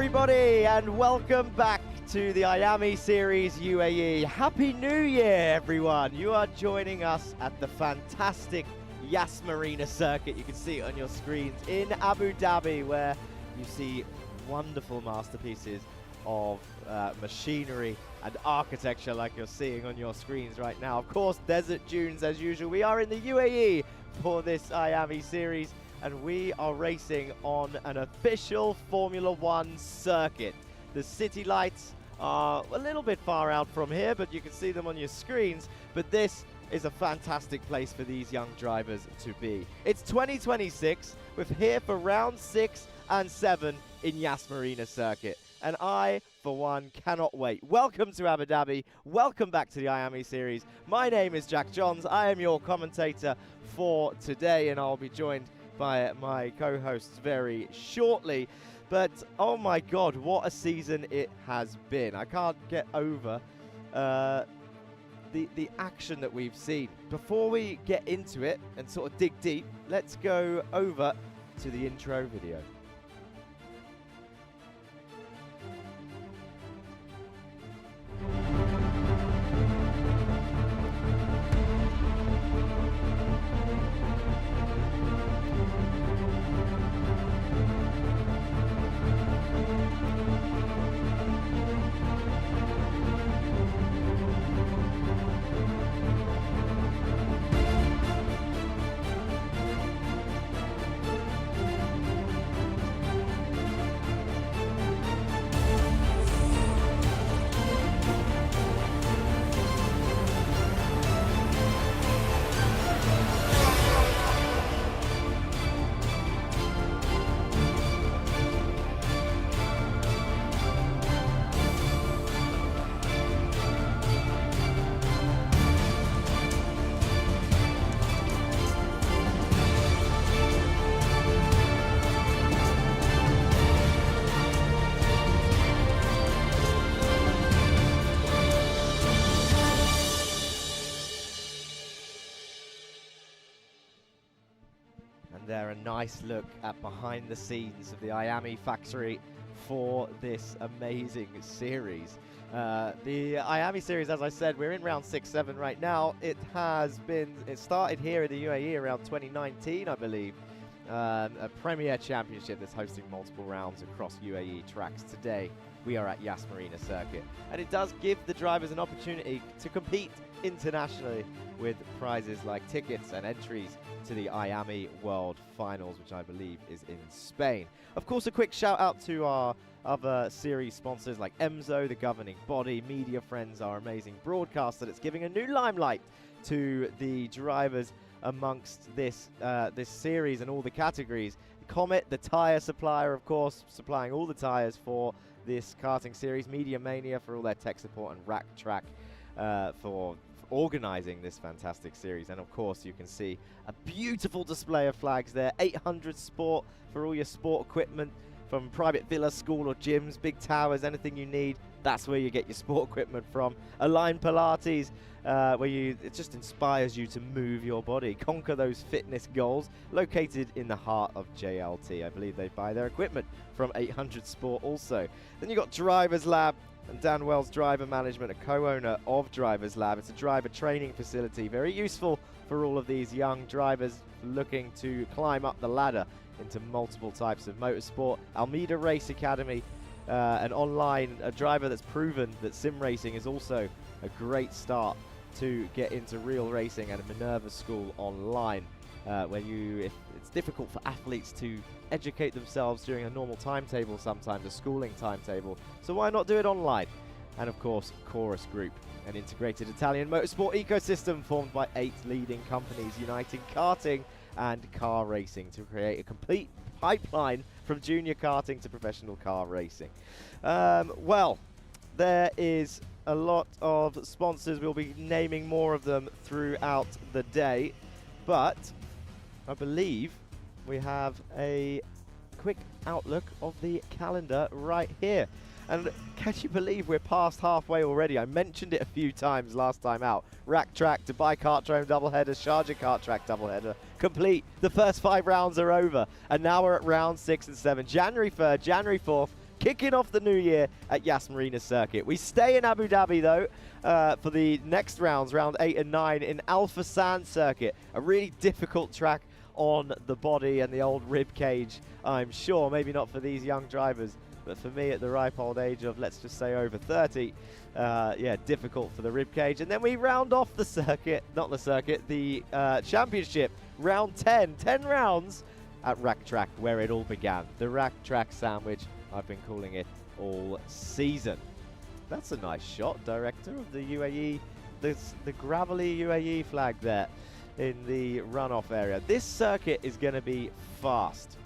everybody, and welcome back to the Iame Series UAE. Happy New Year, everyone. You are joining us at the fantastic Marina circuit. You can see it on your screens in Abu Dhabi, where you see wonderful masterpieces of machinery and architecture like you're seeing on your screens right now. Of course, desert dunes as usual. We are in the UAE for this Iame Series, and we are racing on an official Formula One circuit. The city lights are a little bit far out from here, but you can see them on your screens. But this is a fantastic place for these young drivers to be. It's 2026. We're here for round 6 and 7 in Marina circuit. And I, for one, cannot wait. Welcome to Abu Dhabi. Welcome back to the Iame Series. My name is Jack Johns. I am your commentator for today, and I'll be joined by my co-hosts very shortly. But oh my God, what a season it has been. I can't get over the action that we've seen. Before we get into it and sort of dig deep, let's go over to the intro video. There, a nice look at behind the scenes of the Iame factory for this amazing series. The Iame series, as I said, we're in round 6-7 right now. It started here in the UAE around 2019, I believe. A premier championship that's hosting multiple rounds across UAE tracks. Today, we are at Marina circuit. And it does give the drivers an opportunity to compete internationally with prizes like tickets and entries to the Iame World Finals, which I believe is in Spain. Of course, a quick shout out to our other series sponsors like EMSO, the governing body, Media Friends, our amazing broadcaster that's giving a new limelight to the drivers amongst this series and all the categories. Comet, the tyre supplier, of course, supplying all the tyres for this karting series. Media Mania for all their tech support, and Rack Track for organizing this fantastic series. And of course, you can see a beautiful display of flags there. 800 Sport for all your sport equipment, from private villas, school or gyms, big towers, anything you need. That's where you get your sport equipment from. Align Pilates, where it just inspires you to move your body, conquer those fitness goals. Located in the heart of JLT. I believe they buy their equipment from 800 Sport also. Then you got Drivers Lab, and Dan Wells Driver Management, a co-owner of Drivers Lab. It's a driver training facility, very useful for all of these young drivers looking to climb up the ladder into multiple types of motorsport. Almeida Race Academy, an online driver that's proven that sim racing is also a great start to get into real racing, and a Minerva School online, where it's difficult for athletes to educate themselves during a normal timetable, sometimes a schooling timetable, so why not do it online? And of course, Chorus Group, an integrated Italian motorsport ecosystem formed by 8 leading companies uniting karting and car racing to create a complete pipeline from junior karting to professional car racing. Well, there is a lot of sponsors. We'll be naming more of them throughout the day, but I believe we have a quick outlook of the calendar right here. And can you believe we're past halfway already? I mentioned it a few times last time out. Rack Track, Dubai Kartdrome doubleheader, Sharjah Kart Track doubleheader complete. The first 5 rounds are over, and now we're at round 6 and 7. January 3rd, January 4th, kicking off the new year at Yas Marina circuit. We stay in Abu Dhabi though for the next rounds, round 8 and 9 in Alpha Sand circuit, a really difficult track on the body and the old rib cage, I'm sure. Maybe not for these young drivers, but for me at the ripe old age of, let's just say, over 30, yeah, difficult for the rib cage. And then we round off the circuit, not the circuit, the championship, round 10 rounds at Rack Track, where it all began. The Rack Track sandwich, I've been calling it all season. That's a nice shot, director, of the UAE, the gravelly UAE flag there in the runoff area. This circuit is going to be fast.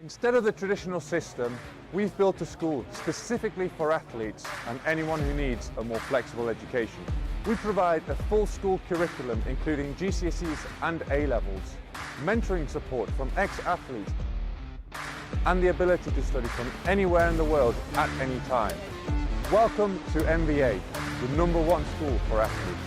Instead of the traditional system, we've built a school specifically for athletes and anyone who needs a more flexible education. We provide a full school curriculum including GCSEs and A-levels, mentoring support from ex-athletes, and the ability to study from anywhere in the world at any time. Welcome to MBA, the #1 school for athletes.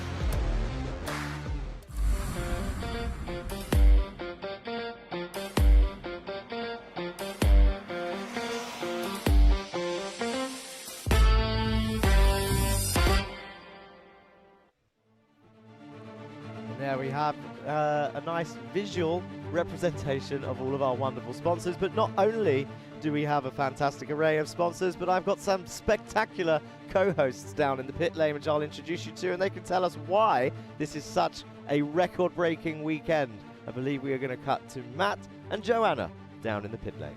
There we have a nice visual representation of all of our wonderful sponsors. But not only do we have a fantastic array of sponsors, but I've got some spectacular co-hosts down in the pit lane, which I'll introduce you to, and they can tell us why this is such a record-breaking weekend. I believe we are going to cut to Matt and Joanna down in the pit lane.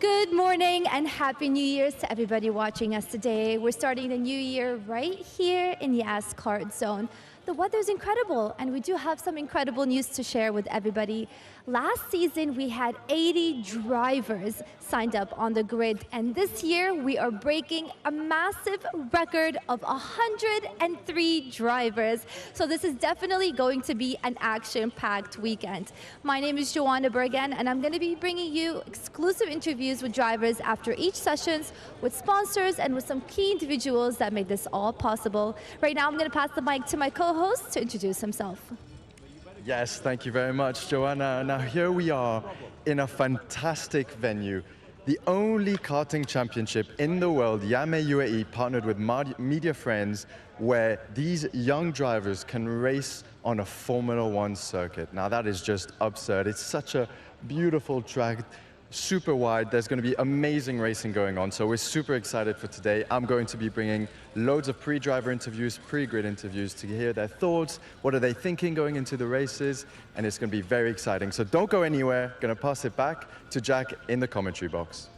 Good morning and Happy New Year's to everybody watching us today. We're starting the new year right here in Yas Kart Zone. The weather's incredible and we do have some incredible news to share with everybody. Last season we had 80 drivers signed up on the grid, and this year we are breaking a massive record of 103 drivers. So this is definitely going to be an action-packed weekend. My name is Joanna Bergen and I'm going to be bringing you exclusive interviews with drivers after each sessions, with sponsors and with some key individuals that made this all possible. Right now I'm going to pass the mic to my co-host to introduce himself. Yes, thank you very much, Joanna. Now here we are in a fantastic venue. The only karting championship in the world, Iame Uae, partnered with Media Friends, where these young drivers can race on a Formula One circuit. Now that is just absurd. It's such a beautiful track, super wide. There's going to be amazing racing going on, so we're super excited for today. I'm going to be bringing loads of pre-driver interviews, pre-grid interviews to hear their thoughts, what are they thinking going into the races, and it's going to be very exciting. So don't go anywhere. Going to pass it back to Jack in the commentary box.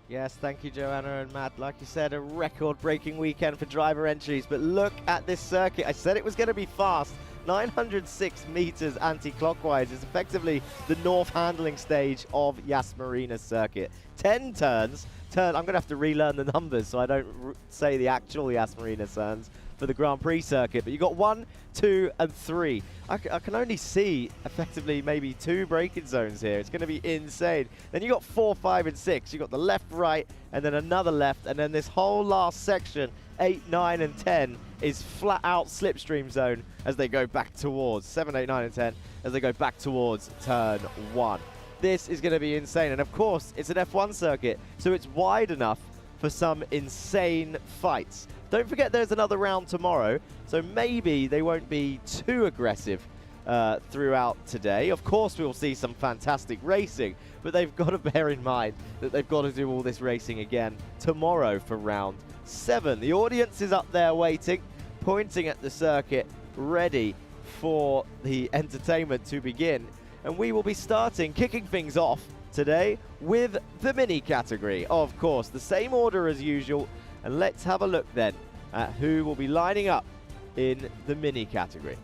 Yes, thank you, Joanna and Matt. Like you said, a record-breaking weekend for driver entries, but look at this circuit. I said it was going to be fast. 906 meters anti-clockwise is effectively the north handling stage of Yas Marina circuit. 10 turns. I'm going to have to relearn the numbers so I don't say the actual Yas Marina turns. for the Grand Prix circuit. But you got 1, 2, and 3. I can only see effectively maybe 2 braking zones here. It's going to be insane. Then you got 4, 5, and 6. You got the left, right, and then another left, and then this whole last section, 8, 9, and 10, is flat out slipstream zone as they go back towards 7, 8, 9, and 10 as they go back towards turn 1. This is going to be insane, and of course it's an F1 circuit, so it's wide enough for some insane fights. Don't forget there's another round tomorrow, so maybe they won't be too aggressive throughout today. Of course we will see some fantastic racing, but they've got to bear in mind that they've got to do all this racing again tomorrow for round 7. The audience is up there waiting, pointing at the circuit, ready for the entertainment to begin. And we will be kicking things off today with the mini category. Of course, the same order as usual. And let's have a look then at who will be lining up in the mini category.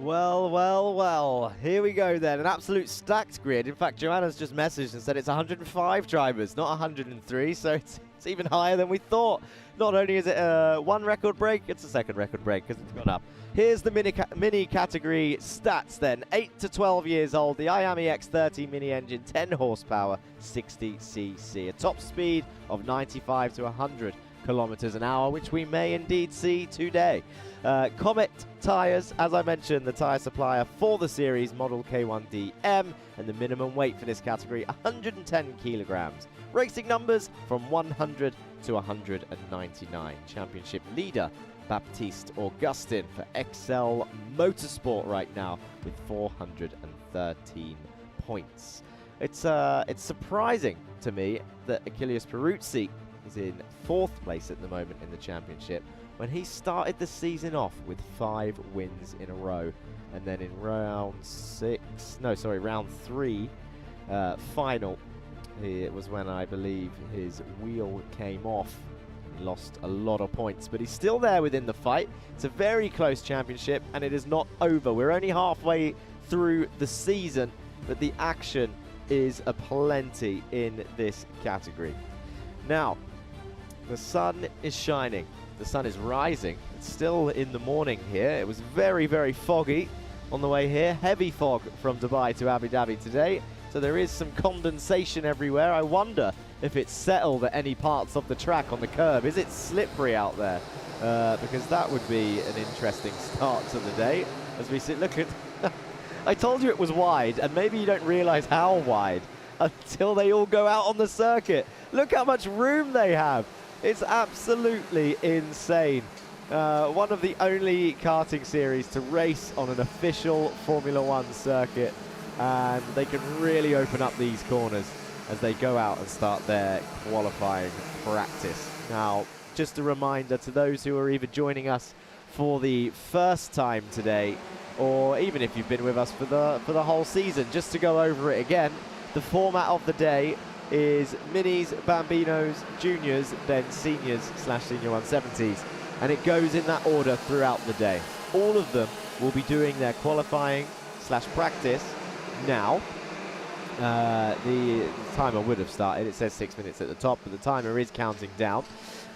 Well, well, well, here we go then. An absolute stacked grid. In fact, Joanna's just messaged and said it's 105 drivers, not 103, so it's even higher than we thought. Not only is it one record break, it's a second record break because it's gone up. Here's the mini category stats then. 8 to 12 years old, the Iame X30 mini engine, 10 horsepower, 60cc. A top speed of 95 to 100 kilometers an hour, which we may indeed see today. Comet tyres, as I mentioned, the tyre supplier for the series, model K1DM, and the minimum weight for this category, 110 kilograms. Racing numbers from 100 to 199. Championship leader, Baptiste Augustin for XL Motorsport right now with 413 points. It's surprising to me that Achilles Peruzzi is in 4th place at the moment in the championship when he started the season off with 5 wins in a row, and then in round 3 final, it was when I believe his wheel came off. He lost a lot of points, but he's still there within the fight. It's a very close championship and it is not over. We're only halfway through the season, but the action is aplenty in this category. Now, the sun is shining. The sun is rising. It's still in the morning here. It was very, very foggy on the way here. Heavy fog from Dubai to Abu Dhabi today. So there is some condensation everywhere. I wonder if it's settled at any parts of the track on the curb. Is it slippery out there? Because that would be an interesting start to the day. As we sit, look at... I told you it was wide, and maybe you don't realize how wide until they all go out on the circuit. Look how much room they have. It's absolutely insane. One of the only karting series to race on an official Formula One circuit, and they can really open up these corners as they go out and start their qualifying practice. Now, just a reminder to those who are either joining us for the first time today, or even if you've been with us for the whole season, just to go over it again, the format of the day is minis, Bambinos, juniors, then seniors/senior 170s, and it goes in that order throughout the day. All of them will be doing their qualifying/practice now. The timer would have started. It says 6 minutes at the top, but the timer is counting down.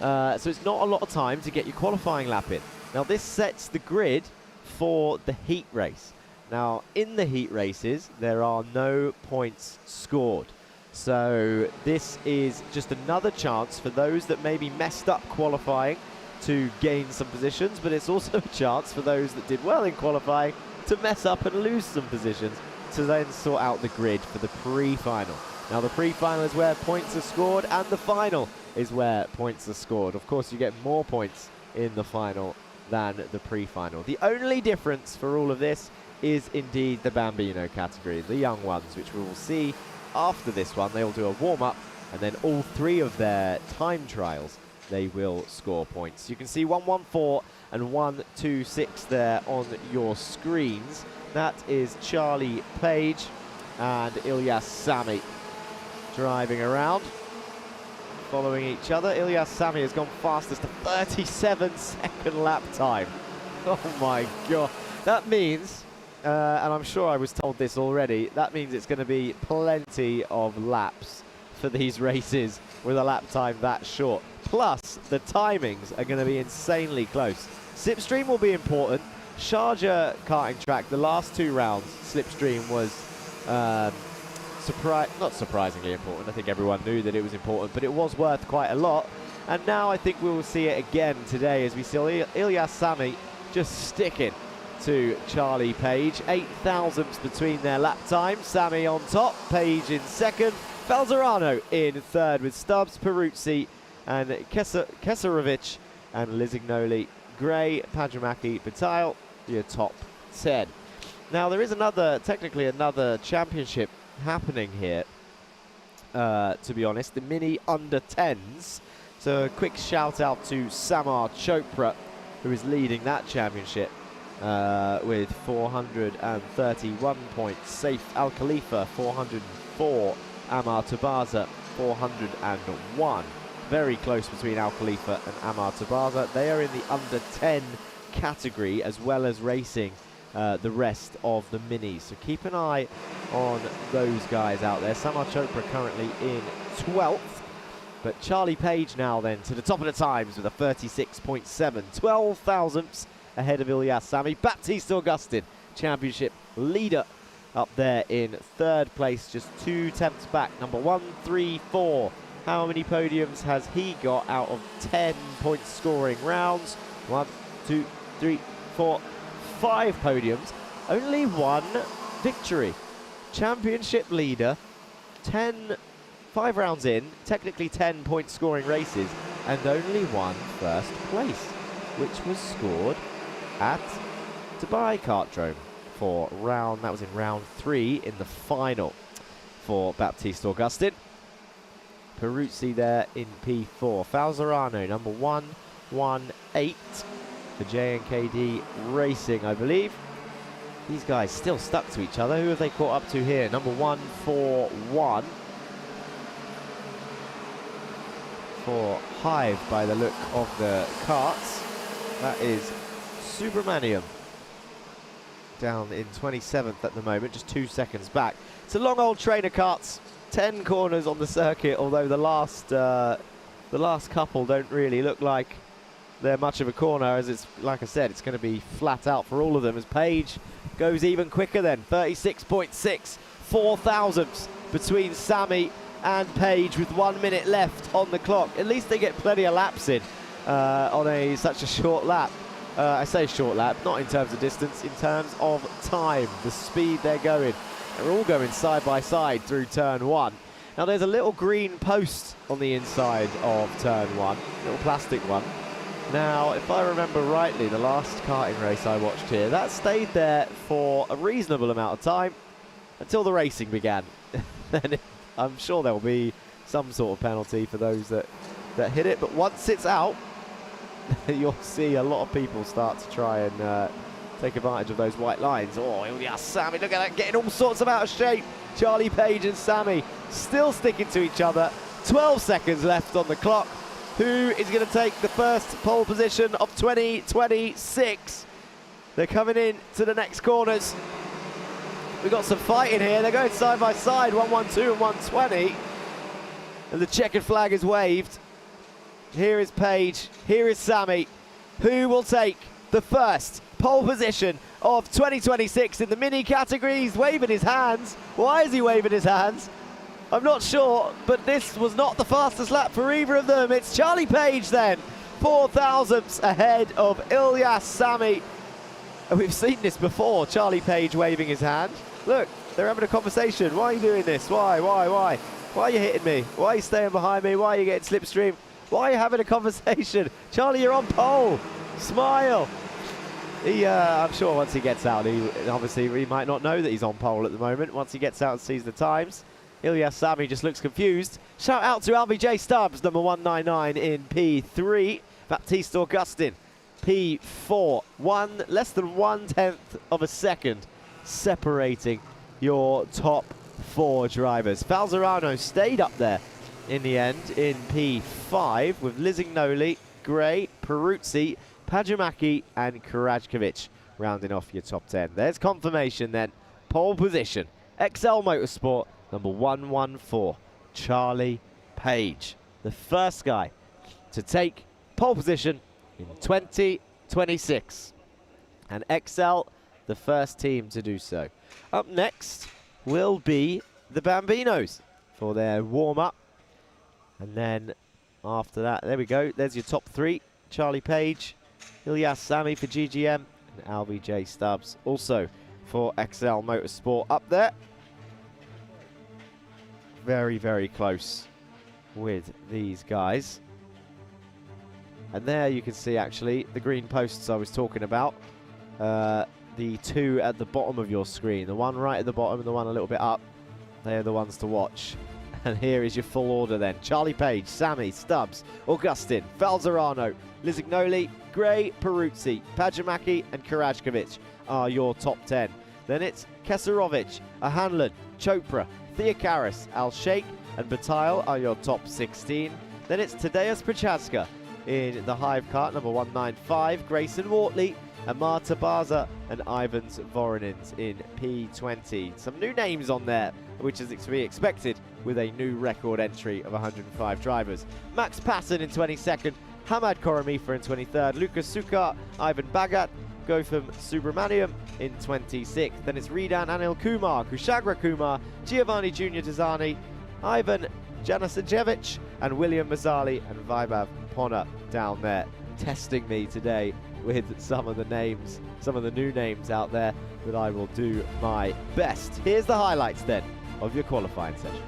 So it's not a lot of time to get your qualifying lap in. Now this sets the grid for the heat race. Now in the heat races, there are no points scored. So this is just another chance for those that maybe messed up qualifying to gain some positions, but it's also a chance for those that did well in qualifying to mess up and lose some positions, to then sort out the grid for the pre-final. Now the pre-final is where points are scored, and the final is where points are scored. Of course, you get more points in the final than the pre-final. The only difference for all of this is indeed the Bambino category, the young ones, which we will see after this one. They will do a warm-up, and then all three of their time trials, they will score points. You can see 114 and 126 there on your screens. That is Charlie Page and Ilyas Sami driving around, following each other. Ilyas Sami has gone fastest, a 37-second lap time. Oh my god. That means, and I'm sure I was told this already, that means it's going to be plenty of laps for these races with a lap time that short. Plus, the timings are going to be insanely close. Slipstream will be important. Sharjah karting track, the last two rounds, slipstream was not surprisingly important. I think everyone knew that it was important, but it was worth quite a lot. And now I think we will see it again today as we see Ilyas Sami just sticking to Charlie Page. 8 thousandths between their lap times. Sami on top, Page in second, Falzarano in third with Stubbs, Peruzzi and Kesarovic and Lisignoli, Gray, Pajamaki, Patail, your top 10. Now there is technically another championship happening here, to be honest, the mini under 10s. So a quick shout out to Samar Chopra, who is leading that championship with 431 points. Saif Al Khalifa 404, Amar Tabaza 401. Very close between Al Khalifa and Amar Tabaza. They are in the under 10 category, as well as racing the rest of the minis. So keep an eye on those guys out there. Samar Chopra currently in 12th. But Charlie Page now then to the top of the times with a 36.7. 12 thousandths ahead of Ilyas Sami. Baptiste Augustin, championship leader, up there in third place, just 2 tenths back. Number 134. How many podiums has he got out of 10 point scoring rounds? 1, 2, 3, 4, 5 podiums. Only 1 victory. Championship leader, 5 rounds in, technically 10 point scoring races, and only 1 first place, which was scored at Dubai Kartdrome that was in round 3 in the final for Baptiste Augustin. Peruzzi there in P4. Falzarano, number 118 for JNKD Racing, I believe. These guys still stuck to each other. Who have they caught up to here? Number 141 for Hive by the look of the carts. That is Subramaniam down in 27th at the moment, just 2 seconds back. It's a long old train of karts. 10 corners on the circuit, although the last couple don't really look like they're much of a corner, as it's, like I said, it's going to be flat out for all of them, as Page goes even quicker then. 36.6, 4 thousandths between Sami and Page with 1 minute left on the clock. At least they get plenty of laps in on such a short lap. I say short lap, not in terms of distance, in terms of time, the speed they're going. They're all going side by side through turn 1. Now there's a little green post on the inside of turn 1, little plastic one. Now, if I remember rightly, the last karting race I watched here, that stayed there for a reasonable amount of time until the racing began. Then I'm sure there will be some sort of penalty for those that hit it, but once it's out, you'll see a lot of people start to try and take advantage of those white lines. Oh, yeah, Sammy, look at that, getting all sorts of out of shape. Charlie Page and Sammy still sticking to each other. 12 seconds left on the clock. Who is going to take the first pole position of 2026? They're coming in to the next corners. We've got some fighting here. They're going side by side, 112 and 120. And the checkered flag is waved. Here is Page, here is Sammy. Who will take the first pole position of 2026 in the mini category? He's waving his hands. Why is he waving his hands? I'm not sure, but this was not the fastest lap for either of them. It's Charlie Page then, 4 thousandths ahead of Ilyas Sammy. And we've seen this before, Charlie Page waving his hand. Look, they're having a conversation. Why are you doing this? Why? Why are you hitting me? Why are you staying behind me? Why are you getting slipstream? Why are you having a conversation? Charlie, you're on pole. Smile. I'm sure once he gets out, he might not know that he's on pole at the moment. Once he gets out and sees the times, Ilyas Sammy just looks confused. Shout out to LBJ Stubbs, number 199 in P3. Baptiste Augustin, P4. Less than 1/10 of a second separating your top 4 drivers. Falzerano stayed up there in the end in P5 with Lizignoli, Gray, Peruzzi, Pajamaki and Karajkovic rounding off your top 10. There's confirmation then. Pole position. XL Motorsport, number 114, Charlie Page. The first guy to take pole position in 2026. And XL, the first team to do so. Up next will be the Bambinos for their warm-up. And then after that, there we go. There's your top 3. Charlie Page, Ilyas Sammy for GGM, and LBJ Stubbs also for XL Motorsport up there. Very, very close with these guys. And there you can see actually the green posts I was talking about. The 2 at the bottom of your screen, the one right at the bottom and the one a little bit up. They are the ones to watch. And here is your full order then. Charlie Page, Sammy, Stubbs, Augustin, Falzerano, Lizignoli, Gray, Peruzzi, Pajamaki and Karajkovic are your top 10. Then it's Keserovic, Hanlon, Chopra, Theocaris, Al-Sheikh and Bataille are your top 16. Then it's Tadeusz Prochaska in the Hive Kart, number 195, Grayson Wortley, Amar Tabaza and Ivans Voronins in P20. Some new names on there, which is to be expected with a new record entry of 105 drivers. Max Passon in 22nd, Hamad Koramifa in 23rd, Lucas Sukar, Ivan Bagat, Gotham Subramaniam in 26th. Then it's Ridan Anil Kumar, Kushagra Kumar, Giovanni Junior Tizani, Ivan Janasajevic and William Mazzali and Vaibhav Ponna down there. Testing me today with some of the names, some of the new names out there, but I will do my best. Here's the highlights then of your qualifying session.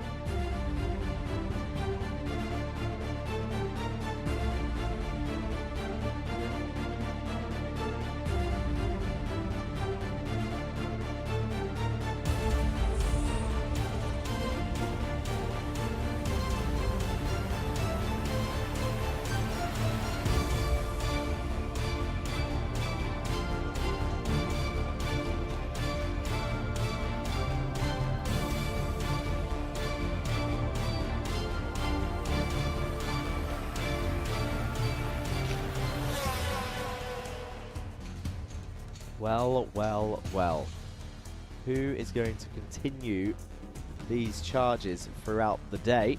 Well. Who is going to continue these charges throughout the day?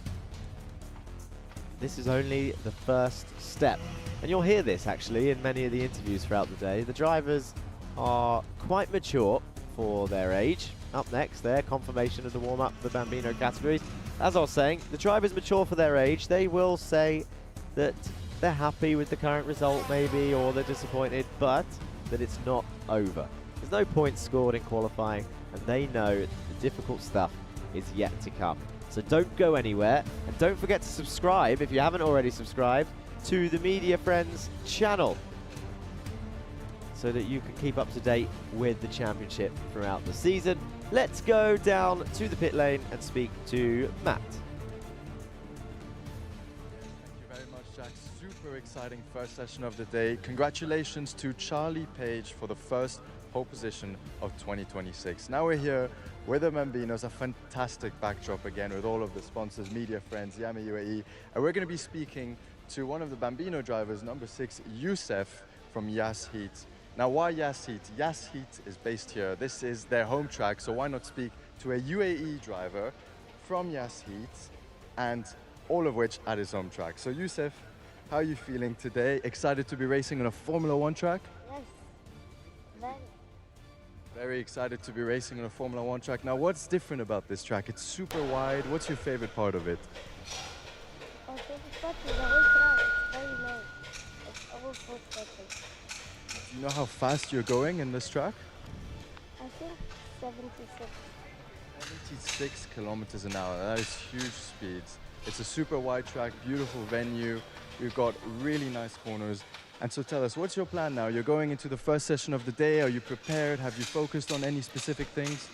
This is only the first step. And you'll hear this actually in many of the interviews throughout the day. The drivers are quite mature for their age. Up next, their confirmation of the warm-up for the Bambino categories. As I was saying, the drivers mature for their age. They will say that they're happy with the current result maybe, or they're disappointed, but that it's not over. There's no points scored in qualifying, and they know the difficult stuff is yet to come. So don't go anywhere, and don't forget to subscribe if you haven't already subscribed to the Media Friends channel, so that you can keep up to date with the championship throughout the season. Let's go down to the pit lane and speak to Matt. Thank you very much, Jack. Super exciting first session of the day. Congratulations to Charlie Page for the first pole position of 2026. Now we're here with the Bambinos, a fantastic backdrop again with all of the sponsors, Media Friends, Iame Uae, and we're going to be speaking to one of the Bambino drivers, number 6, Youssef from Yas Heat. Now, why Yas Heat? Yas Heat is based here. This is their home track, so why not speak to a UAE driver from Yas Heat, and all of which at his home track. So Youssef, how are you feeling today? Excited to be racing on a Formula 1 track? Yes, very. Very excited to be racing on a Formula 1 track. Now, what's different about this track? It's super wide. What's your favorite part of it? My favorite part is the whole track. It's very nice. It's all foot traffic. Do you know how fast you're going in this track? I think 76. 76 kilometers an hour. That is huge speeds. It's a super wide track, beautiful venue. We've got really nice corners. And so tell us, what's your plan now? You're going into the first session of the day. Are you prepared? Have you focused on any specific things?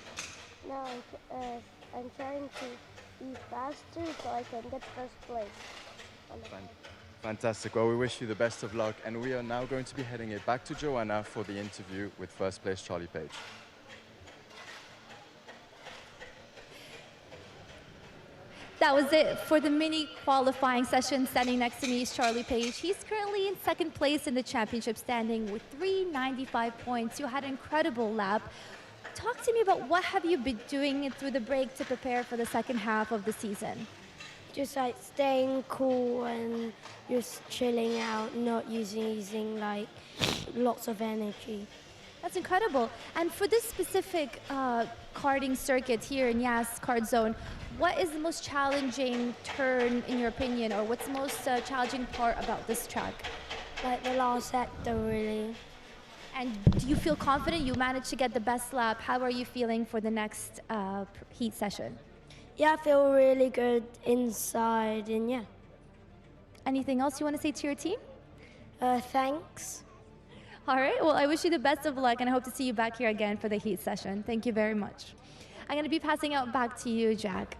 Now I'm trying to be faster so I can get first place. Fantastic. Well, we wish you the best of luck. And we are now going to be heading it back to Joanna for the interview with first place Charlie Page. That was it for the mini qualifying session. Standing next to me is Charlie Page. He's currently in second place in the championship standing with 395 points. You had an incredible lap. Talk to me about what have you been doing through the break to prepare for the second half of the season? Just like staying cool and just chilling out, not using like lots of energy. That's incredible. And for this specific karting circuit here in Yas Kart Zone, what is the most challenging turn in your opinion, or what's the most challenging part about this track? Like the last sector, really. And do you feel confident you managed to get the best lap? How are you feeling for the next heat session? Yeah, I feel really good inside, and yeah. Anything else you want to say to your team? Thanks. All right, well, I wish you the best of luck, and I hope to see you back here again for the heat session. Thank you very much. I'm going to be passing out back to you, Jack.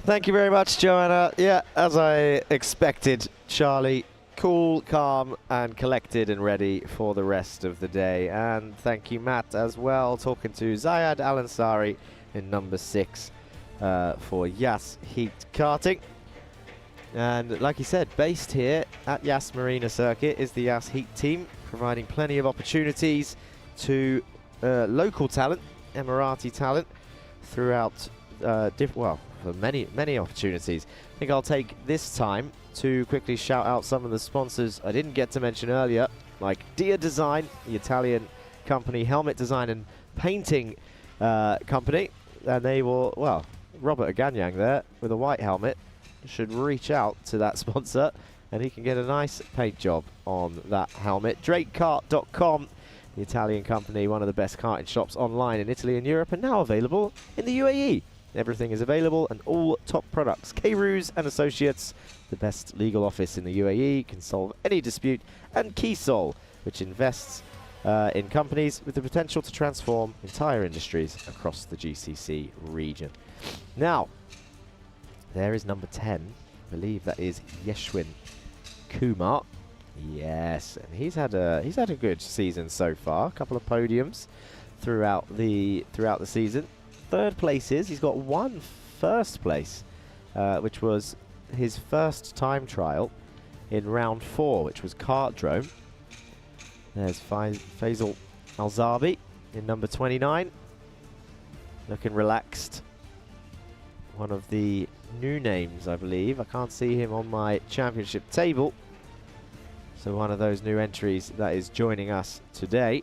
Thank you very much, Joanna. Yeah, as I expected, Charlie, cool, calm, and collected and ready for the rest of the day. And thank you, Matt, as well, talking to Zayed Al-Ansari in number 6 for Yas Heat Karting. And like he said, based here at Yas Marina Circuit is the Yas Heat team, providing plenty of opportunities to local talent, Emirati talent, throughout for many opportunities. I think I'll take this time to quickly shout out some of the sponsors I didn't get to mention earlier, like Dia Design, the Italian company, helmet design and painting company. And they will, well, Robert Aganyang there with a white helmet should reach out to that sponsor and he can get a nice paint job on that helmet. DrakeKart.com, the Italian company, one of the best karting shops online in Italy and Europe, and now available in the UAE. Everything is available and all top products. K-Roos and Associates, the best legal office in the UAE, can solve any dispute. And Keysol, which invests in companies with the potential to transform entire industries across the GCC region. Now, there is number 10. I believe that is Yeshwin Kumar. Yes, and he's had a good season so far. A couple of podiums throughout the season. Third places. He's got one first place, which was his first time trial in round 4, which was Kartdrome. There's Faisal Alzabi in number 29, looking relaxed. One of the new names, I believe. I can't see him on my championship table. So one of those new entries that is joining us today.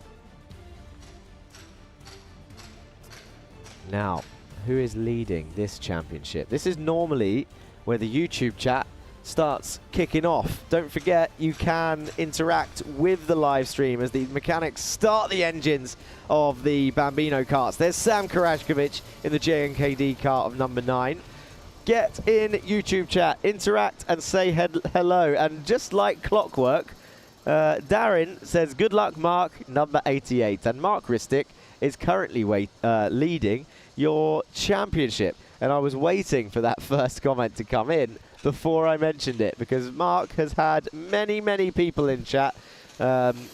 Now, who is leading this championship? This is normally where the YouTube chat starts kicking off. Don't forget, you can interact with the live stream as the mechanics start the engines of the Bambino karts. There's Sam Karajkovic in the JNKD kart of number 9. Get in YouTube chat, interact and say hello. And just like clockwork, Darren says, good luck, Mark, number 88. And Mark Ristic is currently leading your championship. And I was waiting for that first comment to come in before I mentioned it, because Mark has had many, many people in chat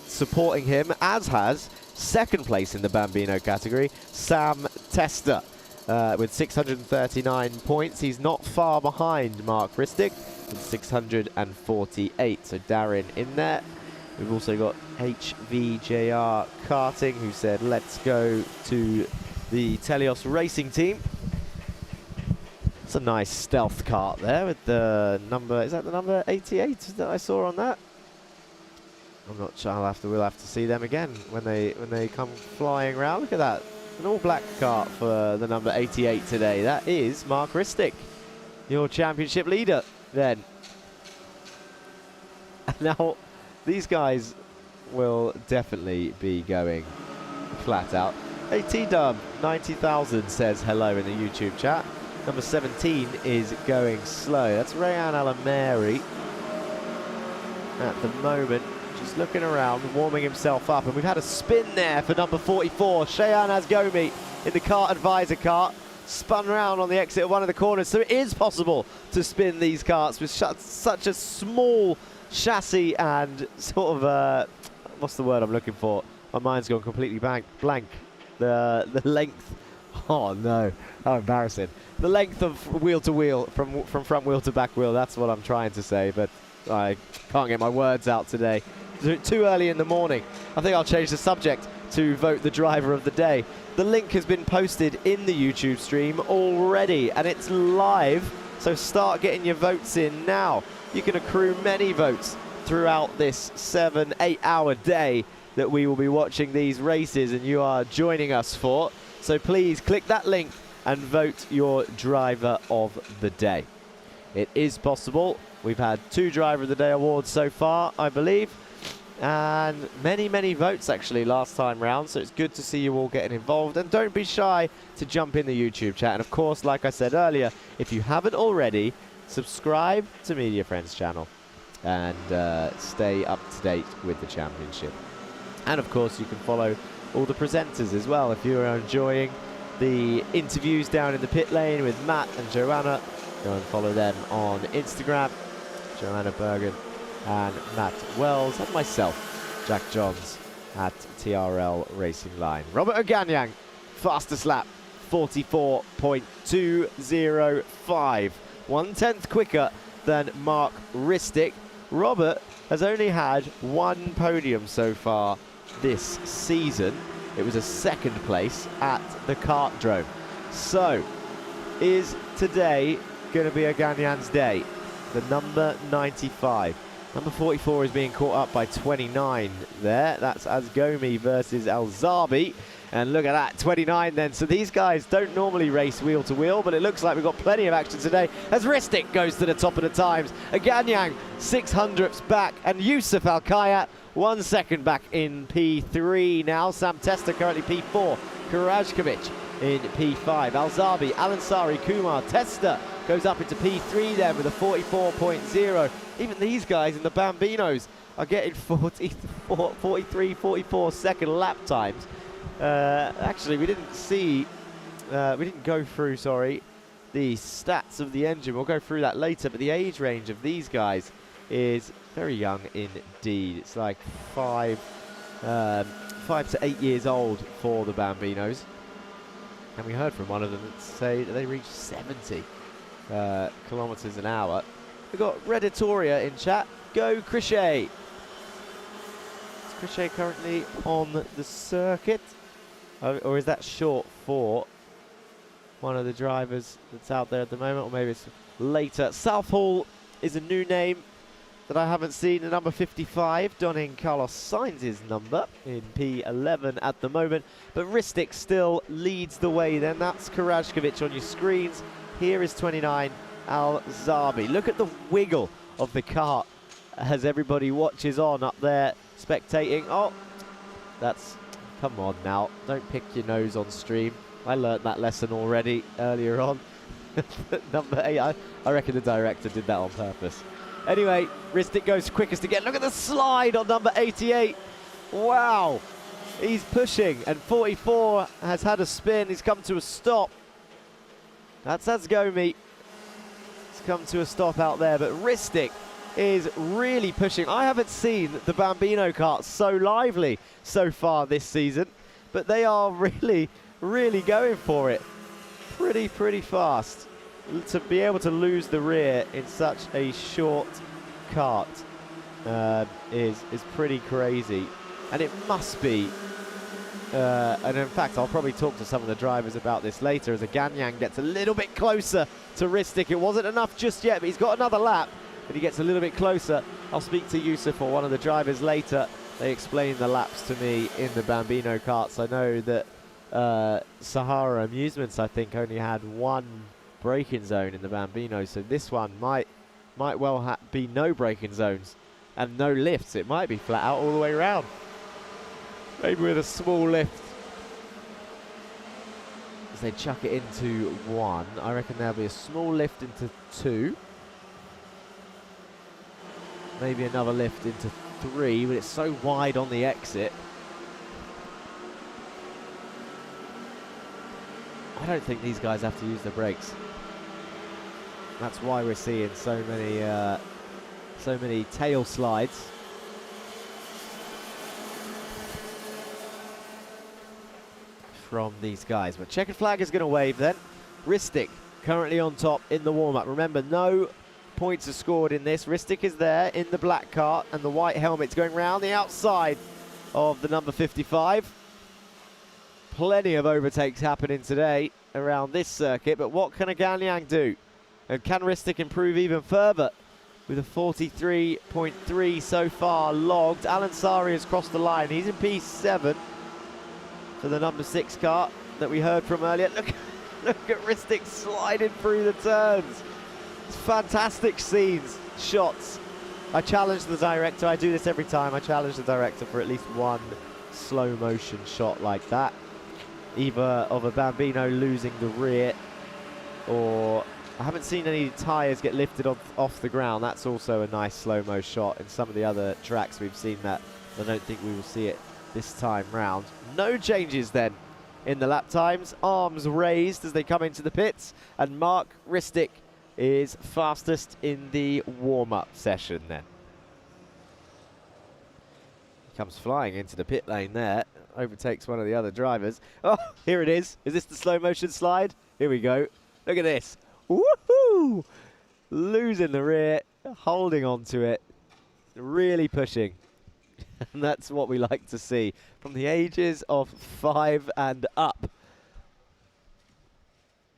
supporting him, as has second place in the Bambino category, Sam Tester, with 639 points. He's not far behind Mark Ristic with 648. So Darren in there. We've also got HVJR Karting, who said, let's go to the Telios Racing Team. It's a nice stealth kart there with the number, is that the number 88 that I saw on that? I'm not sure, we'll have to see them again when they come flying around. Look at that, an all black kart for the number 88 today. That is Mark Ristic, your championship leader then. Now, these guys will definitely be going flat out. Hey, T-Dub 90,000 says hello in the YouTube chat. Number 17 is going slow. That's Rayan Alameri at the moment, just looking around, warming himself up. And we've had a spin there for number 44, Shayan Azgomi in the kart advisor kart. Spun round on the exit of one of the corners. So it is possible to spin these karts with such a small chassis and sort of, what's the word I'm looking for? My mind's gone completely blank. The length. Oh no, how embarrassing. The length of wheel to wheel, from front wheel to back wheel, that's what I'm trying to say, but I can't get my words out today. Too early in the morning. I think I'll change the subject to vote the driver of the day. The link has been posted in the YouTube stream already, and it's live, so start getting your votes in now. You can accrue many votes throughout this 7-8 hour day that we will be watching these races and you are joining us for. So please click that link and vote your driver of the day. It is possible. We've had 2 driver of the day awards so far, I believe, and many, many votes actually last time round. So it's good to see you all getting involved, and don't be shy to jump in the YouTube chat. And of course, like I said earlier, if you haven't already, subscribe to Media Friends channel and stay up to date with the championship. And of course, you can follow all the presenters as well. If you're enjoying the interviews down in the pit lane with Matt and Joanna, go and follow them on Instagram. Joanna Bergen and Matt Wells, and myself, Jack Johns, at TRL Racing Line. Robert Oganyang, fastest lap, 44.205. 1/10 quicker than Mark Ristic. Robert has only had 1 podium so far this season. It was a 2nd place at the Kartdrome. So, is today going to be Oganyang's day? The number 95. Number 44 is being caught up by 29 there. That's Azgomi versus Alzabi. And look at that, 29 then. So these guys don't normally race wheel to wheel, but it looks like we've got plenty of action today as Ristic goes to the top of the times. Oganyang 600ths back, and Yusuf Al-Kayat 1 second back in P3 now. Sam Tester currently P4. Karajkovic in P5. Alzabi, Alansari, Kumar, Tester goes up into P3 then with a 44.0. Even these guys in the Bambinos are getting 43, 44 second lap times. Actually, we didn't go through, the stats of the engine. We'll go through that later, but the age range of these guys is very young indeed. It's like 5 to 8 years old for the Bambinos. And we heard from one of them say that they reached 70 kilometers an hour. We've got Reditoria in chat. Go Crichet. Is Crichet currently on the circuit? Or is that short for one of the drivers that's out there at the moment? Or maybe it's later. Southall is a new name that I haven't seen. The number 55, donning Carlos Sainz's number in P11 at the moment. But Ristic still leads the way then. That's Karajkovic on your screens. Here is 29, Al-Zabi. Look at the wiggle of the kart as everybody watches on up there spectating. Oh, that's, come on now, don't pick your nose on stream. I learnt that lesson already earlier on. Number 8, I reckon the director did that on purpose. Anyway, Ristic goes quickest again. Look at the slide on number 88. Wow, he's pushing, and 44 has had a spin. He's come to a stop. That's Gomi. He's come to a stop out there, but Ristic is really pushing. I haven't seen the Bambino karts so lively so far this season, but they are really, really going for it. Pretty fast. To be able to lose the rear in such a short kart is pretty crazy, and it must be. And in fact, I'll probably talk to some of the drivers about this later as Ganyang gets a little bit closer to Ristic. It wasn't enough just yet, but he's got another lap, and he gets a little bit closer. I'll speak to Yusuf or one of the drivers later. They explain the laps to me in the Bambino karts. I know that Sahara Amusements, I think, only had one braking zone in the Bambino, so this one might well be no braking zones and no lifts. It might be flat out all the way around, maybe with a small lift as they chuck it into 1. I reckon there'll be a small lift into 2, maybe another lift into 3, but it's so wide on the exit. I don't think these guys have to use their brakes. That's why we're seeing so many tail slides. From these guys. But checkered flag is going to wave then. Ristic currently on top in the warm-up. Remember, no points are scored in this. Ristic is there in the black cart, and the white helmet's going round the outside of the number 55. Plenty of overtakes happening today around this circuit, but what can a Ganyang do? And can Ristic improve even further with a 43.3 so far logged? Alan Sari has crossed the line. He's in P7 for the number 6 kart that we heard from earlier. Look at Ristic sliding through the turns. It's fantastic scenes, shots. I challenge the director. I do this every time. I challenge the director for at least one slow motion shot like that, either of a Bambino losing the rear, or I haven't seen any tyres get lifted off the ground. That's also a nice slow-mo shot. In some of the other tracks we've seen that. I don't think we will see it this time round. No changes then in the lap times. Arms raised as they come into the pits, and Mark Ristic is fastest in the warm-up session then. He comes flying into the pit lane there, overtakes one of the other drivers. Oh, here it is. Is this the slow-motion slide? Here we go. Look at this. Woohoo! Losing the rear, holding on to it, really pushing. And that's what we like to see from the ages of 5 and up.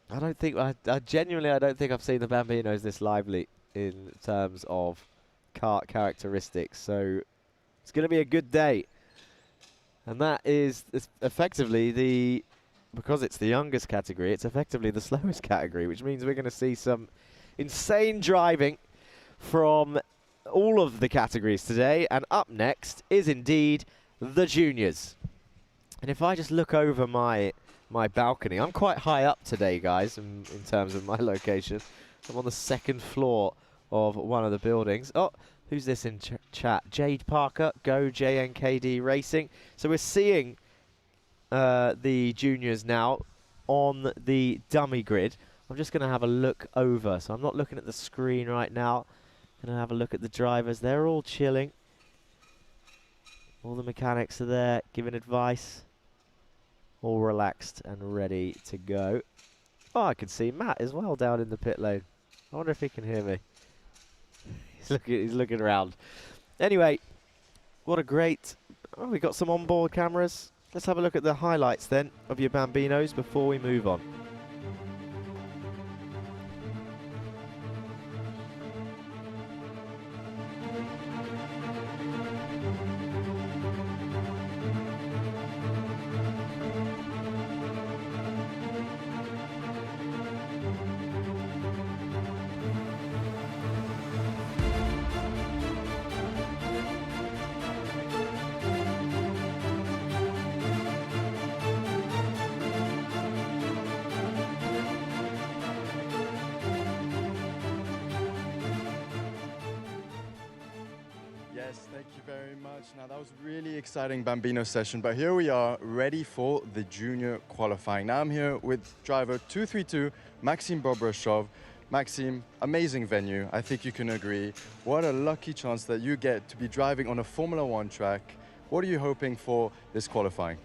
I don't think, I genuinely, I don't think I've seen the Bambinos this lively in terms of kart characteristics. So it's going to be a good day. And that is effectively because it's the youngest category, it's effectively the slowest category, which means we're going to see some insane driving from all of the categories today. And up next is indeed the juniors. And if I just look over my balcony, I'm quite high up today, guys, in terms of my location. I'm on the 2nd floor of one of the buildings. Oh, who's this in chat? Jade Parker, Go JNKD Racing. So we're seeing the juniors now on the dummy grid. I'm just going to have a look over. So I'm not looking at the screen right now. Going to have a look at the drivers. They're all chilling. All the mechanics are there giving advice. All relaxed and ready to go. Oh, I can see Matt as well down in the pit lane. I wonder if he can hear me. He's looking around. Anyway, what a great... Oh, we got some onboard cameras. Let's have a look at the highlights then of your Bambinos before we move on. much. Now that was really exciting Bambino session, but here we are ready for the junior qualifying. Now I'm here with driver 232, Maxime Bobrashov. Maxime, amazing venue. I think you can agree. What a lucky chance that you get to be driving on a Formula One track. What are you hoping for this qualifying?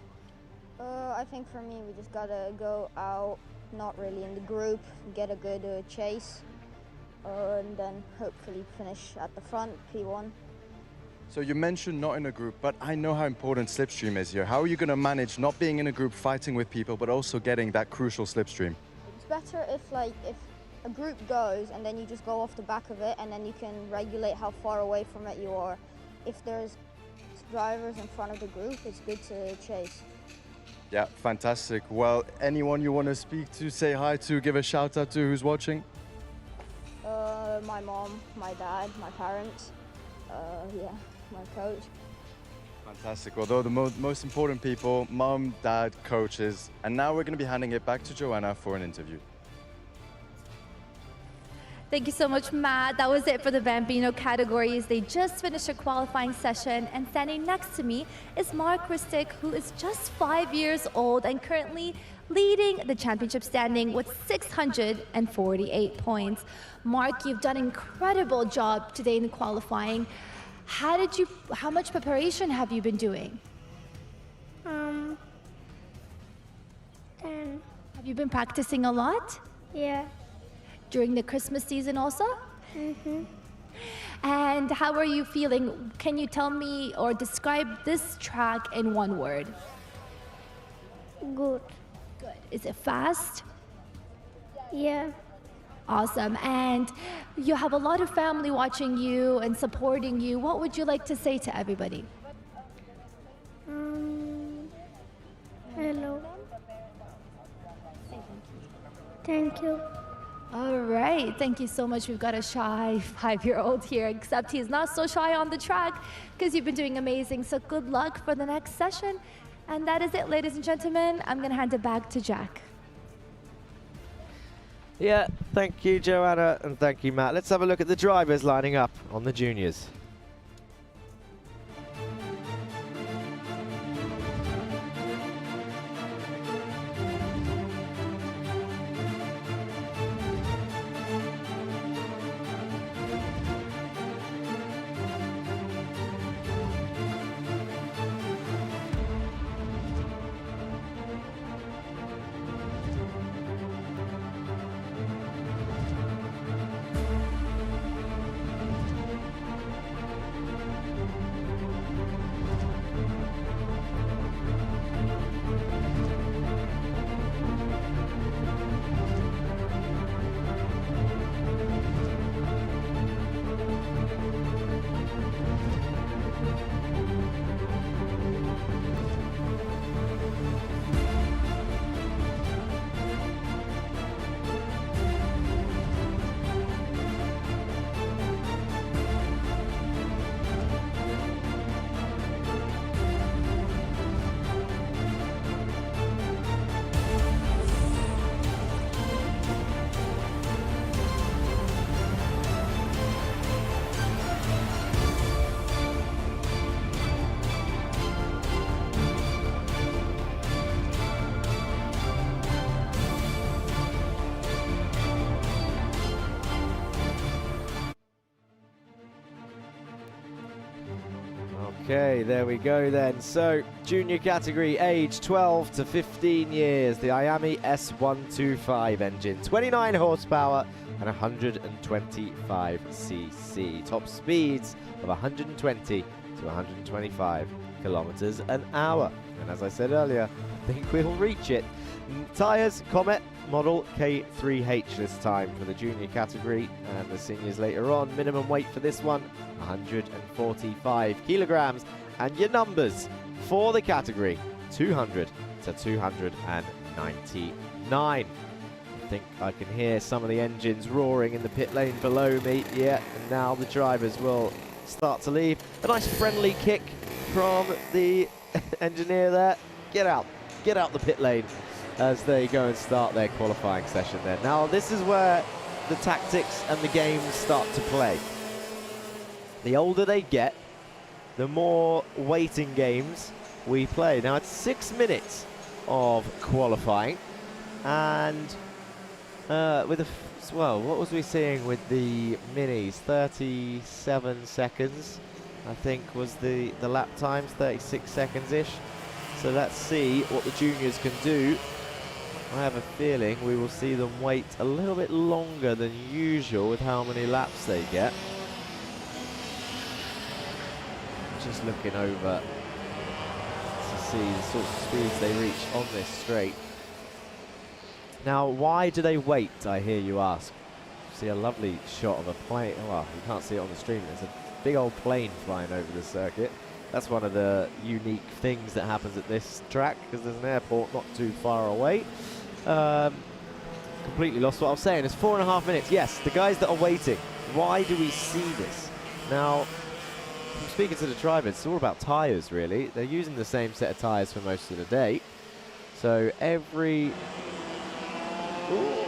I think for me, we just gotta go out, not really in the group, get a good chase, and then hopefully finish at the front, P1. So you mentioned not in a group, but I know how important slipstream is here. How are you going to manage not being in a group, fighting with people, but also getting that crucial slipstream? It's better if a group goes and then you just go off the back of it, and then you can regulate how far away from it you are. If there's drivers in front of the group, it's good to chase. Yeah, fantastic. Well, anyone you want to speak to, say hi to, give a shout out to who's watching? My mom, my dad, my parents, yeah, my coach. Fantastic. Well, they're the most important people, mom, dad, coaches. And now we're going to be handing it back to Joanna for an interview. Thank you so much, Matt. That was it for the Bambino categories. They just finished a qualifying session, and standing next to me is Mark Ristic, who is just 5 years old and currently leading the championship standing with 648 points. Mark, you've done an incredible job today in qualifying. How much preparation have you been doing? 10. Have you been practicing a lot? Yeah. During the Christmas season also? Mm-hmm. And how are you feeling? Can you tell me or describe this track in one word? Good. Good. Is it fast? Yeah. Awesome. And you have a lot of family watching you and supporting you. What would you like to say to everybody? Hello. Thank you. All right. Thank you so much. We've got a shy 5-year-old here, except he's not so shy on the track because you've been doing amazing. So good luck for the next session. And that is it, ladies and gentlemen. I'm going to hand it back to Jack. Yeah, thank you, Joanna, and thank you, Matt. Let's have a look at the drivers lining up on the juniors. Okay, there we go then. So, junior category, age 12 to 15 years. The Iame S125 engine, 29 horsepower and 125 cc. Top speeds of 120 to 125 kilometers an hour. And as I said earlier, I think we'll reach it. Tyres, Comet model K3H this time for the junior category, and the seniors later on. Minimum weight for this one, 145 kilograms, and your numbers for the category, 200 to 299. I think I can hear some of the engines roaring in the pit lane below me. Yeah, and now the drivers will start to leave. A nice friendly kick from the engineer there. Get out the pit lane as they go and start their qualifying session there. Now this is where the tactics and the games start to play. The older they get, the more waiting games we play. Now it's 6 minutes of qualifying, and with the well, what was we seeing with the minis? 37 seconds, I think, was the lap times, 36 seconds-ish. So let's see what the juniors can do. I have a feeling we will see them wait a little bit longer than usual with how many laps they get. Just looking over to see the sorts of speeds they reach on this straight. Now, why do they wait, I hear you ask? See a lovely shot of a plane. Well, you can't see it on the stream. There's a big old plane flying over the circuit. That's one of the unique things that happens at this track, because there's an airport not too far away. Completely lost what I was saying. It's 4.5 minutes. Yes, the guys that are waiting. Why do we see this? Now, from speaking to the drivers, it's all about tyres, really. They're using the same set of tyres for most of the day. So every... Ooh.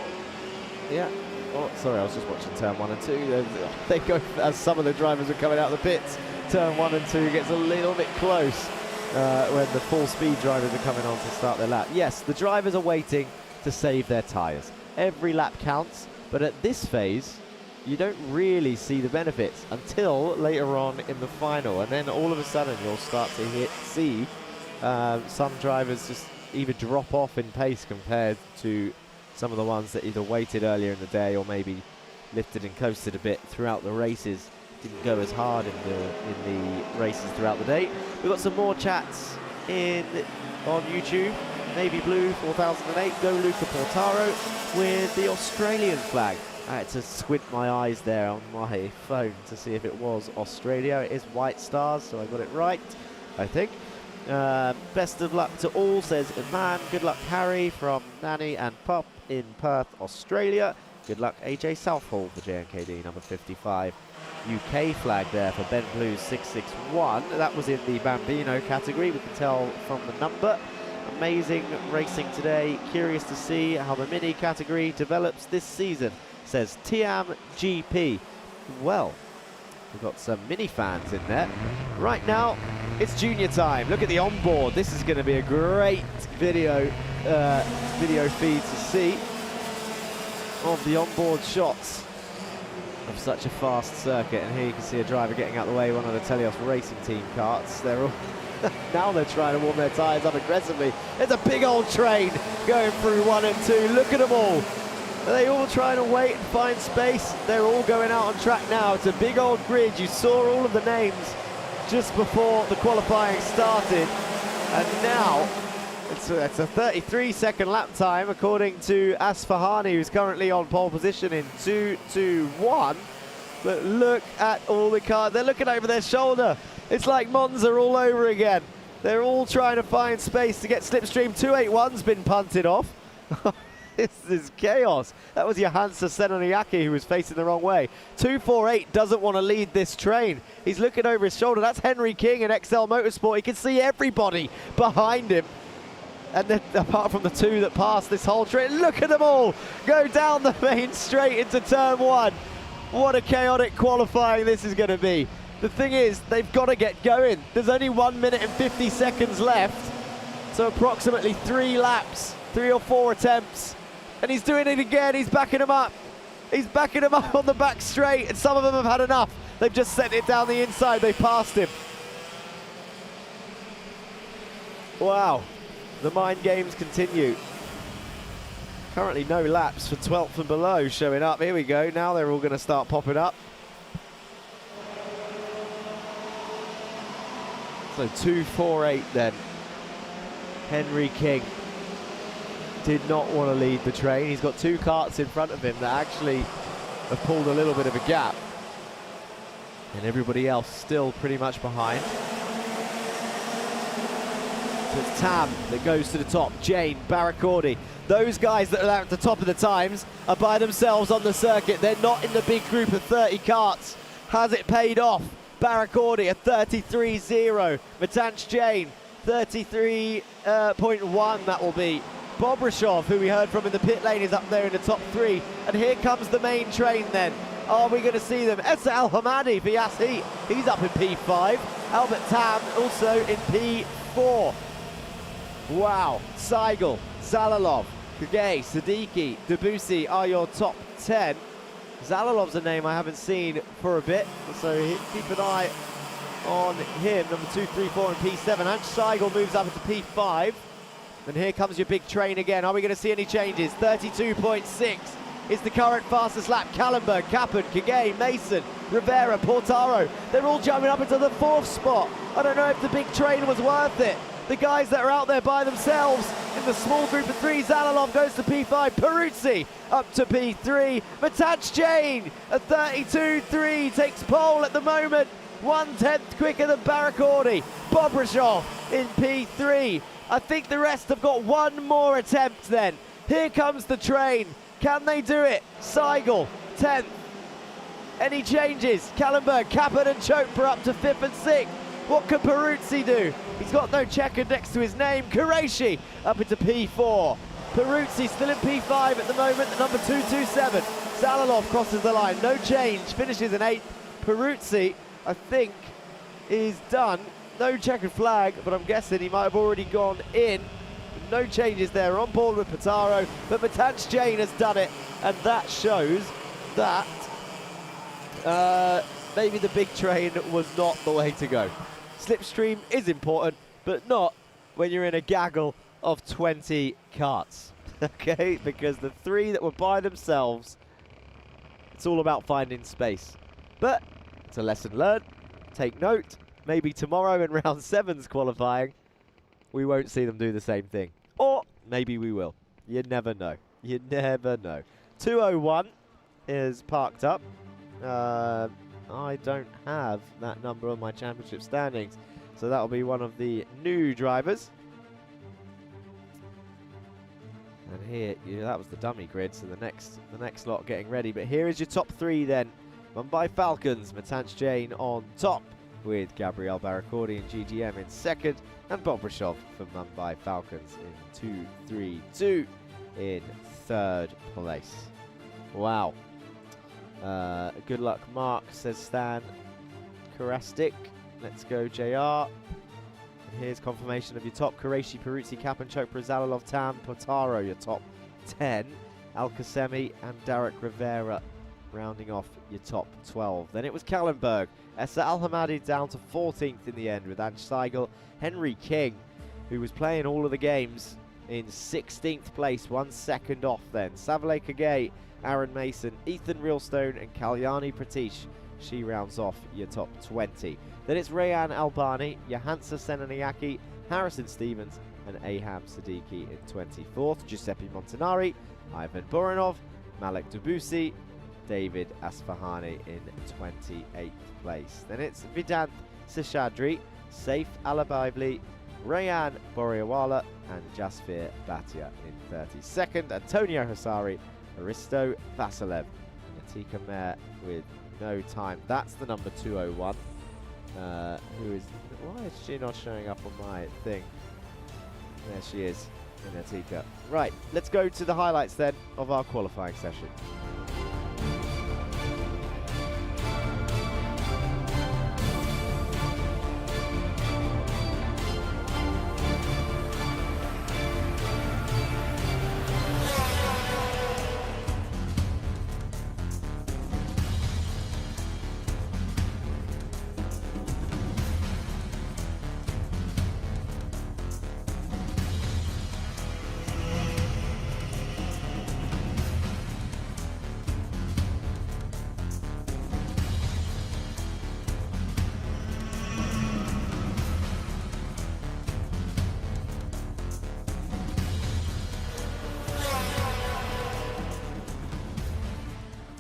Yeah. Oh, sorry, I was just watching turn 1 and 2. They go, as some of the drivers are coming out of the pits, turn 1 and 2 gets a little bit close when the full speed drivers are coming on to start their lap. Yes, the drivers are waiting to save their tyres. Every lap counts, but at this phase, you don't really see the benefits until later on in the final, and then all of a sudden you'll start to see some drivers just either drop off in pace compared to some of the ones that either waited earlier in the day or maybe lifted and coasted a bit throughout the races. Didn't go as hard in the races throughout the day. We've got some more chats on YouTube. Navy Blue 4008, go Luca Portaro with the Australian flag. I had to squint my eyes there on my phone to see if it was Australia. It is white stars, so I got it right, I think. Best of luck to all, says Iman. Good luck, Harry, from Nanny and Pop in Perth, Australia. Good luck, AJ Southall for JNKD, number 55. UK flag there for Ben Blues 661. That was in the Bambino category, we can tell from the number. Amazing racing today. Curious to see how the mini category develops this season, says Tiam GP. Well, we've got some mini fans in there. Right now, it's junior time. Look at the onboard. This is going to be a great video feed to see of the onboard shots of such a fast circuit. And here you can see a driver getting out of the way, one of the Telios Racing Team karts. They're all now they're trying to warm their tyres up aggressively. There's a big old train going through 1 and 2. Look at them all. Are they all trying to wait and find space? They're all going out on track now. It's a big old grid. You saw all of the names just before the qualifying started. And now it's a 33-second lap time, according to Asfahani, who's currently on pole position in 2-2-1. But look at all the cars. They're looking over their shoulder. It's like Monza all over again. They're all trying to find space to get slipstream. 281's been punted off. This is chaos. That was Johansa Senoniaki who was facing the wrong way. 248 doesn't want to lead this train. He's looking over his shoulder. That's Henry King in XL Motorsport. He can see everybody behind him. And then, apart from the two that passed this whole train, look at them all go down the main straight into turn 1. What a chaotic qualifying this is going to be. The thing is, they've got to get going. There's only 1 minute and 50 seconds left. So approximately 3 laps, 3 or 4 attempts. And he's doing it again. He's backing him up. He's backing him up on the back straight. And some of them have had enough. They've just sent it down the inside. They passed him. Wow. The mind games continue. Currently no laps for 12th and below showing up. Here we go. Now they're all going to start popping up. So 248 then. Henry King did not want to lead the train. He's got 2 karts in front of him that actually have pulled a little bit of a gap. And everybody else still pretty much behind. So it's Tam that goes to the top. Jane, Barracordi. Those guys that are at the top of the times are by themselves on the circuit. They're not in the big group of 30 karts. Has it paid off? Barracordi, a 33.0. Matanch Jane, 33.1 that will be. Bobrashov, who we heard from in the pit lane, is up there in the top 3. And here comes the main train then. Are we going to see them? Essa Al Hamadi for Yassi. He's up in P5. Albert Tam also in P4. Wow. Seigel, Zalalov, Kage, Siddiqui, Debussy are your top 10. Zalalov's a name I haven't seen for a bit, so keep an eye on him. Number 2, 3, 4 and P7. And Seigel moves up into P5. And here comes your big train again. Are we going to see any changes? 32.6 is the current fastest lap. Kallenberg, Kappen, Kage, Mason, Rivera, Portaro. They're all jumping up into the 4th spot. I don't know if the big train was worth it. The guys that are out there by themselves in the small group of 3. Zalalov goes to P5. Peruzzi up to P3. Matanch Jain at 32.3 takes pole at the moment. 1/10 quicker than Barakordi. Bobrishov in P3. I think the rest have got one more attempt then. Here comes the train. Can they do it? Seigel, 10th. Any changes? Kallenberg, Kappen and Chopra up to 5th and 6th. What can Peruzzi do? He's got no checker next to his name. Qureshi up into P4. Peruzzi still in P5 at the moment, the number 227. Zalalov crosses the line, no change, finishes in 8th. Peruzzi, I think, is done. No checkered flag, but I'm guessing he might have already gone in. No changes there, on board with Portaro, but Matanch Jain has done it, and that shows that maybe the big train was not the way to go. Slipstream is important, but not when you're in a gaggle of 20 carts, okay? Because the 3 that were by themselves, it's all about finding space. But it's a lesson learned. Take note. Maybe tomorrow in round 7's qualifying, we won't see them do the same thing. Or maybe we will. You never know. You never know. 201 is parked up. I don't have that number on my championship standings, so that'll be one of the new drivers. And here, that was the dummy grid, so the next lot getting ready. But here is your top 3 then. Mumbai Falcons, Matanch Jain on top, with Gabriel Barakordi and GGM in 2nd, and Bobrishov for Mumbai Falcons in 2-3-2 in 3rd place. Wow. Good luck, Mark, says Stan Karastik. Let's go, JR. And here's confirmation of your top. Qureshi, Peruzzi, Kappen, Chopra, Zalalov, Tam, Portaro, your top 10. Al-Qasemi and Derek Rivera rounding off your top 12. Then it was Kallenberg. Essa Al Hamadi down to 14th in the end with Ange Seigel. Henry King, who was playing all of the games, in 16th place, 1 second off then. Savale Kage, Aaron Mason, Ethan Realstone and Kalyani Pratish. She rounds off your top 20. Then it's Rayan Albani, Johansa Senaniaki, Harrison Stevens and Aham Siddiqui in 24th. Giuseppe Montanari, Ivan Borinov, Malek Debussy, David Asfahani in 28th place. Then it's Vedant Seshadri, Saif Alabivli, Rayan Boriawala and Jasfir Bhatia in 32nd. Antonio Hasari, Aristo Vasilev, Natika Mer with no time. That's the number 201. Who is... Why is she not showing up on my thing? There she is, Natika. Right, let's go to the highlights then of our qualifying session.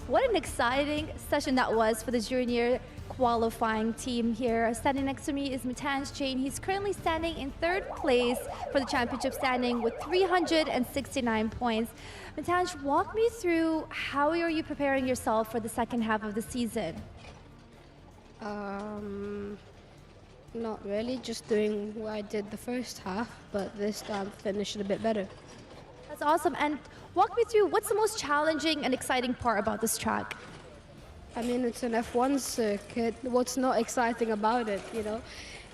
What an exciting session that was for the junior qualifying team here. Standing next to me is Matanch Jain. He's currently standing in 3rd place for the championship standing with 369 points. Matanch, walk me through how are you preparing yourself for the second half of the season? Not really, just doing what I did the first half, but this time finishing a bit better. That's awesome. And walk me through what's the most challenging and exciting part about this track? I mean, it's an F1 circuit. What's not exciting about it,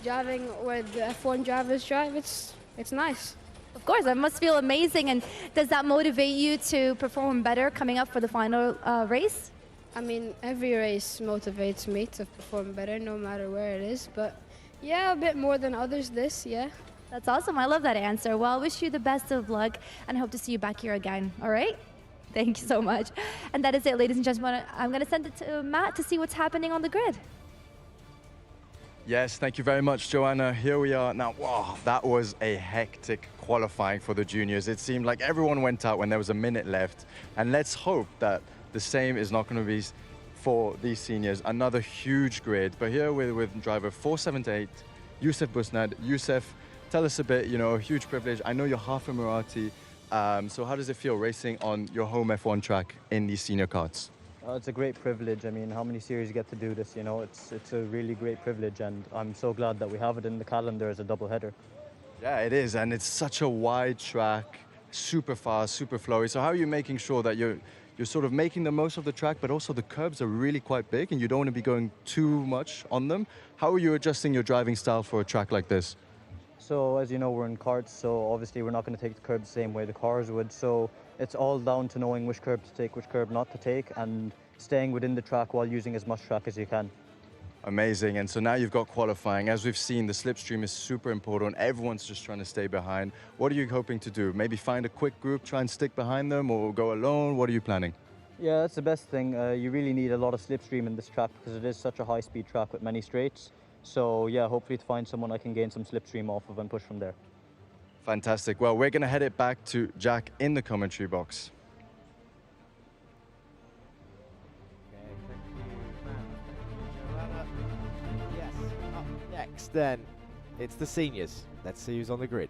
Driving where the F1 drivers drive, it's nice. Of course, that must feel amazing. And does that motivate you to perform better coming up for the final race? I mean, every race motivates me to perform better, no matter where it is. But yeah, a bit more than others this, yeah. That's awesome. I love that answer. Well, I wish you the best of luck and hope to see you back here again. All right? Thank you so much. And that is it, ladies and gentlemen. I'm going to send it to Matt to see what's happening on the grid. Yes, thank you very much, Joanna. Here we are. Now, wow, that was a hectic qualifying for the juniors. It seemed like everyone went out when there was a minute left. And let's hope that the same is not going to be for these seniors. Another huge grid. But here with driver 478, Youssef Busnad. Youssef, tell us a bit, a huge privilege. I know you're half Emirati. So how does it feel racing on your home F1 track in these senior karts? It's a great privilege. I mean, how many series get to do this, It's a really great privilege, and I'm so glad that we have it in the calendar as a double header. Yeah, it is, and it's such a wide track, super fast, super flowy. So how are you making sure that you're sort of making the most of the track, but also the curbs are really quite big and you don't want to be going too much on them? How are you adjusting your driving style for a track like this? So as you know, we're in karts, so obviously we're not going to take the curb the same way the cars would. So it's all down to knowing which curb to take, which curb not to take, and staying within the track while using as much track as you can. Amazing. And so now you've got qualifying. As we've seen, the slipstream is super important. Everyone's just trying to stay behind. What are you hoping to do? Maybe find a quick group, try and stick behind them, or go alone? What are you planning? Yeah, that's the best thing. You really need a lot of slipstream in this track because it is such a high-speed track with many straights. So yeah, hopefully to find someone I can gain some slipstream off of and push from there. Fantastic. Well, we're going to head it back to Jack in the commentary box. Yes, up next then, it's the seniors. Let's see who's on the grid.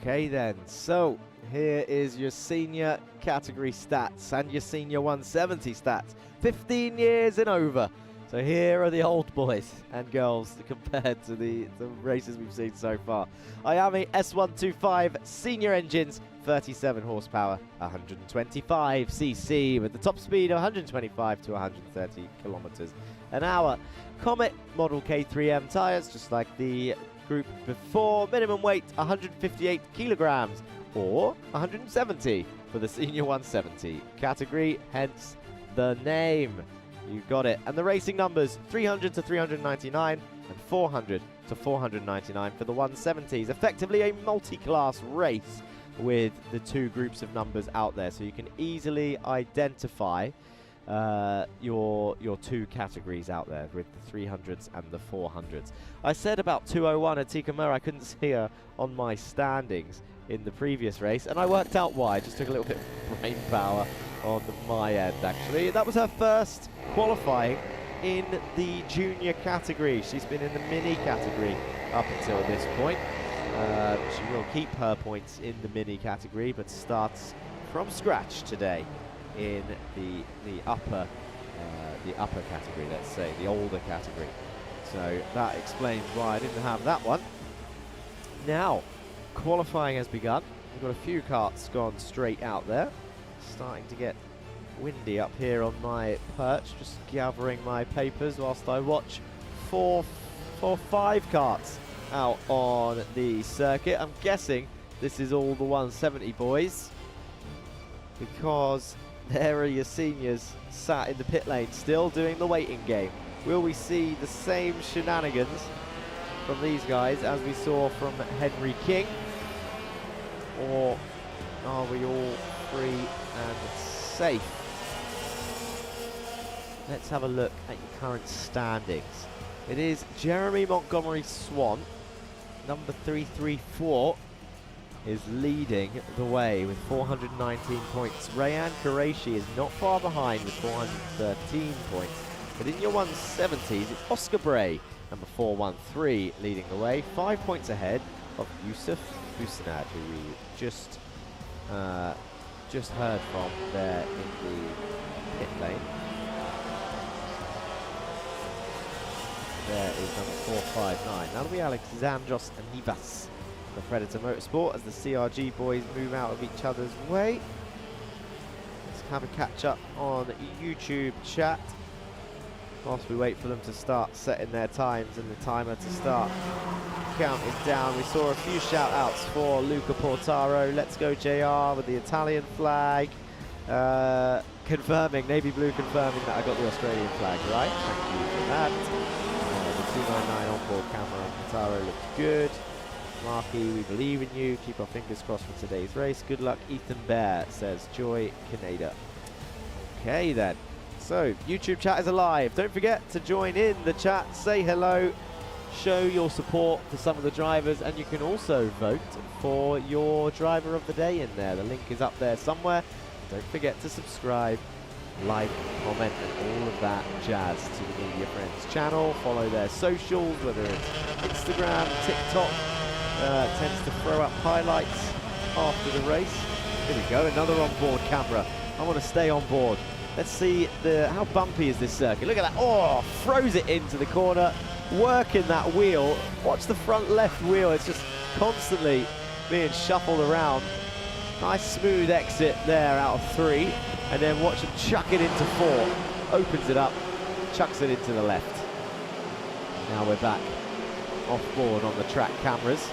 Okay then, so here is your senior category stats and your senior 170 stats. 15 years and over. So here are the old boys and girls compared to the races we've seen so far. Iame S125 senior engines, 37 horsepower, 125 cc with the top speed of 125 to 130 kilometers an hour. Comet Model K3M tyres, just like the group before. Minimum weight 158 kilograms or 170 for the senior 170 category, hence the name. You got it. And the racing numbers 300 to 399 and 400 to 499 for the 170s. Effectively a multi-class race with the two groups of numbers out there, so you can easily identify your two categories out there with the 300s and the 400s. I said about 201 at Tika Mur, I couldn't see her on my standings in the previous race, and I worked out why. Just took a little bit of brain power on my end, actually. That was her first qualifying in the junior category. She's been in the mini category up until this point. She will keep her points in the mini category, but starts from scratch today in the upper category, let's say, the older category. So that explains why I didn't have that one. Now, qualifying has begun. We've got a few karts gone straight out there. Starting to get windy up here on my perch, just gathering my papers whilst I watch five karts out on the circuit. I'm guessing this is all the 170 boys, because there are your seniors sat in the pit lane still doing the waiting game. Will we see the same shenanigans from these guys as we saw from Henry King, or are we all free and safe? Let's have a look at your current standings. It is Jeremy Montgomery Swan, number 334, is leading the way with 419 points. Rayan Qureshi is not far behind with 413 points. But in your 170s, it's Oscar Bray, number 413, leading the way, 5 points ahead of Yusuf Busanad, who we just heard from there in the pit lane. There is number 459. That'll be Alexandros Anivas, the Predator Motorsport, as the CRG boys move out of each other's way. Let's have a catch up on YouTube chat whilst we wait for them to start setting their times and the timer to start counting down. We saw a few shout outs for Luca Portaro. Let's go JR with the Italian flag. Confirming, navy blue confirming that I got the Australian flag right. Thank you for that. The 299 onboard camera on Portaro looks good. Marky, we believe in you. Keep our fingers crossed for today's race. Good luck, Ethan Bear, says Joy Canada. Okay then. So, YouTube chat is alive. Don't forget to join in the chat, say hello, show your support for some of the drivers, and you can also vote for your driver of the day in there. The link is up there somewhere. Don't forget to subscribe, like, comment, and all of that jazz to the Media Friends channel. Follow their socials, whether it's Instagram, TikTok. Tends to throw up highlights after the race. Here we go, another onboard camera. I want to stay on board. Let's see how bumpy is this circuit. Look at that. Oh, throws it into the corner, working that wheel. Watch the front left wheel. It's just constantly being shuffled around. Nice smooth exit there out of 3. And then watch him chuck it into 4. Opens it up, chucks it into the left. Now we're back off board on the track cameras.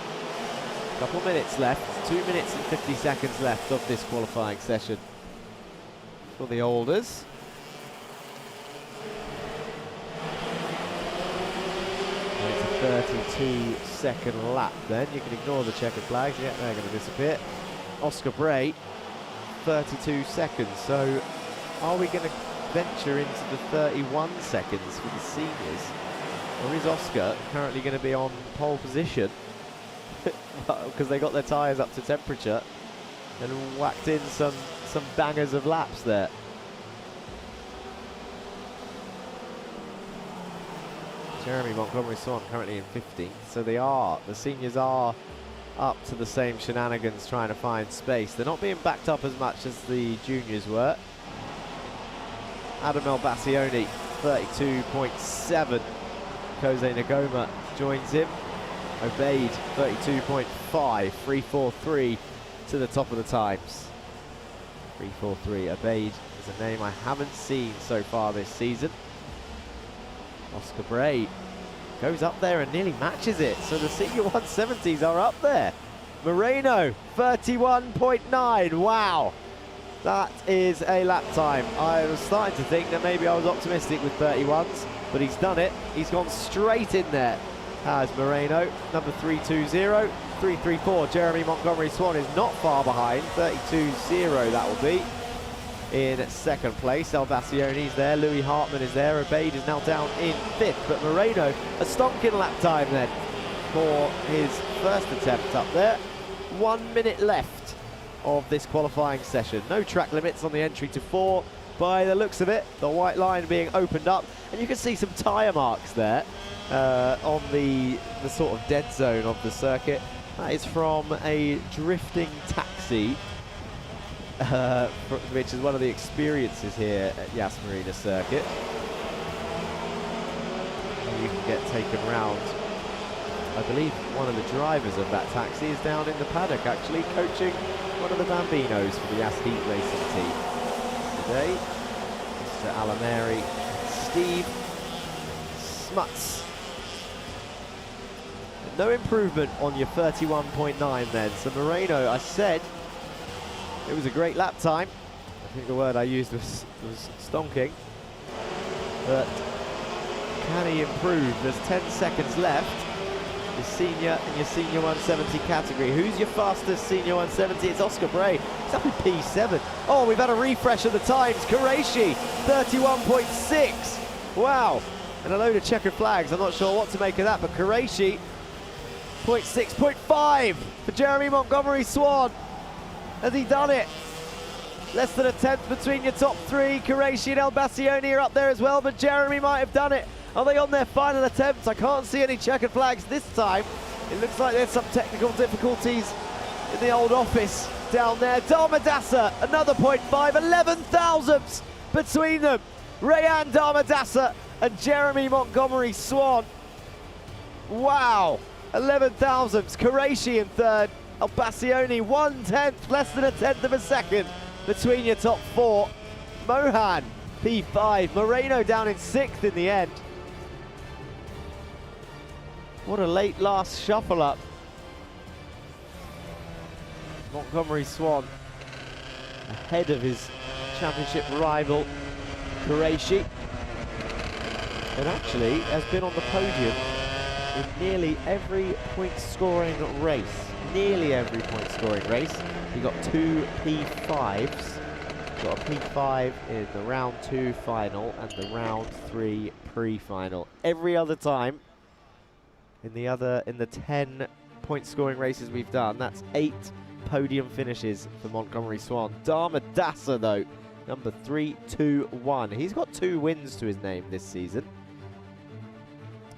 Couple of minutes left, 2 minutes and 50 seconds left of this qualifying session for the Olders. And it's a 32-second lap then. You can ignore the checkered flags. Yeah, they're going to disappear. Oscar Bray, 32 seconds. So are we going to venture into the 31 seconds for the seniors? Or is Oscar currently going to be on pole position because they got their tyres up to temperature and whacked in some bangers of laps there? Jeremy Montgomery Swan currently in 15th, so the seniors are up to the same shenanigans trying to find space. They're not being backed up as much as the juniors were. Adam Elbassioni, 32.7. Jose Nagoma joins him. Obeyed, 32.5. 343 to the top of the times. 343. Obeyed is a name I haven't seen so far this season. Oscar Bray goes up there and nearly matches it. So the senior 170s are up there. Moreno, 31.9. Wow. That is a lap time. I was starting to think that maybe I was optimistic with 31s, but he's done it. He's gone straight in there, has Moreno. Number 320, 334. Jeremy Montgomery Swan is not far behind. 32.0 that will be. In second place, Elbassioni's there. Louis Hartman is there. Obeid is now down in 5th, but Moreno a stonking lap time then for his first attempt up there. 1 minute left of this qualifying session. No track limits on the entry to 4 by the looks of it. The white line being opened up, and you can see some tyre marks there on the sort of dead zone of the circuit. That is from a drifting taxi, which is one of the experiences here at Yas Marina circuit. And you can get taken round I believe one of the drivers of that taxi is down in the paddock, actually, coaching one of the Bambinos for the Heat Racing team. Today, Mr. Alameri, Steve Smuts. No improvement on your 31.9 then. So Moreno, I said it was a great lap time. I think the word I used was stonking. But can he improve? There's 10 seconds left. Your senior and your senior 170 category. Who's your fastest senior 170? It's Oscar Bray. He's up in P7. Oh, we've had a refresh of the times. Qureshi, 31.6. Wow. And a load of checkered flags. I'm not sure what to make of that, but Qureshi, 0.6, 0.5 for Jeremy Montgomery Swan. Has he done it? Less than a tenth between your top three. Qureshi and El Bassioni are up there as well, but Jeremy might have done it. Are they on their final attempt? I can't see any checkered flags this time. It looks like there's some technical difficulties in the old office down there. Dharmadasa, another 0.5, 11 thousandths between them. Rayan Dharmadasa and Jeremy Montgomery Swan. Wow, 11 thousandths. Qureshi in third. El Bassioni 1/10, less than a tenth of a second between your top four. Mohan, P5. Moreno down in sixth in the end. What a late last shuffle up. Montgomery Swan ahead of his championship rival, Qureshi. And actually has been on the podium in nearly every point-scoring race. Nearly every point-scoring race. He got 2 P5s. Got a P5 in the round 2 final and the round 3 pre-final. Every other time in the 10 point-scoring races we've done, that's 8 podium finishes for Montgomery Swan. Dharmadasa though, number 321. He's got 2 wins to his name this season.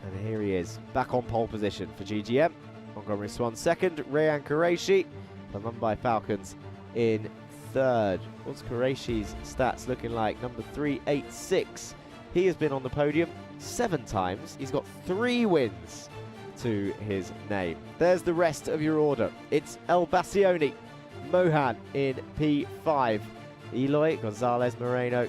And here he is, back on pole position for GGM. Montgomery Swan second, Rayan Qureshi, the Mumbai Falcons in third. What's Qureshi's stats looking like? Number 386. He has been on the podium 7 times. He's got 3 wins to his name. There's the rest of your order. It's El Bassioni, Mohan in P5, Eloy Gonzalez Moreno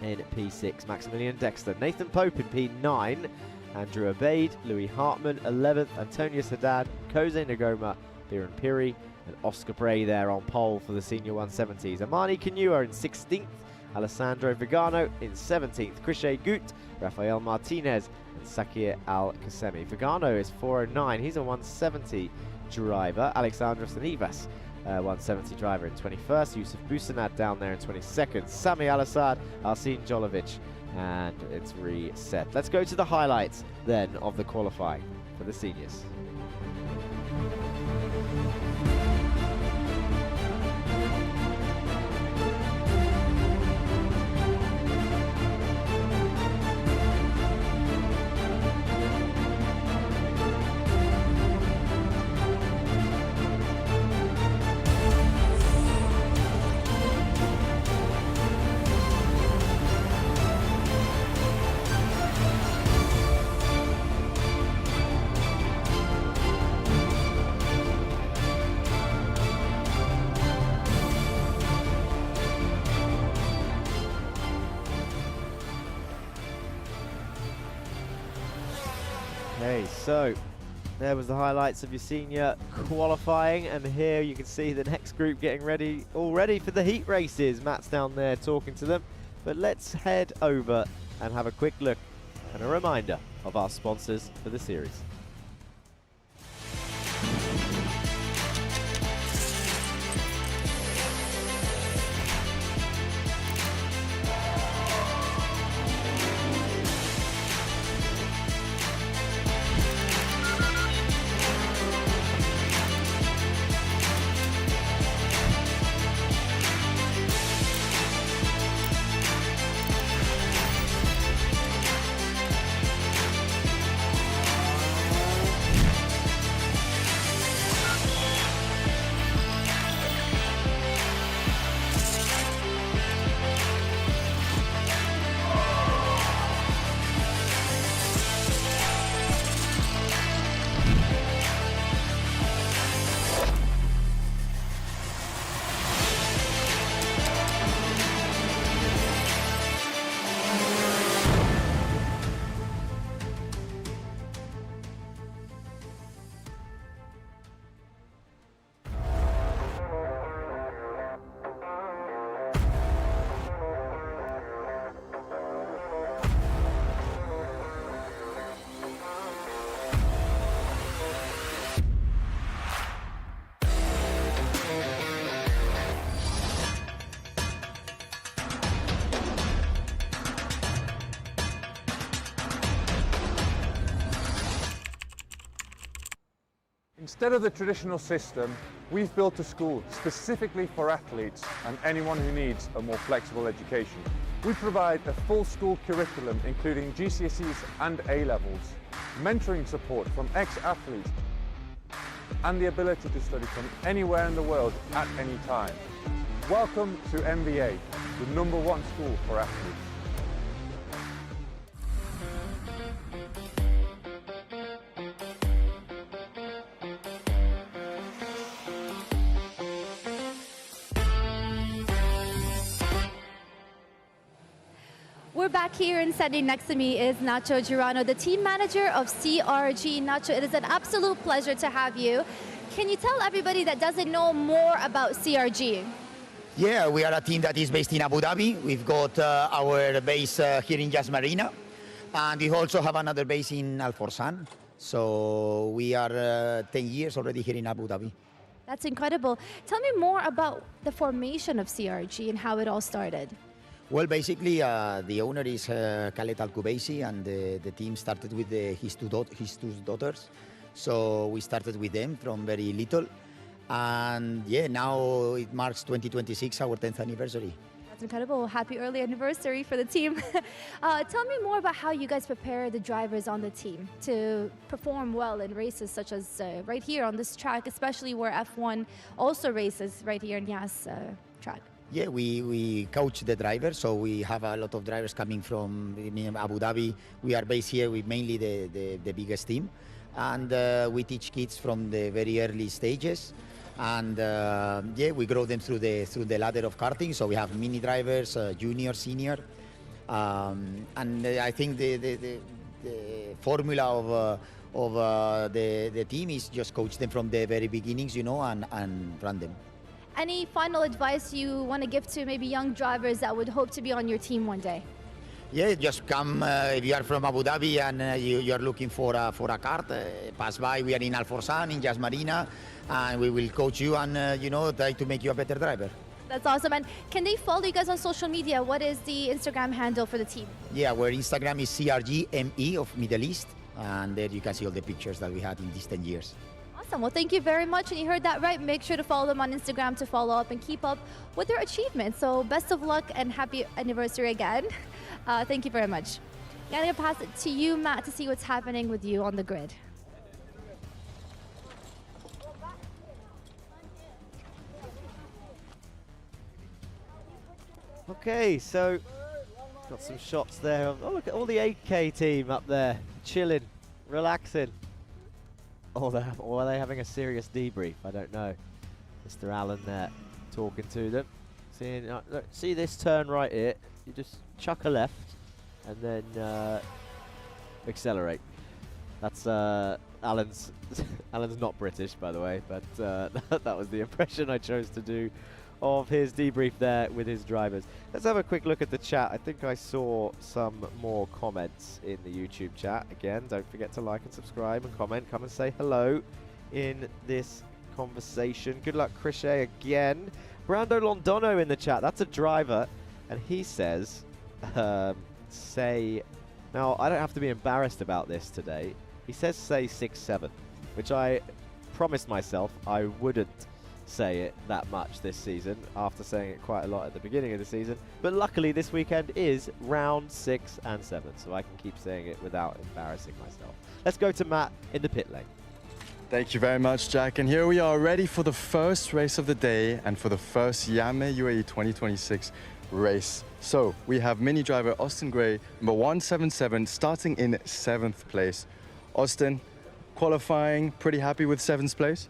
in P6, Maximilian Dexter, Nathan Pope in P9, Andrew Abaid, Louis Hartmann 11th, Antonius Haddad, Kose Nagoma, Biren Piri, and Oscar Bray there on pole for the senior 170s. Amani Kanua in 16th, Alessandro Vigano in 17th, Krishay Gut, Rafael Martinez, and Sakir Al-Qasemi. Vigano is 409, he's a 170 driver. Alexandros Anivas, 170 driver in 21st. Yusuf Busanad down there in 22nd. Sami Al-Assad, Arsene Jolovic, and it's reset. Let's go to the highlights then of the qualifying for the seniors. Okay, so there was the highlights of your senior qualifying, and here you can see the next group getting ready already for the heat races. Matt's down there talking to them, but let's head over and have a quick look and a reminder of our sponsors for the series. Instead of the traditional system, we've built a school specifically for athletes and anyone who needs a more flexible education. We provide a full school curriculum including GCSEs and A-levels, mentoring support from ex-athletes, and the ability to study from anywhere in the world at any time. Welcome to MVA, the #1 school for athletes. We're back here and standing next to me is Nacho Girano, the team manager of CRG. Nacho, it is an absolute pleasure to have you. Can you tell everybody that doesn't know more about CRG? Yeah, we are a team that is based in Abu Dhabi. We've got our base here in Marina, and we also have another base in Al Forsan. So we are 10 years already here in Abu Dhabi. That's incredible. Tell me more about the formation of CRG and how it all started. Well, basically, the owner is Khaled Al-Kubaisi, and the team started with his two daughters. So we started with them from very little. And yeah, now it marks 2026, our 10th anniversary. That's incredible. Happy early anniversary for the team. Tell me more about how you guys prepare the drivers on the team to perform well in races such as right here on this track, especially where F1 also races right here in Yas track. Yeah, we coach the drivers, so we have a lot of drivers coming from Abu Dhabi. We are based here with mainly the biggest team, and we teach kids from the very early stages, and yeah, we grow them through the ladder of karting. So we have mini drivers, junior, senior, and I think the formula of the team is just coach them from the very beginnings, you know, and run them. Any final advice you want to give to maybe young drivers that would hope to be on your team one day? Yeah, just come if you are from Abu Dhabi and you are looking for a kart, pass by. We are in Al Forsan, in Yas Marina, and we will coach you and you know, try to make you a better driver. That's awesome. And can they follow you guys on social media? What is the Instagram handle for the team? Yeah, our Instagram is CRGME of Middle East, and there you can see all the pictures that we had in these 10 years. Awesome. Well, thank you very much. And you heard that right. Make sure to follow them on Instagram to follow up and keep up with their achievements. So best of luck and happy anniversary again. Thank you very much. I'm going to pass it to you, Matt, to see what's happening with you on the grid. Okay, so got some shots there. Oh, look at all the 8K team up there, chilling, relaxing. Or are they having a serious debrief? I don't know. Mr. Allen there talking to them. Look, see this turn right here? You just chuck a left and then accelerate. That's Alan's. Alan's not British, by the way, but that was the impression I chose to do of his debrief there with his drivers. Let's have a quick look at the chat. I think I saw some more comments in the YouTube chat. Again, don't forget to like and subscribe and comment. Come and say hello in this conversation. Good luck, Krishay, again. Brando Londono in the chat. That's a driver, and he says, say, now I don't have to be embarrassed about this today. He says say 6-7, which I promised myself I wouldn't say it that much this season after saying it quite a lot at the beginning of the season, but luckily this weekend is round 6 and 7, so I can keep saying it without embarrassing myself. Let's go to Matt in the pit lane. Thank you very much, Jack, and here we are ready for the first race of the day and for the first Iame Uae 2026 race. So we have mini driver Austin Gray, number 177, starting in 7th place. Austin, qualifying, pretty happy with 7th place?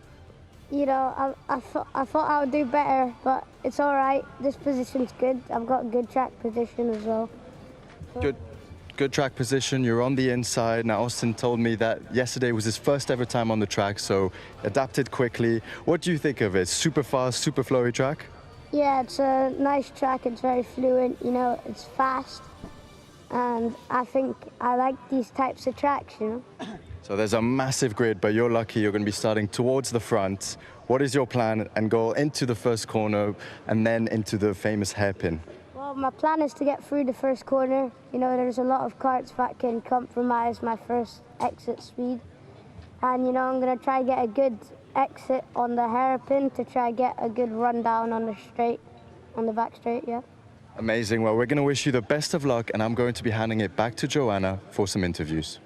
You know, I thought I would do better, but it's all right. This position's good. I've got a good track position as well. So. Good track position. You're on the inside. Now, Austin told me that yesterday was his first ever time on the track, so adapted quickly. What do you think of it? Super fast, super flowy track? Yeah, it's a nice track. It's very fluent. You know, it's fast, and I think I like these types of tracks. You know. So there's a massive grid, but you're lucky you're going to be starting towards the front. What is your plan and goal into the first corner and then into the famous hairpin? Well, my plan is to get through the first corner. You know, there's a lot of karts that can compromise my first exit speed. And, you know, I'm going to try get a good exit on the hairpin to try get a good run down on the straight, on the back straight, yeah. Amazing. Well, we're going to wish you the best of luck, and I'm going to be handing it back to Joanna for some interviews.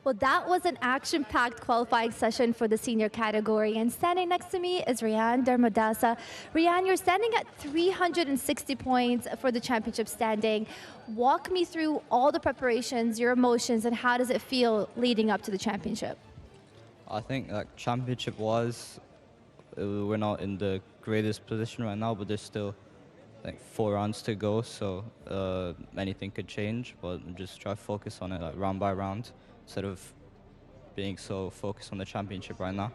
Well, that was an action-packed qualifying session for the senior category. And standing next to me is Rian Dermadasa. Rian, you're standing at 360 points for the championship standing. Walk me through all the preparations, your emotions, and how does it feel leading up to the championship? I think championship-wise, we're not in the greatest position right now, but there's still 4 rounds to go, so anything could change. But just try to focus on it round by round, instead of being so focused on the championship right now.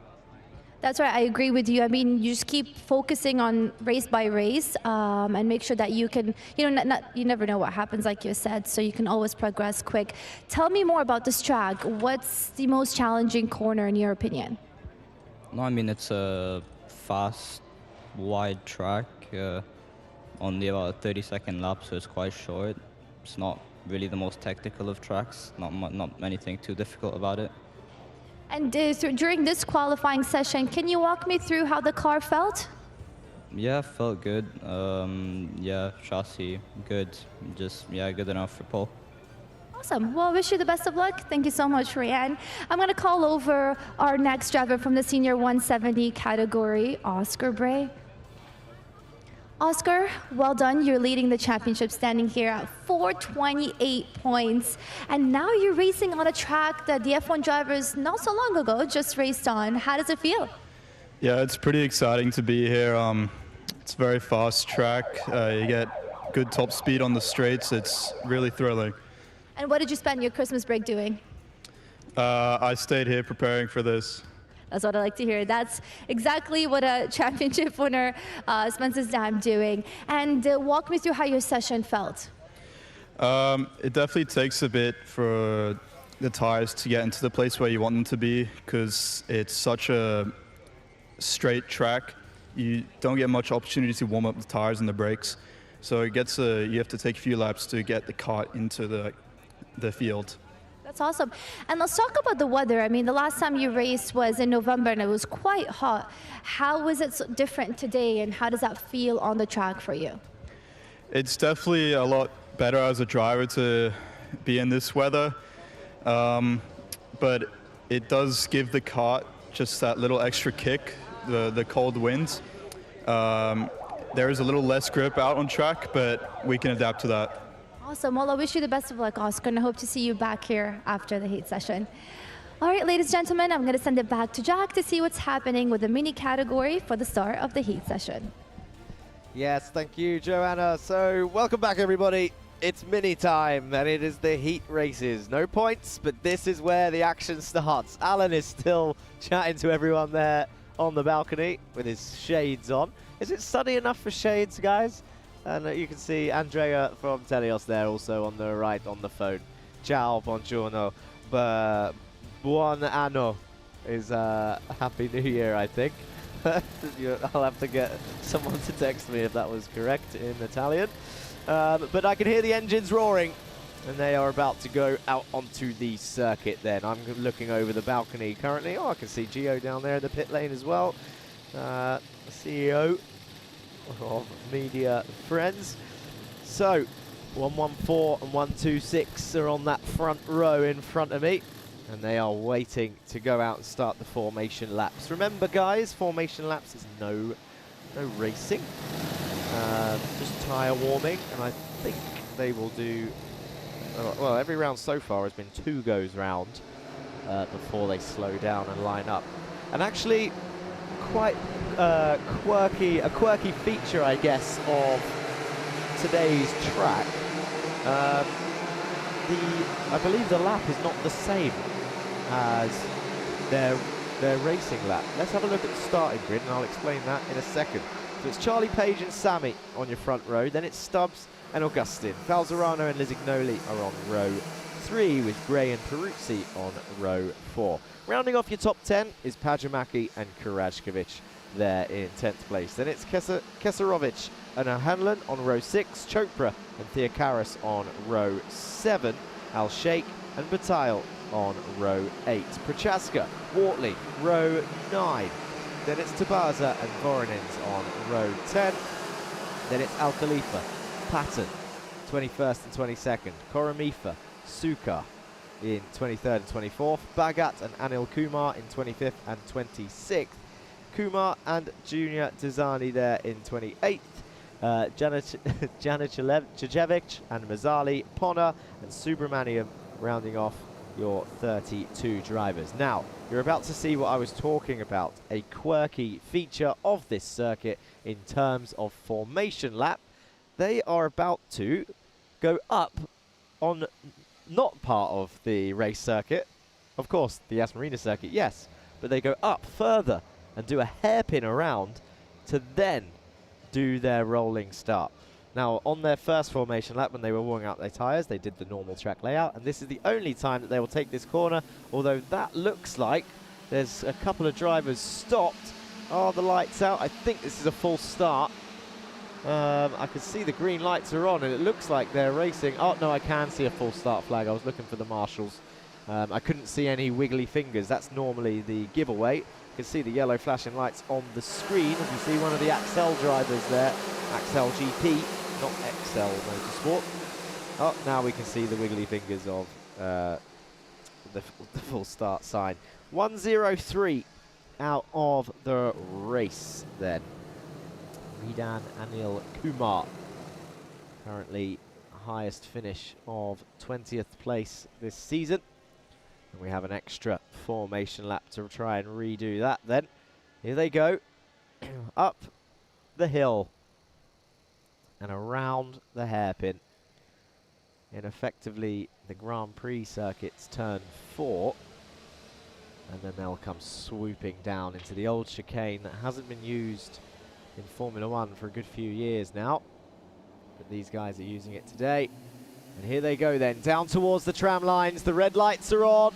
That's right, I agree with you. I mean, you just keep focusing on race by race and make sure that you can, you know, you never know what happens, like you said, so you can always progress quick. Tell me more about this track. What's the most challenging corner in your opinion? No, I mean, it's a fast, wide track, only about a 30-second lap, so it's quite short. It's not really the most technical of tracks, not anything too difficult about it. And during this qualifying session, can you walk me through how the car felt? Yeah, felt good. Yeah, chassis good. Just, yeah, good enough for pole. Awesome. Well, I wish you the best of luck. Thank you so much, Rian. I'm going to call over our next driver from the senior 170 category, Oscar Bray. Oscar, well done. You're leading the championship standing here at 428 points. And now you're racing on a track that the F1 drivers not so long ago just raced on. How does it feel? Yeah, it's pretty exciting to be here. It's a very fast track. You get good top speed on the straights. It's really thrilling. And what did you spend your Christmas break doing? I stayed here preparing for this. That's what I like to hear. That's exactly what a championship winner spends his time doing. And walk me through how your session felt. It definitely takes a bit for the tires to get into the place where you want them to be, because it's such a straight track. You don't get much opportunity to warm up the tires and the brakes. So it gets you have to take a few laps to get the car into the field. That's awesome. And let's talk about the weather. I mean, the last time you raced was in November and it was quite hot. How was it so different today, and how does that feel on the track for you? It's definitely a lot better as a driver to be in this weather, but it does give the kart just that little extra kick, the cold winds. There is a little less grip out on track, but we can adapt to that. Awesome. Well, I wish you the best of luck, Oscar, and I hope to see you back here after the heat session. All right, ladies and gentlemen, I'm going to send it back to Jack to see what's happening with the mini category for the start of the heat session. Yes, thank you, Joanna. So, welcome back, everybody. It's mini time, and it is the heat races. No points, but this is where the action starts. Alan is still chatting to everyone there on the balcony with his shades on. Is it sunny enough for shades, guys? And you can see Andrea from Telios there also on the right on the phone. Ciao, buongiorno, buon anno is Happy New Year, I think. I'll have to get someone to text me if that was correct in Italian. But I can hear the engines roaring, and they are about to go out onto the circuit then. I'm looking over the balcony currently. Oh, I can see Gio down there in the pit lane as well. CEO of Media Friends. So 114 and 126 are on that front row in front of me, and they are waiting to go out and start the formation laps. Remember, guys, formation laps is no racing, just tyre warming, and I think they will do well. Every round so far has been 2 goes round before they slow down and line up. And actually, quite a quirky feature, I guess, of today's track. I believe the lap is not the same as their racing lap. Let's have a look at the starting grid, and I'll explain that in a second. So it's Charlie Page and Sammy on your front row, then it's Stubbs and Augustin. Falzerano and Lisignoli are on row 3, with Gray and Peruzzi on row 4. Rounding off your top 10 is Pajamaki and Karajkovic there in 10th place. Then it's Kesarovic and O'Hanlon on row 6, Chopra and Theocaris on row 7, Al Sheikh and Bataille on row 8. Prochaska, Wortley, row 9. Then it's Tabaza and Voronins on row 10. Then it's Al Khalifa, Patton, 21st and 22nd. Koramifa, Sukar in 23rd and 24th. Bhagat and Anil Kumar in 25th and 26th. Kumar and Junior Dizani there in 28th. Janicevic and Mazzali, Ponna and Subramaniam rounding off your 32 drivers. Now, you're about to see what I was talking about, a quirky feature of this circuit in terms of formation lap. They are about to go up on not part of the race circuit. Of course, the Iame Marina circuit, yes, but they go up further and do a hairpin around to then do their rolling start. Now, on their first formation lap, when they were warming out their tyres, they did the normal track layout, and this is the only time that they will take this corner, although that looks like there's a couple of drivers stopped. Are the lights out? I think this is a full start. I can see the green lights are on, and it looks like they're racing. Oh, no, I can see a full start flag. I was looking for the marshals. I couldn't see any wiggly fingers. That's normally the giveaway. You can see the yellow flashing lights on the screen. As you see one of the Axel drivers there, Axel GP, not XL Motorsport. Oh, now we can see the wiggly fingers of the full start sign. 1:03 out of the race then. Ridan Anil Kumar, currently highest finish of 20th place this season. And we have an extra formation lap to try and redo that then. Here they go, up the hill and around the hairpin in effectively the Grand Prix circuit's turn 4. And then they'll come swooping down into the old chicane that hasn't been used in Formula 1 for a good few years now. But these guys are using it today. And here they go then, down towards the tram lines. The red lights are on.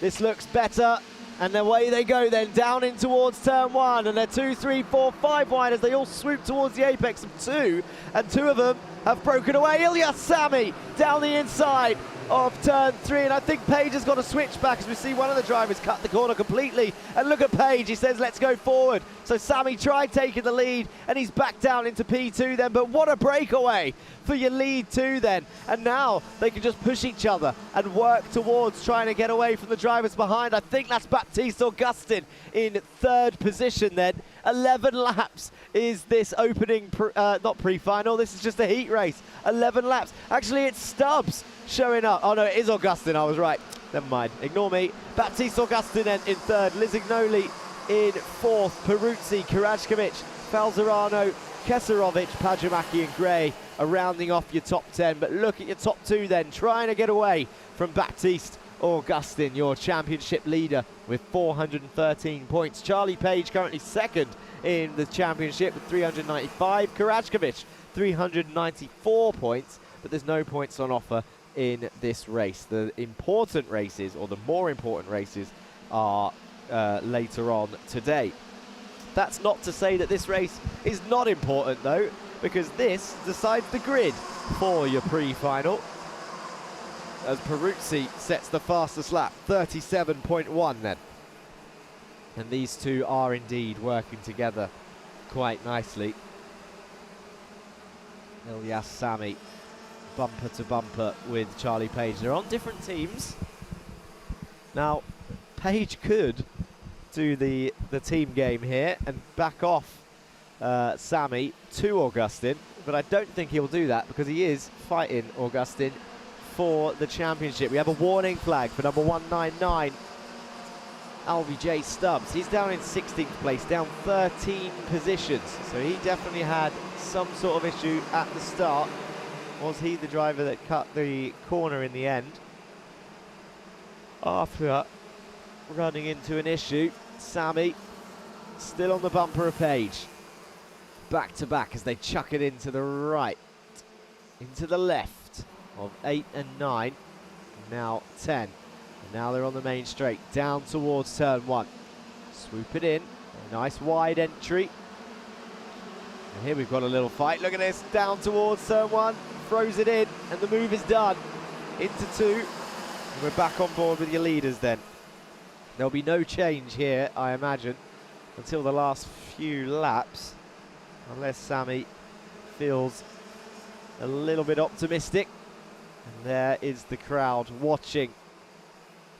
This looks better. And away they go then, down in towards turn 1. And they're 2, 3, 4, 5 wide as they all swoop towards the apex of 2. And 2 of them have broken away. Ilyas Sami down the inside of turn 3, and I think Page has got a switch back as we see one of the drivers cut the corner completely. And look at Page, he says let's go forward. So Sami tried taking the lead and he's back down into P2 then, but what a breakaway for your lead 2 then. And now they can just push each other and work towards trying to get away from the drivers behind. I think that's Baptiste Augustin in 3rd position then. 11 laps is this opening, not pre-final, this is just a heat race. 11 laps. Actually, it's Stubbs showing up. Oh no, it is Augustin, I was right. Never mind, ignore me. Baptiste Augustin then in 3rd, Lizignoli in 4th, Peruzzi, Karajkovic, Falzerano, Keserovic, Pajamaki and Gray are rounding off your top 10. But look at your top 2 then, trying to get away from Baptiste Augustin, your championship leader with 413 points. Charlie Page currently 2nd in the championship with 395. Karajkovic 394 points, but there's no points on offer in this race. The important races, or the more important races, are later on today. That's not to say that this race is not important though, because this decides the grid for your pre-final. As Peruzzi sets the fastest lap, 37.1 then. And these two are indeed working together quite nicely. Ilyas Sami, bumper to bumper with Charlie Page. They're on different teams. Now, Page could do the team game here and back off Sami to Augustin, but I don't think he'll do that because he is fighting Augustin for the championship. We have a warning flag for number 199, LVJ Stubbs. He's down in 16th place, down 13 positions. So he definitely had some sort of issue at the start. Was he the driver that cut the corner in the end? After running into an issue, Sami still on the bumper of Page. Back to back as they chuck it into the right, into the left of 8 and 9, now 10. And now they're on the main straight, down towards turn 1. Swoop it in, a nice wide entry. And here we've got a little fight, look at this, down towards turn 1, throws it in, and the move is done. Into 2, And we're back on board with your leaders then. There'll be no change here, I imagine, until the last few laps, unless Sammy feels a little bit optimistic. And there is the crowd watching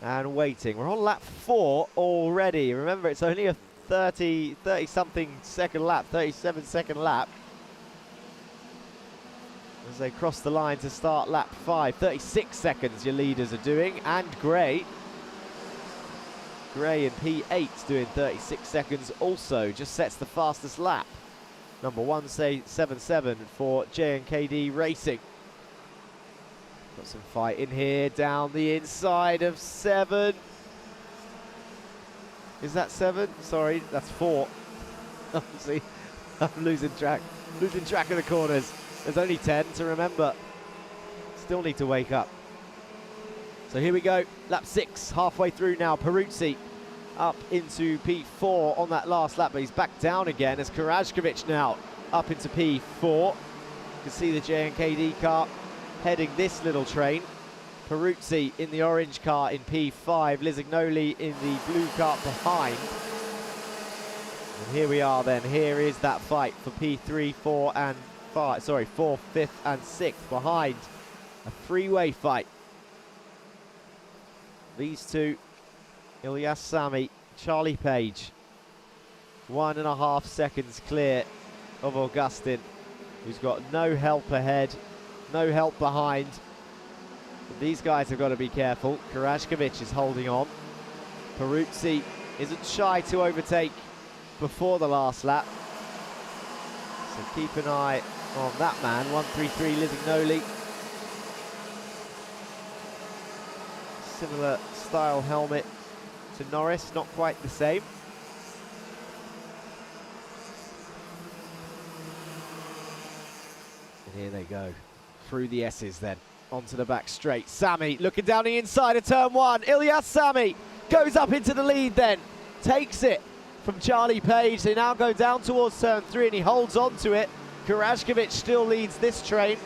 and waiting. We're on lap 4 already. Remember, it's only a 30-something second lap, 37-second lap. As they cross the line to start lap 5. 36 seconds your leaders are doing, and Gray in P8 doing 36 seconds also, just sets the fastest lap. Number 177 for J&KD Racing. Got some fight in here, down the inside of 7. Is that 7? Sorry, that's 4. See, I'm losing track of the corners. There's only 10 to remember. Still need to wake up. So here we go, lap 6, halfway through now. Peruzzi up into P4 on that last lap, but he's back down again as Karajkovic now up into P4. You can see the J&KD car heading this little train. Peruzzi in the orange car in P5, Lisignoli in the blue car behind. And here we are then, here is that fight for P3, 4 and 5, sorry, 4th, 5th and 6th behind. A three-way fight. These two, Ilyas Sami, Charlie Page, 1.5 seconds clear of Augustin, who's got no help ahead, no help behind. But these guys have got to be careful. Karajkovic is holding on. Peruzzi isn't shy to overtake before the last lap. So keep an eye on that man. 133 Lisignoli. Similar style helmet to Norris, not quite the same. And here they go, through the S's then, onto the back straight. Sami looking down the inside of turn 1. Ilyas Sami goes up into the lead then, takes it from Charlie Page. They now go down towards turn 3 and he holds on to it. Karajkovic still leads this train.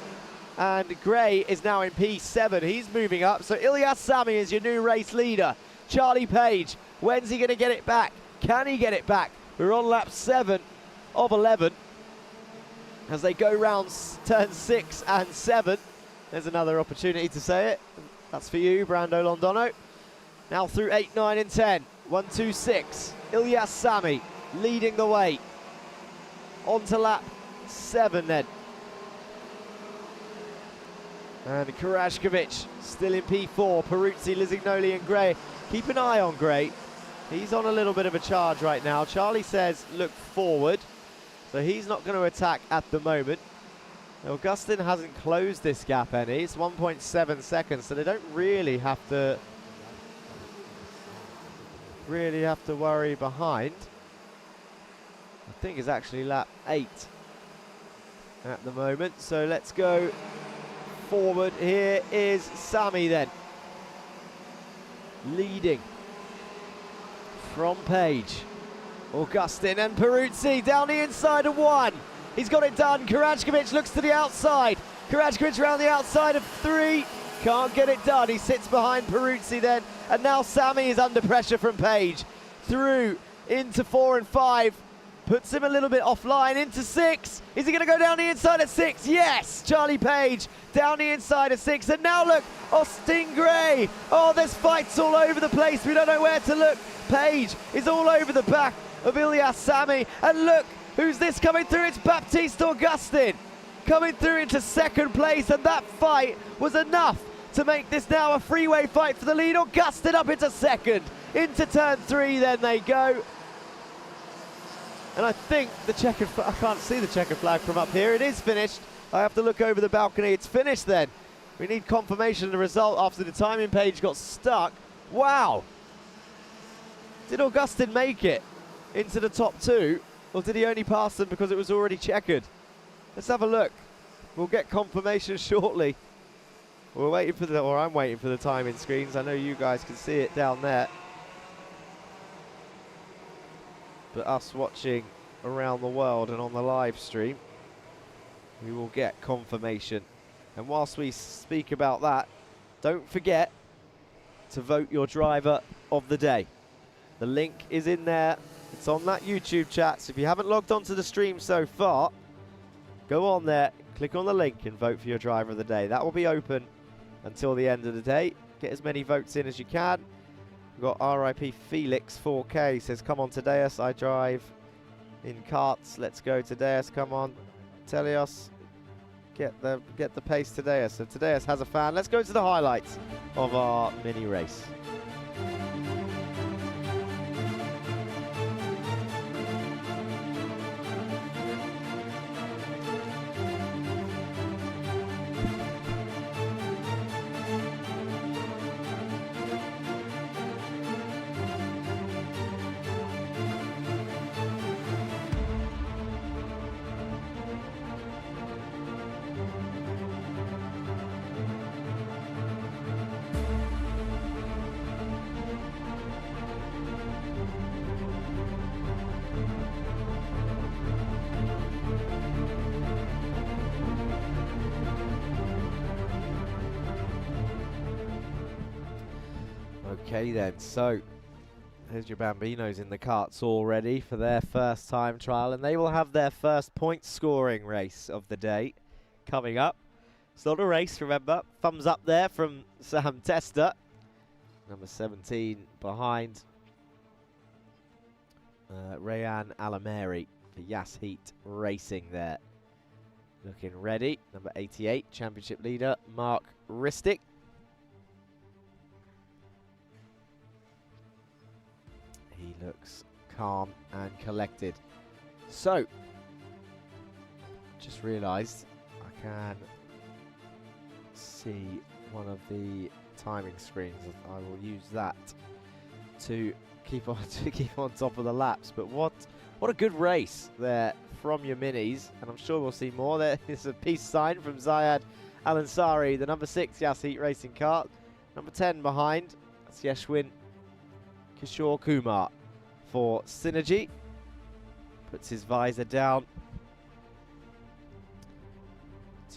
And Gray is now in P7. He's moving up. So Ilyas Sami is your new race leader. Charlie Page, when's he going to get it back? Can he get it back? We're on lap 7 of 11. As they go round turn 6 and 7. There's another opportunity to say it. That's for you, Brando Londono. Now through 8, 9 and 10. 1, 2, 6. Ilyas Sami leading the way. On to lap 7 then. And Karajkovic still in P4. Peruzzi, Lisignoli and Gray. Keep an eye on Gray. He's on a little bit of a charge right now. Charlie says look forward. So he's not going to attack at the moment. Augustin hasn't closed this gap any. It's 1.7 seconds, so they don't really have to worry behind. I think it's actually lap 8 at the moment. So let's go forward. Here is Sami then, leading from Page. Augustin and Peruzzi down the inside of 1. He's got it done. Karajkovic looks to the outside. Karajkovic around the outside of 3. Can't get it done. He sits behind Peruzzi then. And now Sami is under pressure from Page. Through into 4 and 5. Puts him a little bit offline into 6. Is he going to go down the inside of 6? Yes! Charlie Page down the inside of 6. And now look, Austin Gray. Oh, there's fights all over the place. We don't know where to look. Page is all over the back of Ilyas Sami. And look, who's this coming through? It's Baptiste Augustin coming through into second place. And that fight was enough to make this now a freeway fight for the lead. Augustin up into second. Into turn 3 then they go. And I think the checkered flag, I can't see the checkered flag from up here. It is finished. I have to look over the balcony. It's finished then. We need confirmation of the result after the timing page got stuck. Wow. Did Augustin make it into the top 2? Or did he only pass them because it was already checkered? Let's have a look. We'll get confirmation shortly. We're waiting for or I'm waiting for the timing screens. I know you guys can see it down there. But us watching around the world and on the live stream, we will get confirmation. And whilst we speak about that, don't forget to vote your driver of the day. The link is in there. It's on that YouTube chat. So if you haven't logged onto the stream so far, go on there, click on the link and vote for your driver of the day. That will be open until the end of the day. Get as many votes in as you can. We've got RIP Felix 4K says, come on Tadeus, I drive in karts. Let's go Tadeus, come on. Telios, get the pace Tadeus. So Tadeus has a fan. Let's go to the highlights of our mini race. Okay then, so there's your Bambinos in the karts all ready for their first time trial, and they will have their first point scoring race of the day coming up. It's not a race, remember. Thumbs up there from Sam Tester, number 17 behind Rayan Alameri for Yas Heat Racing there. Looking ready, number 88, championship leader Mark Ristic. He looks calm and collected. So, just realised I can see one of the timing screens. I will use that to keep on top of the laps. But what a good race there from your minis, and I'm sure we'll see more. There is a peace sign from Zayed Al Ansari, the number 6 Yas Heat Racing kart. Number 10 behind, that's Yeshwin Kishore Kumar for Synergy. Puts his visor down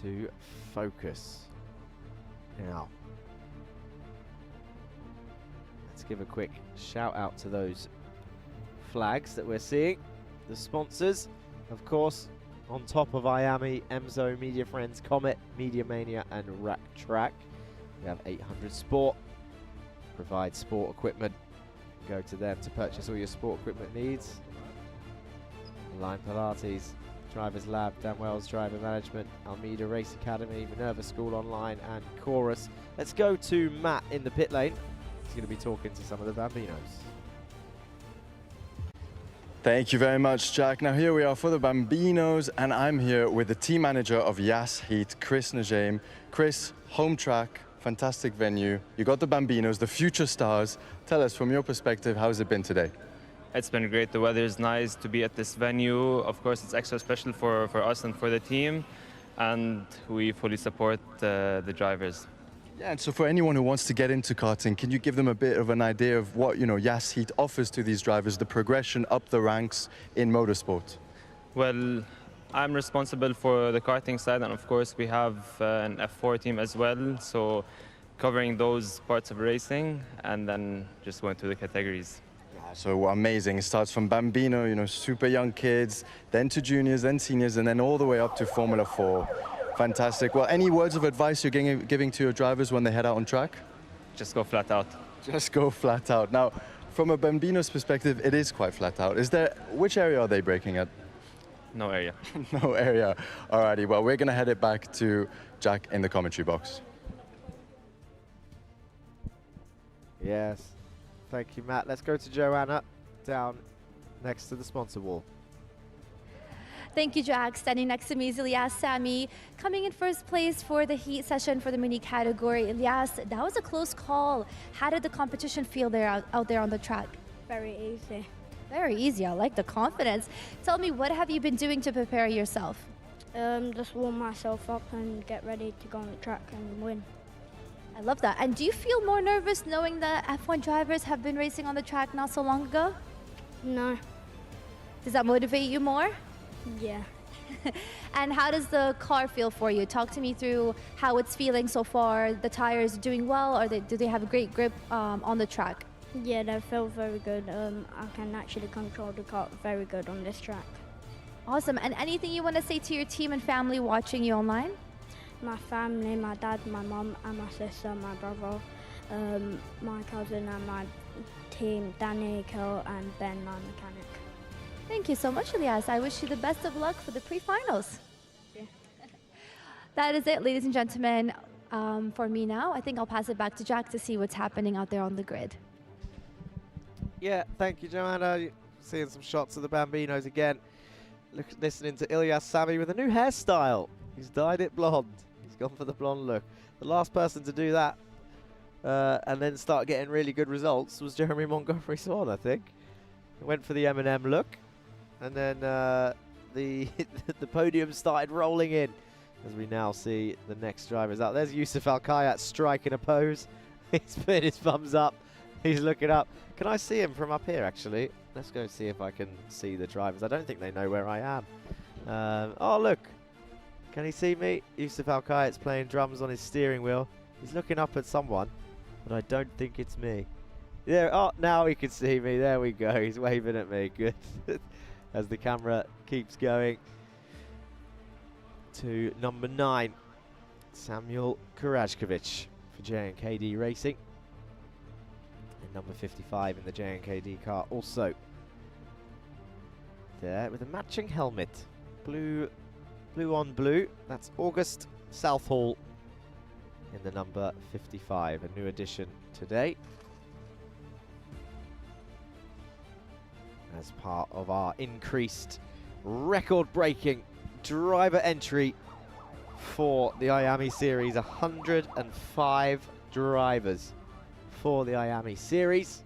to focus. Now, let's give a quick shout out to those flags that we're seeing. The sponsors, of course, on top of Iame, Emzo, Media Friends, Comet, Media Mania, and Rack Track. We have 800 Sport, provide sport equipment. Go to them to purchase all your sport equipment needs. Line Pilates, Drivers Lab, Dan Wells Driver Management, Almeida Race Academy, Minerva School Online, and Chorus. Let's go to Matt in the pit lane. He's going to be talking to some of the Bambinos. Thank you very much, Jack. Now here we are for the Bambinos, and I'm here with the team manager of Yas Heat, Chris Najim. Chris, home track, fantastic venue. You got the Bambinos, the future stars. Tell us, from your perspective, how's it been today? It's been great. The weather is nice to be at this venue. Of course, it's extra special for us and for the team, and we fully support the drivers. Yeah, and so for anyone who wants to get into karting, can you give them a bit of an idea of what, Yas Heat offers to these drivers, the progression up the ranks in motorsport? Well, I'm responsible for the karting side, and of course we have an F4 team as well, so covering those parts of racing, and then just went through the categories. Yeah, so amazing. It starts from Bambino, super young kids, then to juniors, then seniors, and then all the way up to Formula 4. Fantastic. Well, any words of advice you're giving to your drivers when they head out on track? Just go flat out. Just go flat out. Now, from a Bambino's perspective, it is quite flat out. Which area are they braking at? No area. No area. Alrighty, well, we're going to head it back to Jack in the commentary box. Yes. Thank you, Matt. Let's go to Joanna down next to the sponsor wall. Thank you, Jack. Standing next to me is Ilyas Sami, coming in first place for the heat session for the mini category. Ilyas, that was a close call. How did the competition feel there out there on the track? Very easy. Very easy. I like the confidence. Tell me, what have you been doing to prepare yourself? Just warm myself up and get ready to go on the track and win. I love that. And do you feel more nervous knowing that F1 drivers have been racing on the track not so long ago? No. Does that motivate you more? Yeah. And how does the car feel for you? Talk to me through how it's feeling so far. The tires doing well, or do they have a great grip on the track? Yeah, they feel very good. I can actually control the car very good on this track. Awesome. And anything you want to say to your team and family watching you online? My family, my dad, my mum and my sister, my brother, my cousin and my team, Danny, Kel and Ben, my mechanic. Thank you so much, Elias. I wish you the best of luck for the pre-finals. Yeah. That is it, ladies and gentlemen, for me now. I think I'll pass it back to Jack to see what's happening out there on the grid. Yeah, thank you, Joanna. Seeing some shots of the Bambinos again. Listening to Ilyas Sami with a new hairstyle. He's dyed it blonde. He's gone for the blonde look. The last person to do that and then start getting really good results was Jeremy Montgomery Swan, I think. He went for the M&M look. And then the podium started rolling in as we now see the next drivers out. There's Yusuf Al-Kayat striking a pose. He's putting his thumbs up. He's looking up. Can I see him from up here, actually? Let's go see if I can see the drivers. I don't think they know where I am. Oh, look. Can he see me? Yusuf Al-Kayat's playing drums on his steering wheel. He's looking up at someone, but I don't think it's me. There. Oh, now he can see me. There we go. He's waving at me. Good. As the camera keeps going to number 9, Samuel Kurajkovic for J&KD Racing. And number 55 in the J&KD car also there with a matching helmet. Blue on blue. That's August Southall in the number 55, a new addition today. As part of our increased record-breaking driver entry for the Iame Series. 105 drivers for the Iame Series.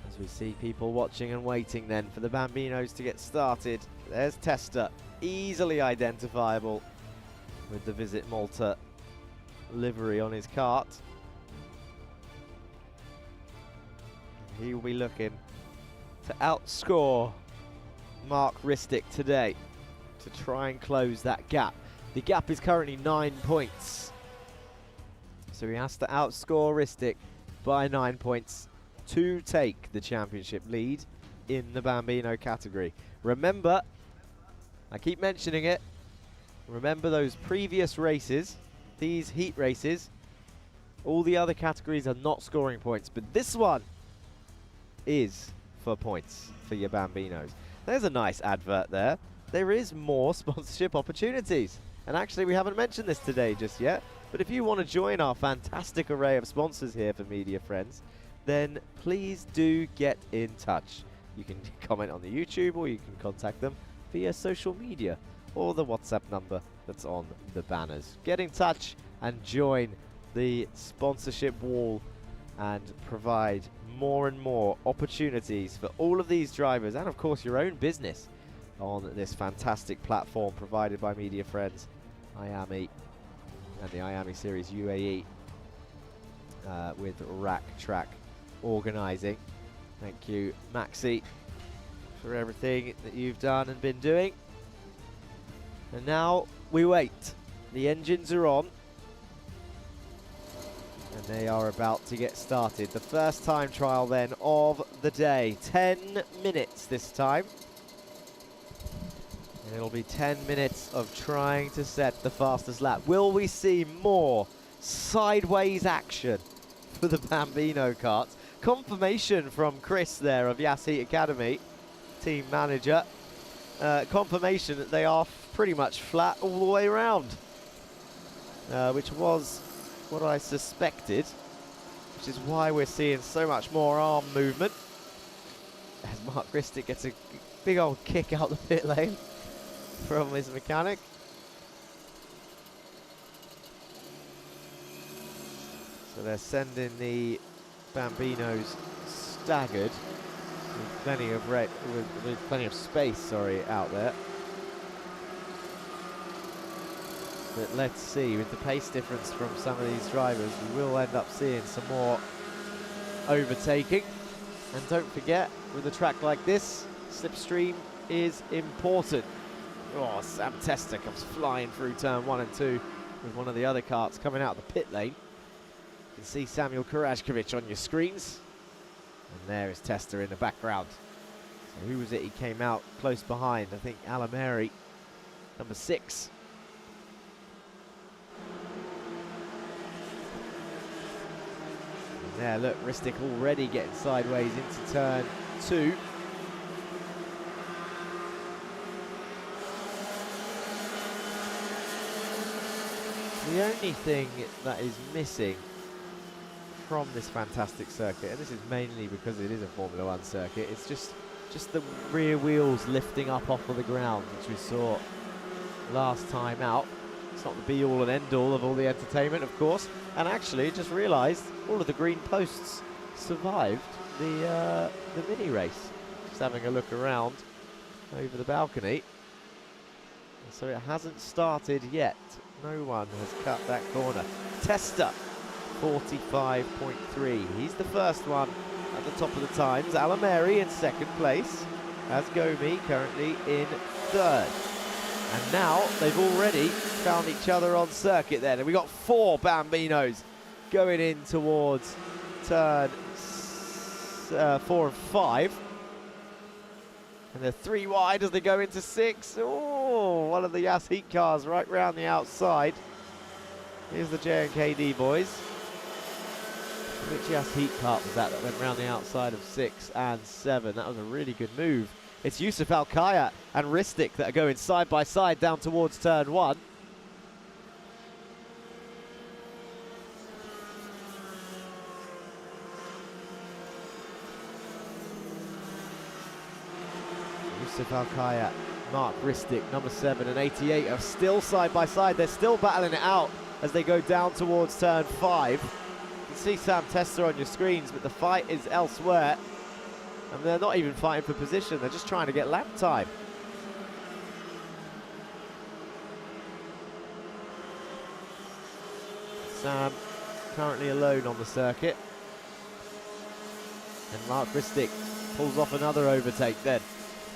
As we see people watching and waiting then for the Bambinos to get started. There's Testa, easily identifiable with the Visit Malta livery on his kart. He will be looking to outscore Mark Ristic today to try and close that gap. The gap is currently 9 points. So he has to outscore Ristic by 9 points to take the championship lead in the Bambino category. Remember, I keep mentioning it, remember those previous races, these heat races, all the other categories are not scoring points, but this one is for points for your Bambinos. There's a nice advert there. There is more sponsorship opportunities. And actually, we haven't mentioned this today just yet, but if you want to join our fantastic array of sponsors here for Media Friends, then please do get in touch. You can comment on the YouTube, or you can contact them via social media or the WhatsApp number that's on the banners. Get in touch and join the sponsorship wall and provide more and more opportunities for all of these drivers, and of course your own business, on this fantastic platform provided by Media Friends, Iame, and the Iame Series UAE with Rack Track organising. Thank you, Maxi, for everything that you've done and been doing. And now we wait. The engines are on. And they are about to get started. The first time trial then of the day. 10 minutes this time. And it'll be 10 minutes of trying to set the fastest lap. Will we see more sideways action for the Bambino karts? Confirmation from Chris there of Yas Heat Academy, team manager. Confirmation that they are pretty much flat all the way around. Which was what I suspected, which is why we're seeing so much more arm movement. As Mark Ristic gets a big old kick out the pit lane from his mechanic. So they're sending the Bambinos staggered with plenty of space, out there. But let's see, with the pace difference from some of these drivers, we will end up seeing some more overtaking. And don't forget, with a track like this, slipstream is important. Oh, Sam Tester comes flying through turn 1 and 2 with one of the other karts coming out of the pit lane. You can see Samuel Kurajkovic on your screens. And there is Tester in the background. So who was it he came out close behind? I think Alameri, number 6. And there, look, Ristic already getting sideways into turn 2. The only thing that is missing from this fantastic circuit, and this is mainly because it is a Formula 1 circuit, it's just the rear wheels lifting up off of the ground, which we saw last time out. It's not the be-all and end-all of all the entertainment, of course. And actually, just realised all of the green posts survived the mini race. Just having a look around over the balcony. So it hasn't started yet. No one has cut that corner. Tester, 45.3. He's the first one at the top of the times. Alameri in second place, as Gomi currently in third. And now they've already found each other on circuit then. And we got 4 Bambinos going in towards turn 4 and 5. And they're 3 wide as they go into 6. Oh, one of the Yas Heat cars right round the outside. Here's the J&KD boys. Which Yas Heat kart was that went round the outside of 6 and 7? That was a really good move. It's Yusuf Al-Kayat and Ristic that are going side by side down towards turn 1. Yusuf Al-Kayat, Mark Ristic, number 7 and 88 are still side by side. They're still battling it out as they go down towards turn 5. You can see Sam Tester on your screens, but the fight is elsewhere. And they're not even fighting for position, they're just trying to get lap time. Sam currently alone on the circuit. And Mark Ristic pulls off another overtake then.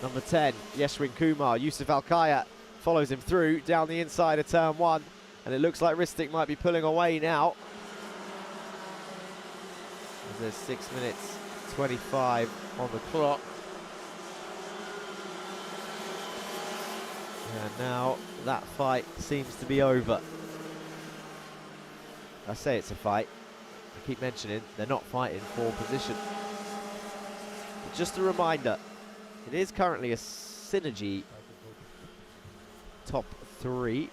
Number 10, Yeshwin Kumar. Yusuf Al-Kayat follows him through down the inside of turn 1. And it looks like Ristic might be pulling away now. As there's 6 minutes 25 on the clock. And now that fight seems to be over. I say it's a fight. I keep mentioning they're not fighting for position. But just a reminder, it is currently a synergy top 3.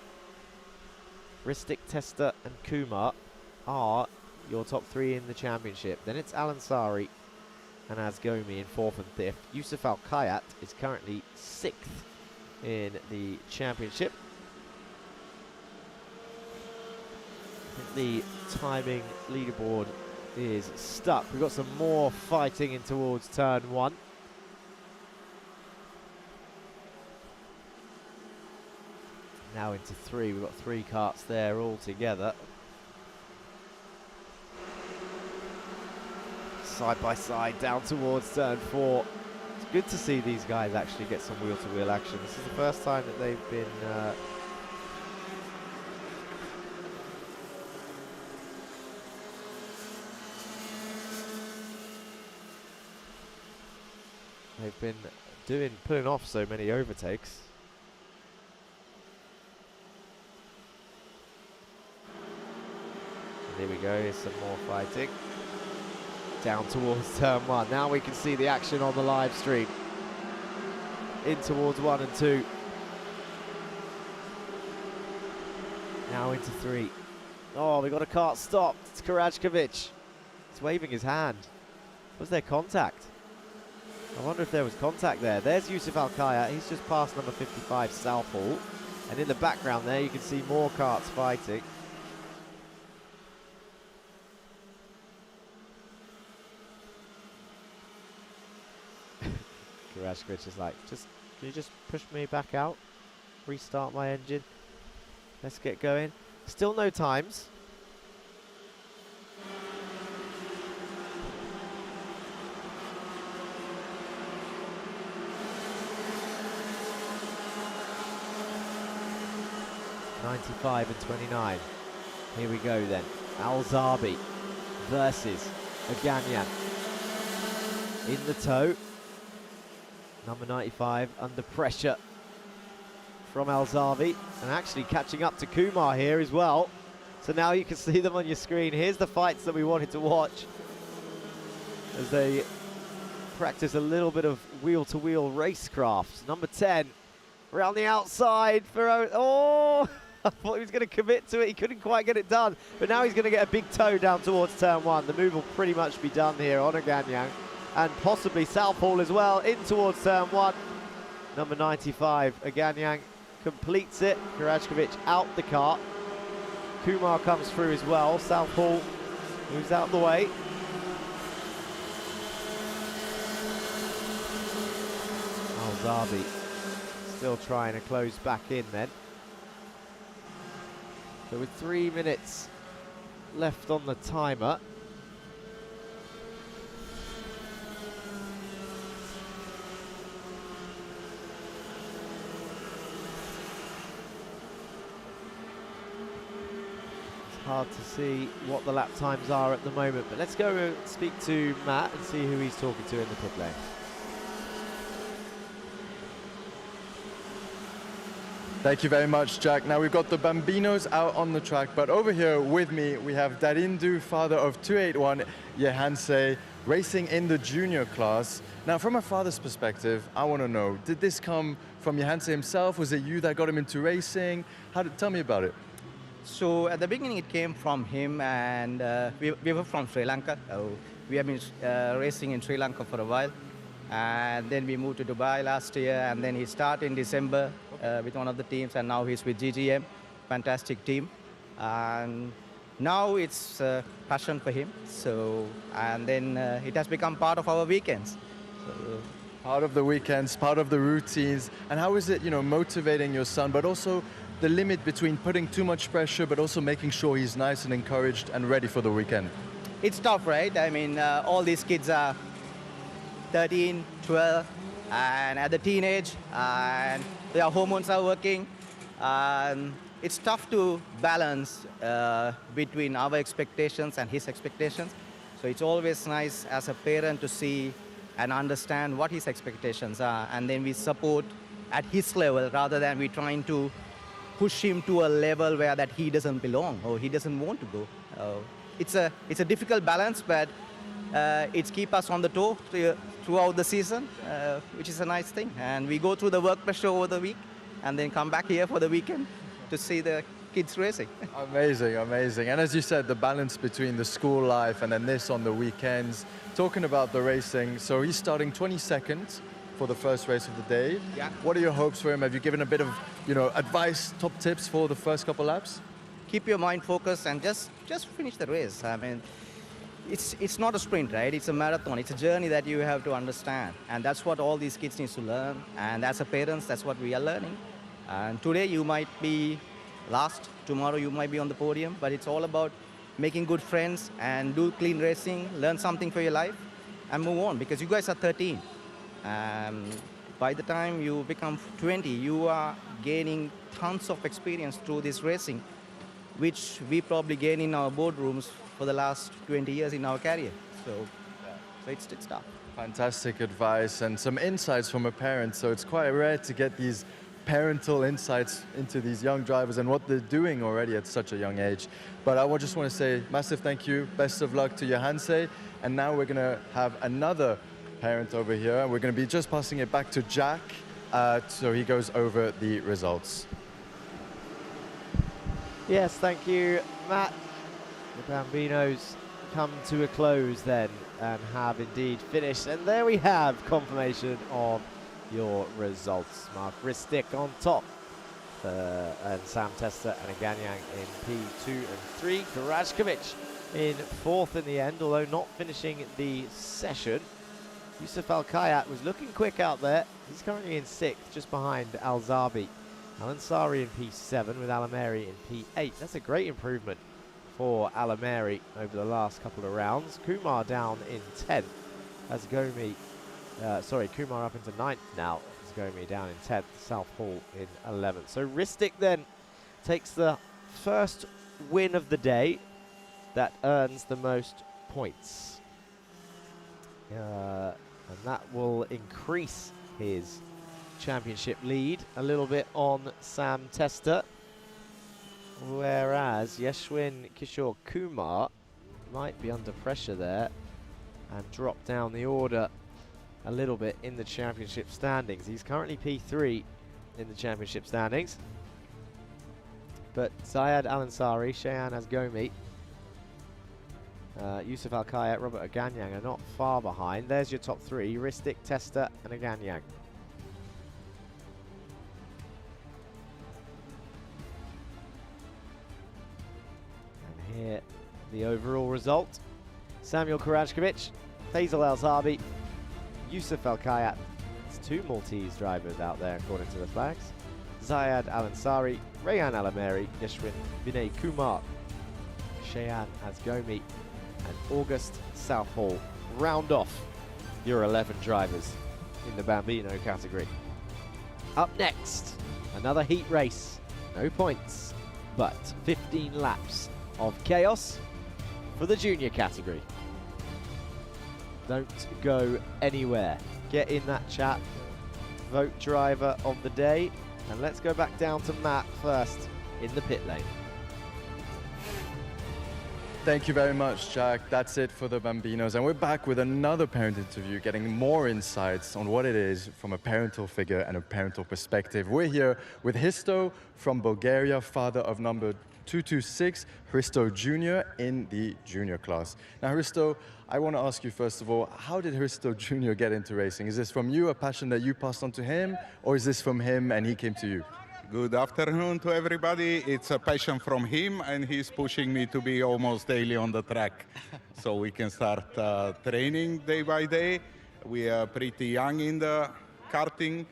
Ristic, Tester and Kumar are your top 3 in the championship. Then it's Al Ansari and Azgomi in 4th and 5th. Yusuf Al-Kayat is currently 6th in the championship. I think the timing leaderboard is stuck. We've got some more fighting in towards turn 1. Now into 3, we've got 3 karts there all together. Side by side down towards turn 4. It's good to see these guys actually get some wheel-to-wheel action. This is the first time that they've been pulling off so many overtakes. And here we go, here's some more fighting. Down towards turn 1. Now we can see the action on the live stream. In towards 1 and 2. Now into 3. Oh, we got a kart stopped. It's Kurajkovic. He's waving his hand. Was there contact? I wonder if there was contact there. There's Yusuf Al-Kayat. He's just past number 55, Southall. And in the background there, you can see more karts fighting. Kurajkovic is like, can you just push me back out? Restart my engine. Let's get going. Still no times. 95 and 29. Here we go then. Al-Zabi versus Aganyan. In the toe. Number 95 under pressure from Al-Zabi, and actually catching up to Kumar here as well. So now you can see them on your screen. Here's the fights that we wanted to watch as they practice a little bit of wheel-to-wheel racecraft. Number 10 around the outside for oh, I thought he was going to commit to it. He couldn't quite get it done, but now he's going to get a big toe down towards turn 1. The move will pretty much be done here on Aganyan, and possibly Southall as well in towards turn 1. Number 95, Aganyan completes it. Karajkovic out the cart. Kumar comes through as well. Southall moves out of the way. Al-Zabi still trying to close back in then. So with 3 minutes left on the timer. It's hard to see what the lap times are at the moment, but let's go and speak to Matt and see who he's talking to in the pit lane. Thank you very much, Jack. Now we've got the Bambinos out on the track, but over here with me, we have Darindu, father of 281, Yehanse, racing in the junior class. Now, from a father's perspective, I want to know, did this come from Yehanse himself? Was it you that got him into racing? Tell me about it. So at the beginning, it came from him, and we were from Sri Lanka. We have been racing in Sri Lanka for a while. And then we moved to Dubai last year, and then he started in December with one of the teams, and now he's with GGM, fantastic team. And now it's passion for him. So, and then it has become part of our weekends. So, part of the weekends, part of the routines. And how is it, motivating your son, but also the limit between putting too much pressure, but also making sure he's nice and encouraged and ready for the weekend? It's tough, right? I mean, all these kids are 13, 12, and at the teenage, and their hormones are working. It's tough to balance between our expectations and his expectations. So it's always nice as a parent to see and understand what his expectations are, and then we support at his level rather than we trying to push him to a level where that he doesn't belong or he doesn't want to go. It's a difficult balance, but it's keep us on the toe throughout the season, which is a nice thing. And we go through the work pressure over the week and then come back here for the weekend to see the kids racing. Amazing, amazing. And as you said, the balance between the school life and then this on the weekends. Talking about the racing, so he's starting 22nd for the first race of the day. Yeah. What are your hopes for him? Have you given a bit of, advice, top tips for the first couple laps? Keep your mind focused and just finish the race. I mean, it's not a sprint, right? It's a marathon. It's a journey that you have to understand. And that's what all these kids need to learn. And as a parents, that's what we are learning. And today you might be last, tomorrow you might be on the podium, but it's all about making good friends and do clean racing, learn something for your life, and move on, because you guys are 13. By the time you become 20, you are gaining tons of experience through this racing, which we probably gain in our boardrooms for the last 20 years in our career. So it's tough. Fantastic advice and some insights from a parent. So it's quite rare to get these parental insights into these young drivers and what they're doing already at such a young age. But I just want to say massive thank you, best of luck to Yehanse. And now we're going to have another parent over here. We're going to be just passing it back to Jack so he goes over the results. Yes, thank you, Matt. The Bambinos come to a close then and have indeed finished. And there we have confirmation of your results. Mark Ristic on top, and Sam Tester and Aganyan in P2 and 3. Karajkovic in 4th in the end, although not finishing the session. Yusuf Al-Kayat was looking quick out there. He's currently in 6th, just behind Al-Zabi. Al-Ansari in P7 with Alameri in P8. That's a great improvement for Alameri over the last couple of rounds. Kumar down in 10th as Kumar up into 9th now. As Gomi down in 10th, Southall in 11th. So Ristic then takes the first win of the day that earns the most points. And that will increase his championship lead a little bit on Sam Tester. Whereas Yeshwin Kishore Kumar might be under pressure there and drop down the order a little bit in the championship standings. He's currently P3 in the championship standings. But Zayed Al-Ansari, Shayan Azgomi, Yusuf Al-Kayat, Robert Aganyang are not far behind. There's your top three, Ristic, Tester and Aganyang. And here, the overall result. Samuel Karajkovic, Faisal El-Zabi, Yusuf Al-Kayat. It's two Maltese drivers out there according to the flags. Zayed Al-Ansari, Rayan Alameri, Yeshwin Vinay Kumar, Shayan Azgomi and August Southall round off your 11 drivers in the Bambino category. Up next, another heat race. No points, but 15 laps of chaos for the junior category. Don't go anywhere. Get in that chat. Vote driver of the day. And let's go back down to Matt first in the pit lane. Thank you very much, Jack. That's it for the Bambinos. And we're back with another parent interview, getting more insights on what it is from a parental figure and a parental perspective. We're here with Hristo from Bulgaria, father of number 226, Hristo Jr. in the junior class. Now, Hristo, I want to ask you first of all, how did Hristo Jr. get into racing? Is this from you, a passion that you passed on to him, or is this from him and he came to you? Good afternoon to everybody. It's a passion from him, and he's pushing me to be almost daily on the track so we can start training day by day. We are pretty young in the karting.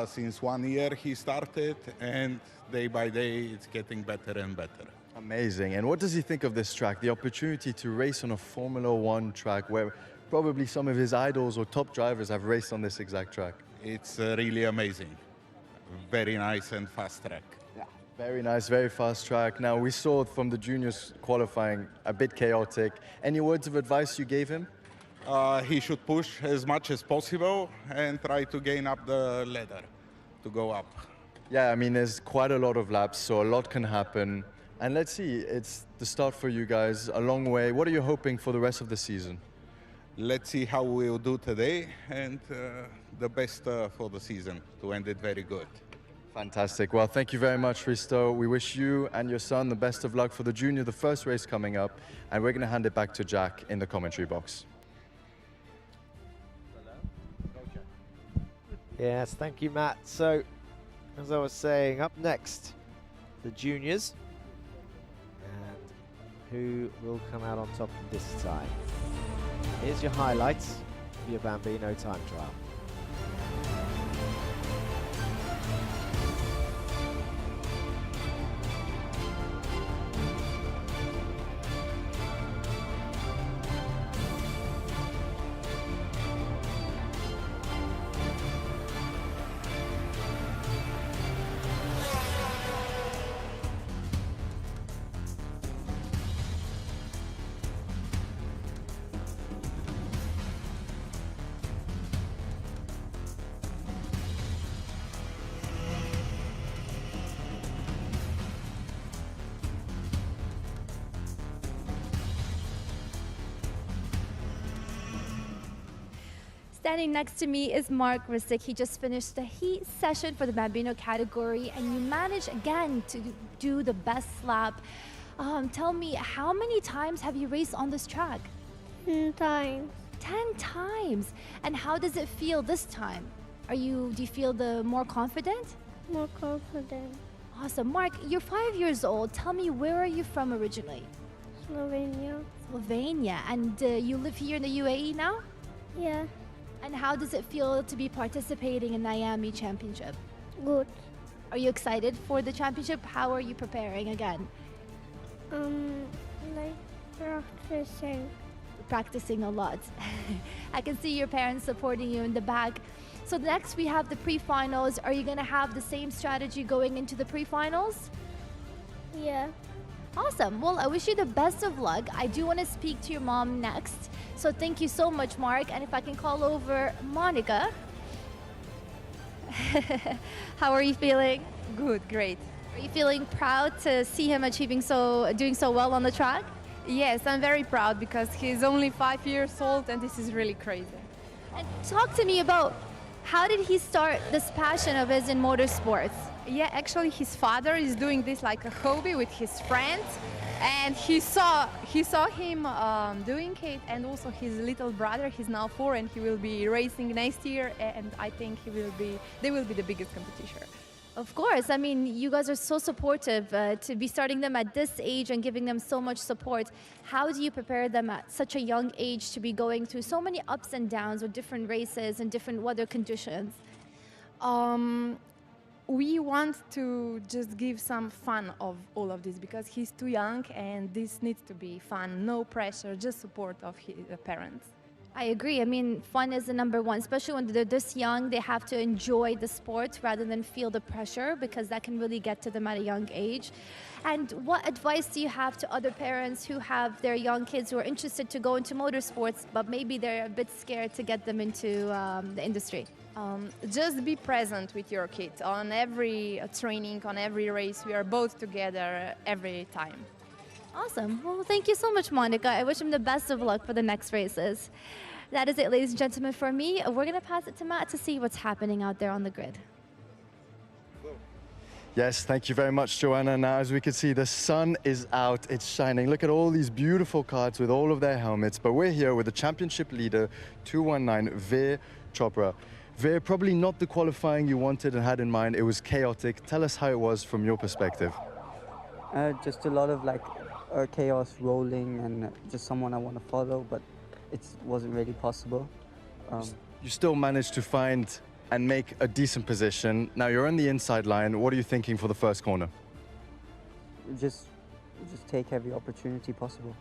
Since 1 year he started, and day by day it's getting better and better. Amazing. And what does he think of this track, the opportunity to race on a Formula One track where probably some of his idols or top drivers have raced on this exact track? It's really amazing. Very nice and fast track. Yeah. Very nice, very fast track. Now, we saw from the juniors qualifying a bit chaotic. Any words of advice you gave him? He should push as much as possible and try to gain up the ladder to go up. Yeah, I mean, there's quite a lot of laps, so a lot can happen. And let's see, it's the start for you guys, a long way. What are you hoping for the rest of the season? Let's see how we'll do today, and the best for the season to end it very good. Fantastic. Well, thank you very much, Hristo. We wish you and your son the best of luck for the junior, the first race coming up. And we're going to hand it back to Jack in the commentary box. Yes, thank you, Matt. So, as I was saying, up next, the juniors. And who will come out on top this time? Here's your highlights of your Bambino time trial. Standing next to me is Mark Ristic. He just finished the heat session for the Bambino category, and you managed again to do the best lap. Tell me, how many times have you raced on this track? 10 times. 10 times. And how does it feel this time? Do you feel more confident? More confident. Awesome. Mark, you're 5 years old. Tell me, where are you from originally? Slovenia. Slovenia. And you live here in the UAE now? Yeah. And how does it feel to be participating in the Iame Championship? Good. Are you excited for the championship? How are you preparing again? Like practicing. Practicing a lot. I can see your parents supporting you in the back. So next we have the pre-finals. Are you going to have the same strategy going into the pre-finals? Yeah. Awesome. Well, I wish you the best of luck. I do want to speak to your mom next. So thank you so much, Mark. And if I can call over Monica. How are you feeling? Good, great. Are you feeling proud to see him doing so well on the track? Yes, I'm very proud because he's only 5 years old and this is really crazy. And talk to me about how did he start this passion of his in motorsports? Yeah, actually his father is doing this like a hobby with his friends, and he saw him doing it, and also his little brother, he's now 4 and he will be racing next year, and I think they will be the biggest competition. Of course. I mean, you guys are so supportive to be starting them at this age and giving them so much support. How do you prepare them at such a young age to be going through so many ups and downs with different races and different weather conditions? We want to just give some fun of all of this because he's too young and this needs to be fun, no pressure, just support of his parents. I agree. I mean, fun is the number one, especially when they're this young. They have to enjoy the sport rather than feel the pressure, because that can really get to them at a young age. And what advice do you have to other parents who have their young kids who are interested to go into motorsports, but maybe they're a bit scared to get them into the industry? Just be present with your kid on every training, on every race. We are both together every time. Awesome. Well, thank you so much, Monica. I wish him the best of luck for the next races. That is it, ladies and gentlemen, for me. We're going to pass it to Matt to see what's happening out there on the grid. Yes, thank you very much, Joanna. Now, as we can see, the sun is out, it's shining. Look at all these beautiful karts with all of their helmets. But we're here with the championship leader, 219, Veer Chopra. Veer, probably not the qualifying you wanted and had in mind. It was chaotic. Tell us how it was from your perspective. Just a lot of chaos rolling and just someone I want to follow, but it wasn't really possible. You still managed to find and make a decent position. Now you're on the inside line. What are you thinking for the first corner? Just take every opportunity possible.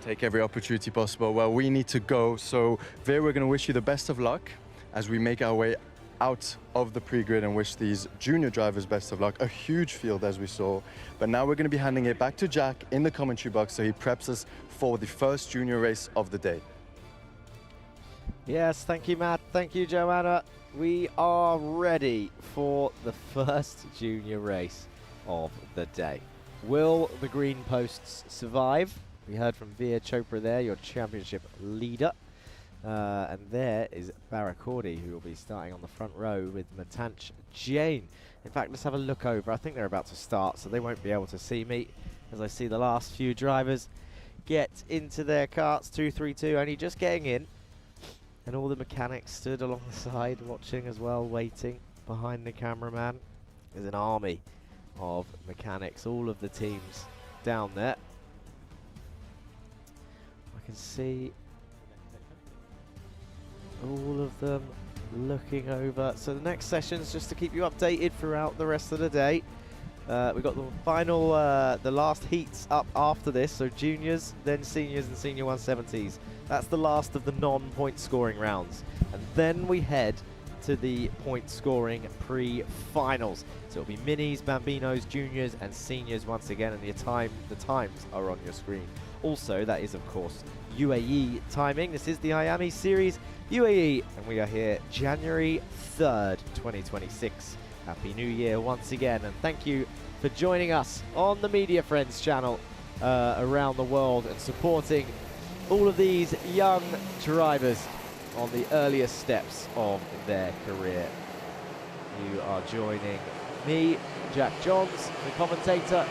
Take every opportunity possible. Well, we need to go. So, Veer, we're going to wish you the best of luck as we make our way out of the pre-grid and wish these junior drivers best of luck. A huge field, as we saw. But now we're going to be handing it back to Jack in the commentary box so he preps us for the first junior race of the day. Yes, thank you, Matt. Thank you, Joanna. We are ready for the first junior race of the day. Will the green posts survive? We heard from Veer Chopra there, your championship leader. And there is Barakordi, who will be starting on the front row with Matanch Jain. In fact, let's have a look over. I think they're about to start, so they won't be able to see me as I see the last few drivers get into their karts. 232 only just getting in. And all the mechanics stood along the side watching as well, waiting behind the cameraman. There's an army of mechanics, all of the teams down there. I can see all of them looking over. So the next sessions, just to keep you updated throughout the rest of the day. We've got the final, the last heats up after this. So juniors, then seniors and senior 170s. That's the last of the non-point scoring rounds. And then we head to the point scoring pre-finals. So it'll be minis, bambinos, juniors and seniors once again. And the times are on your screen. Also, that is of course UAE timing. This is the Iame Series UAE, and we are here January 3rd, 2026. Happy New Year once again, and thank you for joining us on the Media Friends channel around the world and supporting all of these young drivers on the earliest steps of their career. You are joining me, Jack Johns, the commentator,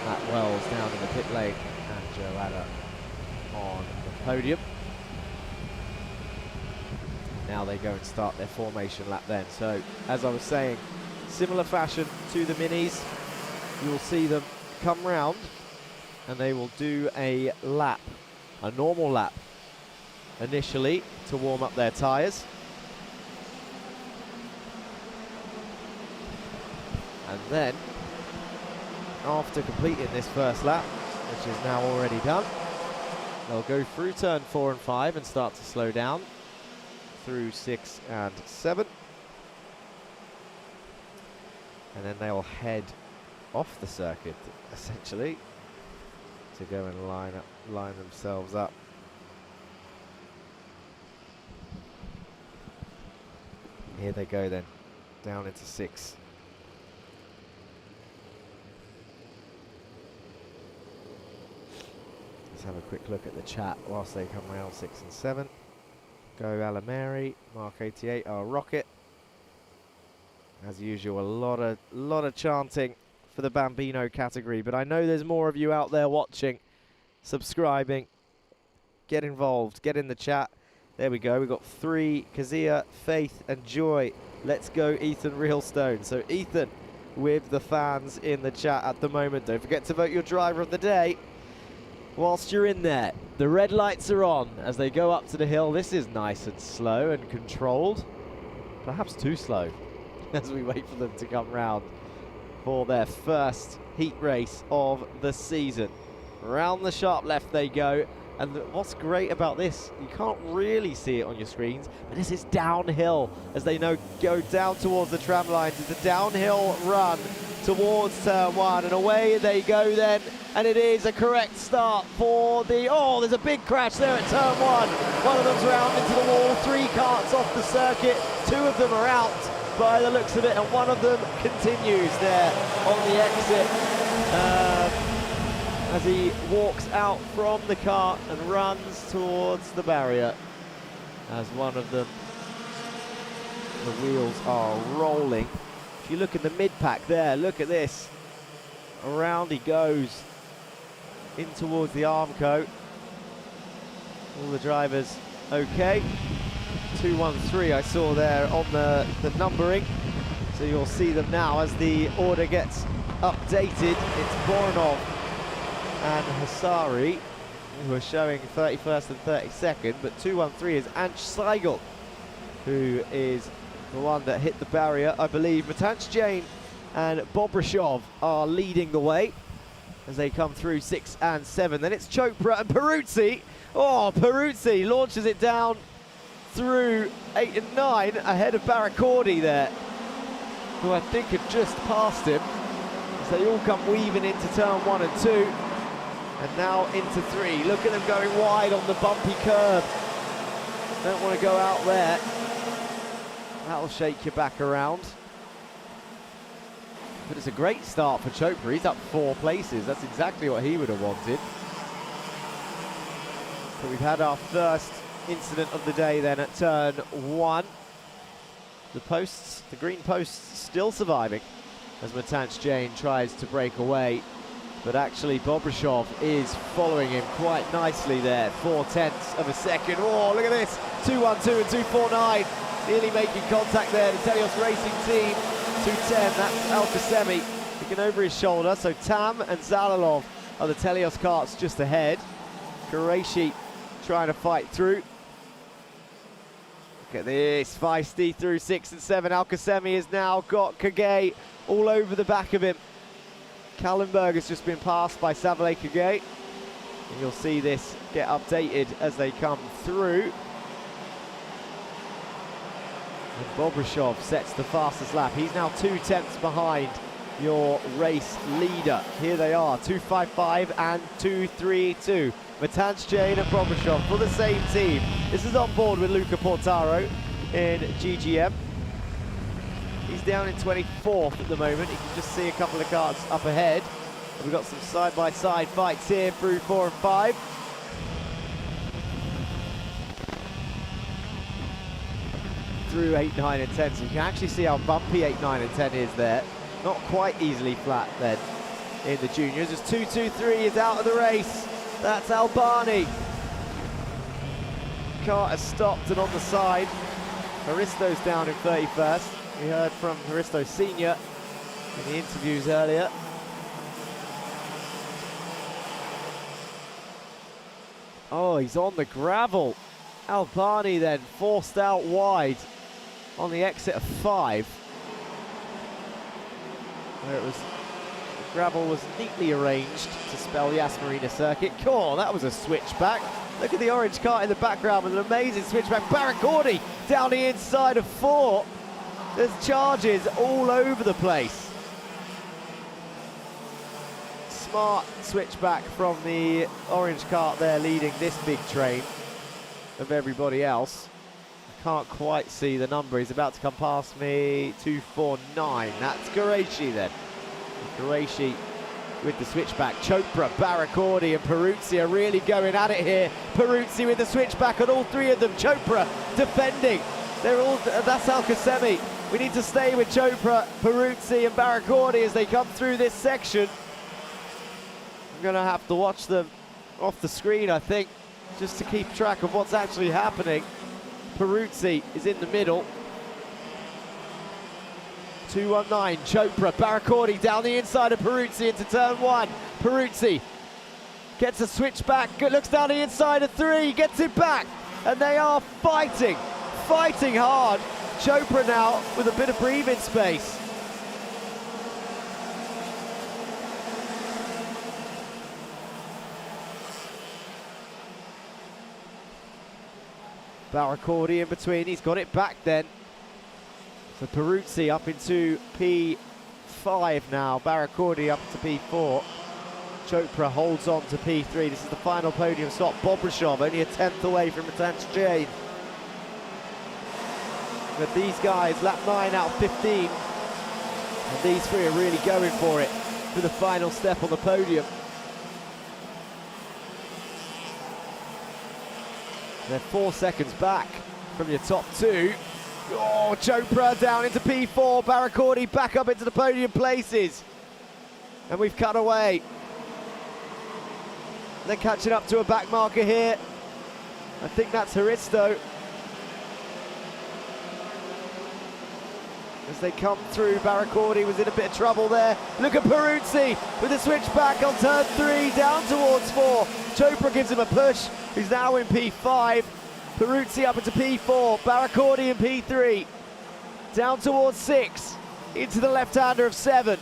Matt Wells down in the pit lane, and Joanna on the podium. Now they go and start their formation lap then. So, as I was saying, similar fashion to the minis, you'll see them come round and they will do a lap, a normal lap, initially to warm up their tyres. And then, after completing this first lap, which is now already done, they'll go through turn 4 and 5 and start to slow down through 6 and 7. And then they'll head off the circuit, essentially, to go and line themselves up. Here they go then, down into 6. Let's have a quick look at the chat whilst they come round 6 and 7. Go Alameri, Mark 88, our rocket. As usual, a lot of chanting for the Bambino category, but I know there's more of you out there watching, subscribing. Get involved, get in the chat. There we go, we've got 3, Kazia, Faith and Joy. Let's go Ethan Realstone. So Ethan with the fans in the chat at the moment. Don't forget to vote your driver of the day. Whilst you're in there, the red lights are on as they go up to the hill. This is nice and slow and controlled. Perhaps too slow as we wait for them to come round for their first heat race of the season. Round the sharp left they go. And what's great about this, you can't really see it on your screens, but this is downhill as they go down towards the tram lines. It's a downhill run towards turn 1, and away they go then, and it is a correct start for the, oh, there's a big crash there at turn 1. One of them's round into the wall, 3 carts off the circuit, 2 of them are out by the looks of it, and one of them continues there on the exit. As he walks out from the cart and runs towards the barrier, as one of them, the wheels are rolling. If you look in the mid-pack there, look at this. Around he goes, in towards the Armco. All the drivers okay. 213 I saw there on the numbering. So you'll see them now as the order gets updated. It's Voronov and Hasari, who are showing 31st and 32nd, but 213 is Ansh Seigel, who is the one that hit the barrier, I believe. Matanch Jain and Bobrishov are leading the way as they come through 6 and 7. Then it's Chopra and Peruzzi. Oh, Peruzzi launches it down through 8 and 9 ahead of Baracordi there, who I think had just passed him as they all come weaving into turn 1 and 2. And now into 3. Look at them going wide on the bumpy curb. Don't want to go out there. That'll shake you back around. But it's a great start for Chopra. He's up 4 places. That's exactly what he would have wanted. So we've had our first incident of the day then at turn 1. The posts, the green posts, still surviving as Matanch Jain tries to break away. But actually Bobrishov is following him quite nicely there. 4/10 of a second. Oh, look at this. 212 and 249. Nearly making contact there. The Telios Racing Team. 210. That's Al-Qasemi looking over his shoulder. So Tam and Zalalov are the Telios carts just ahead. Qureshi trying to fight through. Look at this. Feisty through 6 and 7. Al-Qasemi has now got Kage all over the back of him. Kallenberg has just been passed by Savale Kage. And you'll see this get updated as they come through. And Bobrishov sets the fastest lap. He's now 2/10 behind your race leader. Here they are, 255 and 232. Matanch Jain and Bobrishov for the same team. This is on board with Luca Portaro in GGM. He's down in 24th at the moment. You can just see a couple of cars up ahead. We've got some side-by-side fights here through 4 and 5. Through 8, 9 and 10. So you can actually see how bumpy 8, 9 and 10 is there. Not quite easily flat then in the juniors. Just 2-2-3 is out of the race. That's Albani. Car has stopped and on the side. Haristo's down in 31st. We heard from Haristo Senior in the interviews earlier. Oh, he's on the gravel. Albani then forced out wide on the exit of 5. Where it was, the gravel was neatly arranged to spell Yas Marina circuit. Cool, that was a switchback. Look at the orange car in the background with an amazing switchback. Baracordi down the inside of 4. There's charges all over the place. smart switchback from the orange cart there leading this big train of everybody else. I can't quite see the number. He's about to come past me. 249. That's Qureshi then. Qureshi with the switchback. Chopra, Baracordi and Peruzzi are really going at it here. Peruzzi with the switchback on all three of them. Chopra defending. They're all, that's Al-Qasemi. We need to stay with Chopra, Peruzzi and Baracordi as they come through this section. I'm going to have to watch them off the screen, I think, just to keep track of what's actually happening. Peruzzi is in the middle. 219, Chopra, Baracordi down the inside of Peruzzi into turn one. Peruzzi gets a switch back, looks down the inside of three, gets it back, and they are fighting hard. Chopra now with a bit of breathing space. Baracordi in between, he's got it back then. So Peruzzi up into P5 now, Baracordi up to P4. Chopra holds on to P3. This is the final podium spot. Bobrishov only a 10th away from Matanch Jane. But these guys, lap 9 out of 15. And these three are really going for it for the final step on the podium. They're 4 seconds back from your top two. Oh, Chopra down into P4, Baracordi back up into the podium places. And we've cut away. They're catching up to a back marker here. I think that's Haristo. As they come through, Baracordi was in a bit of trouble there. Look at Peruzzi with a switch back on turn 3, down towards 4. Chopra gives him a push. He's now in P5. Peruzzi up into P4, Baracordi in P3. Down towards 6, into the left-hander of 7.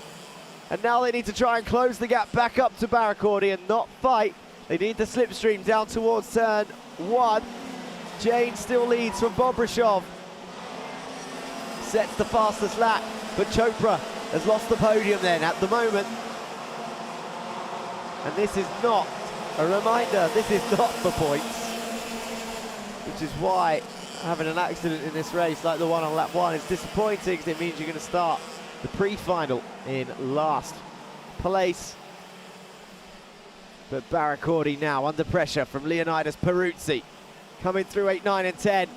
And now they need to try and close the gap back up to Baracordi and not fight. They need the slipstream down towards turn 1. Jane still leads from Bobrishov. Sets the fastest lap, but Chopra has lost the podium then at the moment. And this is not a reminder, this is not for points. Which is why having an accident in this race like the one on lap 1 is disappointing, because it means you're going to start the pre-final in last place. But Baracordi now under pressure from Leonidas Peruzzi. Coming through 8, 9 and 10.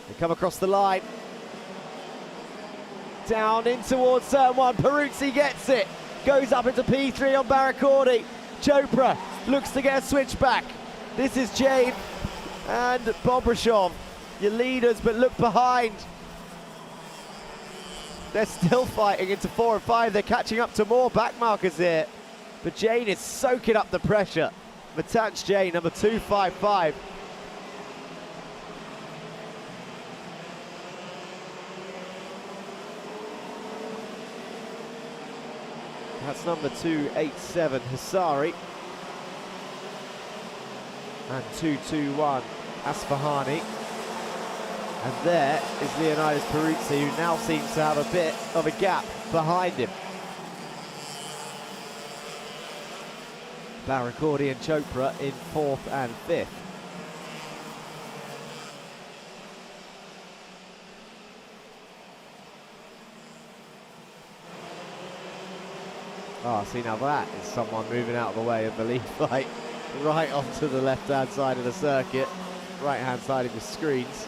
They come across the line. Down in towards turn 1, Peruzzi gets it. Goes up into P3 on Baracordi. Chopra looks to get a switch back. This is Jane and Bobrishov, your leaders, but look behind. They're still fighting into 4 and 5. They're catching up to more back markers here. But Jane is soaking up the pressure. Matanch Jane, number 255. That's number 287, Hasari. And 221, Asfahani. And there is Leonidas Peruzzi, who now seems to have a bit of a gap behind him. Baracordi and Chopra in 4th and 5th. Oh, see, now that is someone moving out of the way of the lead light, right onto the left-hand side of the circuit, right-hand side of the screens.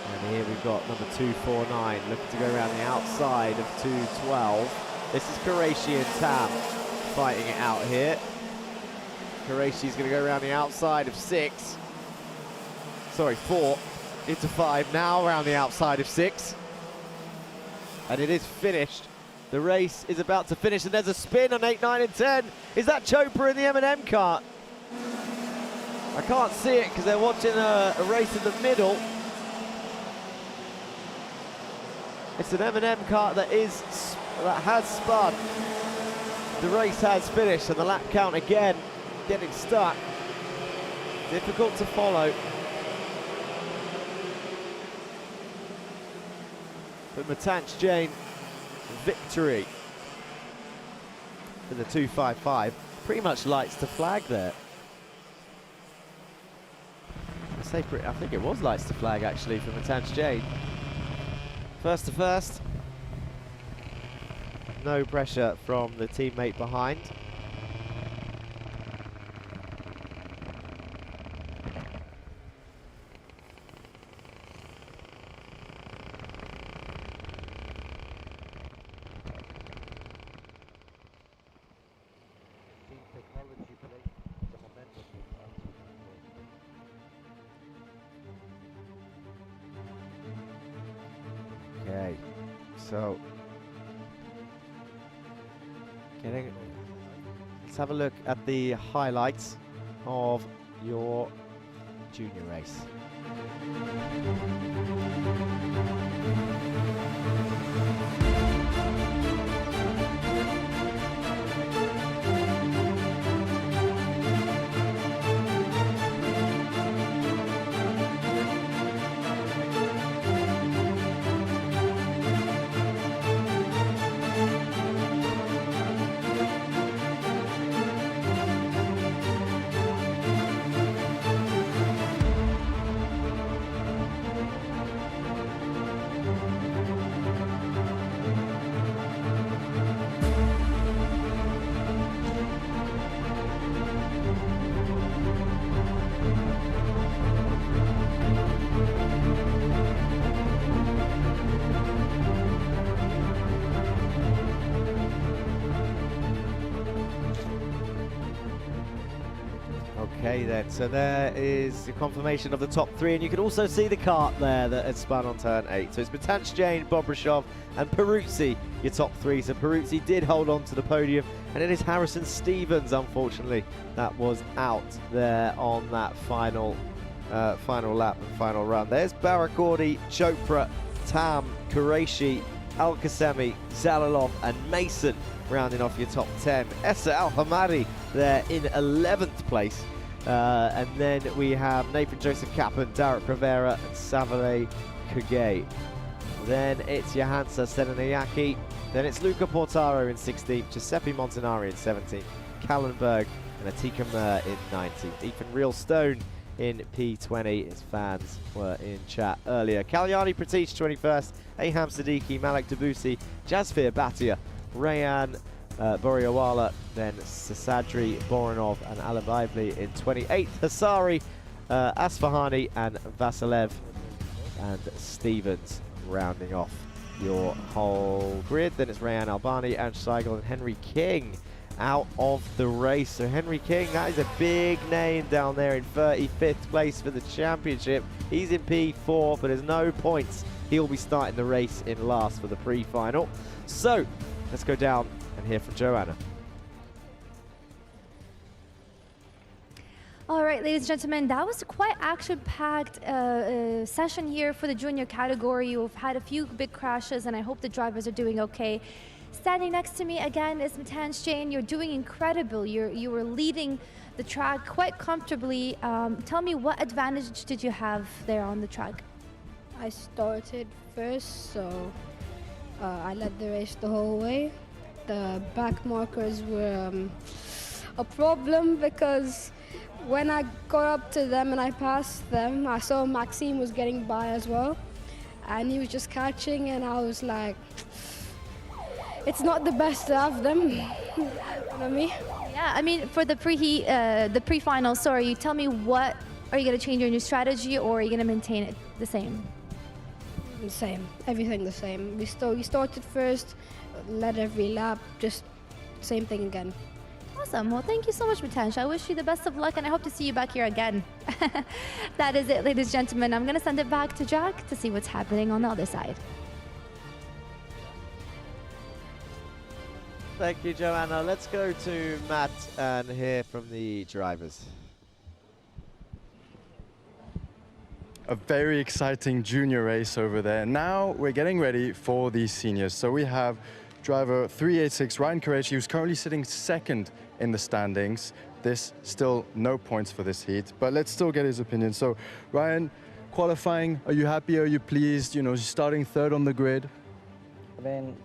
And here we've got number 249 looking to go around the outside of 212. This is Qureshi and Tam fighting it out here. Qureshi's going to go around the outside of 6. Sorry, 4 into 5, now around the outside of 6. And it is finished. The race is about to finish, and there's a spin on 8, 9 and 10. Is that Chopra in the M&M cart? I can't see it because they're watching a race in the middle. It's an M&M cart that has spun. The race has finished, and the lap count again getting stuck. Difficult to follow. But Matanch Jane, victory for the 2.55. Pretty much lights to flag there. I think it was lights to flag actually for Matanch Jane. First to first. No pressure from the teammate behind. Okay, so let's have a look at the highlights of your junior race. Okay then, so there is the confirmation of the top three, and you can also see the kart there that had spun on turn 8. So it's Matanch Jane, Bobrishov and Peruzzi, your top three. So Peruzzi did hold on to the podium, and it is Harrison Stevens, unfortunately, that was out there on that final lap and final run. There's Barakordi, Chopra, Tam, Qureshi, Al-Qasemi, Zalalov and Mason rounding off your top 10. Essa Al-Hamadi there in 11th place. And then we have Nathan Joseph Kappen, Derek Rivera and Savale Kugay. Then it's Johansa Senanayaki. Then it's Luca Portaro in 16th, Giuseppe Montanari in 17th, Kallenberg and Atika Mur in 19th. Ethan Realstone in P20. His fans were in chat earlier. Kalyani Prateech 21st, Aham Siddiqui, Malik Debussy, Jazfir Bhatia, Rayan Boriawala, then Sasadri Boranov and Alabivli in 28th. Hasari, Asfahani and Vasilev and Stevens rounding off your whole grid. Then it's Rayan Albani, Ange Seigel and Henry King out of the race. So Henry King, that is a big name down there in 35th place for the championship. He's in P4, but there's no points. He'll be starting the race in last for the pre-final. So let's go down and hear from Joanna. All right, ladies and gentlemen, that was a quite action-packed session here for the junior category. We've had a few big crashes, and I hope the drivers are doing okay. Standing next to me again is Matanch Jane. You're doing incredible. You were leading the track quite comfortably. Tell me, what advantage did you have there on the track? I started first, so I led the race the whole way. The back markers were a problem because when I got up to them and I passed them, I saw Maxime was getting by as well, and he was just catching, and I was like, it's not the best to have them. You know what I mean? Yeah, I mean, for the pre-final, sorry, tell me, what are you going to change in your strategy, or are you going to maintain it the same? The same, everything the same. We started first, led every lap, just same thing again. Awesome. Well, thank you so much, Matanch. I wish you the best of luck, and I hope to see you back here again. That is it, ladies and gentlemen. I'm going to send it back to Jack to see what's happening on the other side. Thank you, Joanna. Let's go to Matt and hear from the drivers. A very exciting junior race over there. Now we're getting ready for the seniors. So we have driver 386, Ryan Qureshi, who's currently sitting second in the standings. This still no points for this heat, but let's still get his opinion. So Ryan, qualifying, are you happy? Are you pleased? You know, starting third on the grid? I mean,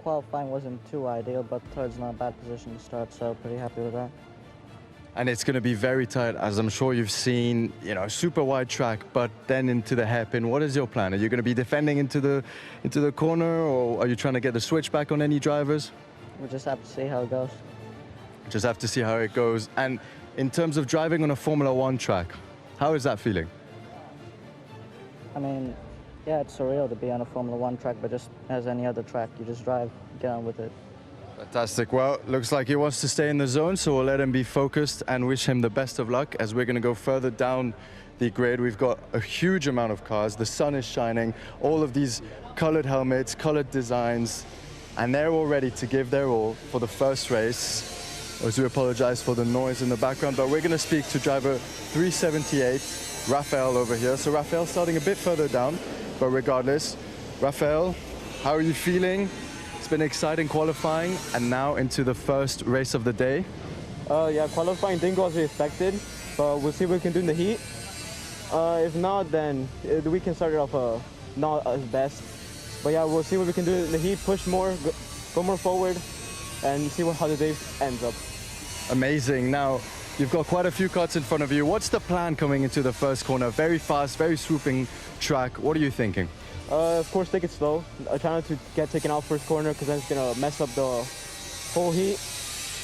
Qualifying wasn't too ideal, but third's not a bad position to start, so pretty happy with that. And it's going to be very tight, as I'm sure you've seen, super wide track, but then into the hairpin. What is your plan? Are you going to be defending into the corner, or are you trying to get the switch back on any drivers? We'll just have to see how it goes. Just have to see how it goes. And in terms of driving on a Formula One track, how is that feeling? I mean, yeah, it's surreal to be on a Formula One track, but just as any other track, you just drive, get on with it. Fantastic. Well, looks like he wants to stay in the zone, so we'll let him be focused and wish him the best of luck as we're going to go further down the grid. We've got a huge amount of cars. The sun is shining. All of these colored helmets, colored designs, and they're all ready to give their all for the first race. I do apologize for the noise in the background, but we're going to speak to driver 378, Rafael over here. So Rafael starting a bit further down, but regardless, Rafael, how are you feeling? It's been exciting qualifying, and now into the first race of the day. Yeah, qualifying didn't go as we expected, but we'll see what we can do in the heat. If not, then the weekend started off not as best. But yeah, we'll see what we can do in the heat, push more, go more forward, and see how the day ends up. Amazing. Now, you've got quite a few karts in front of you. What's the plan coming into the first corner? Very fast, very swooping track. What are you thinking? Of course, take it slow. I try not to get taken out first corner because then it's going to mess up the whole heat.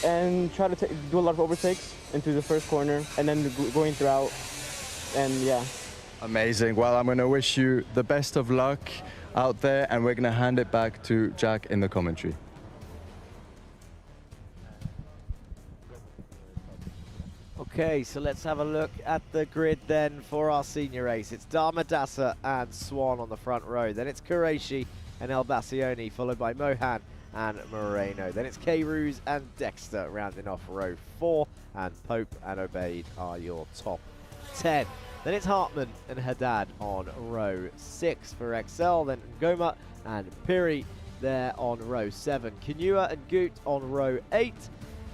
And try to do a lot of overtakes into the first corner and then going throughout. And yeah. Amazing. Well, I'm going to wish you the best of luck out there, and we're going to hand it back to Jack in the commentary. Okay, so let's have a look at the grid then for our senior race. It's Dharmadasa and Swan on the front row. Then it's Qureshi and El Bassioni, followed by Mohan and Moreno. Then it's K-Ruse and Dexter rounding off row 4, and Pope and Obeid are your top 10. Then it's Hartman and Haddad on row 6 for Excel. Then Ngoma and Piri there on row 7. Kinua and Goot on row 8.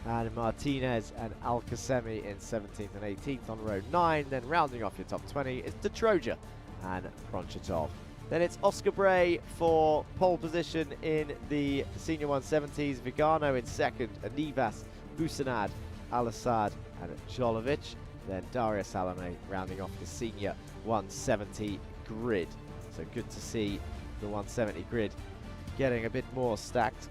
And Martinez and Al-Qasemi in 17th and 18th on row 9. Then rounding off your top 20 is De Troja and Pronchetov. Then it's Oscar Bray for pole position in the senior 170s. Vigano in second, Anivas, Busanad, Al-Assad and Jolovic. Then Daria Salome rounding off the senior 170 grid. So good to see the 170 grid getting a bit more stacked.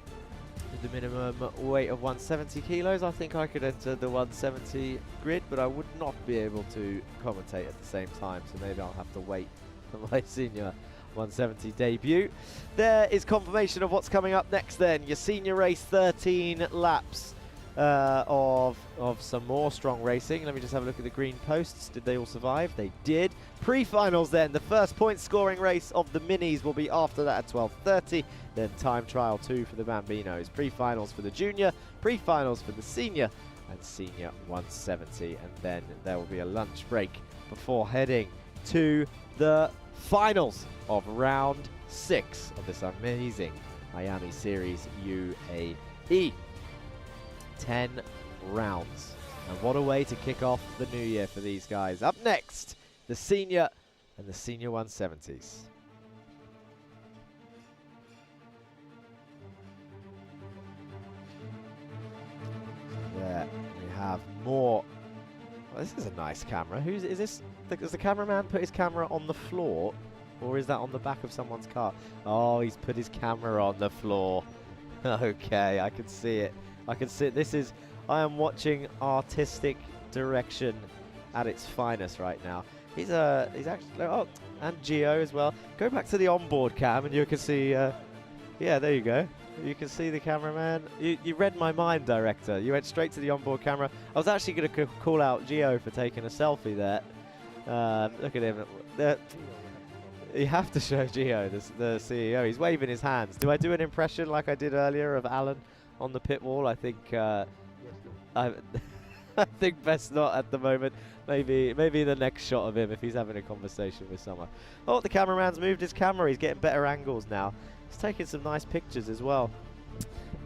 With the minimum weight of 170 kilos, I think I could enter the 170 grid, but I would not be able to commentate at the same time, so maybe I'll have to wait for my senior 170 debut. There is confirmation of what's coming up next then. Your senior race, 13 laps of some more strong racing. Let me just have a look at the green posts. Did they all survive? They did. Pre-finals then. The first point scoring race of the minis will be after that at 12:30. Then time trial 2 for the Bambinos. Pre-finals for the junior, pre-finals for the senior and senior 170. And then there will be a lunch break before heading to the finals of round 6 of this amazing Iame Series UAE. 10 rounds. And what a way to kick off the new year for these guys. Up next, the senior and the senior 170s. There we have more. Well, this is a nice camera. Is this? Does the cameraman put his camera on the floor, or is that on the back of someone's car? Oh, he's put his camera on the floor. Okay, I can see it. I can see it. I am watching artistic direction at its finest right now. He's actually, oh, and Gio as well. Go back to the onboard cam and you can see, yeah, there you go. You can see the cameraman. You read my mind, director. You went straight to the onboard camera. I was actually going to call out Gio for taking a selfie there. Look at him. You have to show Gio, the CEO. He's waving his hands. Do I do an impression like I did earlier of Alan on the pit wall? I think I think best not at the moment. Maybe the next shot of him if he's having a conversation with someone. Oh, the cameraman's moved his camera. He's getting better angles now. He's taking some nice pictures as well.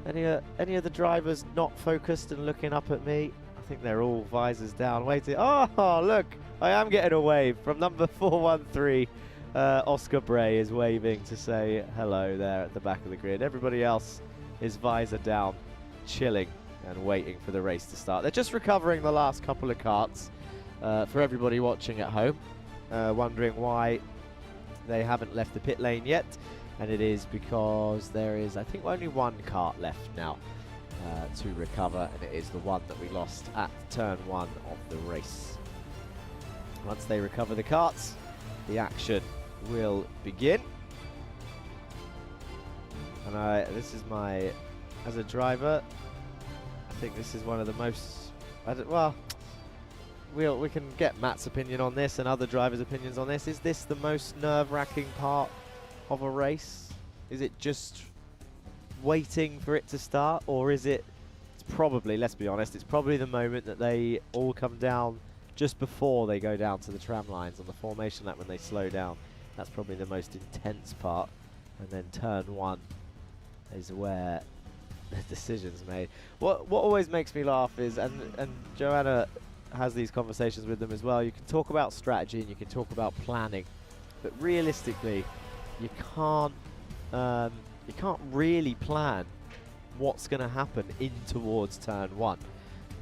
Any of the drivers not focused and looking up at me? I think they're all visors down, waiting. Oh, look, I am getting a wave from number 413. Oscar Bray is waving to say hello there at the back of the grid. Everybody else is visor down, chilling and waiting for the race to start. They're just recovering the last couple of karts. For everybody watching at home, wondering why they haven't left the pit lane yet, and it is because there is, I think, only one kart left now to recover, and it is the one that we lost at turn 1 of the race. Once they recover the karts, the action will begin. And this is my, as a driver, I think this is one of the most, well, we can get Matt's opinion on this and other drivers' opinions on this. Is this the most nerve-wracking part of a race? Is it just waiting for it to start, or is it, it's probably, let's be honest, it's probably the moment that they all come down just before they go down to the tram lines on the formation lap when they slow down. That's probably the most intense part. And then turn 1 is where the decision's made. What always makes me laugh is, and Joanna has these conversations with them as well, you can talk about strategy and you can talk about planning, but realistically you can't really plan what's going to happen in towards turn 1.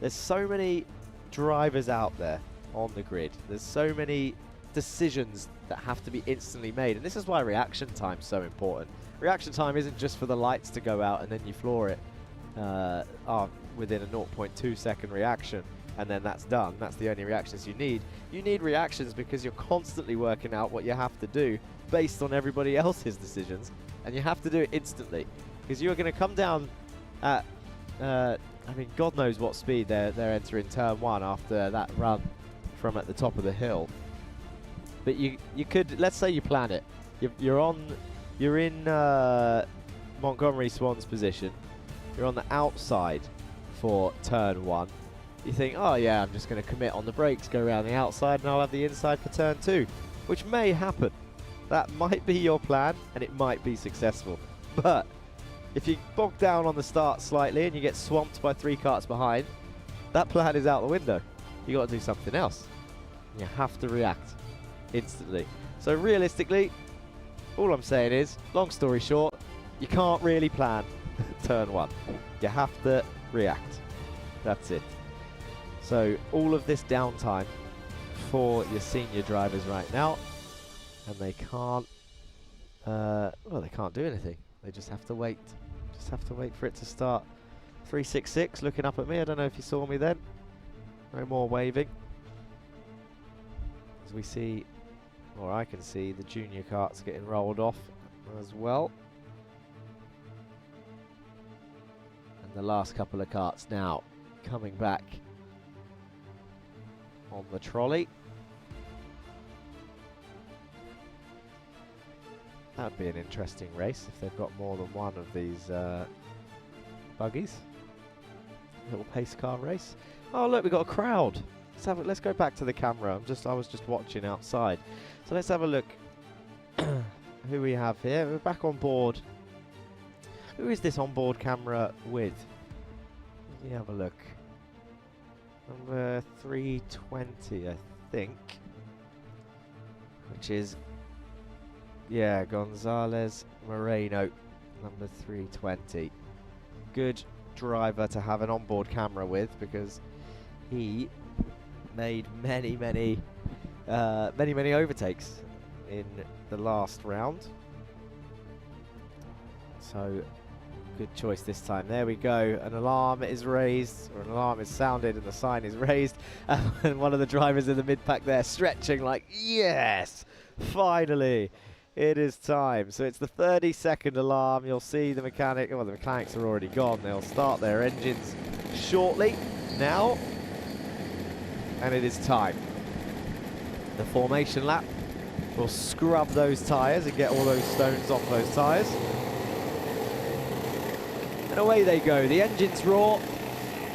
There's so many drivers out there on the grid. There's so many decisions that have to be instantly made, and this is why reaction time is so important. Reaction time isn't just for the lights to go out and then you floor it within a 0.2 second reaction and then that's done. That's the only reactions you need. You need reactions because you're constantly working out what you have to do based on everybody else's decisions, and you have to do it instantly because you're going to come down at I mean, God knows what speed they're entering turn 1 after that run from at the top of the hill. But you could, let's say you plan it. You're in Montgomery Swan's position. You're on the outside for turn 1. You think, oh yeah, I'm just going to commit on the brakes, go around the outside, and I'll have the inside for turn 2, which may happen. That might be your plan, and it might be successful. But if you bog down on the start slightly and you get swamped by 3 karts behind, that plan is out the window. You got to do something else. You have to react instantly. So realistically, all I'm saying is, long story short, you can't really plan turn 1. You have to react. That's it. So all of this downtime for your senior drivers right now, and they can't, well, they can't do anything. They just have to wait. Just have to wait for it to start. 366 looking up at me. I don't know if you saw me then. No more waving. As we see, or I can see, the junior karts getting rolled off as well. And the last couple of karts now coming back on the trolley. That'd be an interesting race if they've got more than one of these buggies. Little pace car race. Oh look, we've got a crowd. Let's go back to the camera. I was just watching outside. So let's have a look who we have here. We're back on board. Who is this onboard camera with? Let me have a look. Number 320, I think. Which is, yeah, Gonzalez Moreno, number 320. Good driver to have an onboard camera with because he made many overtakes in the last round. So good choice this time. There we go. An alarm is raised, or an alarm is sounded, and the sign is raised. And one of the drivers in the mid-pack there stretching like, yes, finally, it is time. So it's the 30-second alarm. You'll see the mechanic, well, the mechanics are already gone. They'll start their engines shortly now. And it is time. The formation lap will scrub those tyres and get all those stones off those tyres. And away they go. The engines roar,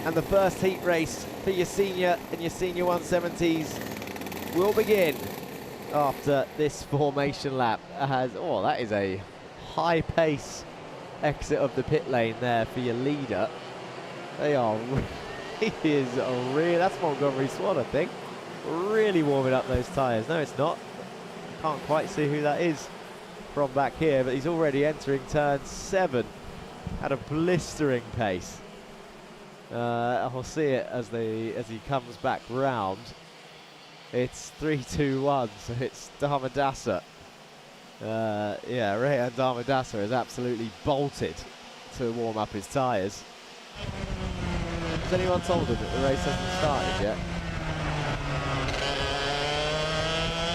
and the first heat race for your senior and your senior 170s will begin after this formation lap. That is a high pace exit of the pit lane there for your leader. They are that's Montgomery Swan, I think. Really warming up those tyres. No, it's not. Can't quite see who that is from back here, but he's already entering turn 7 at a blistering pace. I'll see it as he comes back round. It's 3-2-1, so it's Dhabi. Yeah, Rayan Dhabi has absolutely bolted to warm up his tyres. Has anyone told him that the race hasn't started yet?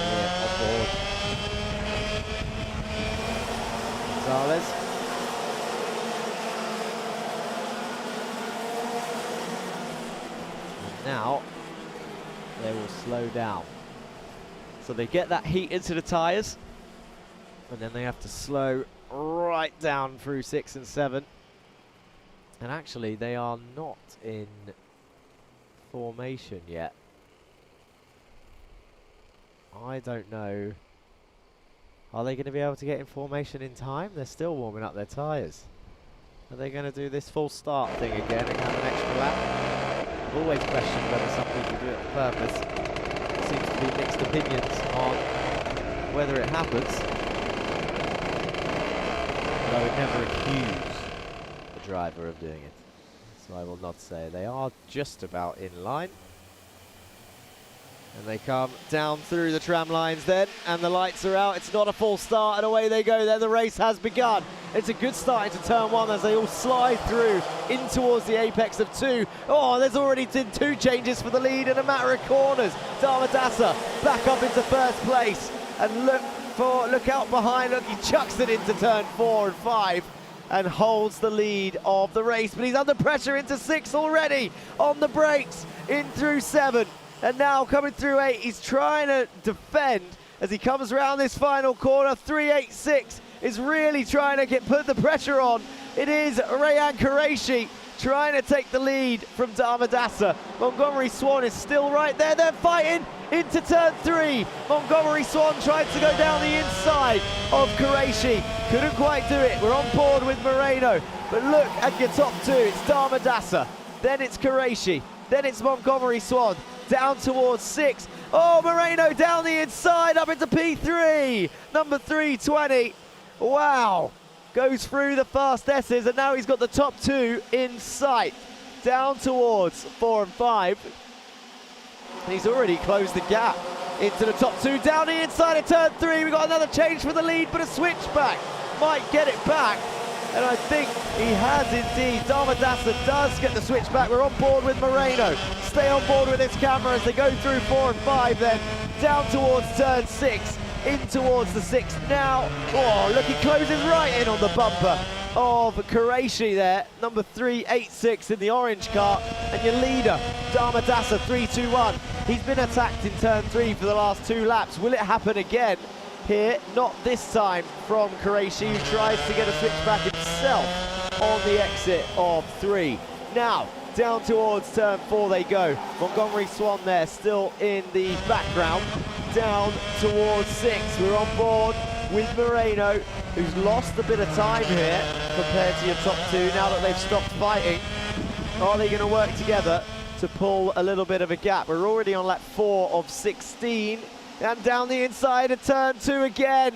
Yeah, on board. Gonzalez. And now they will slow down. So they get that heat into the tyres, and then they have to slow right down through 6 and 7. And actually, they are not in formation yet. I don't know. Are they going to be able to get in formation in time? They're still warming up their tyres. Are they going to do this full start thing again and have an extra lap? I've always questioned whether some people do it on purpose. There seems to be mixed opinions on whether it happens. But I would never accuse the driver of doing it. So I will not say. They are just about in line. And they come down through the tram lines then, and the lights are out. It's not a full start, and away they go then. The race has begun. It's a good start into turn 1 as they all slide through in towards the apex of 2. Oh, there's already been 2 changes for the lead in a matter of corners. Dhabi back up into first place, and look out behind. Look, he chucks it into turn 4 and 5 and holds the lead of the race, but he's under pressure into 6 already on the brakes in through 7. And now coming through 8, he's trying to defend as he comes around this final corner. 386 is really trying to put the pressure on. It is Rayan Qureshi trying to take the lead from Dhabi. Montgomery Swan is still right there. They're fighting into turn 3. Montgomery Swan tries to go down the inside of Qureshi. Couldn't quite do it. We're on board with Moreno. But look at your top 2. It's Dhabi. Then it's Qureshi. Then it's Montgomery Swan. Down towards 6. Oh, Moreno down the inside, up into P3. Number 320. Wow. Goes through the fast S's, and now he's got the top 2 in sight. Down towards 4 and 5. And he's already closed the gap into the top 2. Down the inside of turn 3. We've got another change for the lead, but a switchback might get it back. And I think he has indeed. Dhabi does get the switch back. We're on board with Moreno. Stay on board with this camera as they go through 4 and 5 then. Down towards turn 6. In towards the 6th now. Oh, look, he closes right in on the bumper of Qureshi there. Number 386 in the orange car. And your leader, Dhabi 321. He's been attacked in turn 3 for the last 2 laps. Will it happen again? Here, not this time from Qureshi, who tries to get a switch back himself on the exit of 3. Now, down towards turn 4 they go. Montgomery Swan there, still in the background. Down towards 6. We're on board with Moreno, who's lost a bit of time here compared to your top 2 now that they've stopped fighting. Are they going to work together to pull a little bit of a gap? We're already on lap 4 of 16. And down the inside of turn 2 again.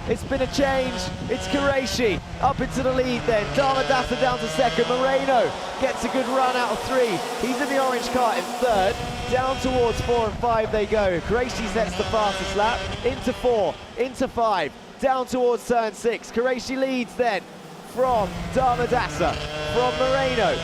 It's been a change. It's Qureshi up into the lead then. Dhabi down to 2nd. Moreno gets a good run out of 3. He's in the orange car in 3rd. Down towards 4 and 5 they go. Qureshi sets the fastest lap. Into 4, into 5. Down towards turn 6. Qureshi leads then from Dhabi, from Moreno.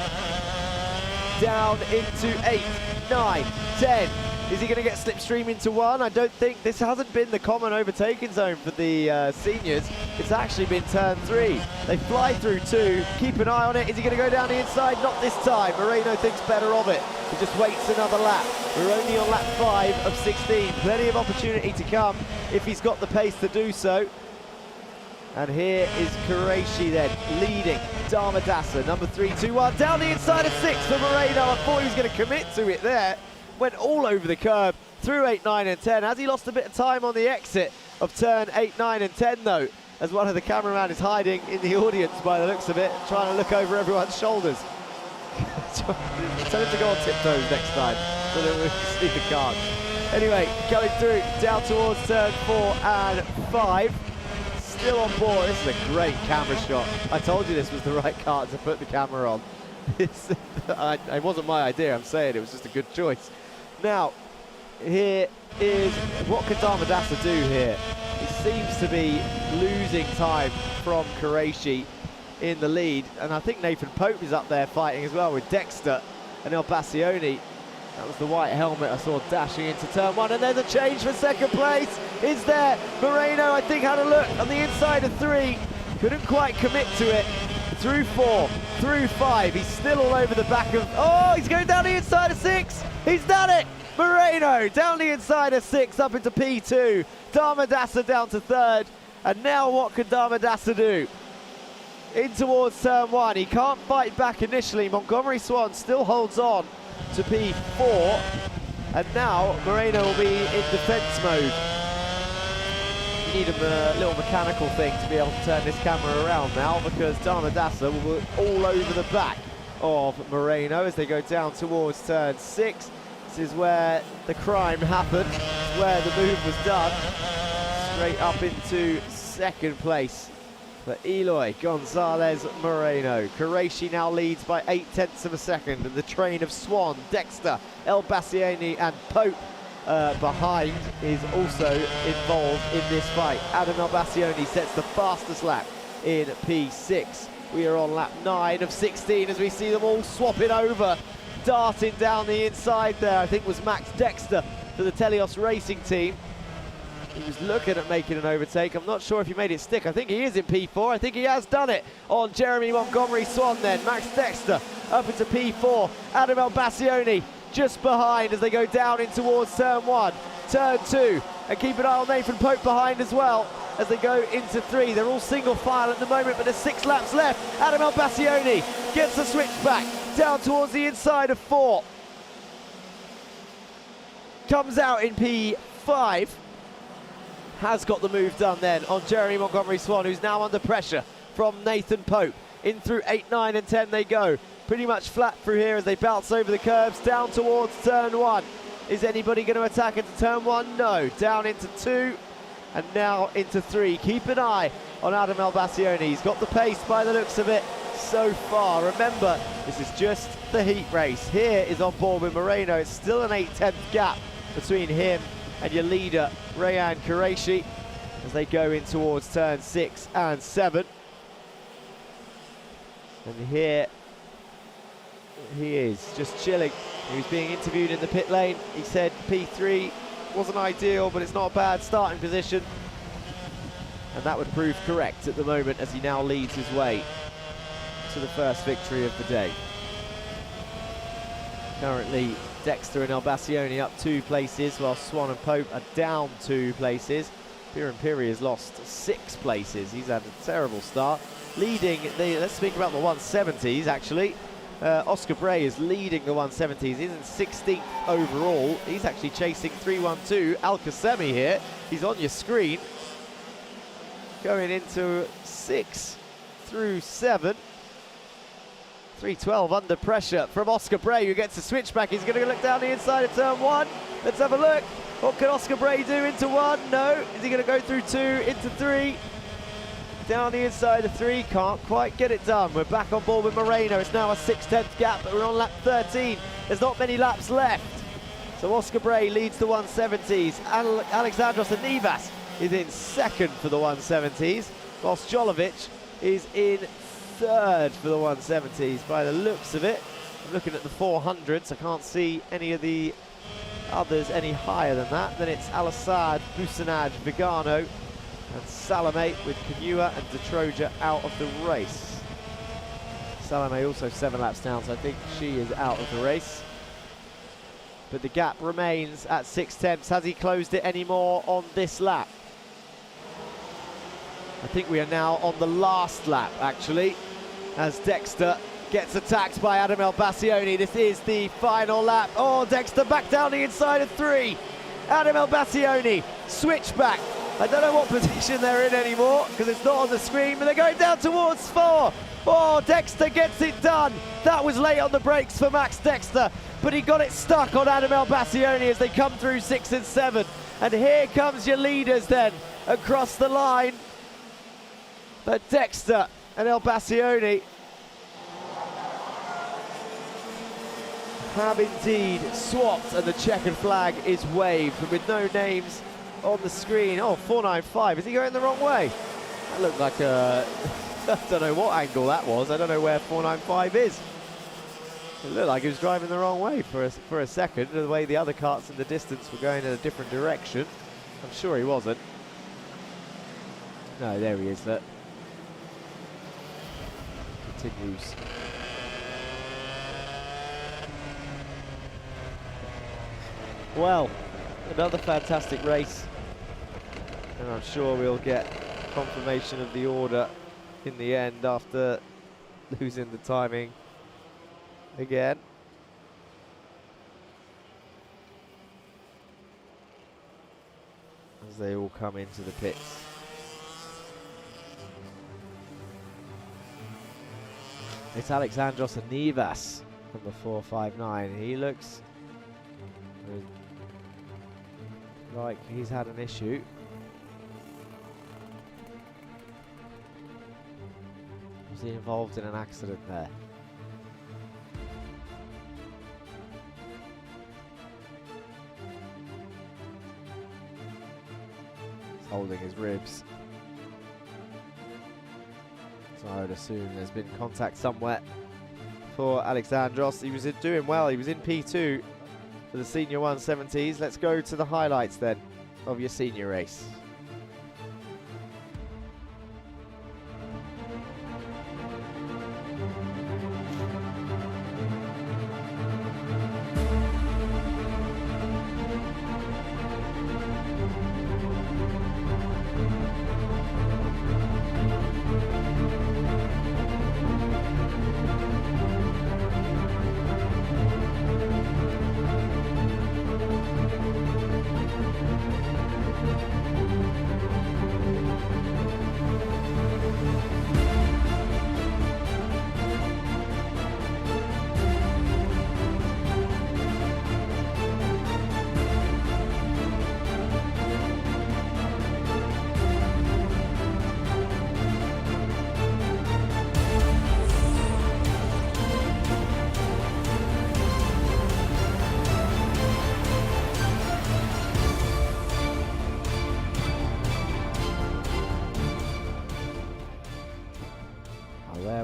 Down into 8, 9, 10. Is he going to get slipstream into 1? I don't think. This hasn't been the common overtaking zone for the seniors. It's actually been turn 3. They fly through 2. Keep an eye on it. Is he going to go down the inside? Not this time. Moreno thinks better of it. He just waits another lap. We're only on lap 5 of 16. Plenty of opportunity to come if he's got the pace to do so. And here is Qureshi then, leading Dhabi, number 321. Down the inside of 6 for Moreno. I thought he was going to commit to it there. Went all over the curb through 8, 9 and 10. Has he lost a bit of time on the exit of turn 8, 9 and 10 though, as one of the cameramen is hiding in the audience by the looks of it, trying to look over everyone's shoulders. Tell him to go on tiptoes next time so that we can see the card. Anyway, going through, down towards turn 4 and 5. Still on board. This is a great camera shot. I told you this was the right card to put the camera on. It wasn't my idea, I'm saying it was just a good choice. Now, here is what can Dhabi do here? He seems to be losing time from Qureshi in the lead, and I think Nathan Pope is up there fighting as well with Dexter and El Bassioni. That was the white helmet I saw dashing into turn 1, and there's a change for second place. Is there? Moreno, I think, had a look on the inside of 3. Couldn't quite commit to it. Through 4, through 5. He's still all over the back of... Oh, he's going down the inside of 6. He's done it. Moreno down the inside of 6 up into P2. Dhabi down to 3rd. And now what can Dhabi do? In towards turn 1. He can't fight back initially. Montgomery Swan still holds on to P4, and now Moreno will be in defense mode. You need a little mechanical thing to be able to turn this camera around now, because Dhabi will be all over the back of Moreno as they go down towards turn 6. This is where the crime happened, where the move was done. Straight up into second place for Eloy Gonzalez Moreno. Qureshi now leads by 0.8 of a second, and the train of Swan, Dexter, El Bassiani and Pope behind is also involved in this fight. Adam El Bassioni sets the fastest lap in P6. We are on lap 9 of 16 as we see them all swapping over, darting down the inside there. I think was Max Dexter for the Telios Racing team. He was looking at making an overtake. I'm not sure if he made it stick. I think he is in P4. I think he has done it on Jeremy Montgomery Swan then. Max Dexter up into P4. Adam El Bassioni just behind as they go down in towards turn 1, turn 2. And keep an eye on Nathan Pope behind as well as they go into 3. They're all single file at the moment, but there's 6 laps left. Adam El Bassioni gets a switch back down towards the inside of 4. Comes out in P5. Has got the move done then on Jeremy Montgomery Swan, who's now under pressure from Nathan Pope. In through 8, 9 and 10 they go. Pretty much flat through here as they bounce over the curbs down towards turn 1. Is anybody going to attack into turn 1? No. Down into 2 and now into 3. Keep an eye on Adam El Bassioni. He's got the pace by the looks of it so far. Remember, this is just the heat race. Here is on board with Moreno. It's still an 0.8 gap between him and your leader, Rayan Qureshi, as they go in towards turn 6 and 7. And here he is, just chilling. He was being interviewed in the pit lane. He said P3 wasn't ideal, but it's not a bad starting position. And that would prove correct at the moment as he now leads his way to the first victory of the day. Currently, Dexter and El Bassioni up 2 places, while Swan and Pope are down 2 places. Piran Piri has lost 6 places. He's had a terrible start. Leading let's speak about the 170s actually. Oscar Bray is leading the 170s. He's in 16th overall. He's actually chasing 312. Al Qasemi here. He's on your screen. Going into 6 through 7. 312 under pressure from Oscar Bray, who gets a switchback. He's going to look down the inside of turn 1. Let's have a look. What can Oscar Bray do into 1? No. Is he going to go through 2 into 3? Down the inside of 3, can't quite get it done. We're back on board with Moreno. It's now a 6/10 gap, but we're on lap 13. There's not many laps left. So Oscar Bray leads the 170s. Alexandros Anivas is in 2nd for the 170s, whilst Jolovic is in 3rd for the 170s by the looks of it. I'm looking at the 400s. I can't see any of the others any higher than that. Then it's Al-Assad, Busanaj, Vigano, and Salome with Canua and De Troja out of the race. Salome also 7 laps down, so I think she is out of the race. But the gap remains at 6/10. Has he closed it anymore on this lap? I think we are now on the last lap, actually, as Dexter gets attacked by Adam El Bassioni. This is the final lap. Oh, Dexter back down the inside of 3. Adam El Bassioni, switchback. I don't know what position they're in anymore because it's not on the screen, but they're going down towards 4. Oh, Dexter gets it done. That was late on the brakes for Max Dexter. but he got it stuck on Adam Elbassioni as they come through 6 and 7. And here comes your leaders then across the line. But Dexter and Elbassioni have indeed swapped, and the checkered flag is waved with no names on the screen. Oh, 495, is he going the wrong way? That looked like a, I don't know what angle that was. I don't know where 495 is. It looked like he was driving the wrong way for a second, the way the other karts in the distance were going in a different direction. I'm sure he wasn't. No, there he is, look. Continues. Well, another fantastic race, and I'm sure we'll get confirmation of the order in the end after losing the timing again. As they all come into the pits. It's Alexandros Anivas, number 459. He looks like he's had an issue. Was he involved in an accident there? He's holding his ribs. So I would assume there's been contact somewhere for Alexandros. He was doing well. He was in P2 for the Senior 170s. Let's go to the highlights then of your senior race.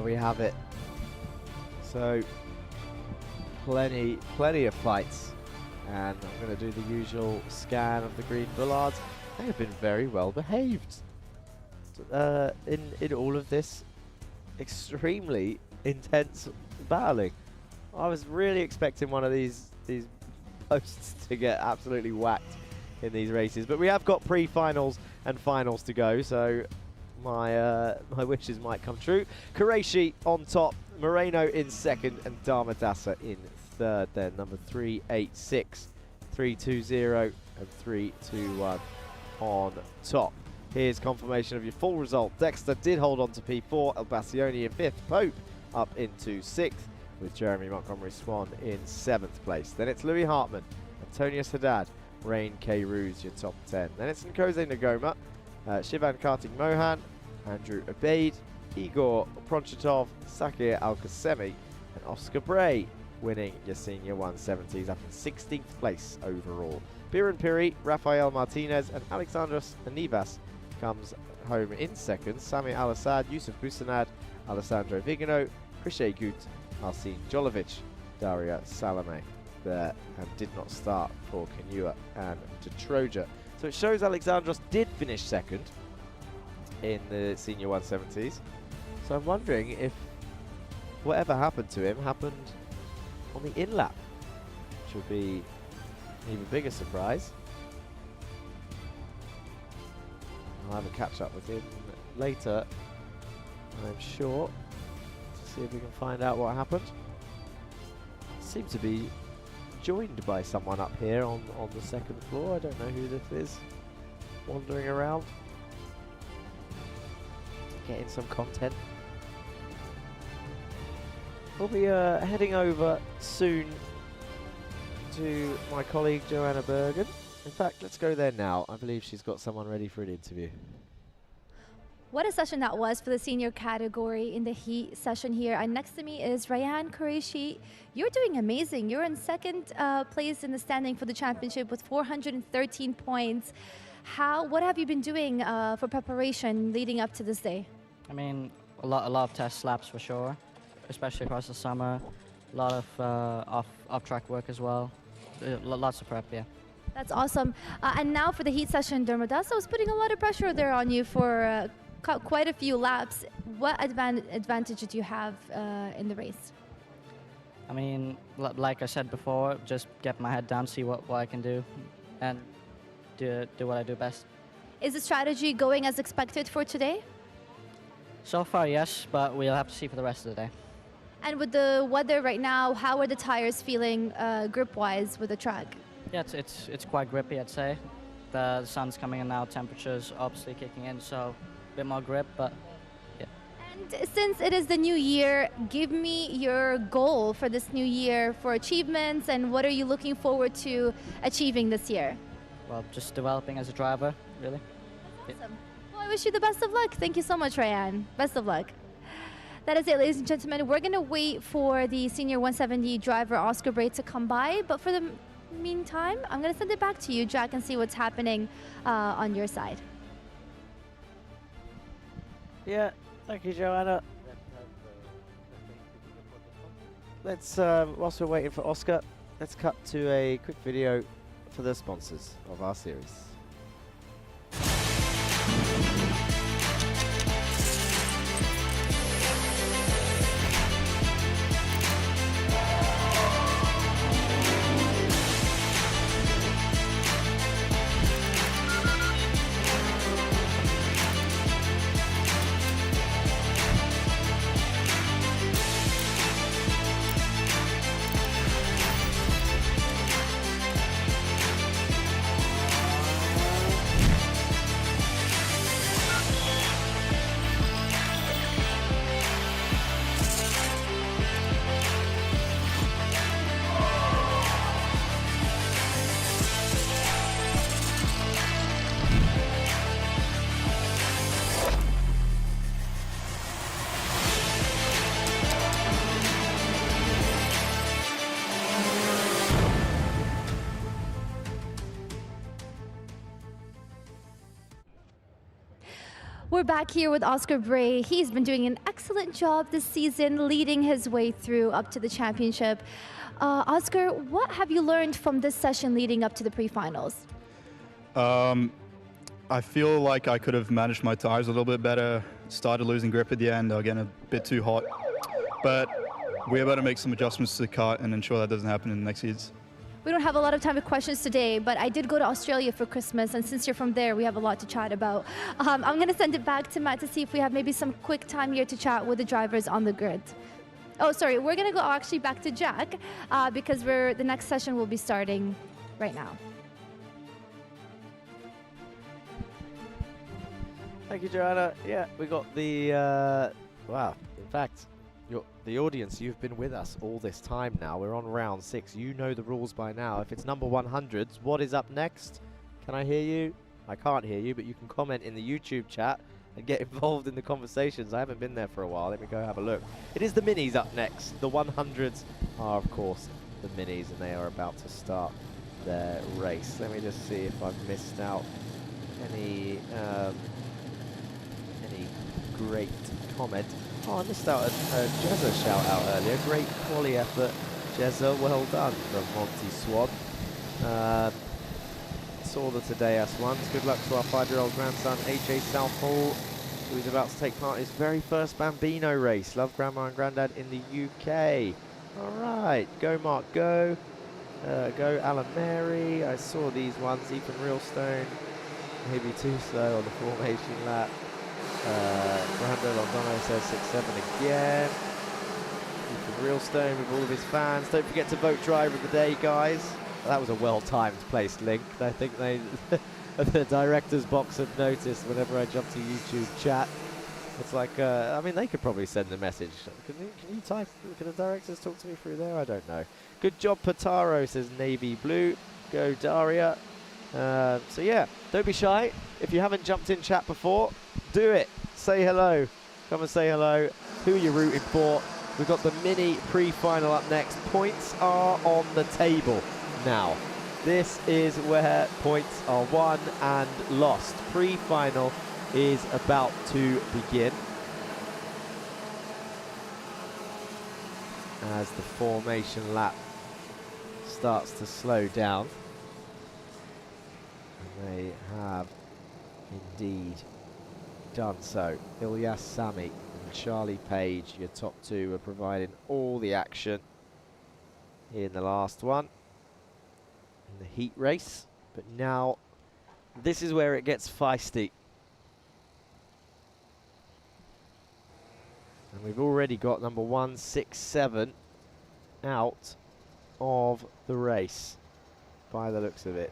We have it. So plenty of fights, and I'm going to do the usual scan of the green bollards. They have been very well behaved in all of this extremely intense battling. I was really expecting one of these posts to get absolutely whacked in these races, but we have got pre-finals and finals to go, so my wishes might come true. Qureshi on top, Moreno in second, and Damadasa in third. Then number 386, 320, and 321 on top. Here's confirmation of your full result. Dexter did hold on to P4, Elbassioni in fifth, Pope up into sixth, with Jeremy Montgomery Swan in seventh place. Then it's Louis Hartmann, Antonius Haddad, Rain K. Ruse, your top 10. Then it's Nkosi Ngoma, Shivan Kartik Mohan, Andrew Abeid, Igor Pronchetov, Sakir Al-Qasemi, and Oscar Bray winning your senior 170s up in 16th place overall. Biran Piri, Rafael Martinez, and Alexandros Anivas comes home in second. Sami Al-Assad, Yusuf Busanad, Alessandro Vigano, Krishay Gut, Arsene Jolovic, Daria Salame there, and did not start for Kenua and Detroja. So it shows Alexandros did finish second in the senior 170s. So I'm wondering if whatever happened to him happened on the in-lap, which would be an even bigger surprise. I'll have a catch up with him later, I'm sure, to see if we can find out what happened. Seems to be joined by someone up here on the second floor. I don't know who this is, wandering around, getting some content. We'll be heading over soon to my colleague Joanna Bergen. In fact, let's go there now. I believe she's got someone ready for an interview. What a session that was for the senior category in the heat session here. And next to me is Rayhan Qureshi. You're doing amazing. You're in second place in the standing for the championship with 413 points. What have you been doing for preparation leading up to this day? I mean, a lot of test laps for sure, especially across the summer. A lot of off-track work as well. Lots of prep, yeah. That's awesome. And now for the heat session, Dermodasa was putting a lot of pressure there on you for quite a few laps. What advantage did you have in the race? I mean, like I said before, just get my head down, see what I can do, and do what I do best. Is the strategy going as expected for today? So far, yes, but we'll have to see for the rest of the day. And with the weather right now, how are the tires feeling grip-wise with the track? Yeah, it's quite grippy, I'd say. The sun's coming in now, temperatures obviously kicking in, so a bit more grip, but yeah. And since it is the new year, give me your goal for this new year for achievements, and what are you looking forward to achieving this year? Well, just developing as a driver, really. Awesome. Well, I wish you the best of luck. Thank you so much, Rayhan. Best of luck. That is it, ladies and gentlemen. We're going to wait for the senior 170 driver, Oscar Bray, to come by. But for the meantime, I'm going to send it back to you, Jack, and see what's happening on your side. Yeah, thank you, Joanna. Let's, whilst we're waiting for Oscar, let's cut to a quick video for the sponsors of our series. We're back here with Oscar Bray. He's been doing an excellent job this season, leading his way through up to the championship. Oscar, what have you learned from this session leading up to the pre-finals? I feel like I could have managed my tires a little bit better. Started losing grip at the end, or getting a bit too hot. But we're able to make some adjustments to the kart and ensure that doesn't happen in the next heats. We don't have a lot of time for questions today, but I did go to Australia for Christmas, and since you're from there, we have a lot to chat about. I'm going to send it back to Matt to see if we have maybe some quick time here to chat with the drivers on the grid. Oh, sorry, we're going to go actually back to Jack because the next session will be starting right now. Thank you, Joanna. Yeah, we got the, wow, in fact, the audience, you've been with us all this time now. We're on round 6. You know the rules by now. If it's number 100s, what is up next? Can I hear you? I can't hear you, but you can comment in the YouTube chat and get involved in the conversations. I haven't been there for a while. Let me go have a look. It is the minis up next. The 100s are, of course, the minis, and they are about to start their race. Let me just see if I've missed out any great comment. Oh, I missed out a Jezza shout out earlier. Great quali effort, Jezza. Well done from Monty Swan. Saw the Tadeas ones. Good luck to our 5-year-old grandson, AJ Southall, who's about to take part in his very first Bambino race. Love Grandma and Granddad in the UK. All right, go Mark, go. Go Alan Mary. I saw these ones. Ethan Realstone, maybe too slow on the formation lap. Brando Londono says 6-7 again. Ethan Realstone with all of his fans. Don't forget to vote driver of the day, guys. That was a well-timed placed link. I think the director's box have noticed whenever I jump to YouTube chat. It's like, I mean, they could probably send a message. Can you type, can the directors talk to me through there? I don't know. Good job, Pataro, says Navy Blue. Go, Daria. So yeah, don't be shy. If you haven't jumped in chat before, do it. Say hello. Come and say hello. Who are you rooting for? We've got the mini pre-final up next. Points are on the table now. This is where points are won and lost. Pre-final is about to begin. As the formation lap starts to slow down. And they have indeed done so. Ilyas Sami and Charlie Page, your top two, are providing all the action in the last one, in the heat race. But now, this is where it gets feisty. And we've already got number 167 out of the race, by the looks of it.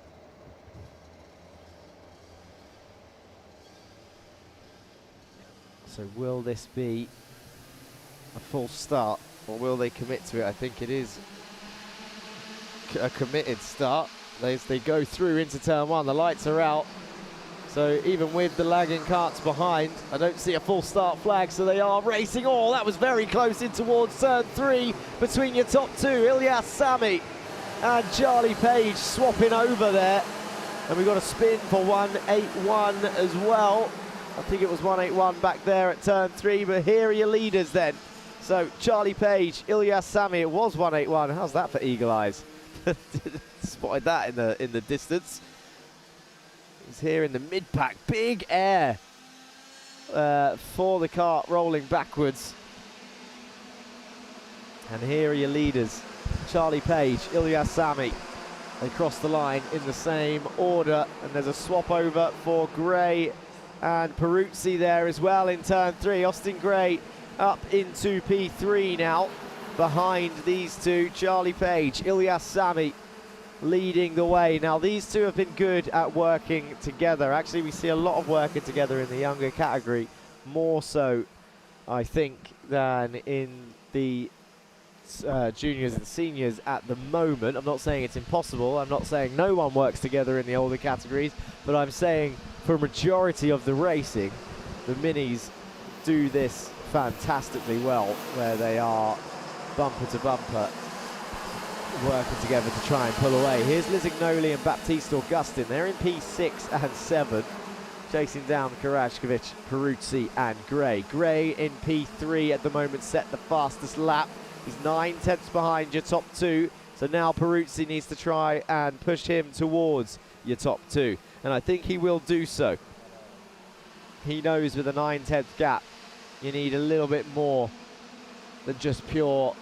So will this be a full start, or will they commit to it? I think it is a committed start. They go through into turn one. The lights are out. So even with the lagging carts behind, I don't see a full start flag, so they are racing. Oh, that was very close in towards turn three between your top two, Ilyas Sami and Charlie Page swapping over there. And we've got a spin for 181 as well. I think it was 181 back there at turn three, but here are your leaders then. So Charlie Page, Ilyas Sami, it was 181. How's that for eagle eyes? Spotted that in the distance. He's here in the mid-pack, big air for the kart rolling backwards. And here are your leaders, Charlie Page, Ilyas Sami. They cross the line in the same order, and there's a swap over for Gray and Peruzzi there as well in turn three. Austin Gray up into P3 now, behind these two, Charlie Page, Ilyas Sami leading the way. Now these two have been good at working together. Actually, we see a lot of working together in the younger category, more so I think than in the juniors and seniors at the moment. I'm not saying it's impossible, I'm not saying no one works together in the older categories, but I'm saying for a majority of the racing, the minis do this fantastically well, where they are bumper to bumper working together to try and pull away. Here's Lizignoli and Baptiste Augustin. They're in P6 and 7, chasing down Karajkovic, Peruzzi and Gray. Gray in P3 at the moment, set the fastest lap. He's 9/10 behind your top two, so now Peruzzi needs to try and push him towards your top two, and I think he will do so. He knows with a 9/10 gap, you need a little bit more than just pure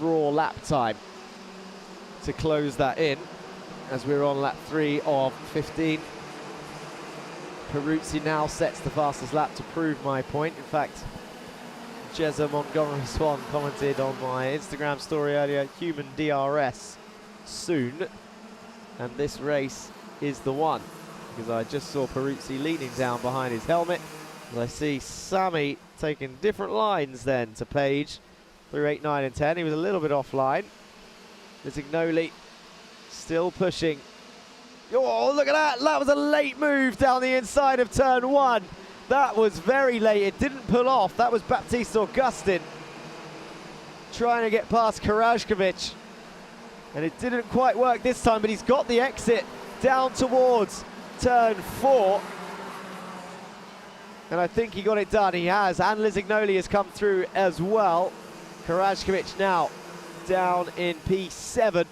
raw lap time to close that in, as we're on lap 3 of 15. Peruzzi now sets the fastest lap to prove my point. In fact, Jezza Montgomery Swan commented on my Instagram story earlier, human DRS soon, and this race is the one, because I just saw Peruzzi leaning down behind his helmet, and I see Sami taking different lines then to Page through 8, 9 and 10. He was a little bit offline. Lizignoli still pushing. Oh, look at that! That was a late move down the inside of turn one. That was very late. It didn't pull off. That was Baptiste Augustin trying to get past Karajkovic. And it didn't quite work this time, but he's got the exit down towards turn 4. And I think he got it done. He has. And Lizignoli has come through as well. Karajkovic now down in P7,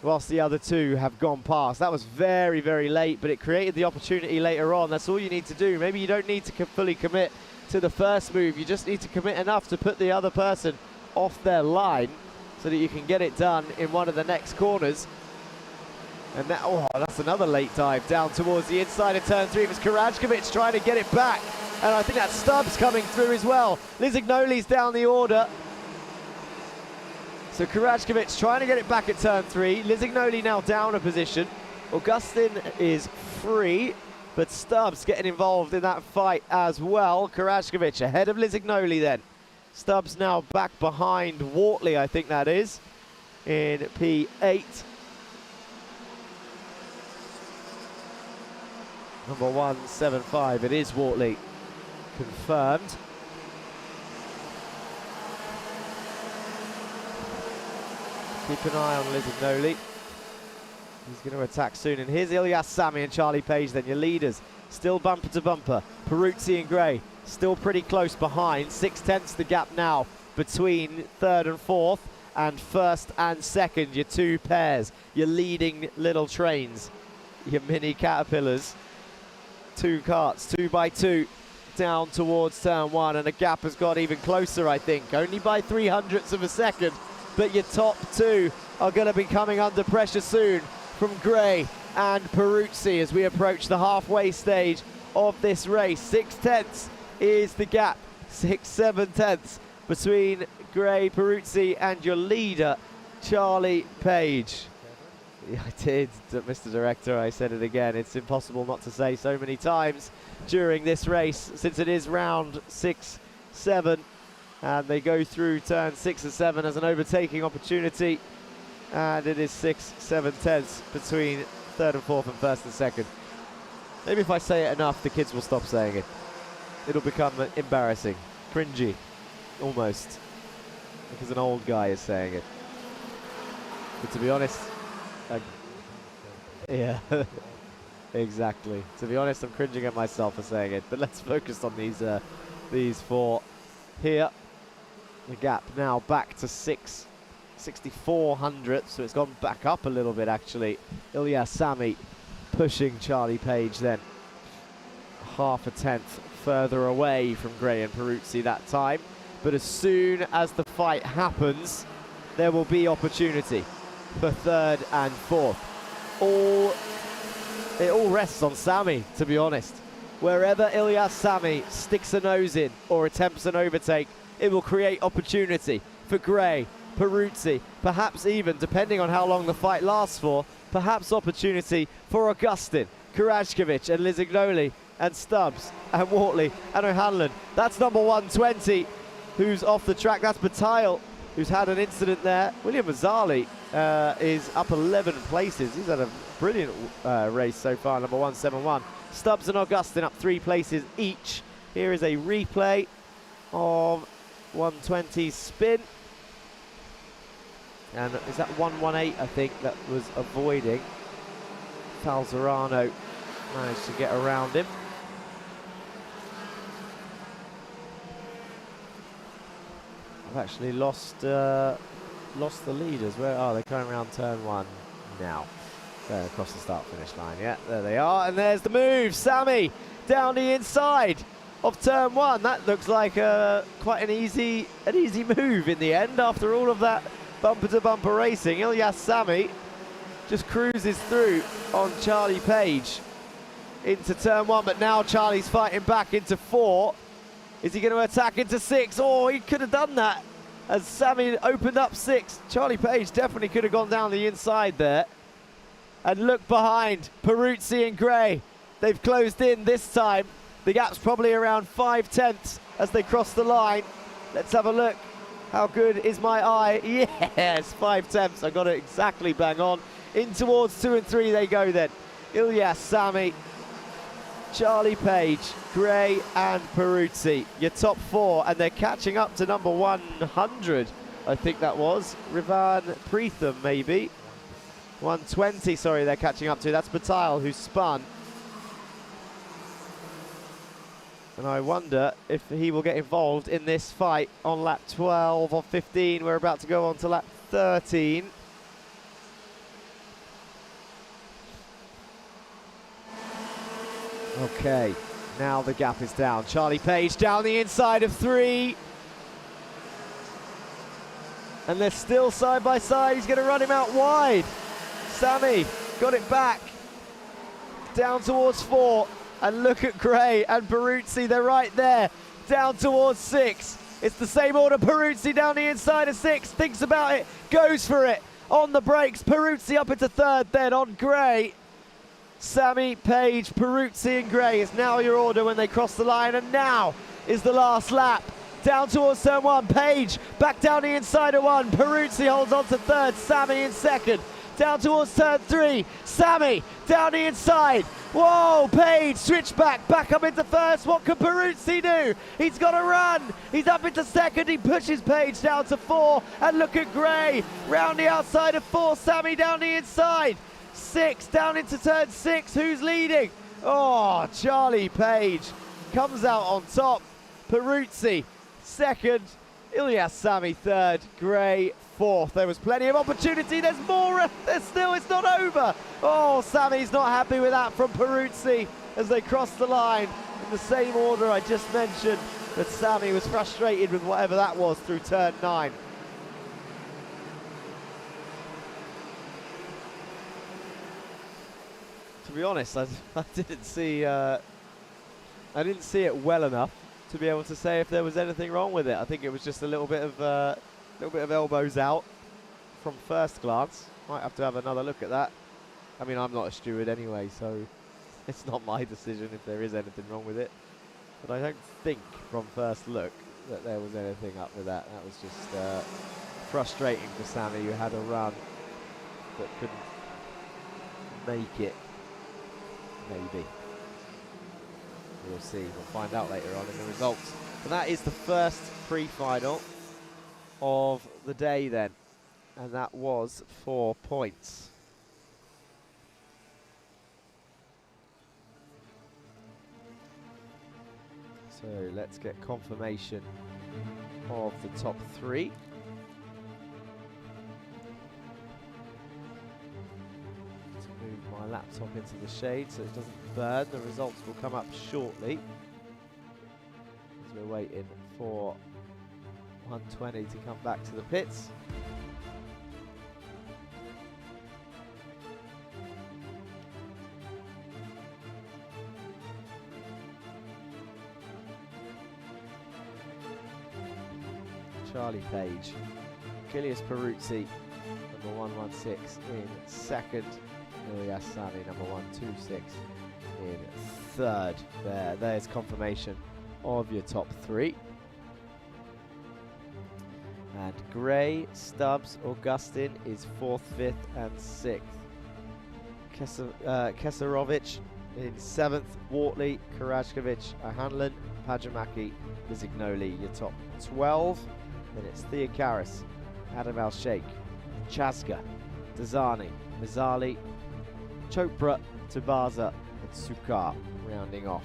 whilst the other two have gone past. That was very, very late, but it created the opportunity later on. That's all you need to do. Maybe you don't need to fully commit to the first move. You just need to commit enough to put the other person off their line so that you can get it done in one of the next corners. And that, oh, that's another late dive down towards the inside of turn 3. It was Karajkovic trying to get it back. And I think that's Stubbs coming through as well. Lizignoli's down the order. So Karajkovic trying to get it back at turn 3. Lizignoli now down a position. Augustin is free. but Stubbs getting involved in that fight as well. Karashkovic ahead of Lisignoli then. Stubbs now back behind Wortley, I think that is, in P8. Number 175, it is Wortley, confirmed. Keep an eye on Lisignoli. He's going to attack soon. And here's Ilyas Sami and Charlie Page then, your leaders. Still bumper to bumper. Peruzzi and Gray still pretty close behind. 6/10 the gap now between third and fourth, and first and second, your two pairs, your leading little trains, your mini caterpillars. Two carts, 2 by 2, down towards turn one, and the gap has got even closer, I think. Only by 0.03 of a second, but your top two are going to be coming under pressure soon from Gray and Peruzzi as we approach the halfway stage of this race. 6/10 is the gap, 6/7 between Gray, Peruzzi and your leader, Charlie Page. Yeah, I did, Mr. Director, I said it again. It's impossible not to say so many times during this race, since it is round 6, 7, and they go through turn 6 and 7 as an overtaking opportunity, and it is 6/7 between third and fourth and first and second. Maybe if I say it enough, the kids will stop saying it. It'll become embarrassing, cringy, almost, because an old guy is saying it. But to be honest, yeah, exactly. To be honest, I'm cringing at myself for saying it. But let's focus on these four here. The gap now back to 6/64, so it's gone back up a little bit actually. Ilyas Sami pushing Charlie Page then. 0.5 further away from Gray and Peruzzi that time. But as soon as the fight happens, there will be opportunity for third and fourth. It all rests on Sami, to be honest. Wherever Ilyas Sami sticks a nose in or attempts an overtake, it will create opportunity for Gray, Peruzzi, perhaps even, depending on how long the fight lasts for, perhaps opportunity for Augustin, Karashkovic and Lisignoli and Stubbs and Wortley and O'Hanlon. That's number 120 who's off the track. That's Bataille, who's had an incident there. William Mazzali is up 11 places. He's had a brilliant race so far, number 171. Stubbs and Augustin up 3 places each. Here is a replay of 120's spin. And is that 118, I think, that was avoiding? Falzerano managed to get around him. I've actually lost the leaders. Where are they? Coming around turn one now. There, across the start-finish line. Yeah, there they are. And there's the move. Sami down the inside of turn one. That looks like quite an easy move in the end after all of that bumper-to-bumper racing. Ilyas Sami just cruises through on Charlie Page into turn one, but now Charlie's fighting back into 4. Is he going to attack into 6? Oh, he could have done that as Sami opened up 6. Charlie Page definitely could have gone down the inside there. And look behind, Peruzzi and Gray. They've closed in this time. The gap's probably around 0.5 as they cross the line. Let's have a look. How good is my eye? Yes, 0.5. I got it exactly bang on. In towards 2 and 3 they go then. Ilyas Sami, Charlie Page, Gray and Peruzzi. Your top 4, and they're catching up to number 100. I think that was Rivan Preetham, maybe. 120, sorry, they're catching up to. That's Bataille, who spun. And I wonder if he will get involved in this fight on lap 12 or 15. We're about to go on to lap 13. Okay, now the gap is down. Charlie Page down the inside of 3. And they're still side by side. He's going to run him out wide. Sami got it back. Down towards 4. And look at Gray and Peruzzi, they're right there. Down towards 6. It's the same order. Peruzzi down the inside of 6. Thinks about it. Goes for it. On the brakes. Peruzzi up into 3rd then on Gray. Sami, Page, Peruzzi and Gray is now your order when they cross the line, and now is the last lap. Down towards turn 1, Page back down the inside of 1, Peruzzi holds on to 3rd, Sami in 2nd. Down towards turn 3, Sami down the inside. Whoa, Page switch back up into 1st. What can Peruzzi do? He's got to run. He's up into 2nd. He pushes Page down to 4. And look at Gray round the outside of 4. Sami down the inside. 6 down into turn 6. Who's leading? Oh, Charlie Page comes out on top. Peruzzi 2nd. Ilyas Sami 3rd. Gray 4th. There was plenty of opportunity. There's more. There's still. It's not over. Oh, Sami's not happy with that from Peruzzi as they cross the line in the same order I just mentioned. But Sami was frustrated with whatever that was through turn 9. To be honest, I didn't see it well enough to be able to say if there was anything wrong with it. I think it was just a little bit of elbows out from first glance. Might have to have another look at that. I mean, I'm not a steward anyway, so it's not my decision if there is anything wrong with it. But I don't think from first look that there was anything up with that. That was just frustrating for Sami, who had a run but couldn't make it. Maybe. We'll see. We'll find out later on in the results. But that is the first pre-final of the day then. And that was 4 points. So let's get confirmation of the top 3. To move my laptop into the shade so it doesn't burn. The results will come up shortly as we're waiting for 120 to come back to the pits. Charlie Page, Ilyas Peruzzi, number 116 in 2nd. Ilyas Sami, number 126 in 3rd. There's confirmation of your top 3. And Gray, Stubbs, Augustin is 4th, 5th and 6th. Kesarovic in 7th, Wortley, Karajkovic, Hanlon, Pajamaki, Visignoli, your top 12. Then it's Theocaris, Adam Al-Sheikh, Chaska, Dazani, Mizali, Chopra, Tabaza and Sukar rounding off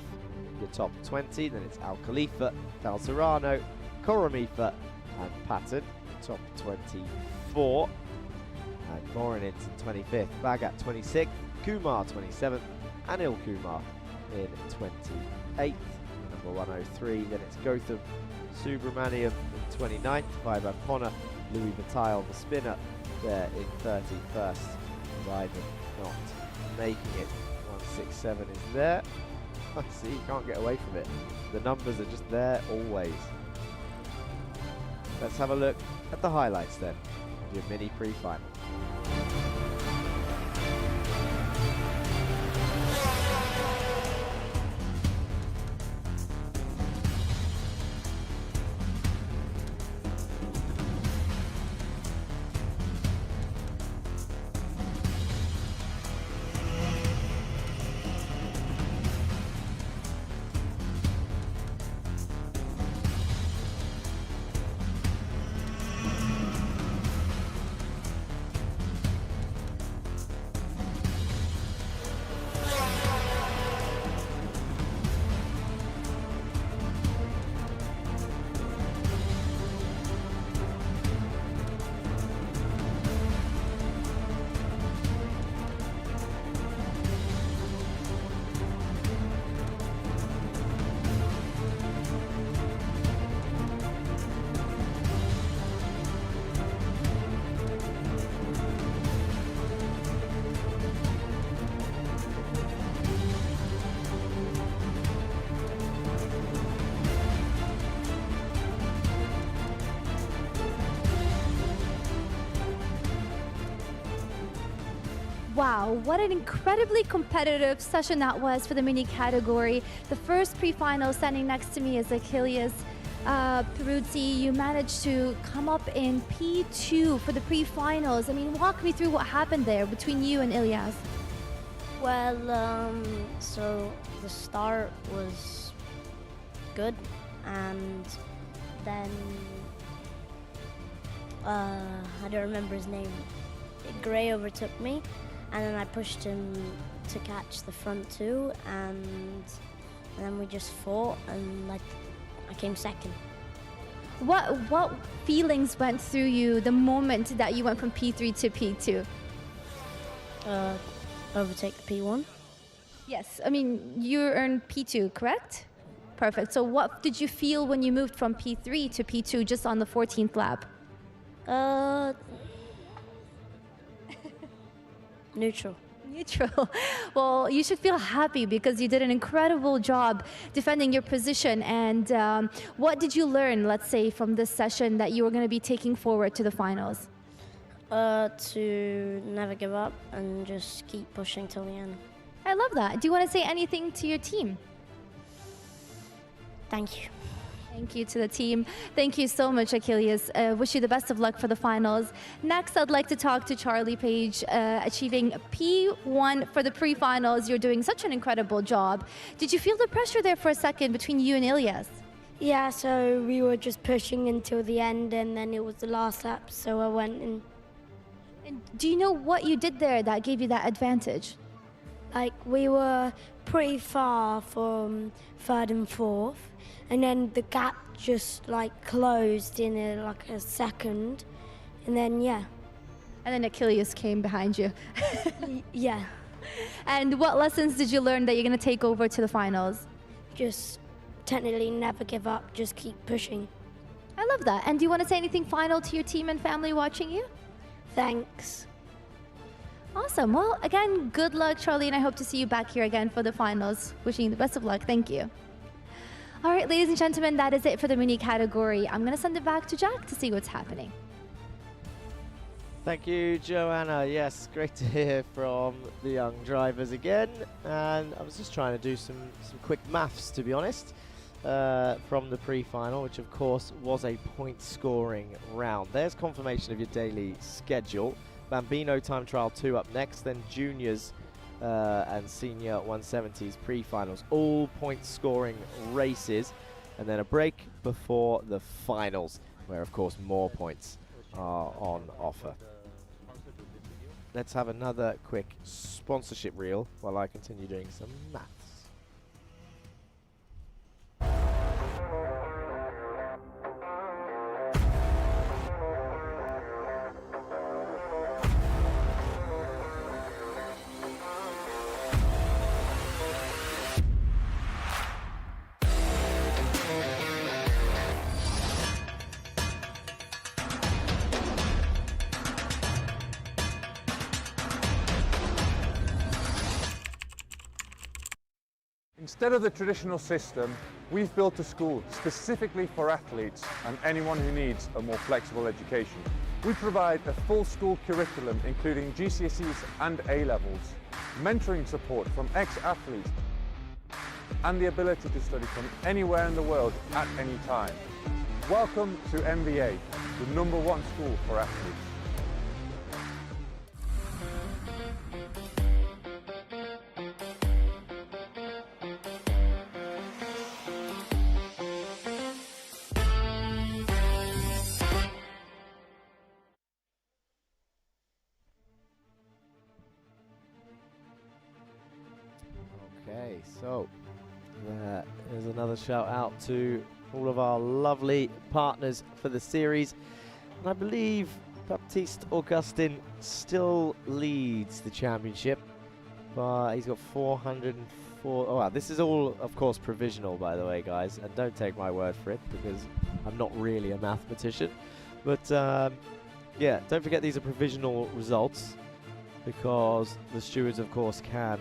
your top 20. Then it's Al Khalifa, Valterrano, Koromifa and Patton, top 24. And Morinins in 25th, Bagat 26th, Kumar 27th, Anil Kumar in 28th. Number 103, then it's Gotham Subramaniam in 29th, Vaibhav Ponna, Louis Vitail, the spinner, there in 31st. Vaibhav not making it. 167 is there. See, you can't get away from it. The numbers are just there always. Let's have a look at the highlights then of your mini pre-final. Wow, what an incredibly competitive session that was for the mini category. The first pre-final, standing next to me is Achilles Peruzzi. You managed to come up in P2 for the pre-finals. I mean, walk me through what happened there between you and Ilyas. Well, so the start was good, and then I don't remember his name. Gray overtook me, and then I pushed him to catch the front two, and then we just fought, and I came second. What feelings went through you the moment that you went from P3 to P2? Overtake the P1. Yes, I mean, you earned P2, correct? Perfect. So what did you feel when you moved from P3 to P2 just on the 14th lap? Neutral. Neutral. Well, you should feel happy because you did an incredible job defending your position. And what did you learn, let's say, from this session that you were going to be taking forward to the finals? To never give up and just keep pushing till the end. I love that. Do you want to say anything to your team? Thank you. Thank you to the team. Thank you so much, Achilles. Wish you the best of luck for the finals. Next, I'd like to talk to Charlie Page, achieving P1 for the pre-finals. You're doing such an incredible job. Did you feel the pressure there for a second between you and Ilyas? Yeah, so we were just pushing until the end, and then it was the last lap, so I went in. And do you know what you did there that gave you that advantage? Like, we were pretty far from third and fourth, and then the gap just closed in a second, and then yeah. And then Achilles came behind you. Yeah. And what lessons did you learn that you're going to take over to the finals? Just technically never give up, just keep pushing. I love that. And do you want to say anything final to your team and family watching you? Thanks. Awesome. Well, again, good luck, Charlie, and I hope to see you back here again for the finals. Wishing you the best of luck. Thank you. All right, ladies and gentlemen, that is it for the mini category. I'm going to send it back to Jack to see what's happening. Thank you, Joanna. Yes, great to hear from the young drivers again. And I was just trying to do some quick maths, to be honest, from the pre-final, which of course was a point-scoring round. There's confirmation of your daily schedule. Bambino Time Trial 2 up next, then Juniors and Senior 170s pre-finals. All point-scoring races, and then a break before the finals, where of course more points are on offer. Let's have another quick sponsorship reel while I continue doing some maths. Instead of the traditional system, we've built a school specifically for athletes and anyone who needs a more flexible education. We provide a full school curriculum including GCSEs and A-levels, mentoring support from ex-athletes, and the ability to study from anywhere in the world at any time. Welcome to MVA, the #1 school for athletes. Okay, so there's another shout out to all of our lovely partners for the series. And I believe Baptiste Augustin still leads the championship, but he's got 404. Oh, wow, this is all, of course, provisional, by the way, guys. And don't take my word for it, because I'm not really a mathematician. But yeah, don't forget these are provisional results, because the stewards, of course, can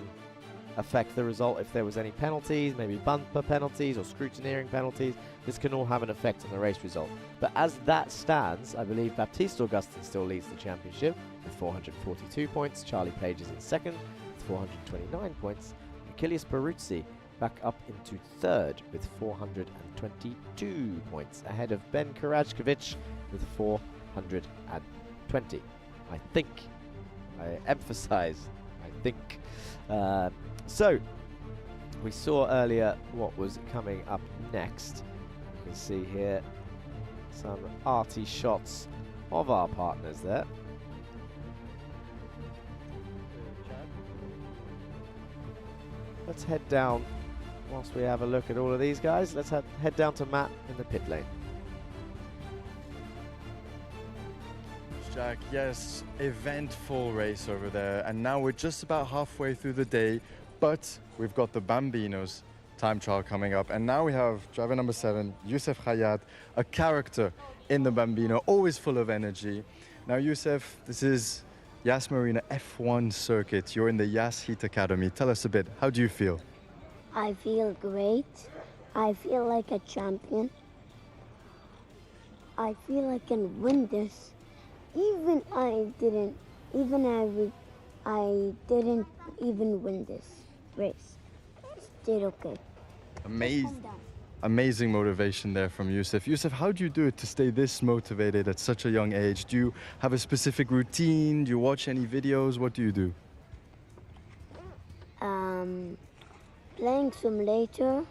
affect the result if there was any penalties, maybe bumper penalties or scrutineering penalties. This can all have an effect on the race result. But as that stands, I believe Baptiste Augustin still leads the championship with 442 points. Charlie Page is in second with 429 points. Achilles Peruzzi back up into third with 422 points, ahead of Ben Karajkovic with 420. I think. I emphasize, I think. So, we saw earlier what was coming up next. You can see here some arty shots of our partners there. Let's head down, whilst we have a look at all of these guys, let's head down to Matt in the pit lane. Jack, yes, eventful race over there, and now we're just about halfway through the day, but we've got the Bambinos time trial coming up, and now we have driver number 7, Youssef Khayat, a character in the Bambino, always full of energy. Now, Youssef, this is Yas Marina F1 circuit. You're in the Yas Heat Academy. Tell us a bit, how do you feel? I feel great. I feel like a champion. I feel I can win this. I didn't even win this race. Did okay. Amazing motivation there from Youssef. Youssef, how do you do it to stay this motivated at such a young age? Do you have a specific routine? Do you watch any videos? What do you do? Playing simulator.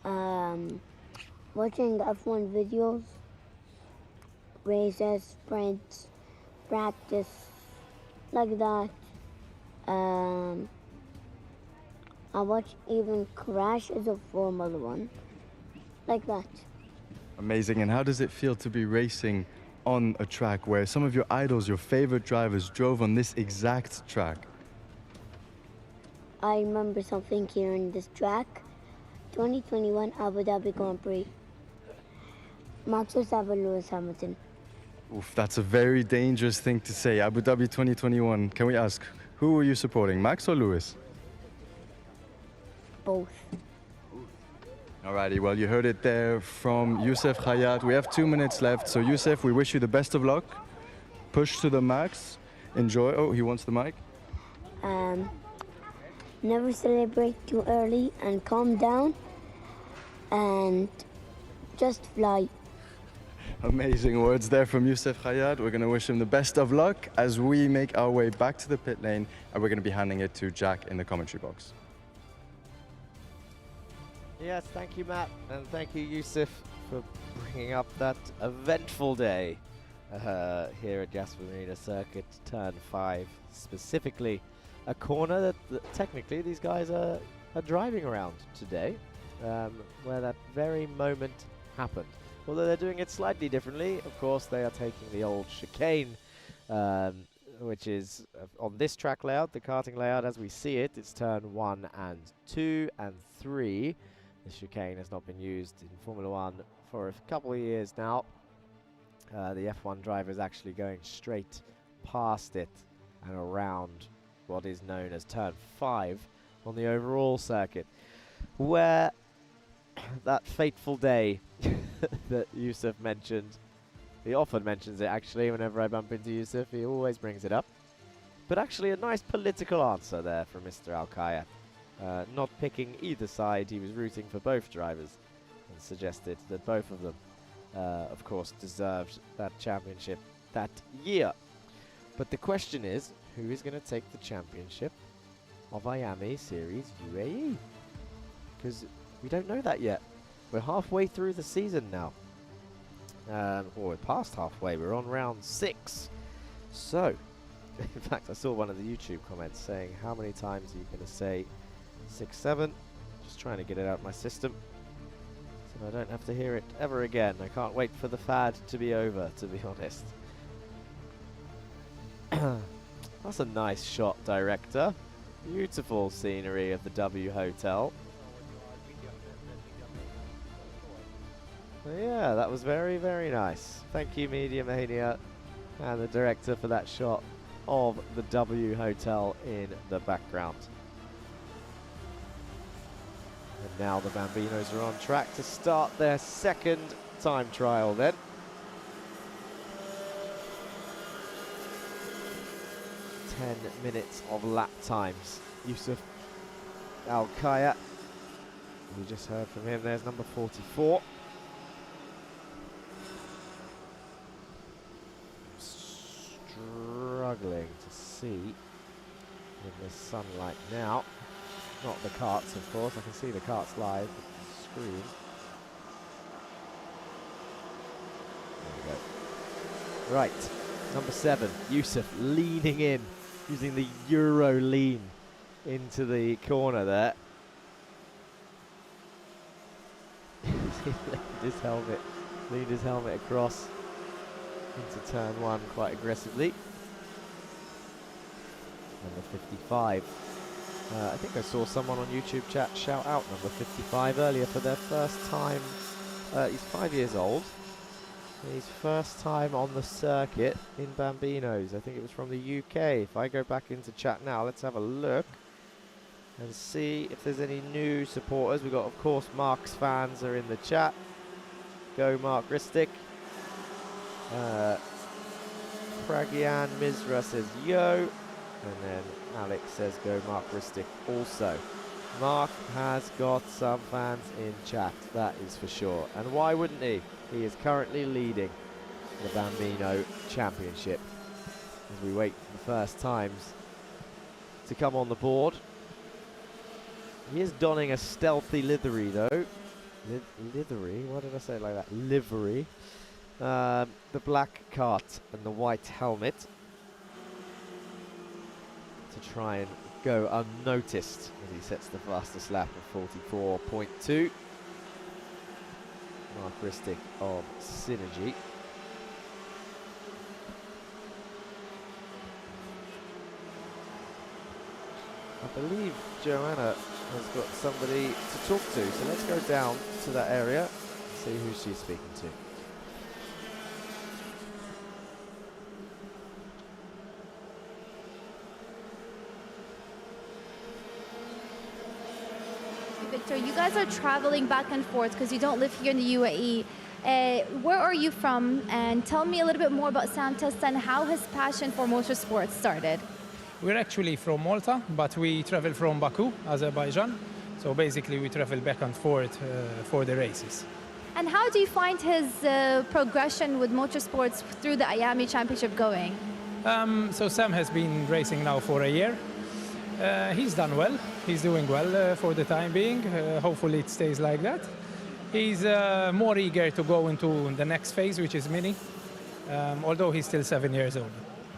Watching F1 videos. Races, sprints, practice, like that. I watch even crashes of Formula 1, like that. Amazing. And how does it feel to be racing on a track where some of your idols, your favorite drivers, drove on this exact track? I remember something here in this track. 2021 Abu Dhabi Grand Prix. Max Verstappen, Lewis Hamilton. Oof, that's a very dangerous thing to say. Abu Dhabi 2021. Can we ask, who were you supporting, Max or Lewis? Both. Alrighty, well, you heard it there from Youssef Khayat. We have 2 minutes left, so Youssef, we wish you the best of luck. Push to the max. Enjoy. Oh, he wants the mic. Never celebrate too early and calm down and just fly. Amazing words there from Youssef Khayat. We're going to wish him the best of luck as we make our way back to the pit lane, and we're going to be handing it to Jack in the commentary box. Yes, thank you, Matt, and thank you, Youssef, for bringing up that eventful day here at Yas Marina Circuit, Turn 5, specifically a corner that technically these guys are driving around today, where that very moment happened. Although they're doing it slightly differently. Of course, they are taking the old chicane, which is on this track layout, the karting layout as we see it. It's turn 1 and 2 and 3. The chicane has not been used in Formula 1 for a couple of years now. The F1 driver is actually going straight past it and around what is known as turn 5 on the overall circuit, where that fateful day that Youssef mentioned, he often mentions it actually whenever I bump into Youssef, he always brings it up. But actually a nice political answer there from Mr. Al-Khayat. Not picking either side, he was rooting for both drivers and suggested that both of them, of course, deserved that championship that year. But the question is, who is going to take the championship of Iame Series UAE? Because we don't know that yet. We're halfway through the season now. Or we're past halfway. We're on round 6. So, in fact, I saw one of the YouTube comments saying, how many times are you going to say 6, 7? Just trying to get it out of my system so I don't have to hear it ever again. I can't wait for the fad to be over, to be honest. That's a nice shot, director. Beautiful scenery of the W Hotel. Yeah, that was very, very nice. Thank you, Media Mania, and the director for that shot of the W Hotel in the background. And now the Bambinos are on track to start their second time trial then. Ten minutes of lap times. Yusuf Al-Kaya, we just heard from him, there's number 44. Struggling to see in the sunlight now. Not the carts, of course. I can see the carts live on the screen. There we go. Right, number 7, Yusuf leaning in, using the Euro lean into the corner there. Leaned his helmet across into turn 1 quite aggressively. Number 55. I think I saw someone on YouTube chat shout out number 55 earlier for their first time. He's 5 years old. His first time on the circuit in Bambinos. I think it was from the UK. If I go back into chat now, let's have a look and see if there's any new supporters. We've got, of course, Mark's fans are in the chat. Go Mark Ristic. Pragian Mizra says yo. And then Alex says go Mark Ristic also. Mark has got some fans in chat, that is for sure. And why wouldn't he? He is currently leading the Bambino Championship as we wait for the first times to come on the board. He is donning a stealthy livery though. Livery? Why did I say it like that? Livery. The black cart and the white helmet to try and go unnoticed as he sets the fastest lap of 44.2. Characteristic of Synergy. I believe Joanna has got somebody to talk to, so let's go down to that area and see who she's speaking to. Victor, you guys are traveling back and forth because you don't live here in the UAE. Where are you from? And tell me a little bit more about Sam Testa and how his passion for motorsports started. We're actually from Malta, but we travel from Baku, Azerbaijan. So basically we travel back and forth for the races. And how do you find his progression with motorsports through the Iame Championship going? So Sam has been racing now for a year. He's done well. He's doing well for the time being. Hopefully it stays like that. He's more eager to go into the next phase, which is Mini, although he's still 7 years old.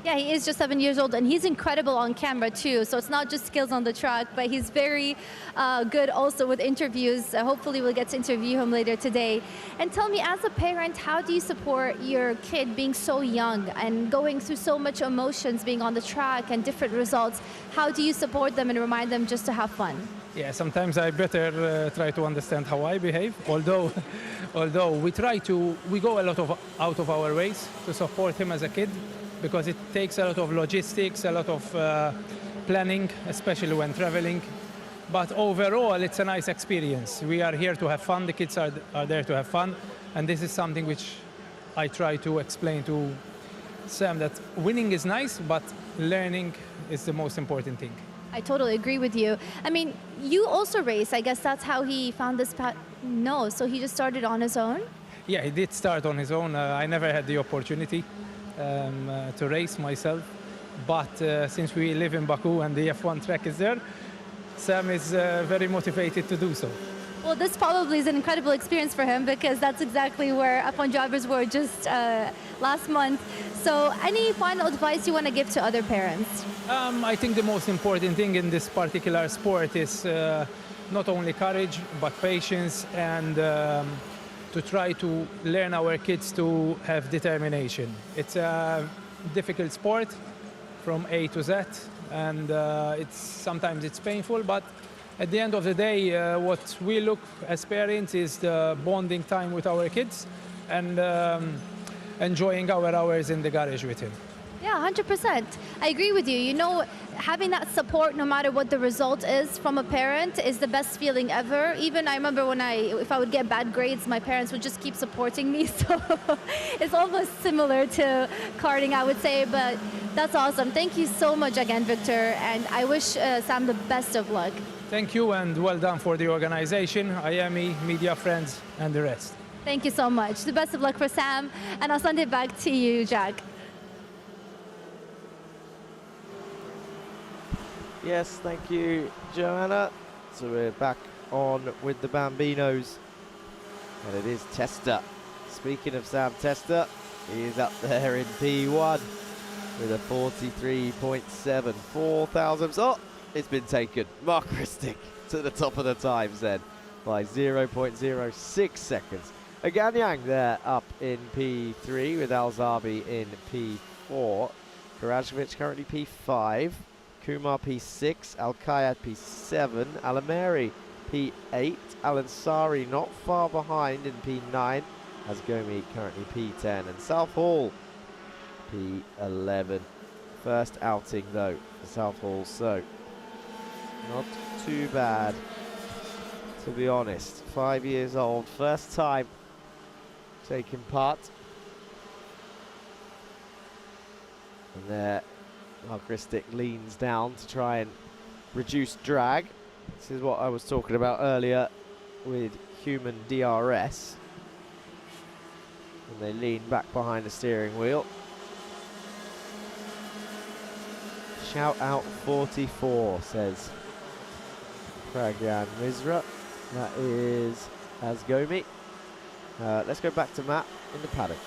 Yeah, he is just 7 years old, and he's incredible on camera too. So it's not just skills on the track, but he's very good also with interviews. Hopefully we'll get to interview him later today. And tell me, as a parent, how do you support your kid being so young and going through so much emotions, being on the track and different results? How do you support them and remind them just to have fun? Yeah, sometimes I better try to understand how I behave. Although we go a lot out of our ways to support him as a kid, because it takes a lot of logistics, a lot of planning, especially when traveling. But overall, it's a nice experience. We are here to have fun. The kids are there to have fun. And this is something which I try to explain to Sam, that winning is nice, but learning is the most important thing. I totally agree with you. I mean, you also race. I guess that's how he found this path. No, so he just started on his own? Yeah, he did start on his own. I never had the opportunity to race myself, but since we live in Baku and the F1 track is there, Sam is very motivated to do so. Well, this probably is an incredible experience for him, because that's exactly where F1 drivers were just last month. So any final advice you want to give to other parents? I think the most important thing in this particular sport is not only courage, but patience, and to try to learn our kids to have determination. It's a difficult sport from A to Z, and sometimes it's painful, but at the end of the day, what we look as parents is the bonding time with our kids and enjoying our hours in the garage with him. Yeah, 100%. I agree with you. You know, having that support no matter what the result is from a parent is the best feeling ever. Even I remember if I would get bad grades, my parents would just keep supporting me. So it's almost similar to karting, I would say, but that's awesome. Thank you so much again, Victor, and I wish Sam the best of luck. Thank you, and well done for the organization, Iame, media friends, and the rest. Thank you so much. The best of luck for Sam, and I'll send it back to you, Jack. Yes, thank you, Joanna. So we're back on with the Bambinos. And it is Testa. Speaking of Sam Testa, he is up there in P1 with a 43.7. 4 thousandths. Oh, it's been taken. Mark Ristic to the top of the times then by 0.06 seconds. Aganyang there up in P3 with Alzabi in P4. Karajkovic currently P5. Kumar P6, Al-Kayad P7, Alameri P8, Al-Ansari not far behind in P9, Asgomi currently P10, and South Hall P11. First outing though for South Hall, so not too bad to be honest. 5 years old, first time taking part. And there Mark Ristic leans down to try and reduce drag. This is what I was talking about earlier with human DRS. And they lean back behind the steering wheel. Shout out 44, says Pragyan Misra. That is Asgomi. Let's go back to Matt in the paddock.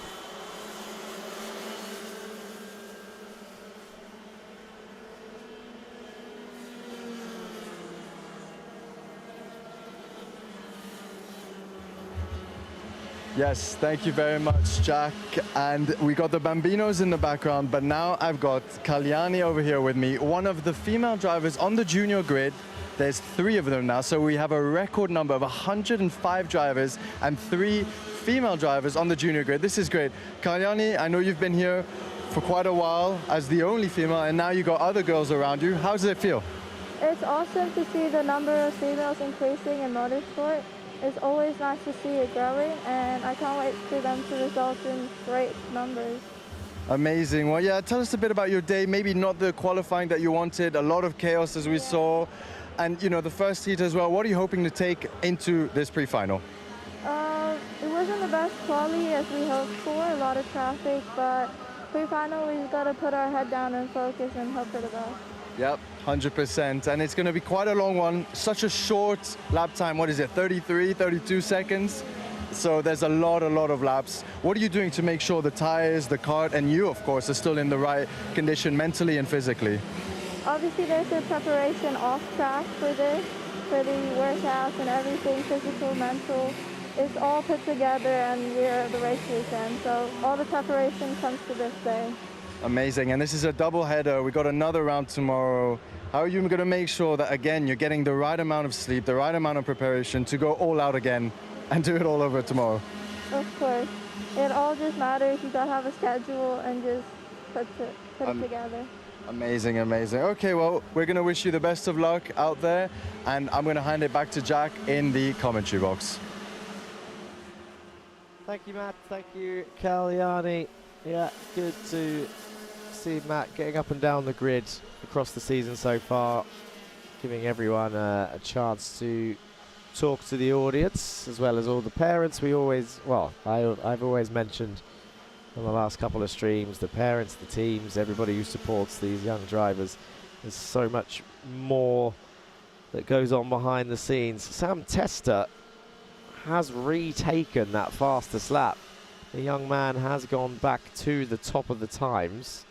Yes, thank you very much, Jack. And we got the Bambinos in the background, but now I've got Kalyani over here with me, one of the female drivers on the junior grid. There's 3 of them now, so we have a record number of 105 drivers and 3 female drivers on the junior grid. This is great. Kalyani, I know you've been here for quite a while as the only female, and now you got other girls around you. How does it feel? It's awesome to see the number of females increasing in motorsport. It's always nice to see it growing, and I can't wait for them to result in great numbers. Amazing. Well, yeah, tell us a bit about your day. Maybe not the qualifying that you wanted, a lot of chaos as we saw, and you know, the first heat as well. What are you hoping to take into this pre-final? It wasn't the best quali as we hoped for, a lot of traffic, but pre-final we've got to put our head down and focus and hope for the best. Yep, 100%. And it's going to be quite a long one. Such a short lap time. What is it, 33, 32 seconds? So there's a lot of laps. What are you doing to make sure the tires, the kart, and you, of course, are still in the right condition mentally and physically? Obviously, there's a preparation off track for this, for the workouts and everything, physical, mental. It's all put together, and we're at the race weekend. So all the preparation comes to this day. Amazing, and this is a double header. We got another round tomorrow. How are you going to make sure that, again, you're getting the right amount of sleep, the right amount of preparation to go all out again and do it all over tomorrow? Of course. It all just matters. You got to have a schedule and just put it together. Amazing, amazing. Okay, well, we're going to wish you the best of luck out there, and I'm going to hand it back to Jack in the commentary box. Thank you, Matt. Thank you, Kalyani. Yeah, good to see Matt getting up and down the grid across the season so far, giving everyone a chance to talk to the audience as well as all the parents. We always, well, I've always mentioned on the last couple of streams, the parents, the teams, everybody who supports these young drivers. There's so much more that goes on behind the scenes. Sam Testa has retaken that fastest lap. The young man has gone back to the top of the times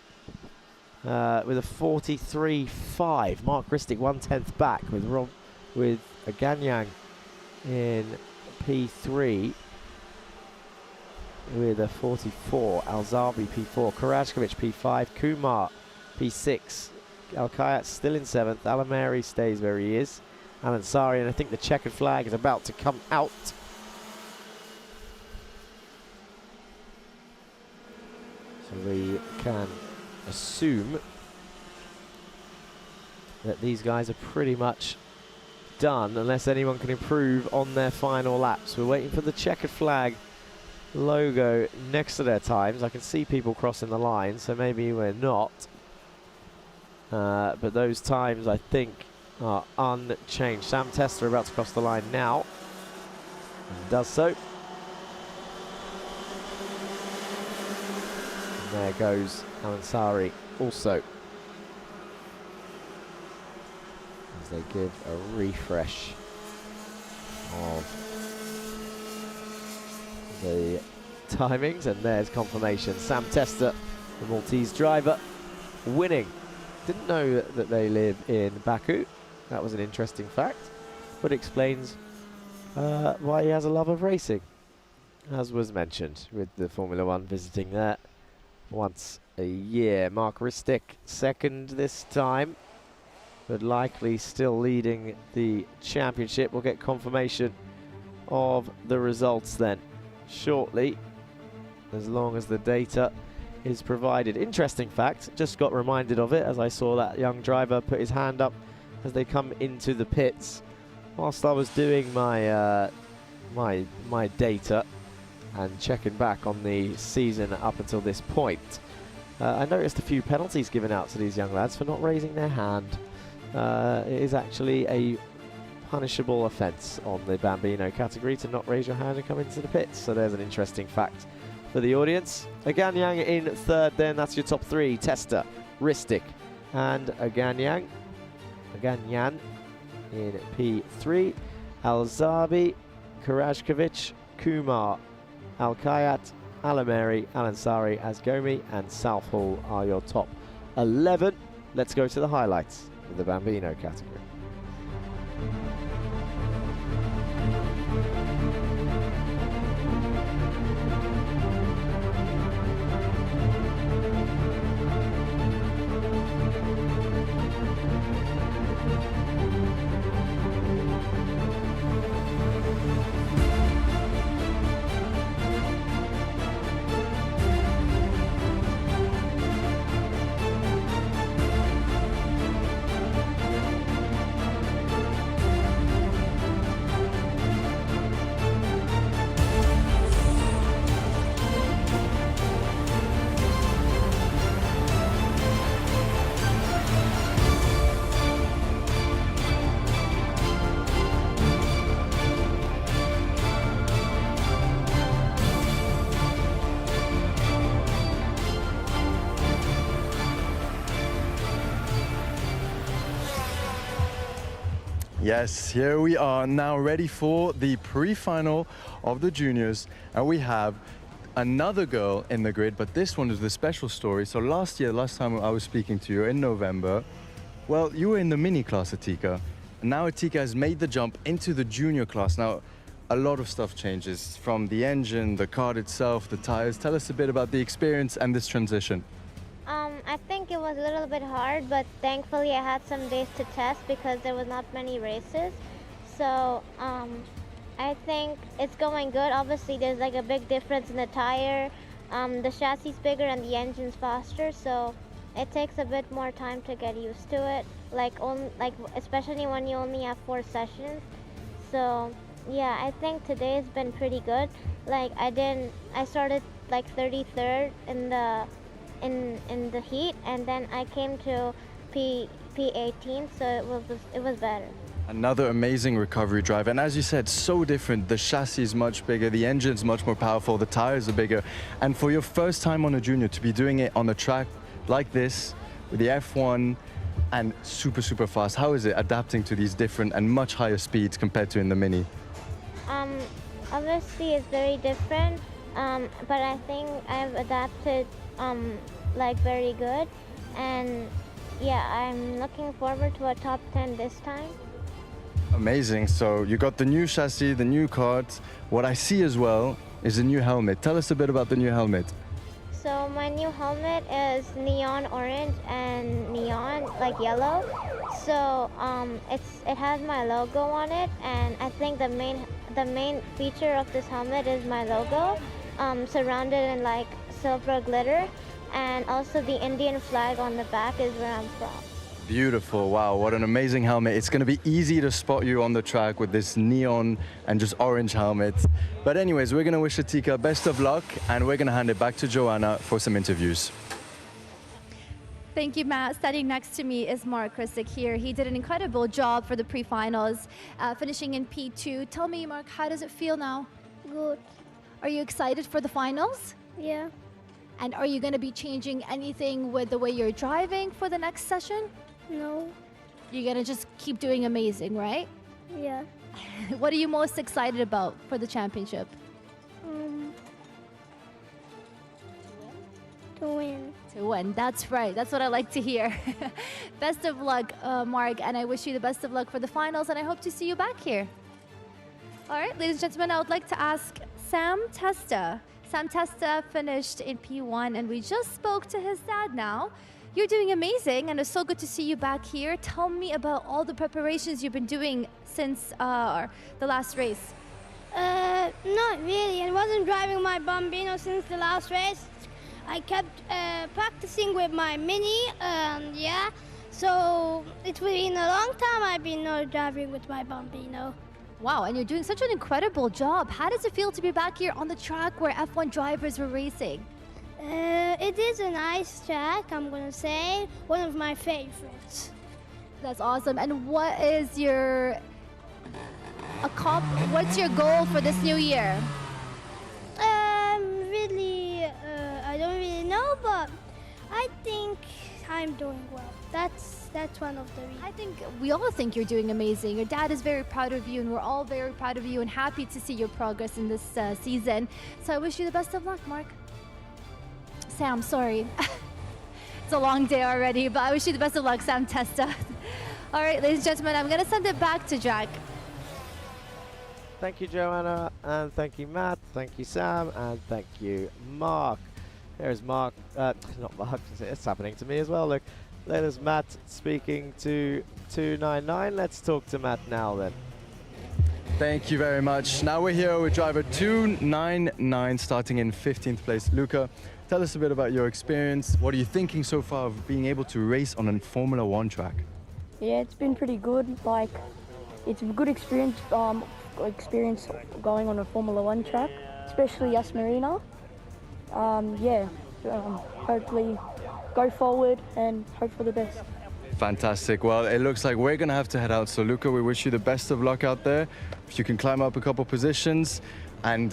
with a 43.5. Mark Ristic 1/10 back with Aganyang in P3 with a 44. Alzabi P4. Karajkovic P5. Kumar P6. Al-Kayat still in 7th. Alameri stays where he is. Al-Ansari, and I think the checkered flag is about to come out. So we can assume that these guys are pretty much done unless anyone can improve on their final laps. We're waiting for the checkered flag logo next to their times. I can see people crossing the line, so maybe we're not. But those times, I think, are unchanged. Sam Tester about to cross the line now. And does so. And there goes Al-Ansari also. As they give a refresh of the timings, and there's confirmation. Sam Tester, the Maltese driver, winning. Didn't know that they live in Baku. That was an interesting fact, but explains why he has a love of racing, as was mentioned with the Formula One visiting there once a year. Mark Ristic second this time, but likely still leading the championship. We'll get confirmation of the results then shortly, as long as the data is provided. Interesting fact, just got reminded of it as I saw that young driver put his hand up as they come into the pits. Whilst I was doing my my data and checking back on the season up until this point, I noticed a few penalties given out to these young lads for not raising their hand. It is actually a punishable offence on the Bambino category to not raise your hand and come into the pits. So there's an interesting fact for the audience. Aganyang in third then, that's your top three. Tester, Ristic and Aganyan in P3. Al-Zabi, Karajkovic, Kumar, Al-Kayat, Alameri, Al-Ansari, Asgomi and Southall are your top 11. Let's go to the highlights of the Bambino category. Yes, here we are now ready for the pre-final of the juniors, and we have another girl in the grid, but this one is the special story. So last time I was speaking to you in November, well, you were in the mini class, Atika, and now Atika has made the jump into the junior class. Now, a lot of stuff changes from the engine, the kart itself, the tires. Tell us a bit about the experience and this transition. I think it was a little bit hard, but thankfully I had some days to test because there was not many races. So I think it's going good. Obviously there's like a big difference in the tire. The chassis is bigger and the engine's faster, so it takes a bit more time to get used to it. Especially when you only have 4 sessions. So yeah, I think today's been pretty good. Like I started like 33rd in the heat, and then I came to P18, so it was better. Another amazing recovery drive, and as you said, so different. The chassis is much bigger, the engine's much more powerful, the tires are bigger, and for your first time on a junior to be doing it on a track like this with the F1 and super fast, how is it adapting to these different and much higher speeds compared to in the mini? Obviously it's very different, but I think I've adapted like very good, and yeah, I'm looking forward to a top 10 this time. Amazing. So you got the new chassis, the new kart. What I see as well is a new helmet. Tell us a bit about the new helmet. So my new helmet is neon orange and neon like yellow. So it has my logo on it, and I think the main feature of this helmet is my logo, surrounded in like silver glitter. and also the Indian flag on the back is where I'm from. Beautiful. Wow, what an amazing helmet. It's going to be easy to spot you on the track with this neon and just orange helmet. But anyways, we're going to wish Atika best of luck, and we're going to hand it back to Joanna for some interviews. Thank you, Matt. Standing next to me is Mark Krisick here. He did an incredible job for the pre-finals, finishing in P2. Tell me, Mark, how does it feel now? Good. Are you excited for the finals? Yeah. And are you going to be changing anything with the way you're driving for the next session? No. You're going to just keep doing amazing, right? Yeah. What are you most excited about for the championship? To win. To win, that's right. That's what I like to hear. Best of luck, Mark, and I wish you the best of luck for the finals, and I hope to see you back here. All right, ladies and gentlemen, I would like to ask Sam Testa. Sam Testa finished in P1, and we just spoke to his dad now. You're doing amazing, and it's so good to see you back here. Tell me about all the preparations you've been doing since the last race. Not really. I wasn't driving my Bambino since the last race. I kept practicing with my Mini, yeah. So it's been a long time I've been not driving with my Bambino. Wow, and you're doing such an incredible job. How does it feel to be back here on the track where F1 drivers were racing? It is a nice track, I'm gonna say. One of my favorites. That's awesome. And what is your what's your goal for this new year? Really, I don't really know, but I think I'm doing well. That's one of the reasons. I think we all think you're doing amazing. Your dad is very proud of you, and we're all very proud of you and happy to see your progress in this season. So I wish you the best of luck, Mark. Sam, sorry. It's a long day already, but I wish you the best of luck, Sam Testa. All right, ladies and gentlemen, I'm going to send it back to Jack. Thank you, Joanna, and thank you, Matt, thank you, Sam, and thank you, Mark. There's Mark, not Mark, it's happening to me as well, look. There's Matt speaking to 299. Let's talk to Matt now then. Thank you very much. Now we're here with driver 299, starting in 15th place. Luca, tell us a bit about your experience. What are you thinking so far of being able to race on a Formula One track? Yeah, it's been pretty good. Like, it's a good experience going on a Formula One track, especially Marina. Hopefully go forward and hope for the best. Fantastic. Well, it looks like we're going to have to head out. So, Luca, we wish you the best of luck out there. If you can climb up a couple positions. And,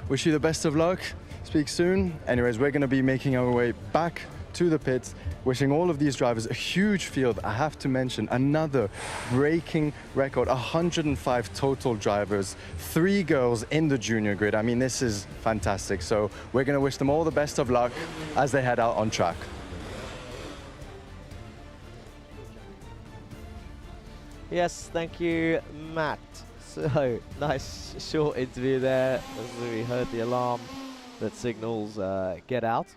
wish you the best of luck. Speak soon. Anyways, we're going to be making our way back to the pits, wishing all of these drivers a huge field. I have to mention another breaking record, 105 total drivers, 3 girls in the junior grid. I mean, this is fantastic. So we're going to wish them all the best of luck as they head out on track. Yes, thank you, Matt. So, nice short interview there as we heard the alarm that signals get out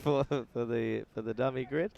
for the dummy grid.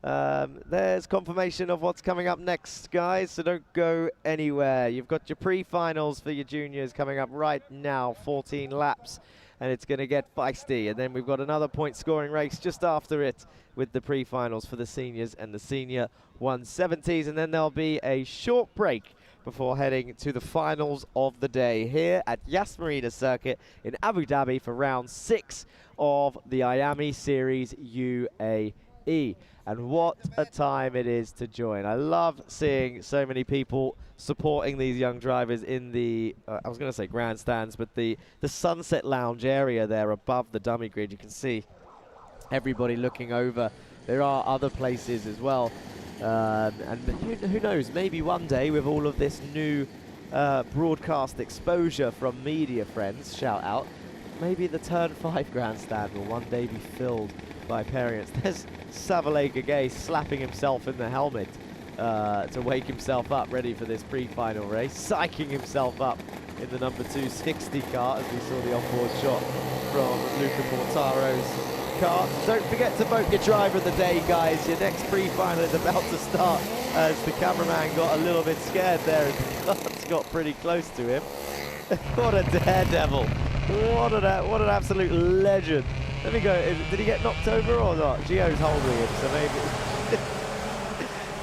There's confirmation of what's coming up next, guys, so don't go anywhere. You've got your pre-finals for your juniors coming up right now, 14 laps, and it's going to get feisty. And then we've got another point-scoring race just after it with the pre-finals for the seniors and the senior 170s, and then there'll be a short break before heading to the finals of the day here at Yas Marina Circuit in Abu Dhabi for round 6 of the Iame Series UAE. And what a time it is to join. I love seeing so many people supporting these young drivers in the, I was going to say grandstands, but the Sunset Lounge area there above the dummy grid. You can see everybody looking over. There are other places as well. And who knows, maybe one day with all of this new broadcast exposure from media friends, shout out, maybe the Turn 5 grandstand will one day be filled by parents. There's Savile Gagay slapping himself in the helmet to wake himself up, ready for this pre-final race, psyching himself up in the number 260 car, as we saw the onboard shot from Luca Mortaro's car. Don't forget to vote your driver of the day, guys. Your next pre-final is about to start, as the cameraman got a little bit scared there and the carts got pretty close to him. What a daredevil. What an absolute legend Let me go. Did he get knocked over or not? Gio's holding him, so maybe.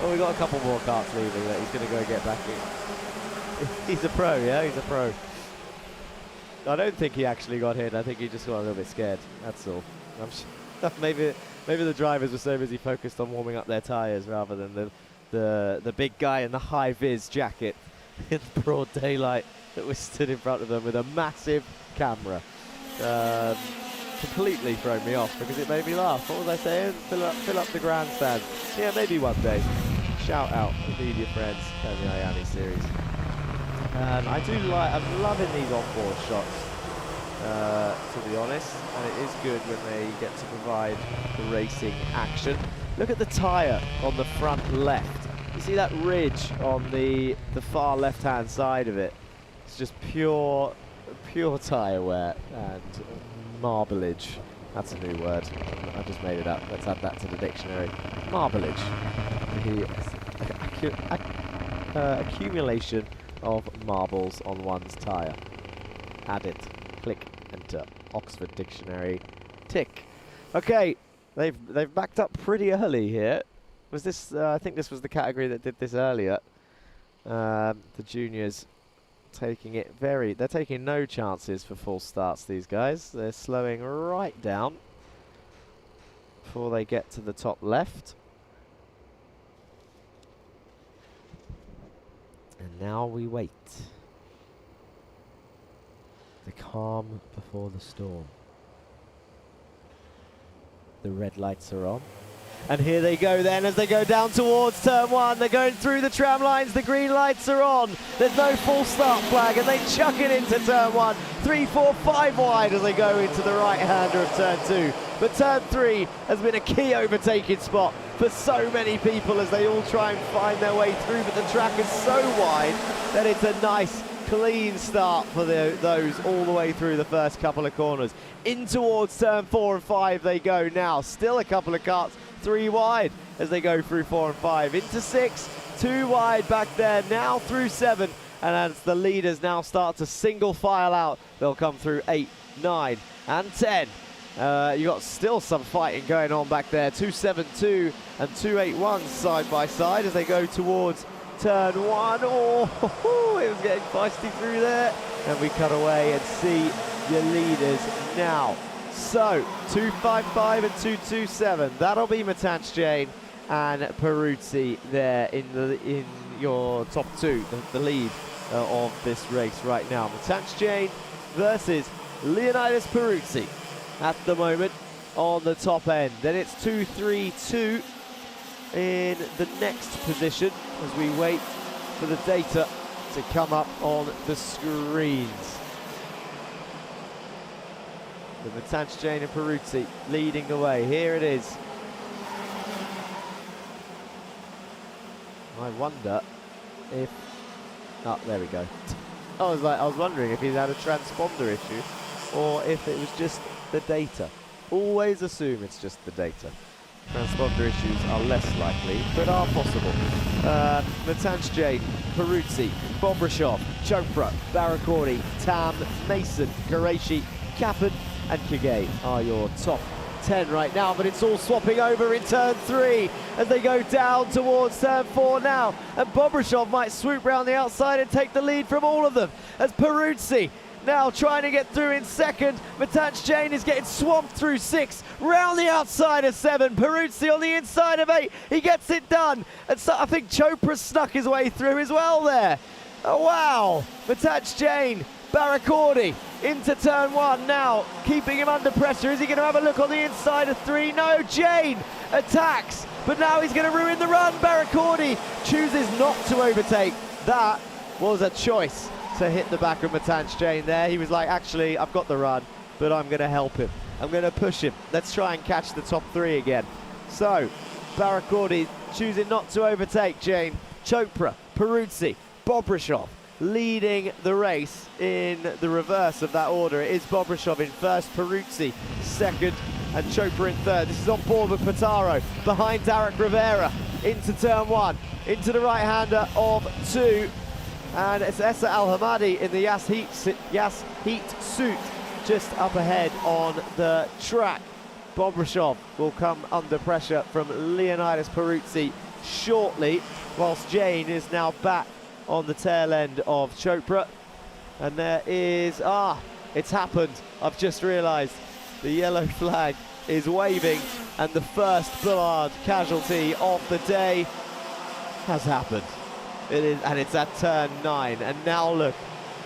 Well, we got a couple more carts leaving that he's going to go get back in. He's a pro, yeah? He's a pro. I don't think he actually got hit. I think he just got a little bit scared. That's all. Maybe the drivers were so busy focused on warming up their tyres rather than the big guy in the high-vis jacket in the broad daylight that was stood in front of them with a massive camera. Completely thrown me off because it made me laugh. What was I saying? Fill up the grandstand. Yeah, maybe one day. Shout out to media friends and the Iame series. I'm loving these off-board shots, to be honest, and it is good when they get to provide the racing action. Look at the tyre on the front left. You see that ridge on the far left-hand side of it? It's just pure tyre wear and marblage. That's a new word. I just made it up. Let's add that to the dictionary. Marblage. The accumulation of marbles on one's tyre. Add it. Click. Enter. Oxford Dictionary. Tick. Okay. They've backed up pretty early here. Was this? I think this was the category that did this earlier. The juniors taking it they're taking no chances for full starts, these guys. They're slowing right down before they get to the top left. And now we wait. The calm before the storm. The red lights are on. And here they go then as they go down towards turn one. They're going through the tram lines. The green lights are on. There's no full start flag and they chuck it into turn one. 3, 4, 5 wide as they go into the right-hander of turn two. But turn three has been a key overtaking spot for so many people as they all try and find their way through. But the track is so wide that it's a nice, clean start for those all the way through the first couple of corners. In towards turn 4 and 5 they go now. Still a couple of carts 3 wide as they go through 4 and 5. Into 6, 2 wide back there, now through 7. And as the leaders now start to single file out, they'll come through 8, 9 and 10. You got still some fighting going on back there. 272 and 281 side by side as they go towards turn 1. Oh, it was getting feisty through there. And we cut away and see your leaders now. So, 255 and 227. That'll be Matanch Jain and Peruzzi there in your top two, the lead of this race right now. Matanch Jain versus Leonidas Peruzzi at the moment on the top end. Then it's 232 in the next position as we wait for the data to come up on the screens. The Matanch Jain and Peruzzi leading the way. Here it is. I wonder if... Oh, there we go. I was wondering if he's had a transponder issue or if it was just the data. Always assume it's just the data. Transponder issues are less likely, but are possible. Matanch Jain, Peruzzi, Bobrishov, Chopra, Barakordi, Tam, Mason, Qureshi, Kappan and Kage are your top 10 right now, but it's all swapping over in turn 3 as they go down towards turn 4 now, and Bobrishov might swoop round the outside and take the lead from all of them as Peruzzi now trying to get through in second. Matanch Jain is getting swamped through 6, round the outside of 7. Peruzzi on the inside of 8. He gets it done. And so I think Chopra snuck his way through as well there. Oh, wow. Matanch Jain, Barakordi into turn 1 now, keeping him under pressure. Is he going to have a look on the inside of 3? No, Jain attacks, but now he's going to ruin the run. Barakordi chooses not to overtake. That was a choice to hit the back of Matanch Jain there. He was like, actually, I've got the run, but I'm going to help him. I'm going to push him. Let's try and catch the top 3 again. So, Barakordi choosing not to overtake Jain. Chopra, Peruzzi, Bobrishov leading the race in the reverse of that order. It is Bobrishov in first, Peruzzi second, and Chopra in third. This is on board with Pataro, behind Derek Rivera, into turn 1, into the right-hander of 2. And it's Essa Al-Hamadi in the Yas Heat suit just up ahead on the track. Bobrishov will come under pressure from Leonidas Peruzzi shortly, whilst Jane is now back on the tail end of Chopra. And there is, it's happened. I've just realised the yellow flag is waving, and the first Bullard casualty of the day has happened. It is, and it's at turn 9. And now look,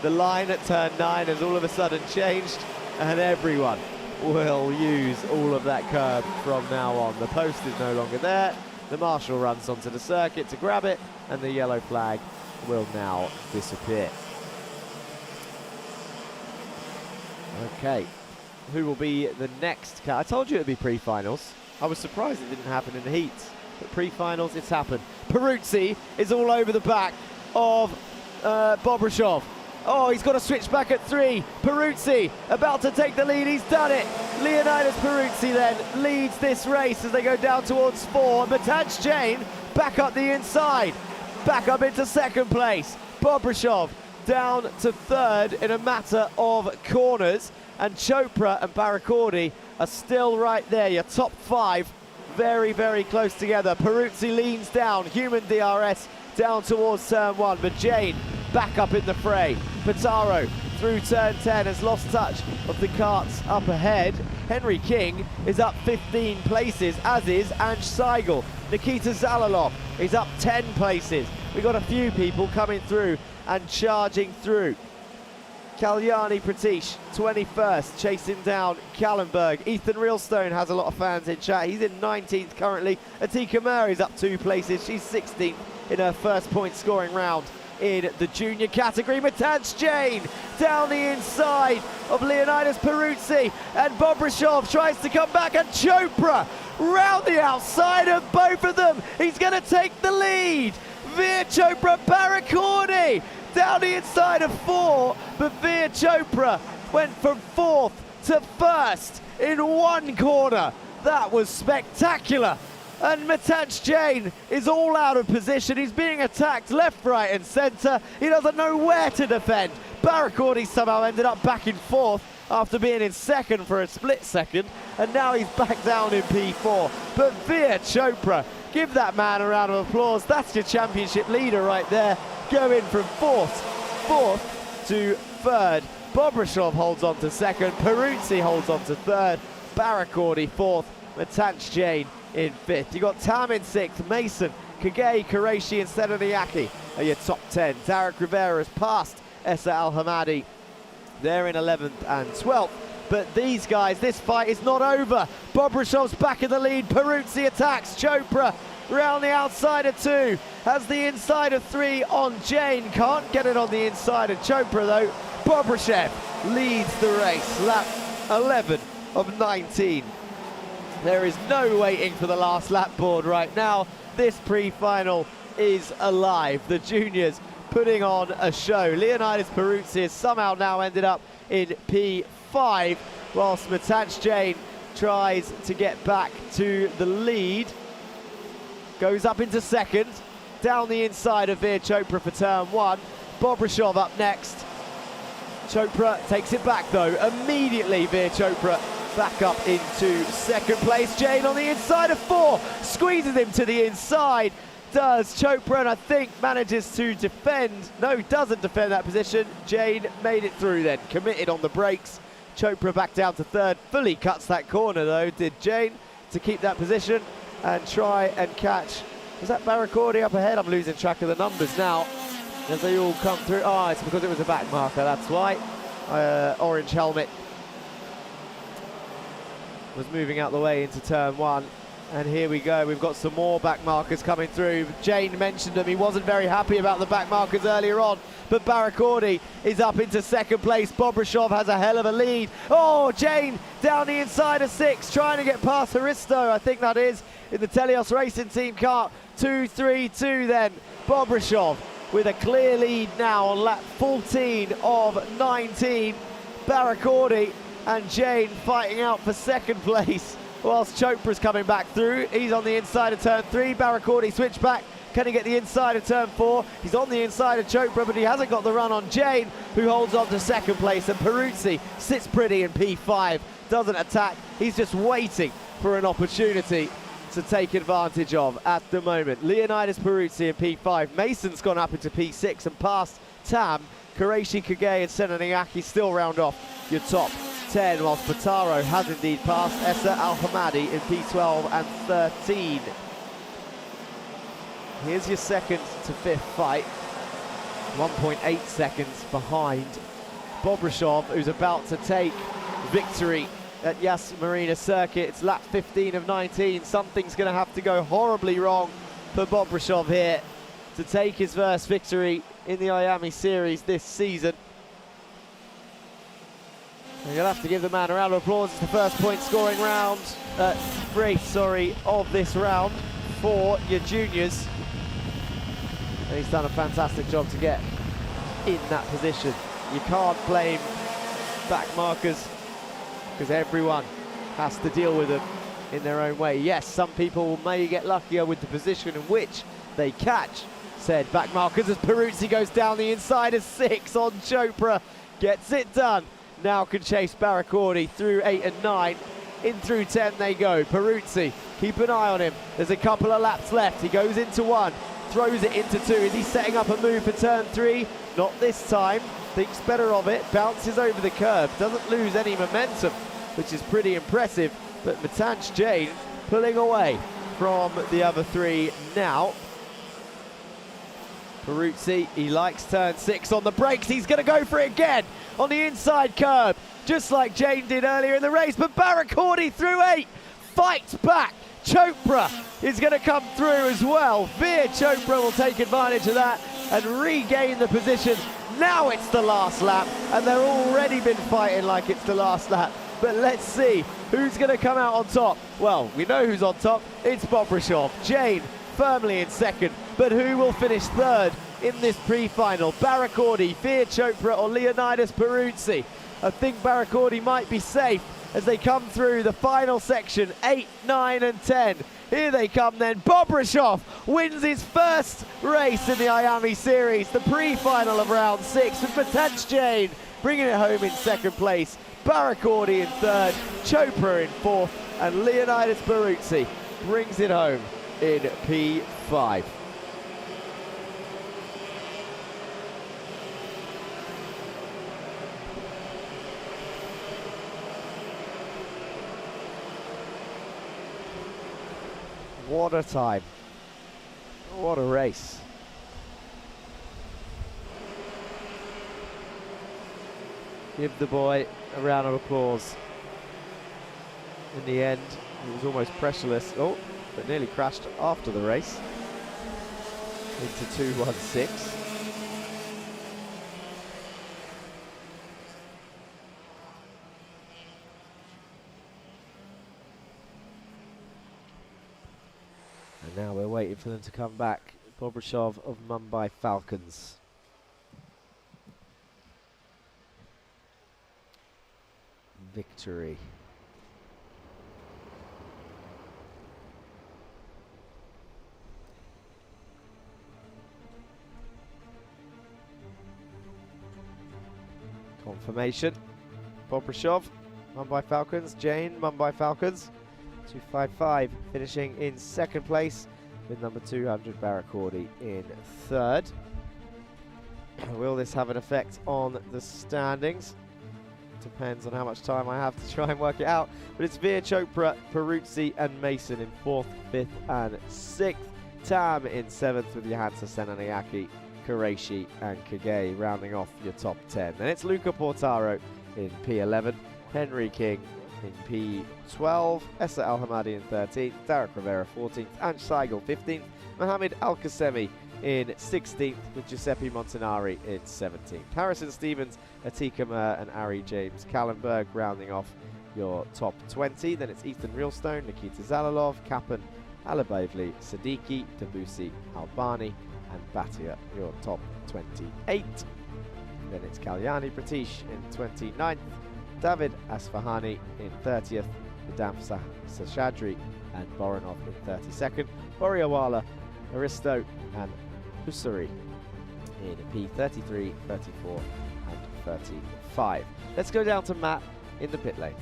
the line at turn 9 has all of a sudden changed, and everyone will use all of that curb from now on. The post is no longer there. The marshal runs onto the circuit to grab it, and the yellow flag will now disappear. Okay, who will be the next car? I told you it would be pre-finals. I was surprised it didn't happen in the heats, but pre-finals, it's happened. Peruzzi is all over the back of Bobrishov. Oh, he's got to switch back at 3. Peruzzi about to take the lead. He's done it. Leonidas Peruzzi then leads this race as they go down towards 4. Matanj Jain back up the inside. Back up into second place. Bobrishov down to 3rd in a matter of corners. And Chopra and Barakordi are still right there. Your top 5 very, very close together. Peruzzi leans down. Human DRS down towards turn 1. But Jain back up in the fray. Pitaro through turn 10 has lost touch of the carts up ahead. Henry King is up 15 places, as is Ange Seigel. Nikita Zalalov is up 10 places. We've got a few people coming through and charging through. Kalyani Pratish, 21st, chasing down Kallenberg. Ethan Realstone has a lot of fans in chat. He's in 19th currently. Atika Murray's up 2 places. She's 16th in her first point scoring round in the junior category. Matanj Jain down the inside of Leonidas Peruzzi, and Bobrishov tries to come back, and Chopra round the outside of both of them. He's going to take the lead. Veer Chopra, Barakordi down the inside of 4, but Veer Chopra went from 4th to 1st in 1 corner. That was spectacular. And Matanj Jain is all out of position. He's being attacked left, right and centre. He doesn't know where to defend. Barakordi somehow ended up back in 4th after being in 2nd for a split second, and now he's back down in P4. But Veer Chopra, give that man a round of applause. That's your championship leader right there, going from 4th to 3rd. Bobrishov holds on to 2nd. Peruzzi holds on to 3rd. Barakordi 4th. Matanj Jain in 5th. You got Tam in 6th, Mason, Kagei, Qureshi and Sedoniaki are your top 10. Tarek Rivera has passed Essa Al-Hamadi. They're in 11th and 12th. But these guys, this fight is not over. Bobrishov's back in the lead. Peruzzi attacks Chopra round the outside of 2. Has the inside of 3 on Jain. Can't get it on the inside of Chopra though. Bobrishov leads the race. Lap 11 of 19. There is no waiting for the last lap board right now. This pre-final is alive. The juniors putting on a show. Leonidas Peruzzi has somehow now ended up in P5, whilst Matanj Jain tries to get back to the lead. Goes up into 2nd, down the inside of Veer Chopra for turn 1. Bobrishov up next. Chopra takes it back though. Immediately Veer Chopra back up into 2nd place. Jain on the inside of 4, squeezes him to the inside. Does Chopra, and I think manages to defend. No, doesn't defend that position. Jain made it through then, committed on the brakes. Chopra back down to 3rd. Fully cuts that corner though, did Jain, to keep that position and try and catch. Was that Barakordi up ahead? I'm losing track of the numbers now as they all come through. Oh, it's because it was a back marker, that's why. Orange helmet was moving out the way into turn 1. And here we go, we've got some more back markers coming through. Jain mentioned them, he wasn't very happy about the back markers earlier on, but Barakordi is up into 2nd place. Bobrishov has a hell of a lead. Oh, Jain down the inside of 6, trying to get past Haristo, I think that is, in the Telios Racing Team car. 2-3-2 then. Bobrishov with a clear lead now on lap 14 of 19. Barakordi and Jain fighting out for 2nd place, whilst Chopra's coming back through. He's on the inside of turn 3. Barakordi switch back, Can he get the inside of turn 4? He's on the inside of Chopra, but he hasn't got the run on Jane, who holds on to second place. And Peruzzi sits pretty in P5, doesn't attack. He's just waiting for an opportunity to take advantage of at the moment. Leonidas Peruzzi in P5. Mason's gone up into P6 and past Tam. Qureshi, Kage and Senaniaki still round off your top 10, whilst Pataro has indeed passed Essa Al-Hamadi in P12 and 13. Here's your second to fifth fight. 1.8 seconds behind Bobrishov, who's about to take victory at Yas Marina circuit. It's lap 15 of 19. Something's going to have to go horribly wrong for Bobrishov here to take his first victory in the Iame series this season. And you'll have to give the man a round of applause. It's the first point scoring round, of this round for your juniors. And he's done a fantastic job to get in that position. You can't blame back markers because everyone has to deal with them in their own way. Yes, some people may get luckier with the position in which they catch said back markers as Peruzzi goes down the inside of 6 on Chopra. Gets it done. Now can chase Baracordi through 8 and 9. In through 10 they go. Peruzzi, keep an eye on him. There's a couple of laps left. He goes into 1, throws it into 2. Is he setting up a move for turn 3? Not this time. Thinks better of it. Bounces over the curb. Doesn't lose any momentum, which is pretty impressive. But Matanch Jane pulling away from the other 3 now. Peruzzi, he likes turn 6 on the brakes. He's going to go for it again on the inside curb, just like Jane did earlier in the race. But Baracordi through 8 fights back. Chopra is going to come through as well. Veer Chopra will take advantage of that and regain the position. Now it's the last lap, and they've already been fighting like it's the last lap. But let's see who's going to come out on top. Well, we know who's on top. It's Bobrishov. Jane firmly in second, but who will finish third in this pre-final? Baracordi, Veer Chopra or Leonidas Peruzzi? I think Baracordi might be safe as they come through the final section, 8, 9 and 10. Here they come then. Bobrishov wins his first race in the Iame series, the pre-final of round 6, with Matanch Jane bringing it home in second place, Baracordi in third, Chopra in fourth, and Leonidas Peruzzi brings it home in P5. What a time. What a race. Give the boy a round of applause. In the end, he was almost pressureless. Oh, but nearly crashed after the race. Into 216. And now we're waiting for them to come back. Bobrishov of Mumbai Falcons. Victory. Confirmation. Bobrishov, Mumbai Falcons. Jane, Mumbai Falcons. 255 finishing in second place with number 200 Baracordi in third. Will this have an effect on the standings? Depends on how much time I have to try and work it out. But it's Veer Chopra, Peruzzi and Mason in 4th, 5th and 6th. Tam in 7th with Johansa Senaniaki, Qureshi and Kage rounding off your top 10. Then it's Luca Portaro in P11, Henry King in P12, Essa Al-Hamadi in 13th, Derek Rivera 14th, Ansh Seigel 15th, Mohamed Al-Qasemi in 16th with Giuseppe Montanari in 17th. Harrison Stevens, Atika Mer and Ari James Kallenberg rounding off your top 20. Then it's Ethan Realstone, Nikita Zalalov, Kapan, Alabavli, Siddiqui, Debussy, Albani and Bhatia, your top 28. Then it's Kalyani Pratish in 29th, David Asfahani in 30th, Madam Sashadri and Boranov in 32nd, Boriawala Aristo and Husari in P33, 34 and 35. Let's go down to Matt in the pit lane.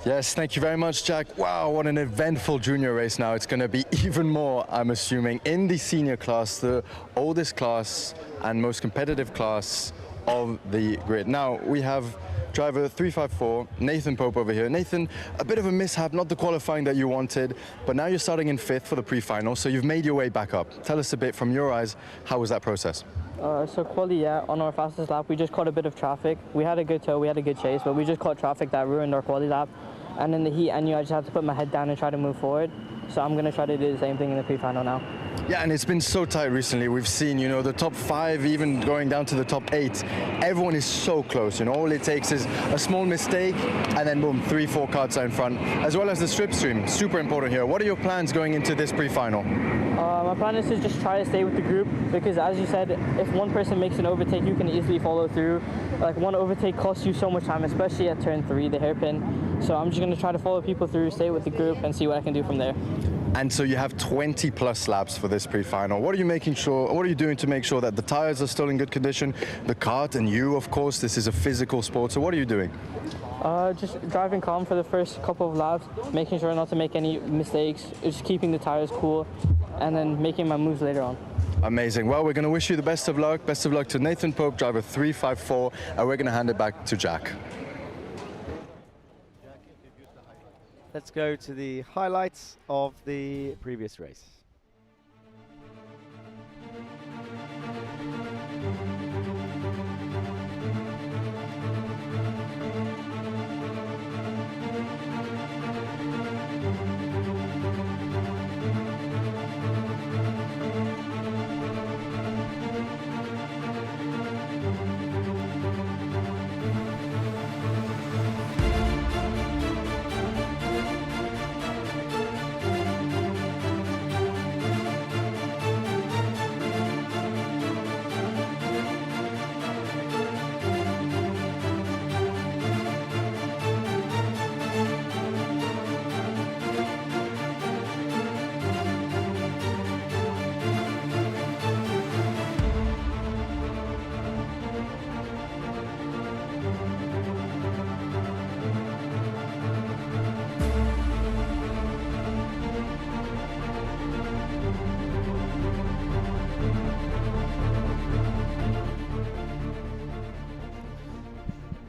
Yes, thank you very much, Jack. Wow, what an eventful junior race now. It's going to be even more, I'm assuming, in the senior class, the oldest class and most competitive class of the grid. Now, we have driver 354, Nathan Pope over here. Nathan, a bit of a mishap, not the qualifying that you wanted, but now you're starting in 5th for the pre-final, so you've made your way back up. Tell us a bit from your eyes, how was that process? So quali, yeah, on our fastest lap, we just caught a bit of traffic. We had a good tow, we had a good chase, but we just caught traffic that ruined our quali lap. And in the heat, I knew I just had to put my head down and try to move forward. So I'm going to try to do the same thing in the pre-final now. Yeah, and it's been so tight recently. We've seen, you know, the top 5 even going down to the top 8. Everyone is so close, you know. All it takes is a small mistake and then boom, 3-4 cars are in front. As well as the slipstream, super important here. What are your plans going into this pre-final? My plan is to just try to stay with the group because, as you said, if one person makes an overtake, you can easily follow through. Like, one overtake costs you so much time, especially at turn 3, the hairpin. So I'm just going to try to follow people through, stay with the group, and see what I can do from there. And so you have 20 plus laps for this pre-final. What are you doing to make sure that the tires are still in good condition? The kart and you, of course, this is a physical sport. So what are you doing? Just driving calm for the first couple of laps, making sure not to make any mistakes, just keeping the tires cool, and then making my moves later on. Amazing. Well, we're going to wish you the best of luck. Best of luck to Nathan Pope, driver 354, and we're going to hand it back to Jack. Let's go to the highlights of the previous race.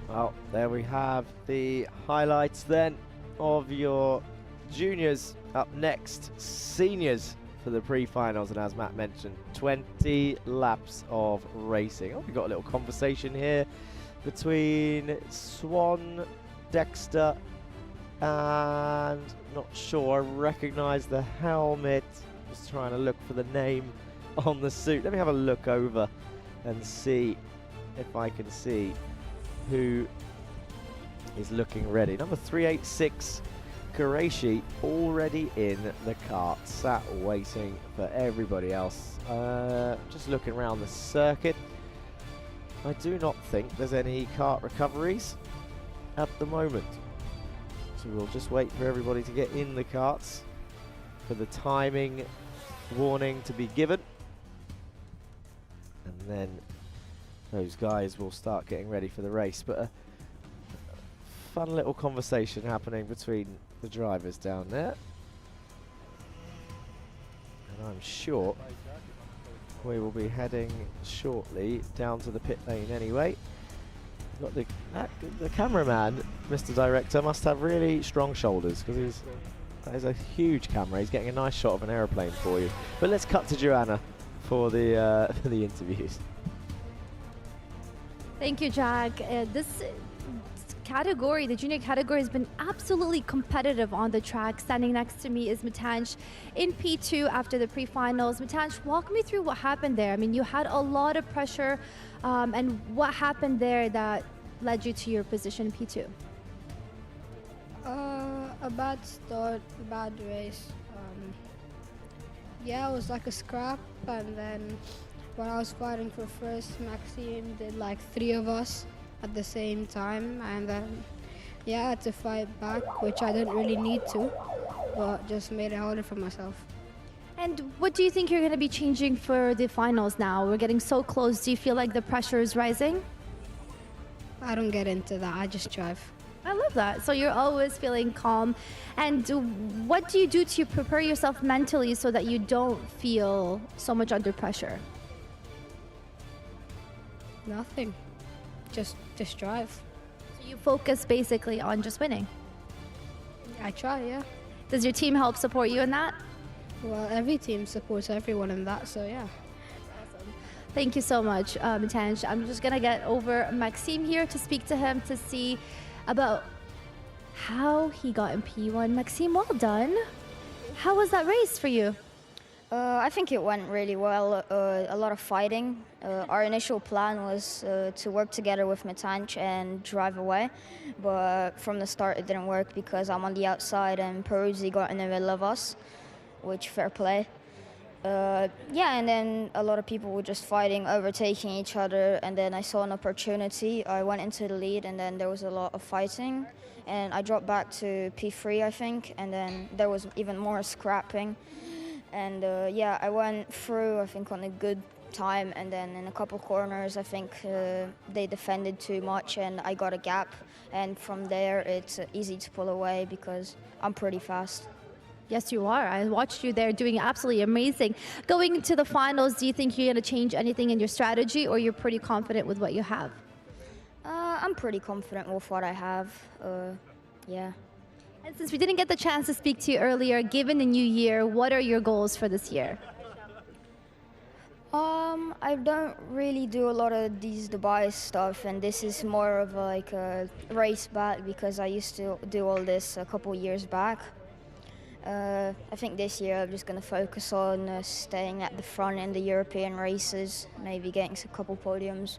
Well, there we have the highlights then of your juniors. Up next, seniors for the pre-finals, and as Matt mentioned, 20 laps of racing. Oh, we've got a little conversation here between Swan, Dexter, and not sure, I recognise the helmet. Just trying to look for the name on the suit. Let me have a look over and see if I can see who is looking ready. Number 386, Qureshi, already in the kart, sat waiting for everybody else. Just looking around the circuit. I do not think there's any kart recoveries at the moment. So we'll just wait for everybody to get in the karts for the timing warning to be given. And then those guys will start getting ready for the race. But a fun little conversation happening between the drivers down there. And I'm sure we will be heading shortly down to the pit lane anyway. Got the cameraman, Mr. Director, must have really strong shoulders because that is a huge camera. He's getting a nice shot of an aeroplane for you. But let's cut to Joanna for the interviews. Thank you, Jack. This category, the junior category, has been absolutely competitive on the track. Standing next to me is Matanj in P2 after the pre-finals. Matanj, walk me through what happened there. I mean, you had a lot of pressure, and what happened there that led you to your position in P2? A bad start, a bad race. Yeah, it was like a scrap, and then when I was fighting for first, Maxime did like 3 of us at the same time, and then yeah, I had to fight back, which I didn't really need to. but just made it harder for myself. And what do you think you're going to be changing for the finals now? We're getting so close. Do you feel like the pressure is rising? I don't get into that. I just drive. I love that. So you're always feeling calm. And what do you do to prepare yourself mentally so that you don't feel so much under pressure? Nothing. Just drive. So you focus basically on just winning? I try, yeah. Does your team help support you in that? Well, every team supports everyone in that, so yeah. Thank you so much, Tanj. I'm just going to get over Maxime here to speak to him to see about how he got in P1. Maxime, well done. How was that race for you? I think it went really well. A lot of fighting. Our initial plan was to work together with Matanch and drive away, but from the start it didn't work because I'm on the outside and Peruzzi got in the middle of us, which fair play. Yeah, and then a lot of people were just fighting, overtaking each other, and then I saw an opportunity. I went into the lead, and then there was a lot of fighting, and I dropped back to P3, I think, and then there was even more scrapping. And yeah, I went through, I think, on a good time, and then in a couple corners, I think they defended too much, and I got a gap, and from there, it's easy to pull away because I'm pretty fast. Yes, you are. I watched you there doing absolutely amazing. Going to the finals, do you think you're going to change anything in your strategy, or you're pretty confident with what you have? I'm pretty confident with what I have, yeah. And since we didn't get the chance to speak to you earlier, given the new year, what are your goals for this year? I don't really do a lot of these Dubai stuff, and this is more of like a race back because I used to do all this a couple years back. I think this year I'm just going to focus on staying at the front in the European races, maybe getting a couple podiums.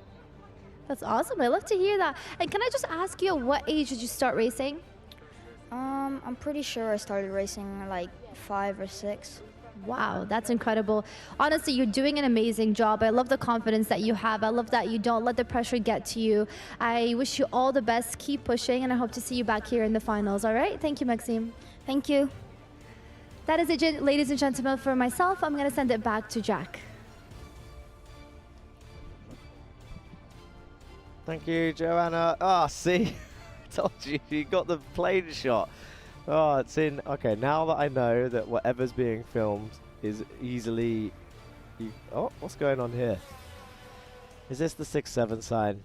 That's awesome. I love to hear that. And can I just ask you, what age did you start racing? I'm pretty sure I started racing like 5 or 6. Wow, that's incredible. Honestly, you're doing an amazing job. I love the confidence that you have. I love that you don't let the pressure get to you. I wish you all the best. Keep pushing, and I hope to see you back here in the finals. All right? Thank you, Maxime. Thank you. That is it, ladies and gentlemen. For myself, I'm going to send it back to Jack. Thank you, Joanna. See, told you, you got the plane shot. Oh, it's in. Okay, now that I know that whatever's being filmed is easily... Oh, what's going on here? Is this the 6-7 sign?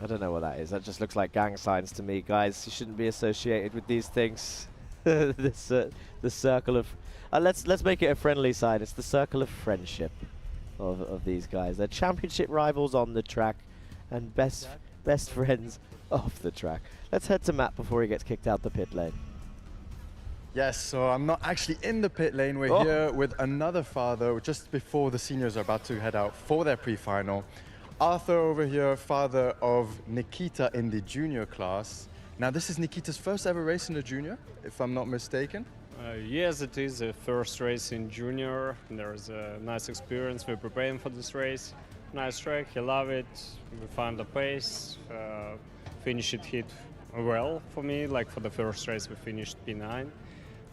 I don't know what that is. That just looks like gang signs to me, guys. You shouldn't be associated with these things. The circle of... let's make it a friendly sign. It's the circle of friendship of these guys. They're championship rivals on the track and best friends off the track. Let's head to Matt before he gets kicked out the pit lane. Yes, so I'm not actually in the pit lane. We're here with another father just before the seniors are about to head out for their pre-final. Arthur over here, father of Nikita in the junior class. Now this is Nikita's first ever race in the junior, if I'm not mistaken. Yes, it is the first race in junior. There's a nice experience. We're preparing for this race. Nice track, he loved it. We found the pace, finished it well for me. Like for the first race, we finished P9.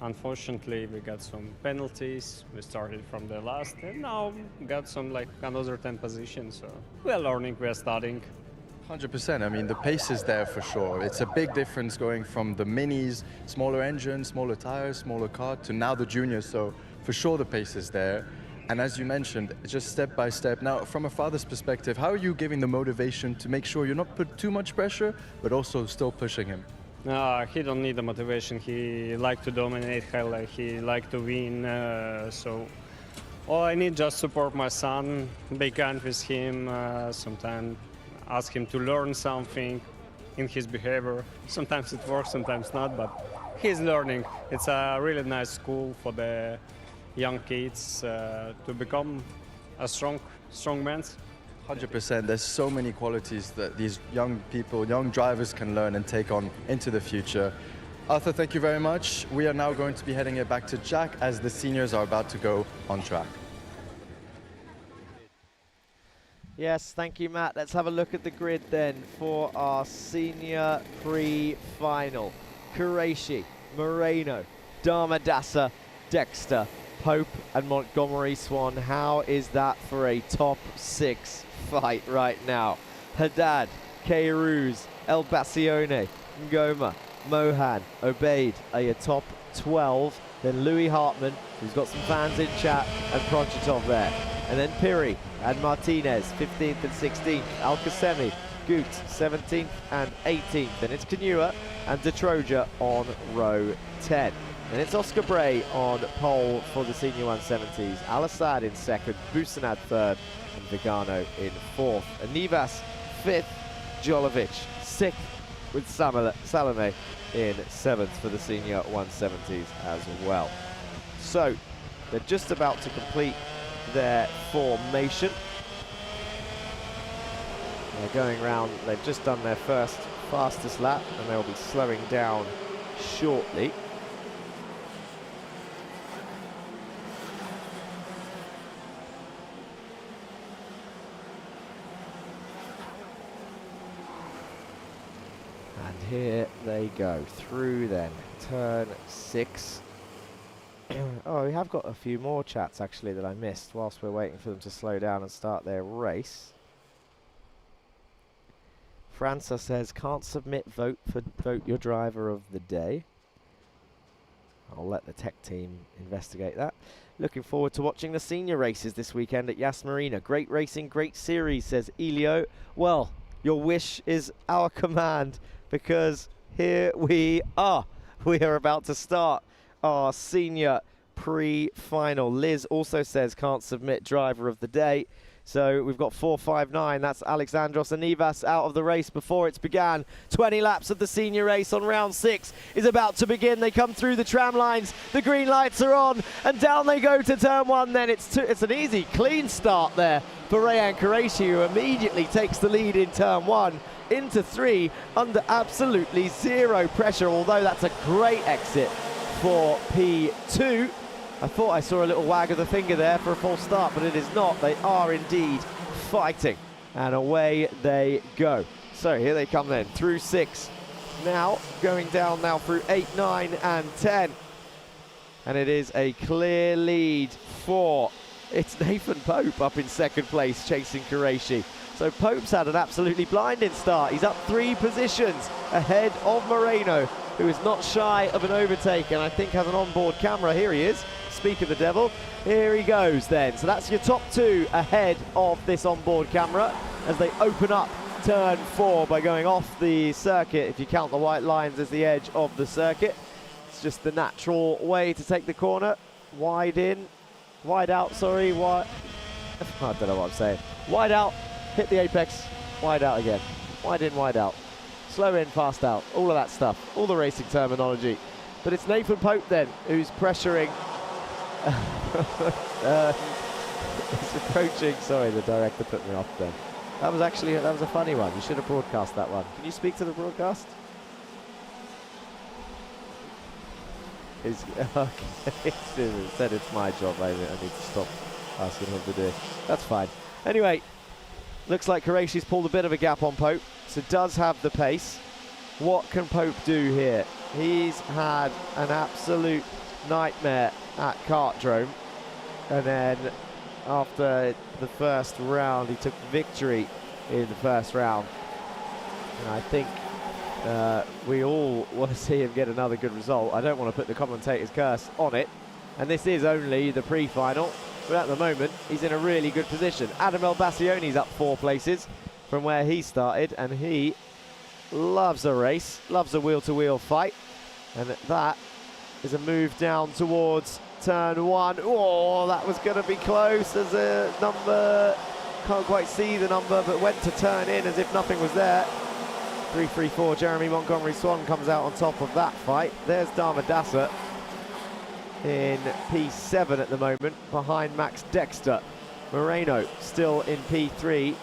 Unfortunately, we got some penalties. We started from the last, and now got some like another 10 positions. So we are learning, we are studying. 100%. I mean, the pace is there for sure. It's a big difference going from the minis, smaller engine, smaller tires, smaller car, to now the juniors. So for sure the pace is there. And as you mentioned, just step by step. Now, from a father's perspective, how are you giving the motivation to make sure you're not put too much pressure, but also still pushing him? He don't need the motivation. He like to dominate, he like to win. So all I need just support my son, be kind with him, sometimes ask him to learn something in his behavior. Sometimes it works, sometimes not, but he's learning. It's a really nice school for the young kids to become a strong man. 100%. There's so many qualities that these young people, young drivers can learn and take on into the future. Arthur, thank you very much. We are now going to be heading it back to Jack as the seniors are about to go on track. Yes, thank you, Matt. Let's have a look at the grid then for our senior pre-final. Qureshi, Moreno, Dharmadasa, Dexter, Pope and Montgomery Swan. How is that for a top 6 fight right now? Haddad, Kairouz, El Bassione, Ngoma, Mohan, Obeid are your top 12. Then Louis Hartmann, who's got some fans in chat, and Pronchitov there. And then Piri and Martinez, 15th and 16th. Al-Qasemi, Goot, 17th and 18th. Then it's Kanua and De Troja on row 10. And it's Oscar Bray on pole for the senior 170s. Al-Assad in second, Busanad third, and Vigano in fourth. Anivas 5th, Jolovic 6th, with Salome in 7th for the senior 170s as well. So they're just about to complete their formation. They're going round, they've just done their first fastest lap and they'll be slowing down shortly. And here they go through then, turn 6. Oh, we have got a few more chats actually that I missed whilst we're waiting for them to slow down and start their race. Franca says, can't submit vote your driver of the day. I'll let the tech team investigate that. Looking forward to watching the senior races this weekend at Yas Marina. Great racing, great series, says Elio. Well, your wish is our command, because here we are. We are about to start our senior pre-final. Liz also says can't submit driver of the day. So we've got 459. That's Alexandros Anivas out of the race before it's began. 20 laps of the senior race on round 6 is about to begin. They come through the tram lines. The green lights are on, and down they go to turn 1. Then it's an easy, clean start there for Rayan Qureshi, who immediately takes the lead in turn 1 into 3 under absolutely zero pressure. Although that's a great exit for P2. I thought I saw a little wag of the finger there for a false start, but it is not. They are indeed fighting, and away they go. So here they come then, through 6. Now, going down now through 8, 9, and 10. And it is a clear lead for, it's Nathan Pope up in second place, chasing Qureshi. So Pope's had an absolutely blinding start. He's up 3 positions ahead of Moreno, who is not shy of an overtake, and I think has an onboard camera. Here he is. Speak of the devil, here he goes then. So that's your top 2 ahead of this onboard camera as they open up turn 4 by going off the circuit, if you count the white lines as the edge of the circuit. It's just the natural way to take the corner. Wide in, wide out, sorry, wide. I don't know what I'm saying. Wide out, hit the apex, wide out again. Wide in, wide out. Slow in, fast out, all of that stuff, all the racing terminology. But it's Nathan Pope then who's pressuring. It's approaching. Sorry, the director put me off then. That was a funny one. You should have broadcast that one. Can you speak to the broadcast? Okay. It said it's my job. I need to stop asking him to do it. That's fine. Anyway, looks like Qureshi's pulled a bit of a gap on Pope, so does have the pace. What can Pope do here? He's had an absolute nightmare at Kartdrome, and then after the first round he took victory in the first round, and I think we all want to see him get another good result. I don't want to put the commentator's curse on it, and this is only the pre-final, but at the moment he's in a really good position. Adam Elbassione's up 4 places from where he started, and he loves a race, loves a wheel-to-wheel fight, and that is a move down towards turn 1. Oh, that was going to be close. There's a number, can't quite see the number, but went to turn in as if nothing was there. 334, Jeremy Montgomery Swan comes out on top of that fight. There's Dharmadasa in P7 at the moment, behind Max Dexter. Moreno still in P3.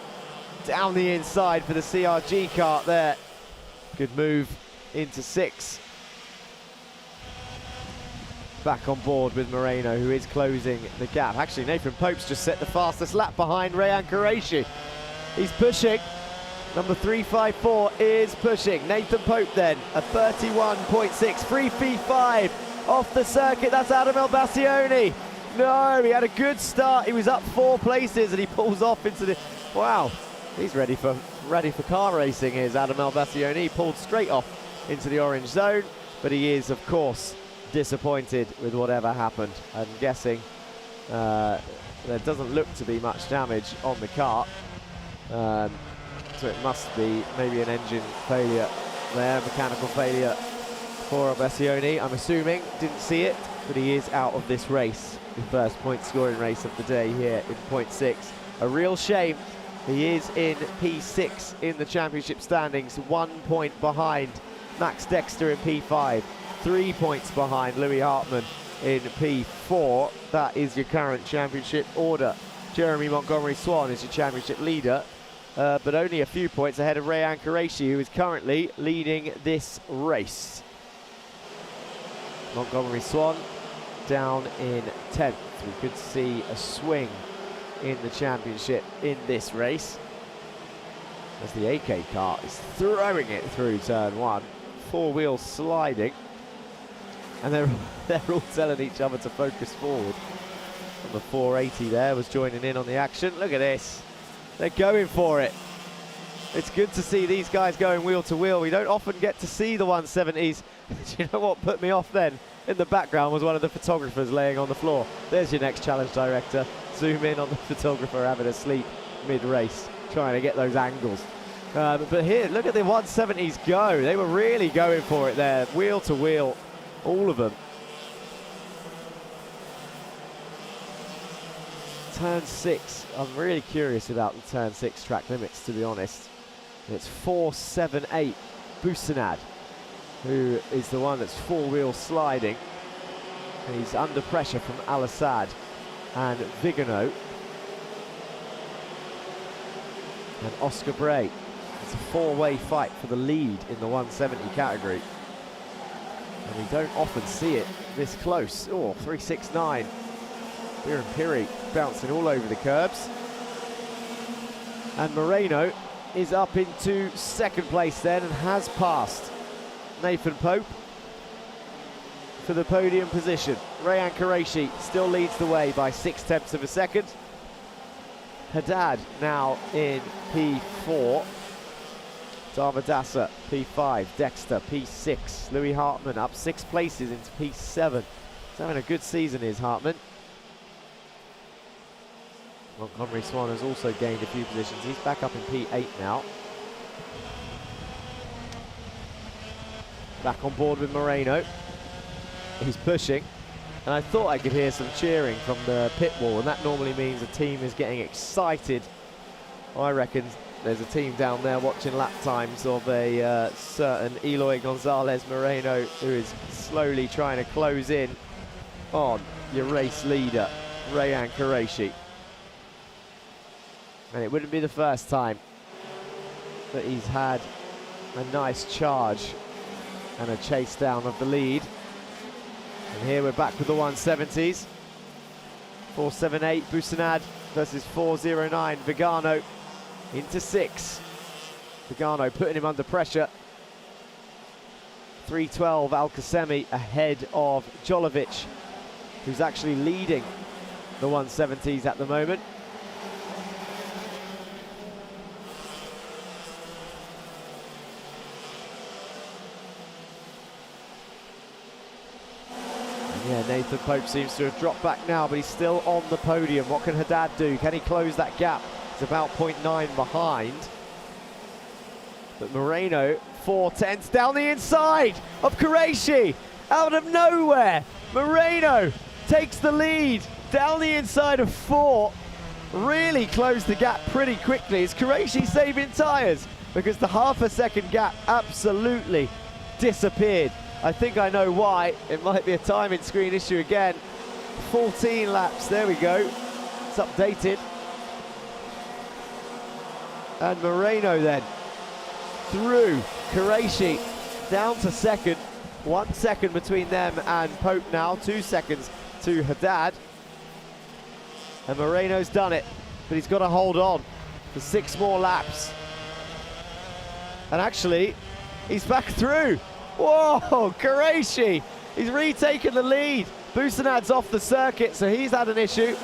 Down the inside for the CRG kart there. Good move into 6. Back on board with Moreno, who is closing the gap. Actually, Nathan Pope's just set the fastest lap behind Rayan Qureshi. He's pushing. Number 354 is pushing. Nathan Pope then, a 31.6. 3v5 off the circuit. That's Adam Elbassioni. No, he had a good start. He was up 4 places and he pulls off into the... Wow, he's ready for car racing. Here's Adam Elbassioni. He pulled straight off into the orange zone, but he is, of course, disappointed with whatever happened. I'm guessing there doesn't look to be much damage on the car. So it must be maybe an engine failure there, mechanical failure for Elbassioni. I'm assuming, didn't see it, but he is out of this race. The first point scoring race of the day here in point 6. A real shame. He is in P6 in the championship standings, 1 point behind Max Dexter in P5, 3 points behind Louis Hartmann in P4. That is your current championship order. Jeremy Montgomery-Swan is your championship leader, but only a few points ahead of Rayan Qureshi, who is currently leading this race. Montgomery-Swan down in 10th. We could see a swing in the championship in this race as the AK car is throwing it through turn 1. 4-wheel sliding, and they're all telling each other to focus forward. And the 480 there was joining in on the action. Look at this. They're going for it. It's good to see these guys going wheel to wheel. We don't often get to see the 170s. Do you know what put me off then? In the background was one of the photographers laying on the floor. There's your next challenge director. Zoom in on the photographer having a sleep mid-race, trying to get those angles. But here, look at the 170s go. They were really going for it there, wheel to wheel, all of them. Turn 6, I'm really curious about the turn 6 track limits, to be honest. It's 478 Busenad, who is the one that's 4-wheel sliding. He's under pressure from Al-Assad and Vigano. And Oscar Bray. It's a 4-way fight for the lead in the 170 category. And we don't often see it this close. Oh, 369. Biren Piri bouncing all over the curbs. And Moreno is up into 2nd place then and has passed Nathan Pope for the podium position. Rayan Qureshi still leads the way by 0.6 of a second. Haddad now in P4. Darvadasa P5, Dexter P6, Louis Hartmann up 6 places into P7. He's having a good season, is Hartmann. Montgomery-Swan has also gained a few positions. He's back up in P8 now. Back on board with Moreno. He's pushing, and I thought I could hear some cheering from the pit wall, and that normally means a team is getting excited. I reckon there's a team down there watching lap times of a certain Eloy Gonzalez Moreno, who is slowly trying to close in on your race leader, Rayan Qureshi. And it wouldn't be the first time that he's had a nice charge and a chase down of the lead. And here we're back with the 170s. 478 Busenad versus 409 Vigano into 6. Vigano putting him under pressure. 312 Al-Qasemi ahead of Jolovic, who's actually leading the 170s at the moment. Yeah, Nathan Pope seems to have dropped back now, but he's still on the podium. What can Haddad do? Can he close that gap? It's about 0.9 behind. But Moreno, 4/10 down the inside of Qureshi. Out of nowhere, Moreno takes the lead down the inside of 4. Really closed the gap pretty quickly. Is Qureshi saving tyres? Because the ½ second gap absolutely disappeared. I think I know why. It might be a timing screen issue again. 14 laps, there we go. It's updated. And Moreno then through. Qureshi down to 2nd. 1 second between them and Pope now. 2 seconds to Haddad. And Moreno's done it, but he's got to hold on for 6 more laps. And actually, he's back through. Whoa, Qureshi He's retaken the lead. Busanad's off the circuit, so he's had an issue.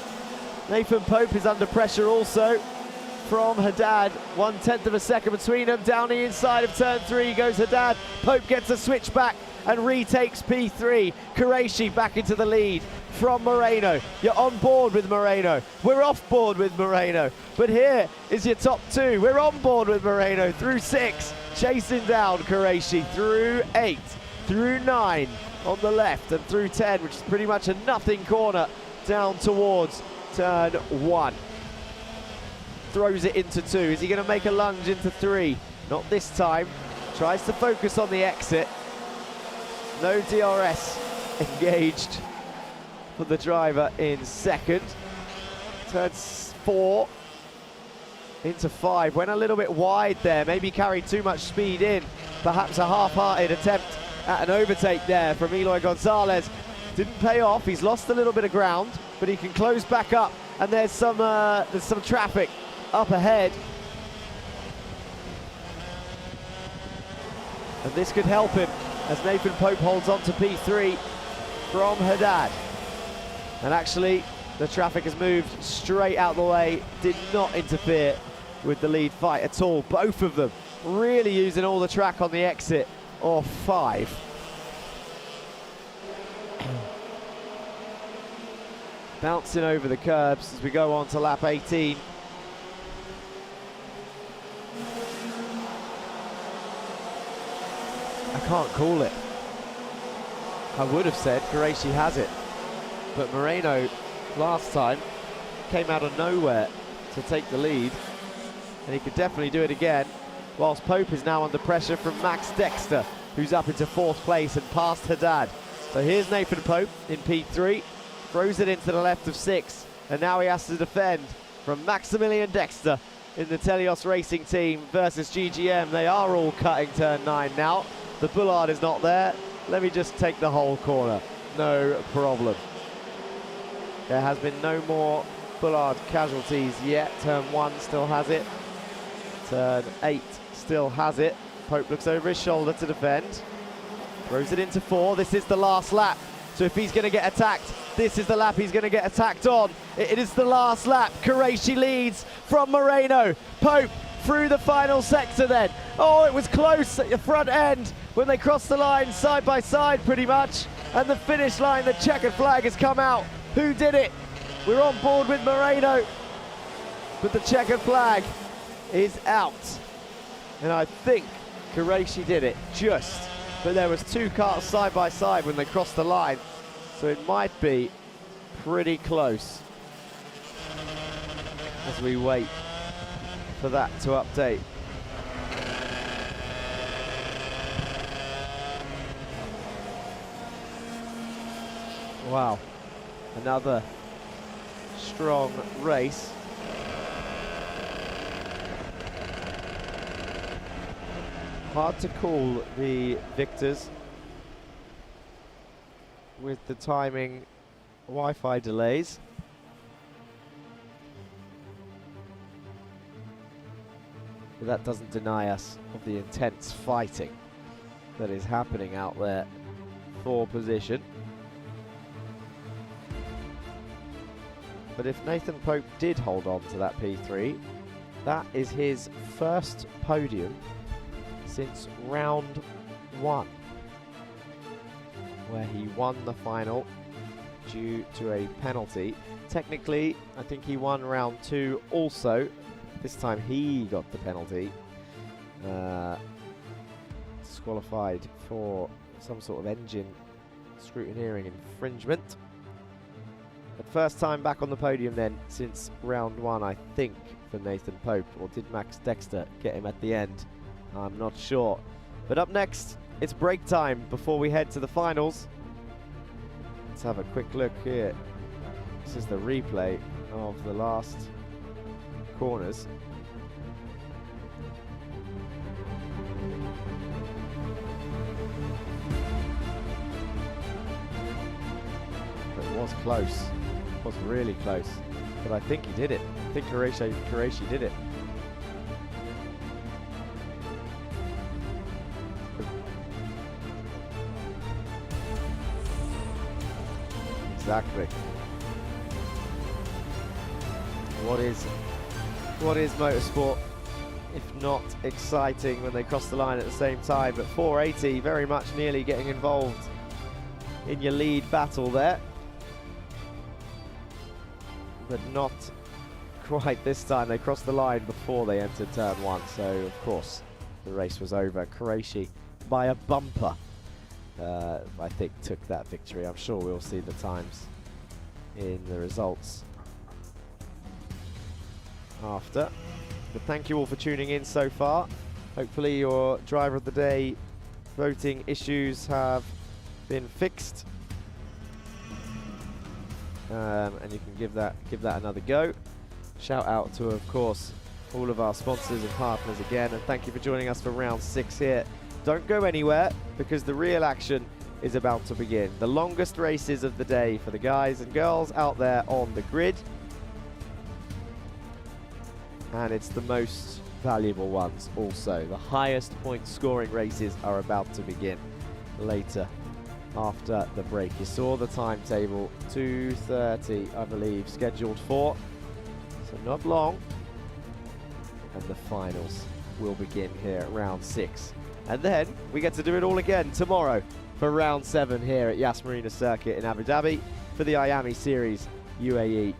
Nathan Pope is under pressure also from Haddad. 1/10 of a second between them. Down the inside of turn 3 goes Haddad. Pope gets a switch back and retakes P3. Qureshi back into the lead from Moreno. You're on board with Moreno. We're off board with Moreno. But here is your top 2. We're on board with Moreno through 6. Chasing down Qureshi through 8, through 9 on the left and through 10, which is pretty much a nothing corner down towards turn 1. Throws it into 2. Is he going to make a lunge into 3? Not this time. Tries to focus on the exit. No DRS engaged for the driver in second. Turn 4 into 5. Went a little bit wide there. Maybe carried too much speed in. Perhaps a half-hearted attempt at an overtake there from Eloy Gonzalez. Didn't pay off. He's lost a little bit of ground, but he can close back up. And there's some traffic up ahead. And this could help him as Nathan Pope holds on to P3 from Haddad. And actually, the traffic has moved straight out the way, did not interfere with the lead fight at all. Both of them really using all the track on the exit of 5. Bouncing over the curbs as we go on to lap 18. I can't call it. I would have said Qureshi has it, but Moreno last time came out of nowhere to take the lead, and he could definitely do it again, whilst Pope is now under pressure from Max Dexter, who's up into 4th place and past Haddad. So here's Nathan Pope in P3, throws it into the left of 6, and now he has to defend from Maximilian Dexter in the Telios Racing team versus GGM. They are all cutting turn 9 now. The Bullard is not there. Let me just take the whole corner. No problem. There has been no more Bullard casualties yet. Turn 1 still has it. Turn 8 still has it. Pope looks over his shoulder to defend. Throws it into 4. This is the last lap. So if he's going to get attacked, this is the lap he's going to get attacked on. It is the last lap. Qureshi leads from Moreno. Pope through the final sector then. Oh, it was close at the front end when they crossed the line side by side pretty much. And the finish line, the checkered flag has come out. Who did it? We're on board with Moreno, but the checkered flag is out. And I think Qureshi did it just, but there was 2 cars side by side when they crossed the line. So it might be pretty close as we wait for that to update. Wow, another strong race. Hard to call the victors with the timing Wi-Fi delays. But that doesn't deny us of the intense fighting that is happening out there for position. But if Nathan Pope did hold on to that P3, that is his first podium since round 1, where he won the final due to a penalty. Technically, I think he won round 2 also. This time he got the penalty. Disqualified for some sort of engine scrutineering infringement. But first time back on the podium then since round 1, I think, for Nathan Pope. Or did Max Dexter get him at the end? I'm not sure. But up next, it's break time before we head to the finals. Let's have a quick look here. This is the replay of the last corners. It was close. It was really close. But I think he did it. I think Qureshi did it. Exactly. What is motorsport if not exciting when they cross the line at the same time? But 480 very much nearly getting involved in your lead battle there. But not quite this time. They crossed the line before they entered turn 1, so of course the race was over. Qureshi by a bumper, I think, took that victory. I'm sure we'll see the times in the results after. But thank you all for tuning in so far. Hopefully your driver of the day voting issues have been fixed. And you can give that another go. Shout out to, of course, all of our sponsors and partners again, and thank you for joining us for round 6 here. Don't go anywhere, because the real action is about to begin. The longest races of the day for the guys and girls out there on the grid. And it's the most valuable ones also. The highest point scoring races are about to begin later after the break. You saw the timetable, 2:30 I believe scheduled for, so not long, and the finals will begin here at round 6, and then we get to do it all again tomorrow for round 7 here at Yas Marina Circuit in Abu Dhabi for the Iame Series UAE.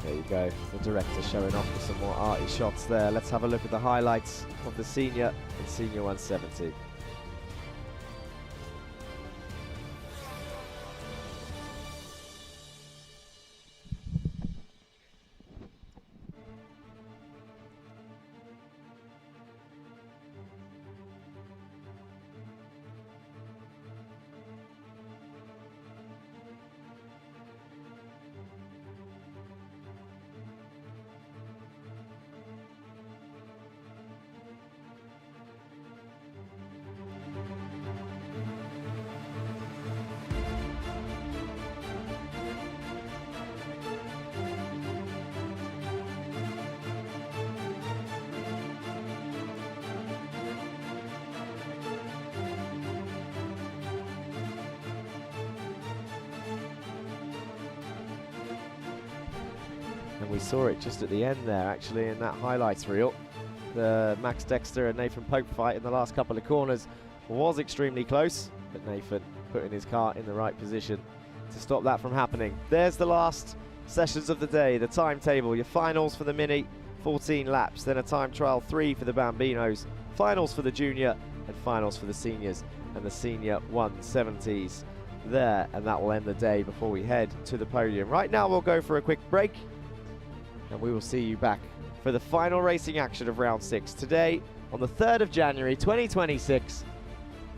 There you go, the director showing off with some more arty shots there. Let's have a look at the highlights of the senior and senior 170. And we saw it just at the end there, actually, in that highlights reel. The Max Dexter and Nathan Pope fight in the last couple of corners was extremely close, but Nathan putting his car in the right position to stop that from happening. There's the last sessions of the day, the timetable, your finals for the Mini, 14 laps, then a time trial 3 for the Bambinos, finals for the junior, and finals for the seniors and the senior 170s there, and that will end the day before we head to the podium. Right now we'll go for a quick break, and we will see you back for the final racing action of round 6 today on the 3rd of January 2026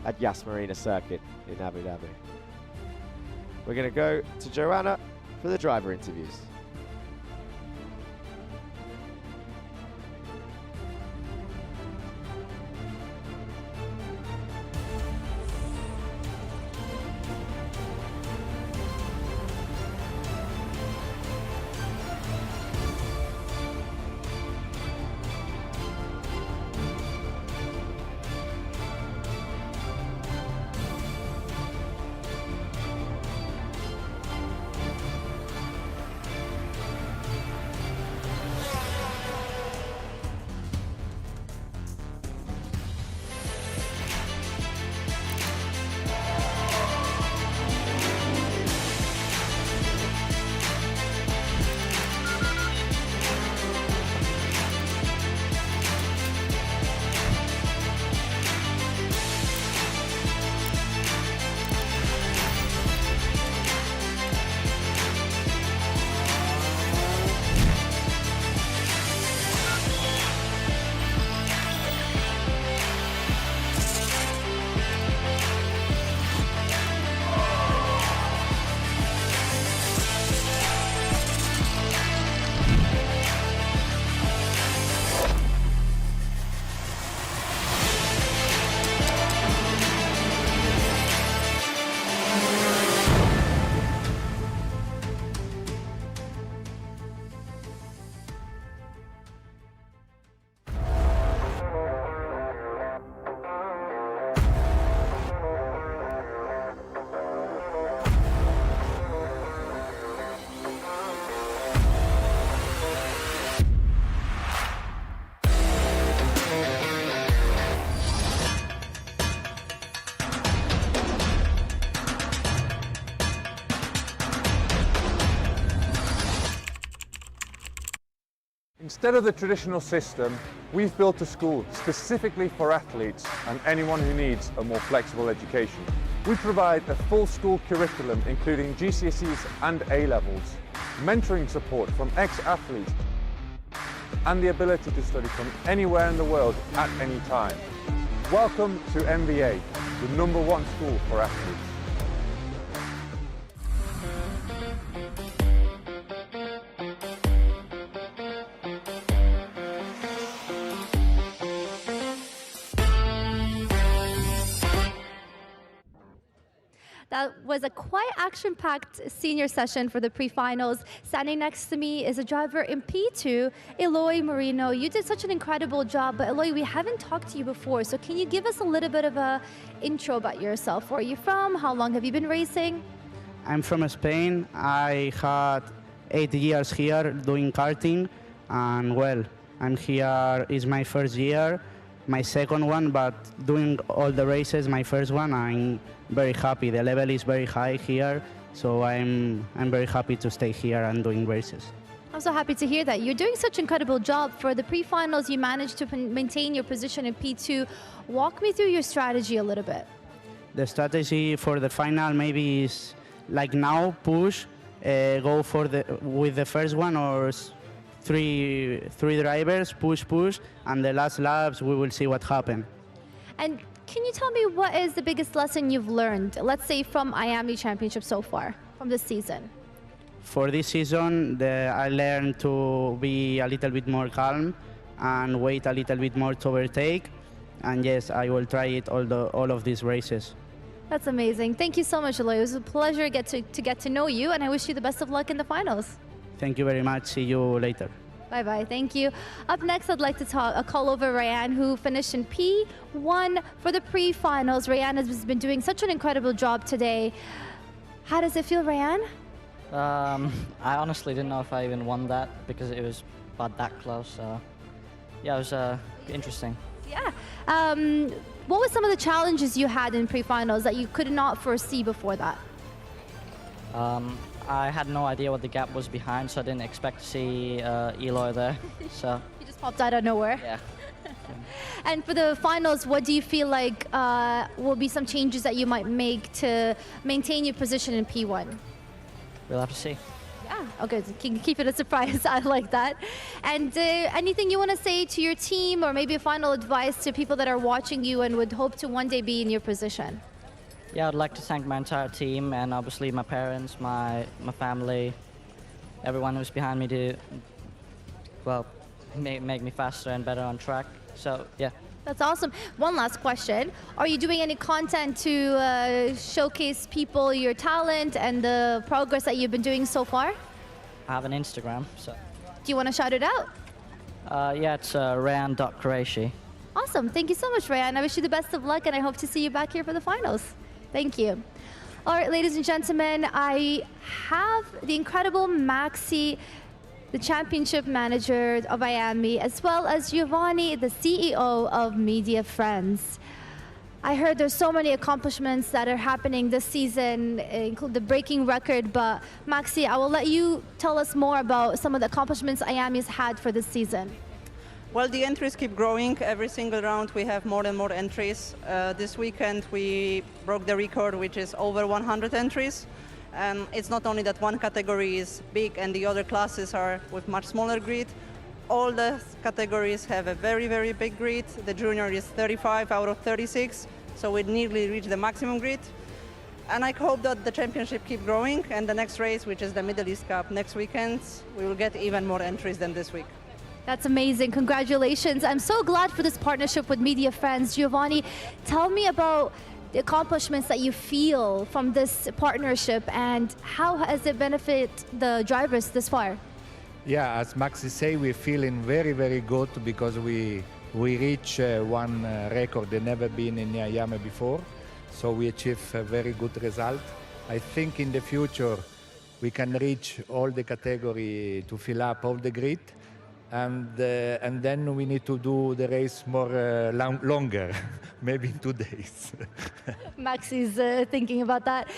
at Yas Marina Circuit in Abu Dhabi. We're going to go to Joanna for the driver interviews. Instead of the traditional system, we've built a school specifically for athletes and anyone who needs a more flexible education. We provide a full school curriculum including GCSEs and A-levels, mentoring support from ex-athletes, and the ability to study from anywhere in the world at any time. Welcome to MVA, the #1 school for athletes. That was a quite action-packed senior session for the pre-finals. Standing next to me is a driver in P2, Iame Marina. You did such an incredible job, but Iame, we haven't talked to you before, so can you give us a little bit of a intro about yourself? Where are you from? How long have you been racing? I'm from Spain. I had 8 years here doing karting, and well, I'm here is my first year, my second one, but doing all the races, my first one, I'm very happy. The level is very high here, so I'm very happy to stay here and doing races. I'm so happy to hear that. You're doing such an incredible job. For the pre-finals, you managed to maintain your position in P2. Walk me through your strategy a little bit. The strategy for the final maybe is like now push, go for with the first one or three drivers, push, and the last laps we will see what happens. And can you tell me what is the biggest lesson you've learned, let's say from Iame Championship so far, from this season? For this season, I learned to be a little bit more calm and wait a little bit more to overtake. And yes, I will try it all of these races. That's amazing. Thank you so much, Iame. It was a pleasure to get to know you, and I wish you the best of luck in the finals. Thank you very much. See you later. Bye-bye. Thank you. Up next, I'd like to call over Ryan, who finished in P1 for the pre-finals. Ryan has been doing such an incredible job today. How does it feel, Ryan? I honestly didn't know if I even won that because it was about that close. So, yeah, it was interesting. Yeah. What were some of the challenges you had in pre-finals that you could not foresee before that? I had no idea what the gap was behind, so I didn't expect to see Eloy there. So he just popped out of nowhere. Yeah. And for the finals, what do you feel like will be some changes that you might make to maintain your position in P1? We'll have to see. Yeah, okay, keep it a surprise. I like that. And anything you want to say to your team, or maybe a final advice to people that are watching you and would hope to one day be in your position? Yeah, I'd like to thank my entire team and obviously my parents, my family, everyone who's behind me to, well, make me faster and better on track. So, yeah. That's awesome. One last question. Are you doing any content to showcase people your talent and the progress that you've been doing so far? I have an Instagram, so. Do you want to shout it out? Yeah, it's rayan.qureshi. Awesome. Thank you so much, Rayan. I wish you the best of luck, and I hope to see you back here for the finals. Thank you. All right, ladies and gentlemen, I have the incredible Maxi, the championship manager of Iame, as well as Giovanni, the CEO of Media Friends. I heard there's so many accomplishments that are happening this season, including the breaking record, but Maxi, I will let you tell us more about some of the accomplishments Iame's had for this season. Well, the entries keep growing. Every single round we have more and more entries. This weekend we broke the record, which is over 100 entries. And it's not only that one category is big and the other classes are with much smaller grid. All the categories have a very, very big grid. The junior is 35 out of 36, so we nearly reached the maximum grid. And I hope that the championship keep growing, and the next race, which is the Middle East Cup next weekend, we will get even more entries than this week. That's amazing. Congratulations. I'm so glad for this partnership with Media Friends. Giovanni, tell me about the accomplishments that you feel from this partnership and how has it benefited the drivers this far? Yeah, as Maxi say, we're feeling very, very good because we reach one record that never been in Iame before. So we achieve a very good result. I think in the future we can reach all the category to fill up all the grid. and then we need to do the race more longer, maybe in 2 days. Maxi's thinking about that.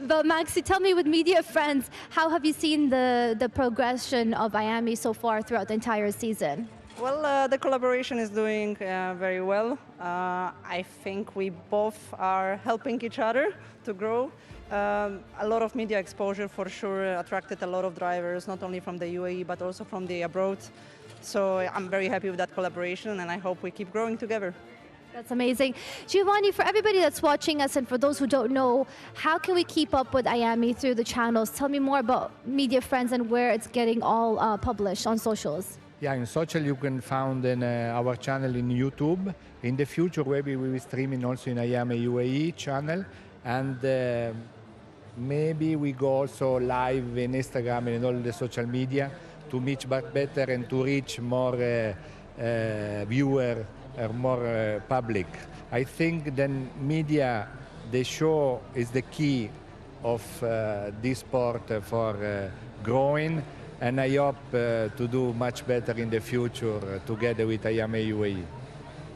But Maxi, tell me, with media friends, how have you seen the progression of Iame so far throughout the entire season? Well, the collaboration is doing very well. I think we both are helping each other to grow. A lot of media exposure for sure attracted a lot of drivers, not only from the UAE but also from the abroad. So I'm very happy with that collaboration, and I hope we keep growing together. That's amazing. Giovanni, for everybody that's watching us and for those who don't know, how can we keep up with Iame through the channels? Tell me more about Media Friends and where it's getting all published on socials. Yeah, in social you can find in our channel in YouTube. In the future, maybe we will stream in also in Iame UAE channel, and maybe we go also live in Instagram and all the social media to meet better and to reach more viewer or more public. I think then media, the show is the key of this sport for growing, and I hope to do much better in the future together with Iame UAE.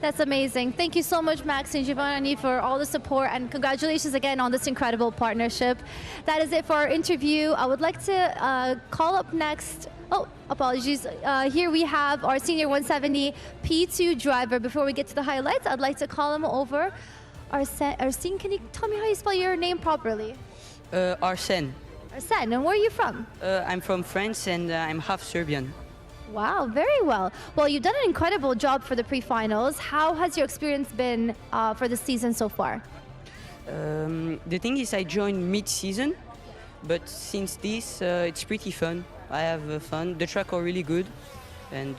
That's amazing. Thank you so much, Max and Giovanni, for all the support, and congratulations again on this incredible partnership. That is it for our interview. I would like to call up next. Oh, apologies. Here we have our senior 170 P2 driver. Before we get to the highlights, I'd like to call him over. Arsene, can you tell me how you spell your name properly? Arsene. Arsene, and where are you from? I'm from France, and I'm half Serbian. Wow, very well. Well, you've done an incredible job for the pre-finals. How has your experience been for the season so far? The thing is, I joined mid-season, but since this, it's pretty fun. I have fun. The track are really good, and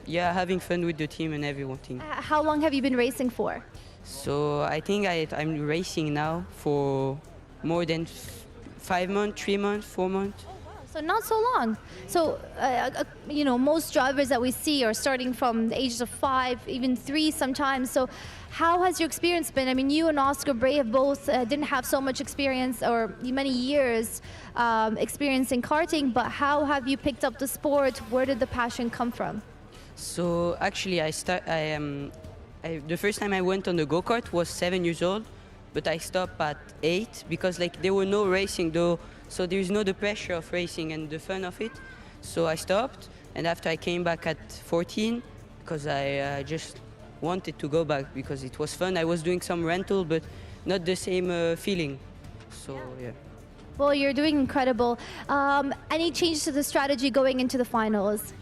yeah, having fun with the team and everything. How long have you been racing for? So I think I'm racing now for more than 5 months, 3 months, 4 months. So not so long. So, you know, most drivers that we see are starting from the ages of 5, even 3 sometimes. So how has your experience been? I mean, you and Oscar Bray have both didn't have so much experience or many years experience in karting, but how have you picked up the sport? Where did the passion come from? So actually, the first time I went on the go-kart was 7 years old, but I stopped at 8 because like there were no racing though. So there's no the pressure of racing and the fun of it. So I stopped, and after I came back at 14 because I just wanted to go back because it was fun. I was doing some rental, but not the same feeling. So yeah. Well, you're doing incredible. Any changes to the strategy going into the finals?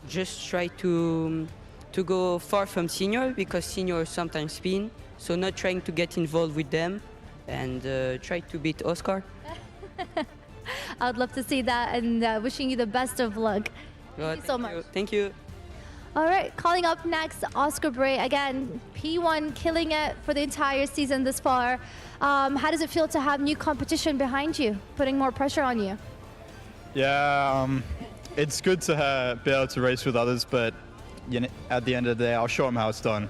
Just try to go far from senior because seniors sometimes spin. So not trying to get involved with them, and try to beat Oscar. I'd love to see that, and wishing you the best of luck. Thank you so much. Thank you. All right, calling up next, Oscar Bray. Again, P1 killing it for the entire season this far. How does it feel to have new competition behind you, putting more pressure on you? Yeah, it's good to be able to race with others, but you know, at the end of the day, I'll show them how it's done.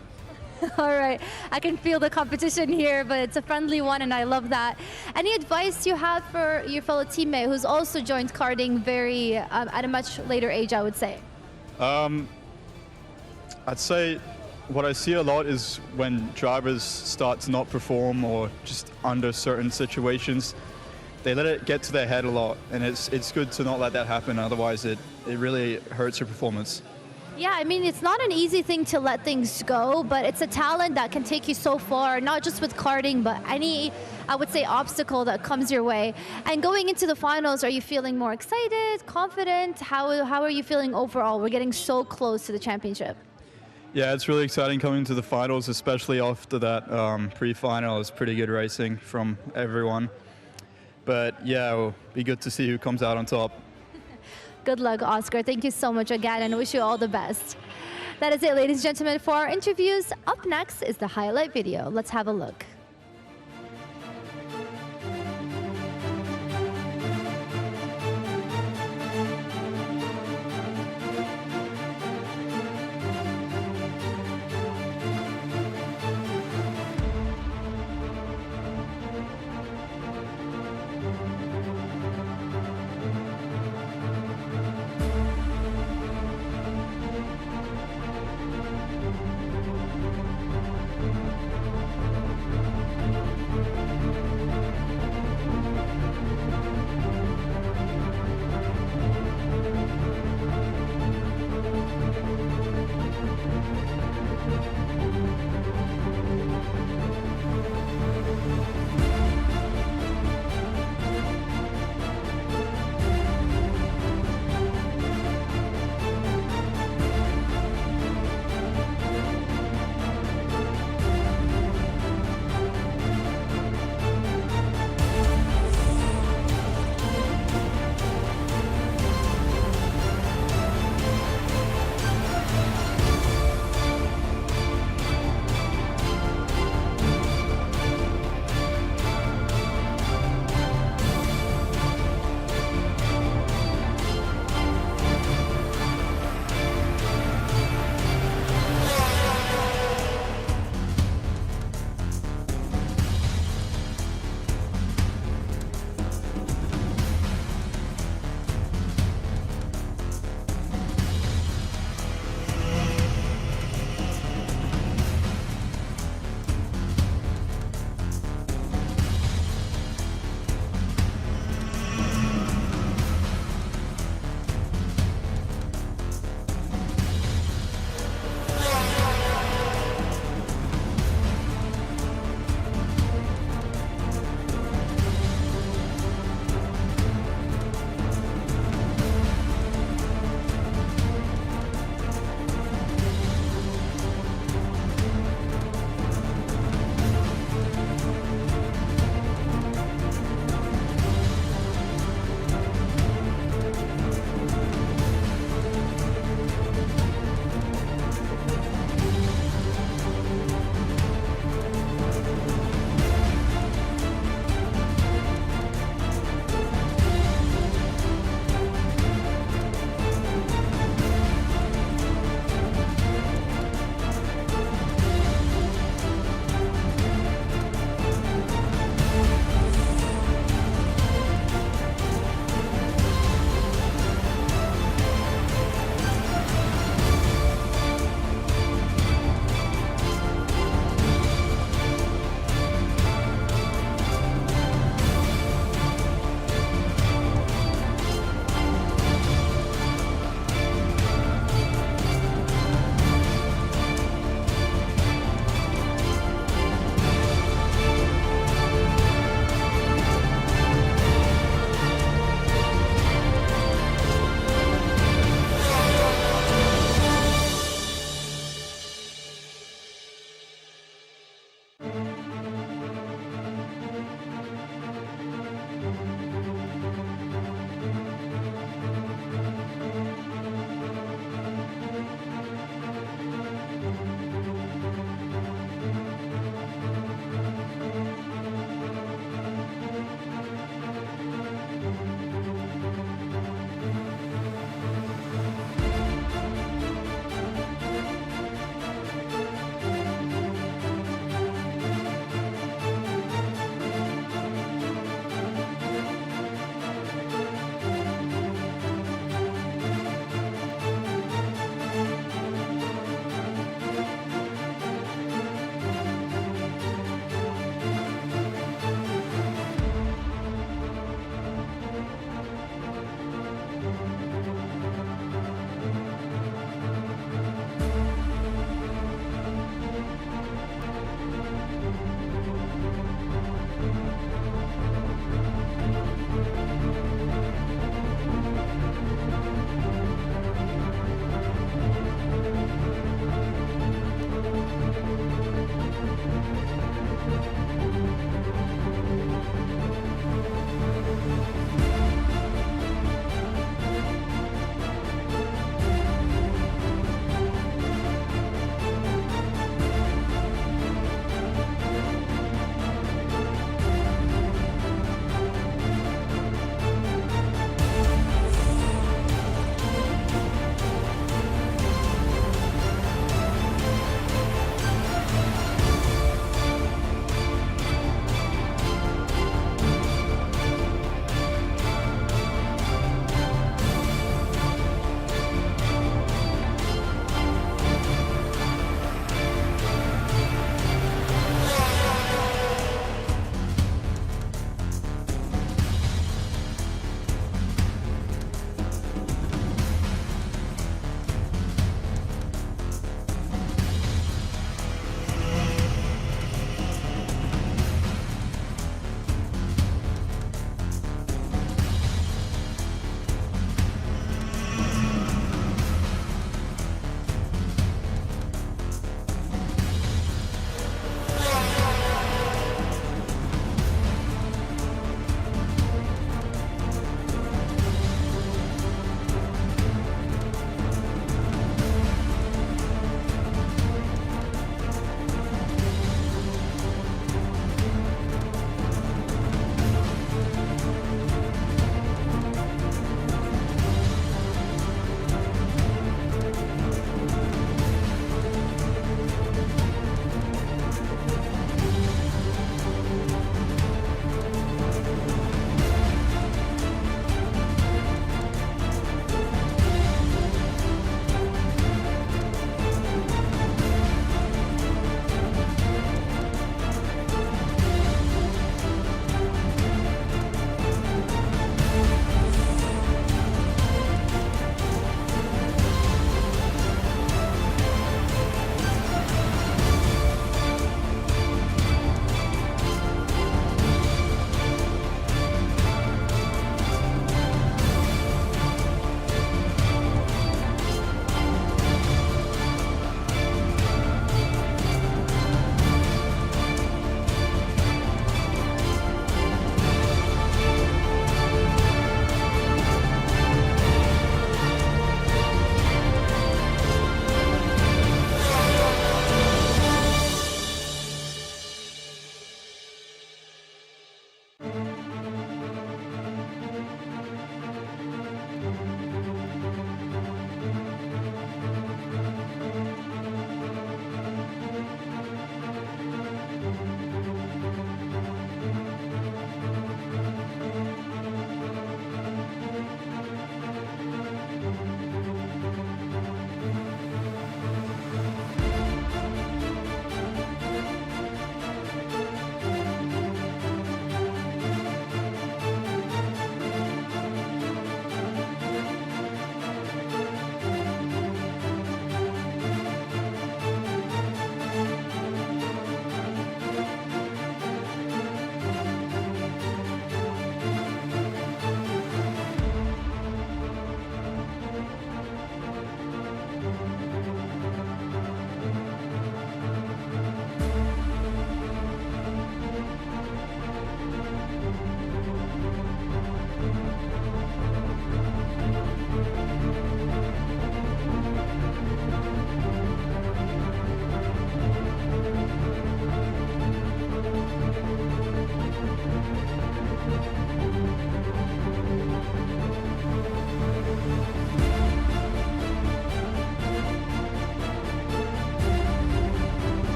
All right, I can feel the competition here, but it's a friendly one, and I love that. Any advice you have for your fellow teammate who's also joined karting very at a much later age, I would say? I'd say what I see a lot is when drivers start to not perform or just under certain situations, they let it get to their head a lot, and it's good to not let that happen, otherwise it really hurts your performance. Yeah, I mean, it's not an easy thing to let things go, but it's a talent that can take you so far, not just with karting, but any, I would say, obstacle that comes your way. And going into the finals, are you feeling more excited, confident? How are you feeling overall? We're getting so close to the championship. Yeah, it's really exciting coming to the finals, especially after that pre-final. It's pretty good racing from everyone. But yeah, it'll be good to see who comes out on top. Good luck, Oscar. Thank you so much again, and wish you all the best. That is it, ladies and gentlemen, for our interviews. Up next is the highlight video. Let's have a look.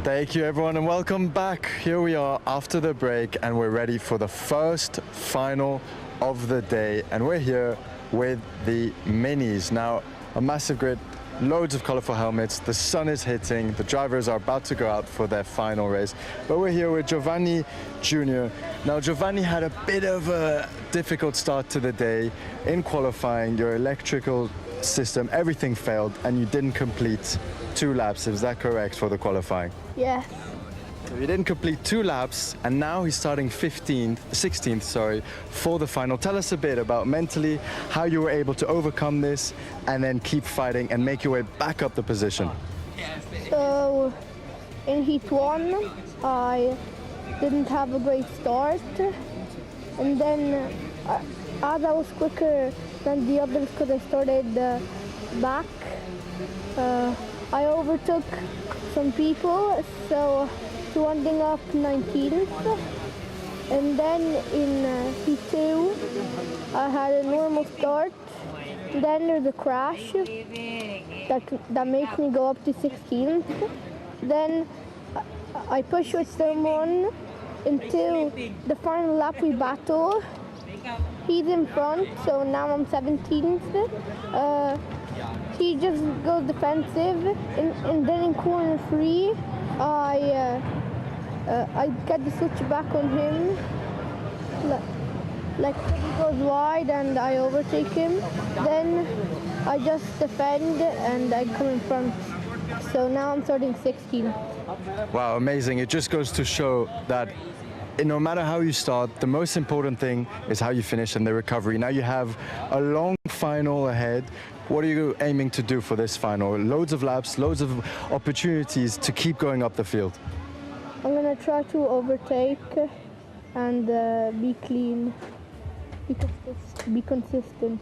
Thank you, everyone, and welcome back. Here we are after the break, and we're ready for the first final of the day. And we're here with the minis. Now, a massive grid, loads of colorful helmets. The sun is hitting. The drivers are about to go out for their final race. But we're here with Giovanni Jr. Now, Giovanni had a bit of a difficult start to the day. In qualifying, your electrical system, everything failed, and you didn't complete 2 laps. Is that correct for the qualifying? Yeah. So he didn't complete 2 laps, and now he's starting 16th, for the final. Tell us a bit about mentally how you were able to overcome this and then keep fighting and make your way back up the position. So in heat 1, I didn't have a great start, and then as I was quicker than the others because I started back, I overtook some people, so ending up 19th. And then in heat 2, I had a normal start. Then there's a crash that makes me go up to 16th. Then I push with someone until the final lap we battle. He's in front, so now I'm 17th. He just goes defensive, and then in corner 3, I get the switch back on him. Like he goes wide and I overtake him. Then I just defend and I come in front. So now I'm starting 16th. Wow, amazing. It just goes to show that no matter how you start, the most important thing is how you finish and the recovery. Now you have a long final ahead. What are you aiming to do for this final? Loads of laps, loads of opportunities to keep going up the field. I'm going to try to overtake and be clean, be consistent.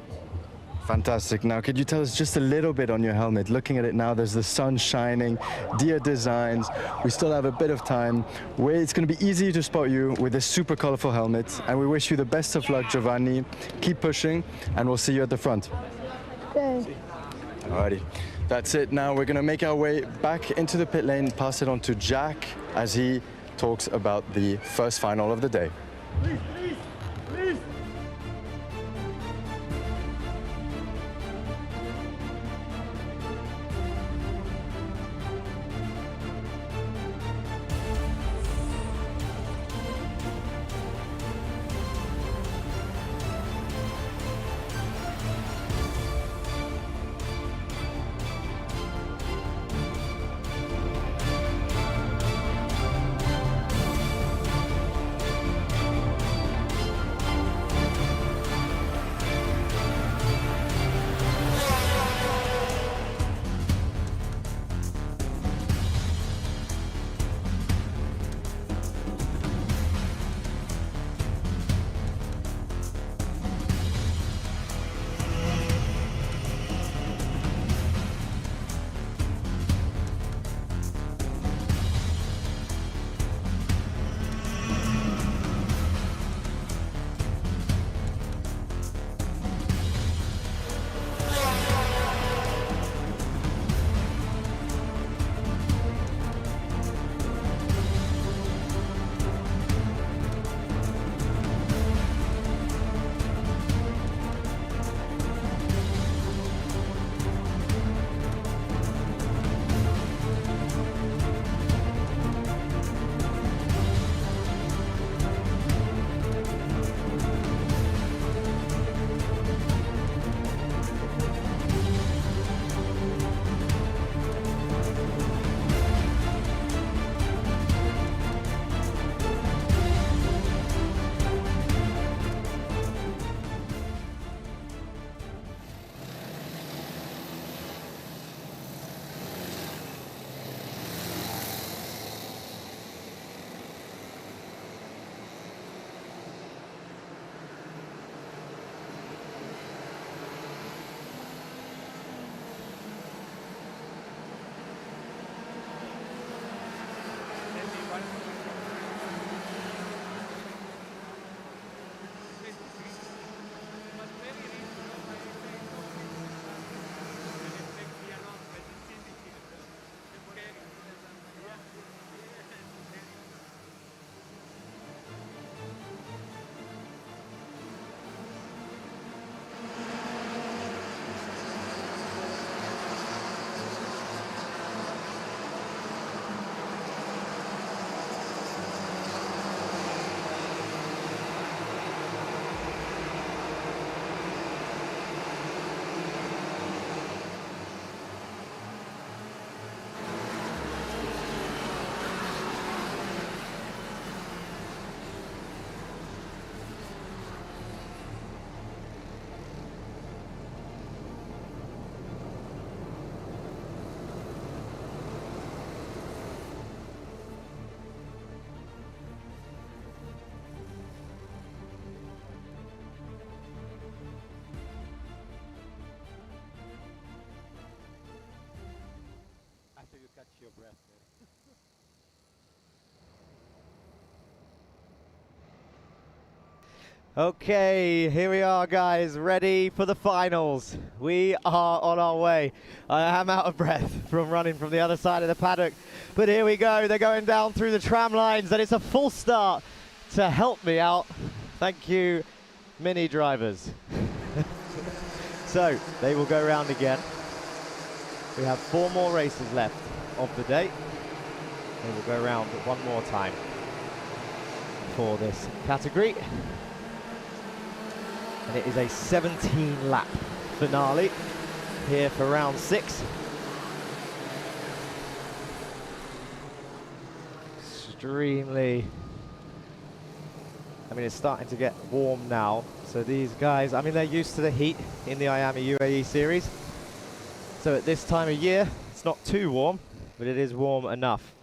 Fantastic. Now, could you tell us just a little bit on your helmet? Looking at it now, there's the sun shining, deer designs. We still have a bit of time. It's going to be easy to spot you with this super colorful helmet. And we wish you the best of luck, Giovanni. Keep pushing, and we'll see you at the front. Okay. Alrighty. That's it. Now we're going to make our way back into the pit lane, pass it on to Jack as he talks about the first final of the day. Please. Okay, here we are, guys, ready for the finals. We are on our way. I am out of breath from running from the other side of the paddock, but here we go. They're going down through the tram lines, and it's a full start to help me out. Thank you, Mini drivers. So, they will go round again. We have 4 more races left of the day. They will go round one more time for this category. And it is a 17-lap finale here for round 6. Extremely, I mean, it's starting to get warm now. So these guys, I mean, they're used to the heat in the Iame UAE series. So at this time of year, it's not too warm, but it is warm enough.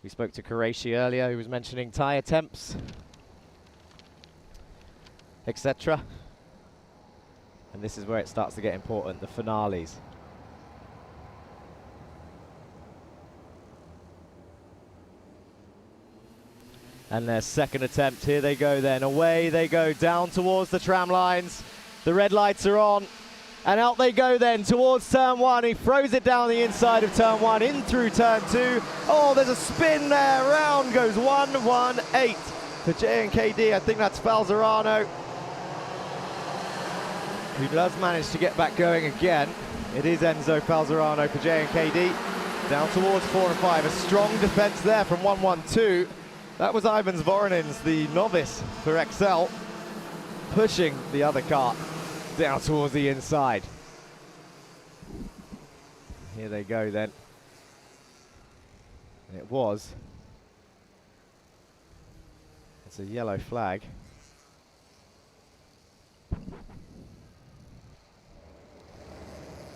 We spoke to Qureshi earlier, who was mentioning tyre temps, etc. And this is where it starts to get important, the finales. And their second attempt, here they go then, away they go, down towards the tram lines. The red lights are on, and out they go then towards turn 1. He throws it down the inside of turn 1, in through turn 2. Oh, there's a spin there, round goes 1-1-8 for J&KD. I think that's Falzerano, who does manage to get back going again. It is Enzo Falzerano for J&KD. Down towards 4 and 5, a strong defense there from 1-1-2. That was Ivan Zvorinins, the novice for XL, pushing the other car down towards the inside. Here they go then. And it was. It's a yellow flag.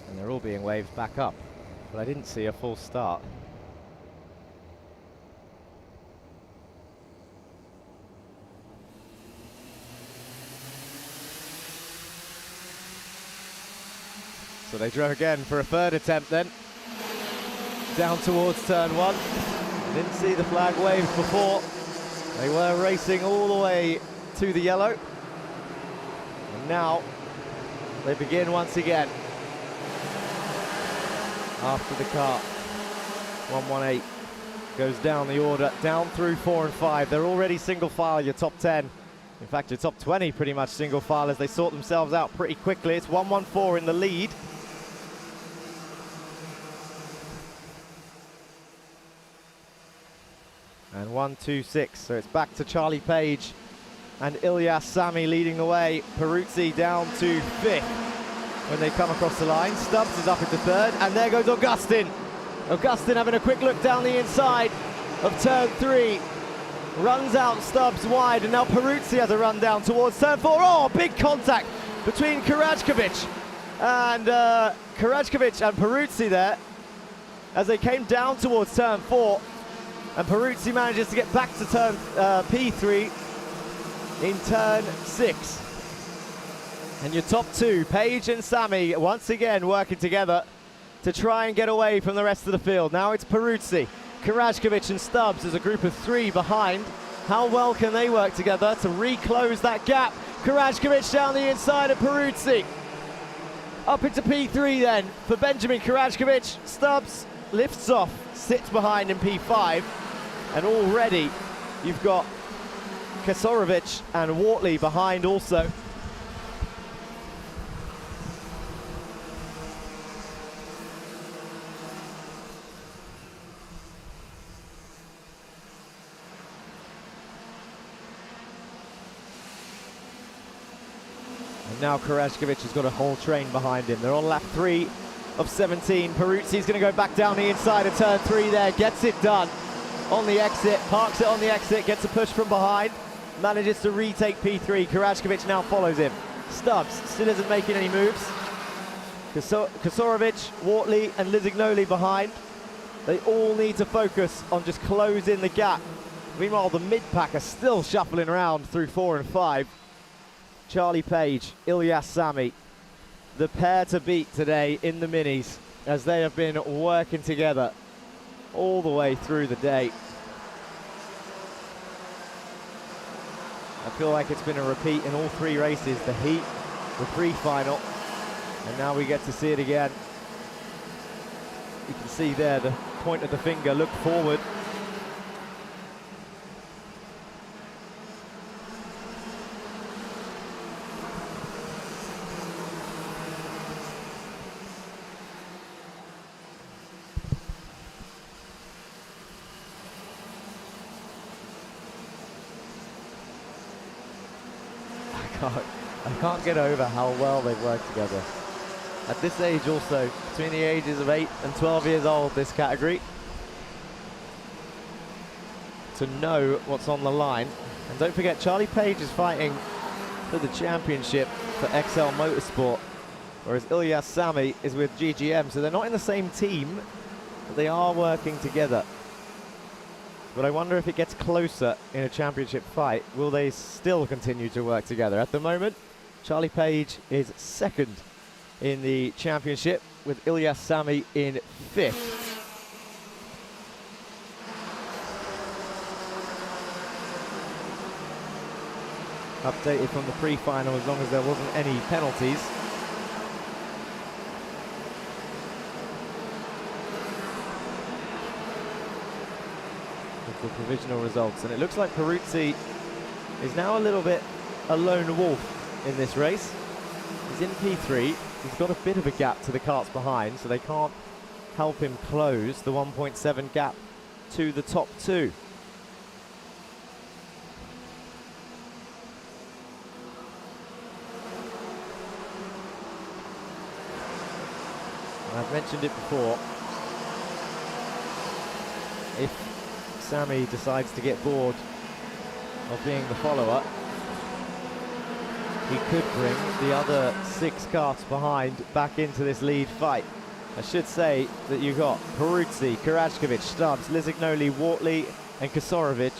And they're all being waved back up, but I didn't see a full start. So they drove again for a third attempt then. Down towards turn 1. Didn't see the flag waved before. They were racing all the way to the yellow. And now they begin once again. After the car. 1-1-8 goes down the order, down through 4 and 5. They're already single file, your top 10. In fact, your top 20 pretty much single file as they sort themselves out pretty quickly. It's 1-1-4 in the lead. And 1-2-6, so it's back to Charlie Page and Ilyas Sami leading the way. Peruzzi down to 5th when they come across the line. Stubbs is up into 3rd, and there goes Augustin. Augustin having a quick look down the inside of turn 3. Runs out Stubbs wide, and now Peruzzi has a run down towards turn 4. Oh, big contact between Karajkovic and Peruzzi there as they came down towards turn 4. And Peruzzi manages to get back to turn P3 in turn 6. And your top 2, Page and Sami, once again working together to try and get away from the rest of the field. Now it's Peruzzi, Karajkovic and Stubbs as a group of 3 behind. How well can they work together to reclose that gap? Karajkovic down the inside of Peruzzi. Up into P3 then for Benjamin Karajkovic. Stubbs lifts off, sits behind in P5. And already you've got Kasorovic and Wortley behind also. And now Karajkovic has got a whole train behind him. They're on lap 3 of 17. Peruzzi's going to go back down the inside of turn 3 there, gets it done. On the exit, parks it on the exit, gets a push from behind, manages to retake P3. Karajkovic now follows him. Stubbs still isn't making any moves. Kasorovic, Wortley and Lisignoli behind. They all need to focus on just closing the gap. Meanwhile, the mid-pack are still shuffling around through 4 and 5. Charlie Page, Ilyas Sami, the pair to beat today in the minis as they have been working together all the way through the day. I feel like it's been a repeat in all 3 races, the heat, the pre-final, and now we get to see it again. You can see there the point of the finger, look forward. I can't get over how well they've worked together. At this age also, between the ages of 8 and 12 years old, this category, to know what's on the line. And don't forget, Charlie Page is fighting for the championship for XL Motorsport, whereas Ilyas Sami is with GGM, so they're not in the same team, but they are working together. But I wonder if it gets closer in a championship fight, will they still continue to work together? At the moment, Charlie Page is 2nd in the championship, with Ilyas Sami in 5th. Updated from the pre-final as long as there wasn't any penalties. With the provisional results, and it looks like Peruzzi is now a little bit a lone wolf in this race. He's in P3. He's got a bit of a gap to the carts behind, so they can't help him close the 1.7 gap to the top 2. And I've mentioned it before. If Sami decides to get bored of being the follower, he could bring the other 6 carts behind back into this lead fight. I should say that you've got Peruzzi, Karajkovic, Stubbs, Lizignoli, Wortley and Kasorovic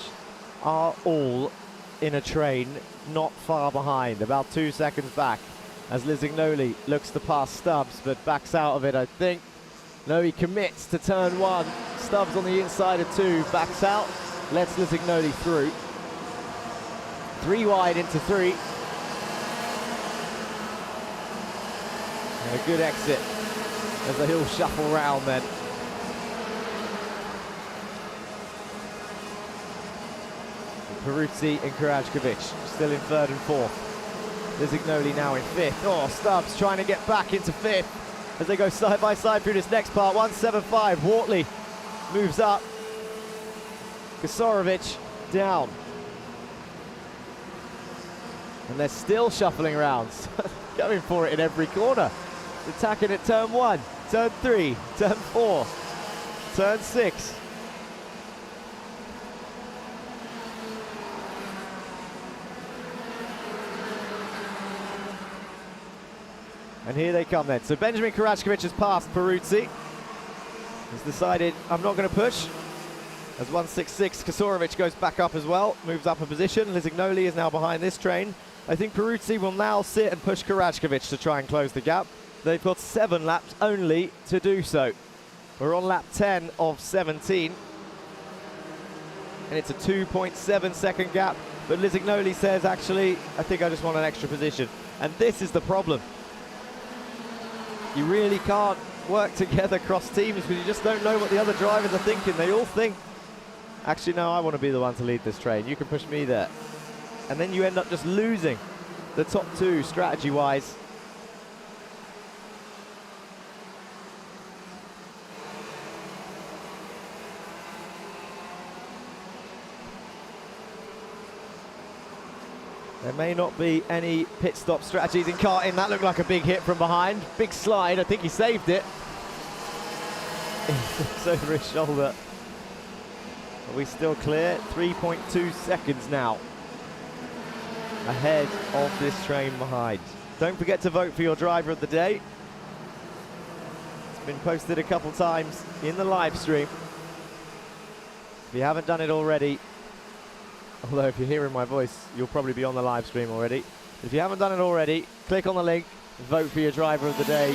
are all in a train not far behind, about 2 seconds back, as Lizignoli looks to pass Stubbs but backs out of it, I think. No, he commits to turn 1. Stubbs on the inside of 2, backs out, lets Lizignoli through. 3 wide into 3. And a good exit as the hill shuffle round then. Peruzzi and Karajkovic still in 3rd and 4th. Lizignoli now in 5th. Oh, Stubbs trying to get back into 5th as they go side by side through this next part. 175. Wortley moves up. Kasorovic down. And they're still shuffling around. Going for it in every corner. Attacking at turn 1, turn 3, turn 4, turn 6. And here they come then. So Benjamin Karajkovic has passed Peruzzi. He's decided, I'm not going to push. As 166, Kasorovic goes back up as well, moves up a position. Lizignoli is now behind this train. I think Peruzzi will now sit and push Karajkovic to try and close the gap. They've got 7 laps only to do so. We're on lap 10 of 17. And it's a 2.7 second gap. But Lizignoli says, actually, I think I just want an extra position. And this is the problem. You really can't work together cross teams because you just don't know what the other drivers are thinking. They all think, actually, no, I want to be the one to lead this train. You can push me there. And then you end up just losing the top 2 strategy-wise. There may not be any pit stop strategies in karting. That looked like a big hit from behind. Big slide. I think he saved it. It's over his shoulder. Are we still clear? 3.2 seconds now ahead of this train behind. Don't forget to vote for your driver of the day. It's been posted a couple times in the live stream. If you haven't done it already, although if you're hearing my voice, you'll probably be on the live stream already. If you haven't done it already, click on the link, vote for your driver of the day.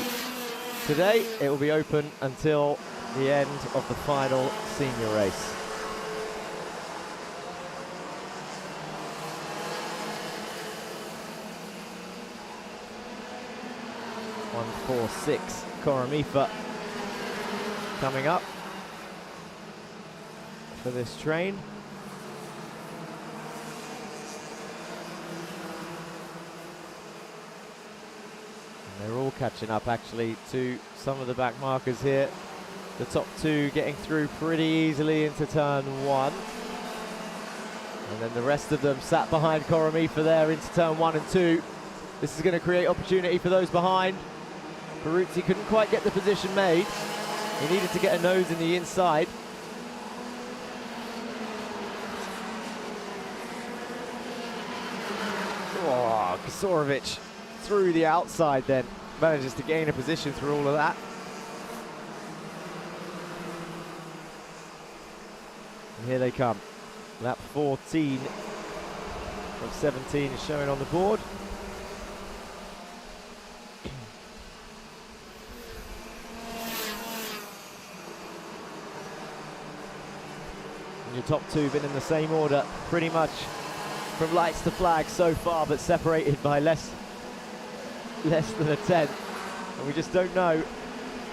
Today, it will be open until the end of the final senior race. 146 Koramifa coming up for this train. And they're all catching up actually to some of the back markers here. The top two getting through pretty easily into turn one. And then the rest of them sat behind Koramifa there into turn 1 and 2. This is going to create opportunity for those behind. Peruzzi couldn't quite get the position made. He needed to get a nose in the inside. Oh, Kasorovic through the outside then. Manages to gain a position through all of that. And here they come. Lap 14 of 17 is showing on the board. And your top two been in the same order pretty much from lights to flags so far, but separated by less than a tenth. And we just don't know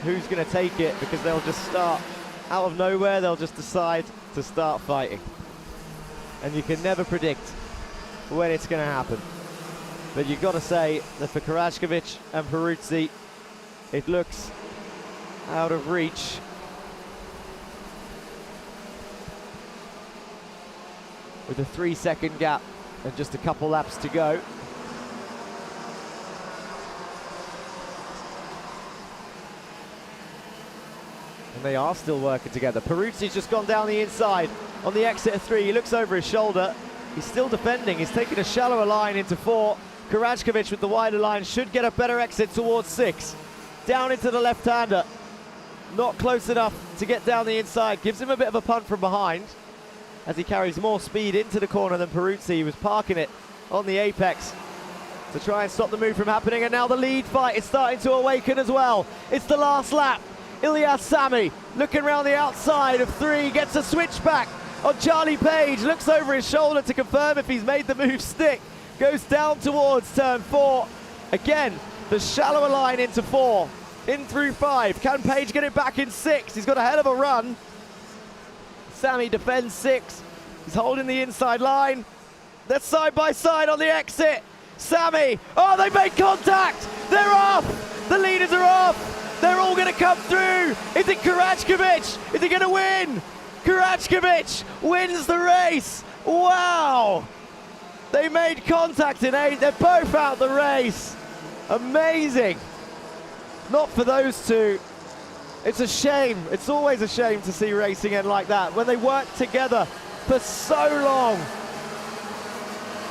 who's going to take it, because they'll just start out of nowhere. They'll just decide to start fighting. And you can never predict when it's going to happen. But you've got to say that for Karajkovic and Peruzzi, it looks out of reach. With a 3-second gap and just a couple laps to go. And they are still working together. Peruzzi's just gone down the inside on the exit of 3. He looks over his shoulder. He's still defending. He's taking a shallower line into 4. Karajkovic with the wider line should get a better exit towards 6. Down into the left-hander. Not close enough to get down the inside. Gives him a bit of a punt from behind as he carries more speed into the corner than Peruzzi. He was parking it on the apex to try and stop the move from happening. And now the lead fight is starting to awaken as well. It's the last lap. Ilyas Sami looking around the outside of 3, gets a switchback on Charlie Page, looks over his shoulder to confirm if he's made the move stick, goes down towards turn 4. Again, the shallower line into 4, in through 5. Can Page get it back in 6? He's got a hell of a run. Sami defends 6. He's holding the inside line. They're side by side on the exit. Sami, oh, they made contact. They're off. The leaders are off. They're all going to come through. Is it Karajkovic? Is he going to win? Karajkovic wins the race. Wow. They made contact in 8. They're both out the race. Amazing. Not for those two. It's a shame. It's always a shame to see racing end like that when they work together for so long.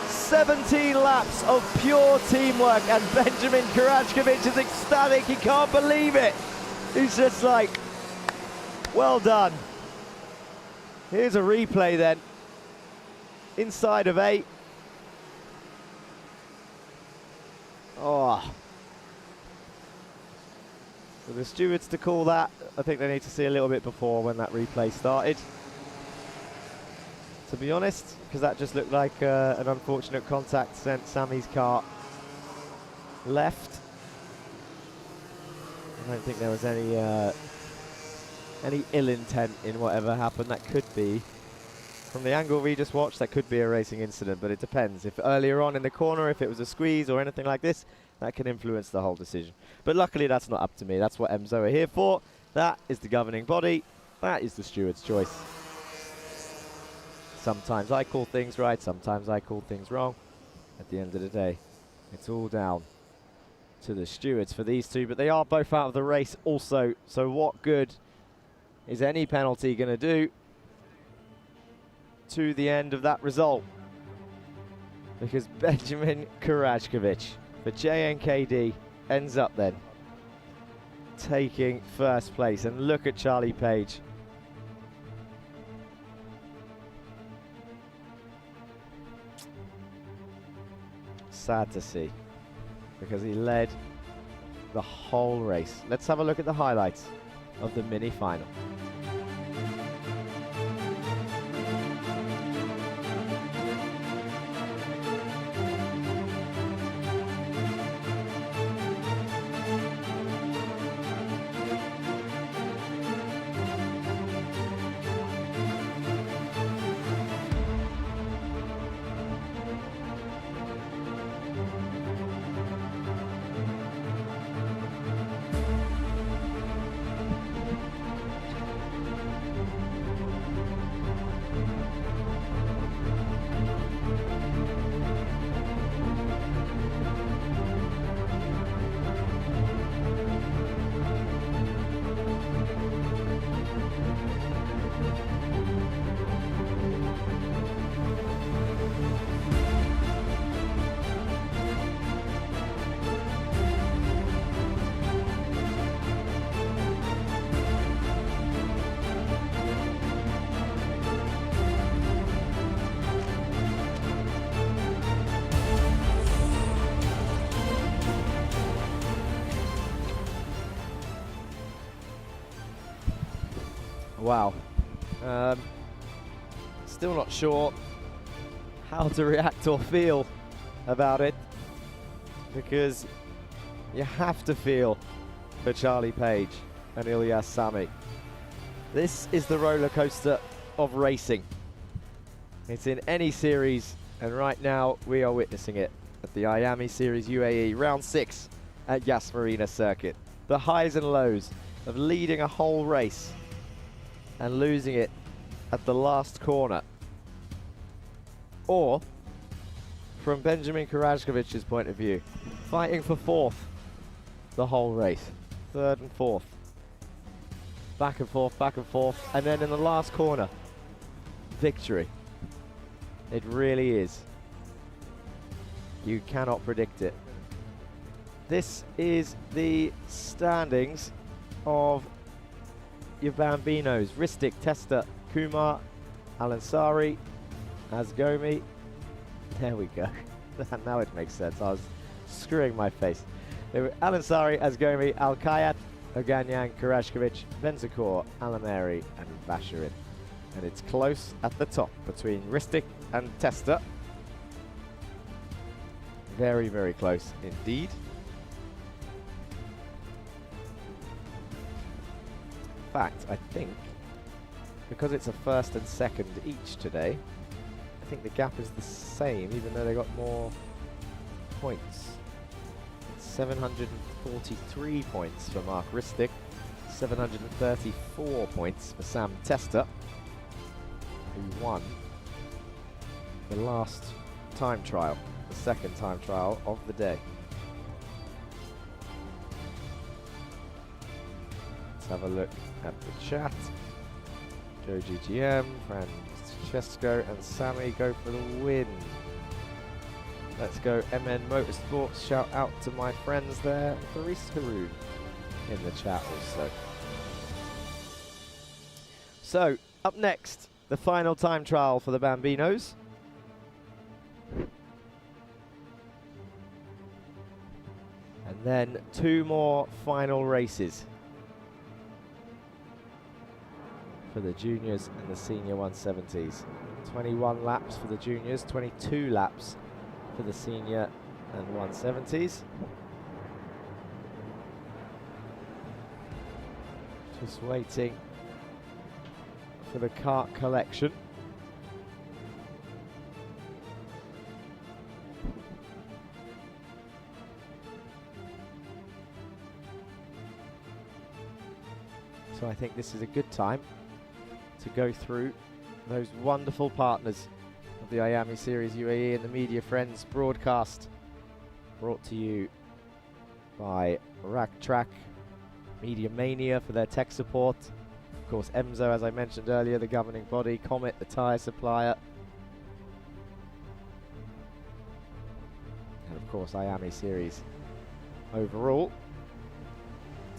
17 laps of pure teamwork, and Benjamin Karajkovic is ecstatic. He can't believe it. He's just like, well done. Here's a replay then. Inside of 8. Oh. For the stewards to call that, I think they need to see a little bit before when that replay started. To be honest, because that just looked like an unfortunate contact sent Sami's car left. I don't think there was any ill intent in whatever happened. That could be, from the angle we just watched, that could be a racing incident, but it depends. If earlier on in the corner, if it was a squeeze or anything like this, that can influence the whole decision. But luckily that's not up to me. That's what EMSO are here for. That is the governing body. That is the steward's choice. Sometimes I call things right, sometimes I call things wrong. At the end of the day, it's all down to the stewards for these two, but they are both out of the race also, so what good is any penalty going to do to the end of that result? Because Benjamin Karajkovic for JNKD ends up then taking first place. And look at Charlie Page. Sad to see, because he led the whole race. Let's have a look at the highlights of the mini final. Wow. Still not sure how to react or feel about it, because you have to feel for Charlie Page and Ilyas Sami. This is the roller coaster of racing. It's in any series, and right now we are witnessing it at the Iame Series UAE round 6 at Yas Marina circuit. The highs and lows of leading a whole race and losing it at the last corner. Or, from Benjamin Karajkovic's point of view, fighting for 4th the whole race. 3rd and 4th. Back and forth, and then in the last corner, victory. It really is. You cannot predict it. This is the standings of your Bambinos. Ristic, Testa, Kumar, Al-Ansari, Asgomi. There we go. Now it makes sense. I was screwing my face. They were Al-Ansari, Asgomi, Al-Kayat, Oganyang, Karashkovic, Benzakor, Alameri, and Basharin. And it's close at the top between Ristic and Testa. Very, very close indeed. In fact, I think, because it's a 1st and 2nd each today, I think the gap is the same, even though they got more points. It's 743 points for Mark Ristic, 734 points for Sam Testa, who won the last time trial, the 2nd time trial of the day. Let's have a look at the chat. Joe GGM, Francesco and Sammy go for the win. Let's go MN Motorsports. Shout out to my friends there. Faris Haroon in the chat also. So, up next, the final time trial for the Bambinos. And then 2 more final races for the juniors and the senior 170s. 21 laps for the juniors, 22 laps for the senior and 170s. Just waiting for the kart collection. So I think this is a good time to go through those wonderful partners of the Iame Series UAE and the Media Friends broadcast, brought to you by Rack Track, Media Mania for their tech support, of course EMSO, as I mentioned earlier, the governing body, Comet, the tyre supplier, and of course Iame Series overall,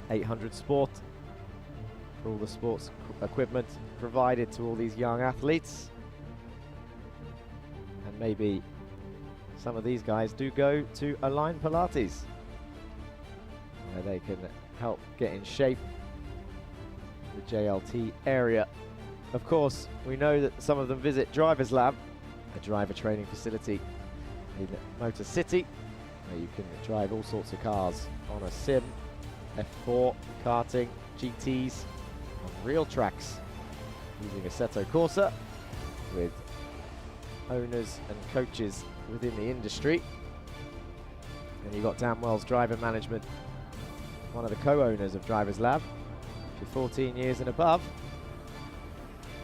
800 Sport, for all the sports equipment provided to all these young athletes. And maybe some of these guys do go to Align Pilates, where they can help get in shape the JLT area. Of course, we know that some of them visit Driver's Lab, a driver training facility in Motor City, where you can drive all sorts of cars on a sim, F4, karting, GTs, on real tracks, using Assetto Corsa with owners and coaches within the industry. And you've got Dan Wells Driver Management, one of the co-owners of Driver's Lab. If you're 14 years and above,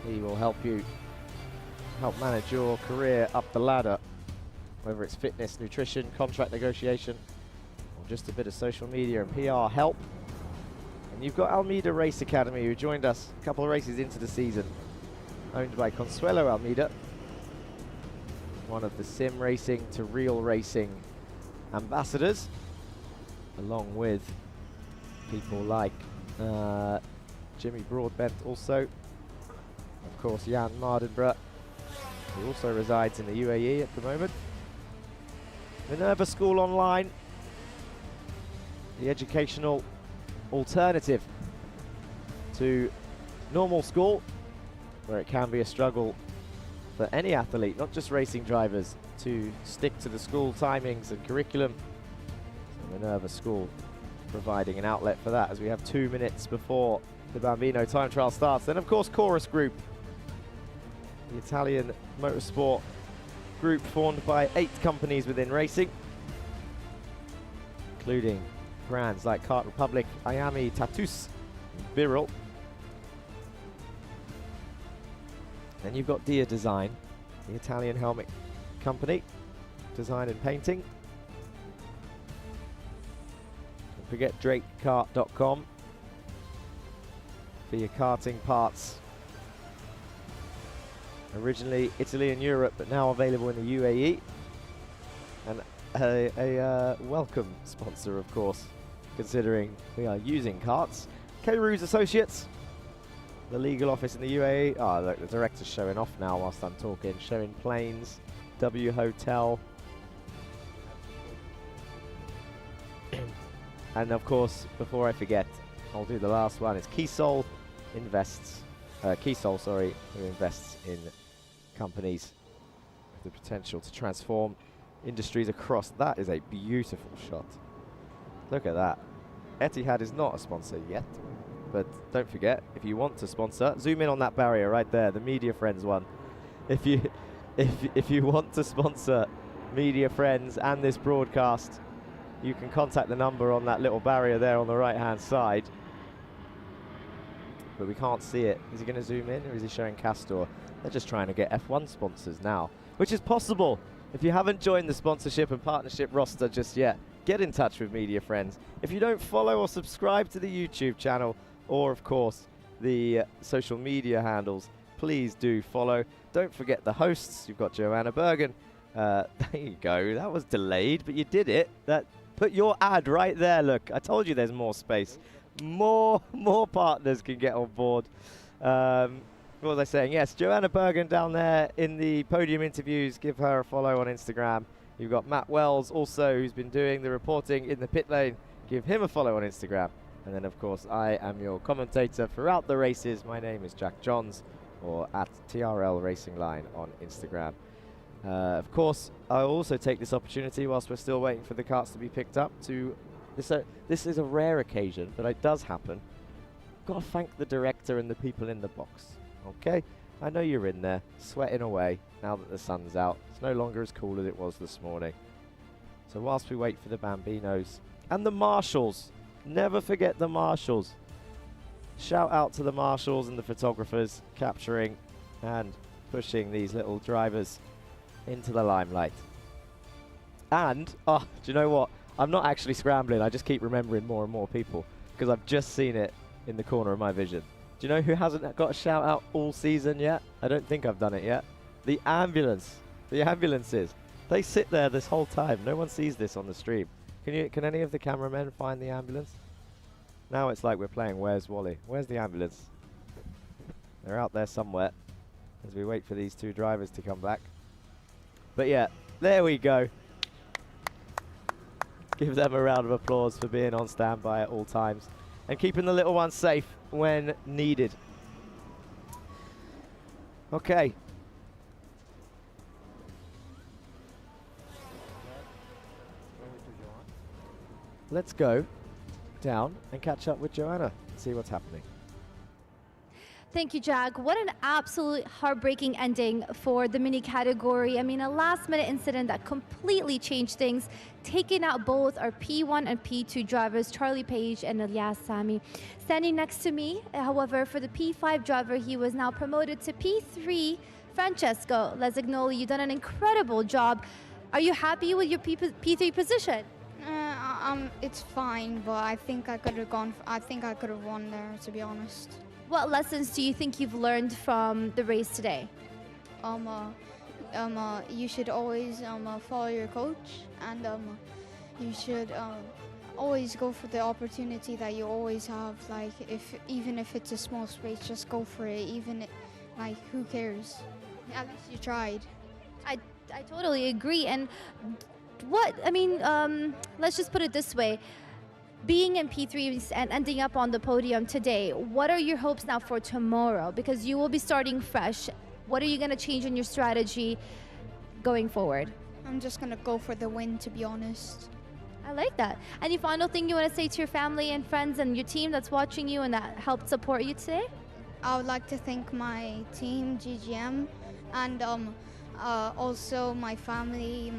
he will help manage your career up the ladder, whether it's fitness, nutrition, contract negotiation, or just a bit of social media and PR help. And you've got Almeida Race Academy, who joined us a couple of races into the season, owned by Consuelo Almeida, one of the sim racing to real racing ambassadors, along with people like Jimmy Broadbent also, of course Jan Mardenborough, who also resides in the UAE at the moment. Minerva School Online, the educational alternative to normal school, where it can be a struggle for any athlete, not just racing drivers, to stick to the school timings and curriculum. So Minerva School providing an outlet for that as we have 2 minutes before the Bambino time trial starts. Then of course Chorus Group, the Italian motorsport group formed by 8 companies within racing, including brands like Kart Republic, Iame, Tatus, and Birol. Then you've got Dia Design, the Italian helmet company, design and painting. Don't forget drakekart.com for your karting parts. Originally Italy and Europe, but now available in the UAE. And a welcome sponsor, of course, considering we are using karts. K-Roos Associates, the legal office in the UAE. Oh, look, the director's showing off now whilst I'm talking. Showing planes, W Hotel. And of course, before I forget, I'll do the last one. It's Keysol invests, Keysol, who invests in companies with the potential to transform industries across. That is a beautiful shot. Look at that. Etihad is not a sponsor yet, but don't forget, if you want to sponsor, zoom in on that barrier right there, the Media Friends one. If you want to sponsor Media Friends and this broadcast, you can contact the number on that little barrier there on the right-hand side. But we can't see it. Is he going to zoom in, or is he showing Castor? They're just trying to get F1 sponsors now, which is possible. If you haven't joined the sponsorship and partnership roster just yet, get in touch with Media Friends. If you don't follow or subscribe to the YouTube channel, or of course the social media handles, please do follow. Don't forget the hosts. You've got Joanna Bergen. There you go. That was delayed, but you did it. Put your ad right there. Look, I told you there's more space. More partners can get on board. What was I saying? Yes, Joanna Bergen down there in the podium interviews. Give her a follow on Instagram. You've got Matt Wells also, who's been doing the reporting in the pit lane. Give him a follow on Instagram. And then, of course, I am your commentator throughout the races. My name is Jack Johns, or at TRL Racing Line on Instagram. Of course, I'll also take this opportunity whilst we're still waiting for the carts to be picked up to... This is a rare occasion, but it does happen. Got to thank the director and the people in the box. Okay? I know you're in there, sweating away now that the sun's out. It's no longer as cool as it was this morning. So whilst we wait for the Bambinos and the marshals, never forget the marshals. Shout out to the marshals and the photographers capturing and pushing these little drivers into the limelight. And, do you know what? I'm not actually scrambling. I just keep remembering more and more people because I've just seen it in the corner of my vision. Do you know who hasn't got a shout out all season yet? I don't think I've done it yet. The ambulance. The ambulances. They sit there this whole time. No one sees this on the stream. Can any of the cameramen find the ambulance? Now it's like we're playing Where's Wally? Where's the ambulance? They're out there somewhere as we wait for these 2 drivers to come back. But yeah, there we go. Give them a round of applause for being on standby at all times and keeping the little ones safe when needed. Okay. Let's go down and catch up with Joanna and see what's happening. Thank you, Jack. What an absolute heartbreaking ending for the mini category. I mean, a last-minute incident that completely changed things, taking out both our P1 and P2 drivers, Charlie Page and Ilyas Sami. Standing next to me, however, for the P5 driver, he was now promoted to P3, Francesco Lesignoli. You've done an incredible job. Are you happy with your P3 position? It's fine, but I think I could have won there, to be honest. What lessons do you think you've learned from the race today? You should always follow your coach, and you should always go for the opportunity that you always have. Like, even if it's a small space, just go for it. Who cares? At least you tried. I totally agree. And let's just put it this way. being in P3s and ending up on the podium today, what are your hopes now for tomorrow? Because you will be starting fresh. What are you going to change in your strategy going forward? I'm just going to go for the win, to be honest. I like that. Any final thing you want to say to your family and friends and your team that's watching you and that helped support you today? I would like to thank my team, GGM, and also my family,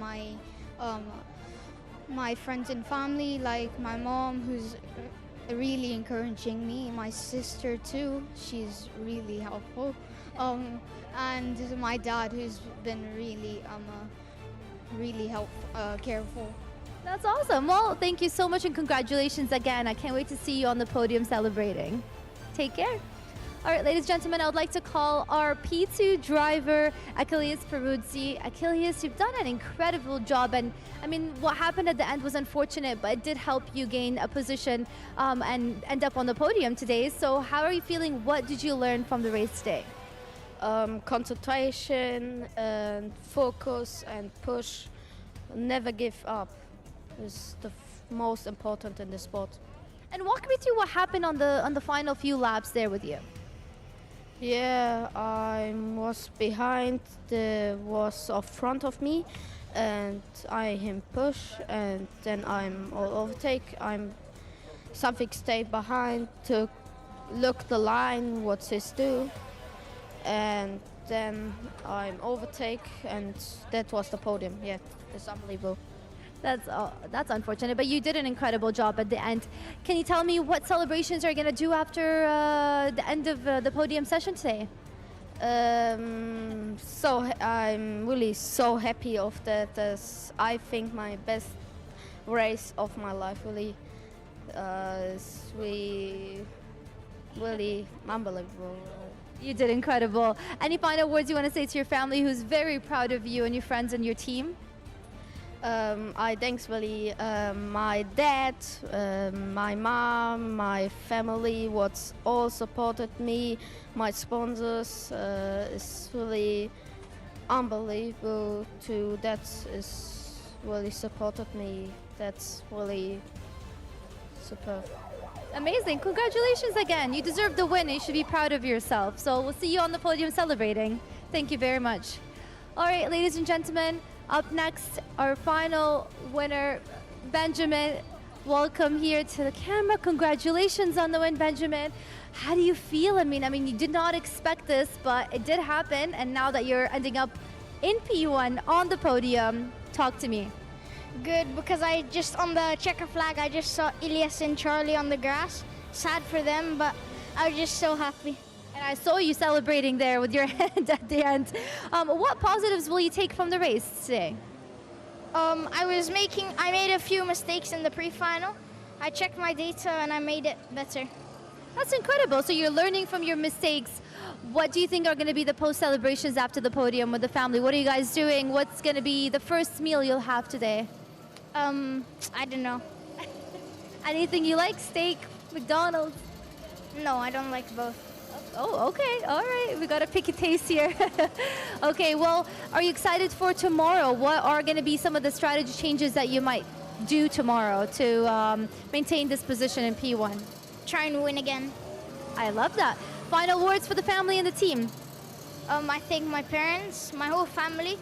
my friends and family, like my mom, who's really encouraging me, my sister too, she's really helpful, and my dad, who's been really careful. That's awesome. Well, thank you so much and congratulations again. I can't wait to see you on the podium celebrating. Take care. All right, ladies and gentlemen, I would like to call our P2 driver, Achilles Peruzzi. Achilles, you've done an incredible job. And I mean, what happened at the end was unfortunate, but it did help you gain a position and end up on the podium today. So how are you feeling? What did you learn from the race today? Concentration and focus and push. Never give up is the most important in the sport. And walk me through what happened on the final few laps there with you. Yeah, I was behind, was up front of me, and I him push, and then I'm all overtake. Something stayed behind to look the line, what's his do, and then I'm overtake, and that was the podium. Yeah, it's unbelievable. That's unfortunate, but you did an incredible job at the end. Can you tell me what celebrations are you going to do after the end of the podium session today? So I'm really so happy of that. I think my best race of my life. Really, really unbelievable. You did incredible. Any final words you want to say to your family, who's very proud of you and your friends and your team? I thanks really my dad, my mom, my family, what's all supported me, my sponsors. It's really unbelievable too. That is really supported me. That's really superb. Amazing. Congratulations again. You deserve the win. You should be proud of yourself. So we'll see you on the podium celebrating. Thank you very much. All right, ladies and gentlemen, up next, our final winner, Benjamin. Welcome here to the camera. Congratulations on the win, Benjamin. How do you feel? I mean, you did not expect this, but it did happen. And now that you're ending up in P1 on the podium, talk to me. Good, because I just, on the checker flag, I just saw Ilias and Charlie on the grass. Sad for them, but I was just so happy. And I saw you celebrating there with your hand at the end. What positives will you take from the race today? I made a few mistakes in the pre-final. I checked my data and I made it better. That's incredible. So you're learning from your mistakes. What do you think are going to be the post celebrations after the podium with the family? What are you guys doing? What's going to be the first meal you'll have today? I don't know. Anything you like? Steak, McDonald's? No, I don't like both. Oh, okay. All right. We got a picky taste here. Okay, well, are you excited for tomorrow? What are going to be some of the strategy changes that you might do tomorrow to maintain this position in P1? Try and win again. I love that. Final words for the family and the team. I thank my parents, my whole family,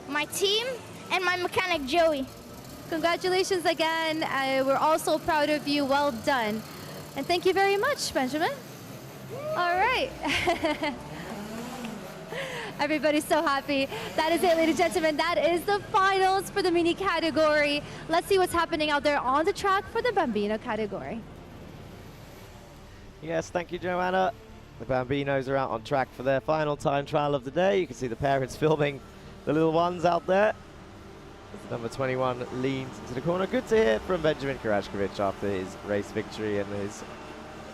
my team, and my mechanic, Joey. Congratulations again. We're all so proud of you. Well done. And thank you very much, Benjamin. All right. Everybody's so happy. That is it, ladies and gentlemen. That is the finals for the mini category. Let's see what's happening out there on the track for the Bambino category. Yes, thank you, Joanna. The Bambinos are out on track for their final time trial of the day. You can see the parents filming the little ones out there. As number 21 leans into the corner. Good to hear from Benjamin Karashkovic after his race victory and his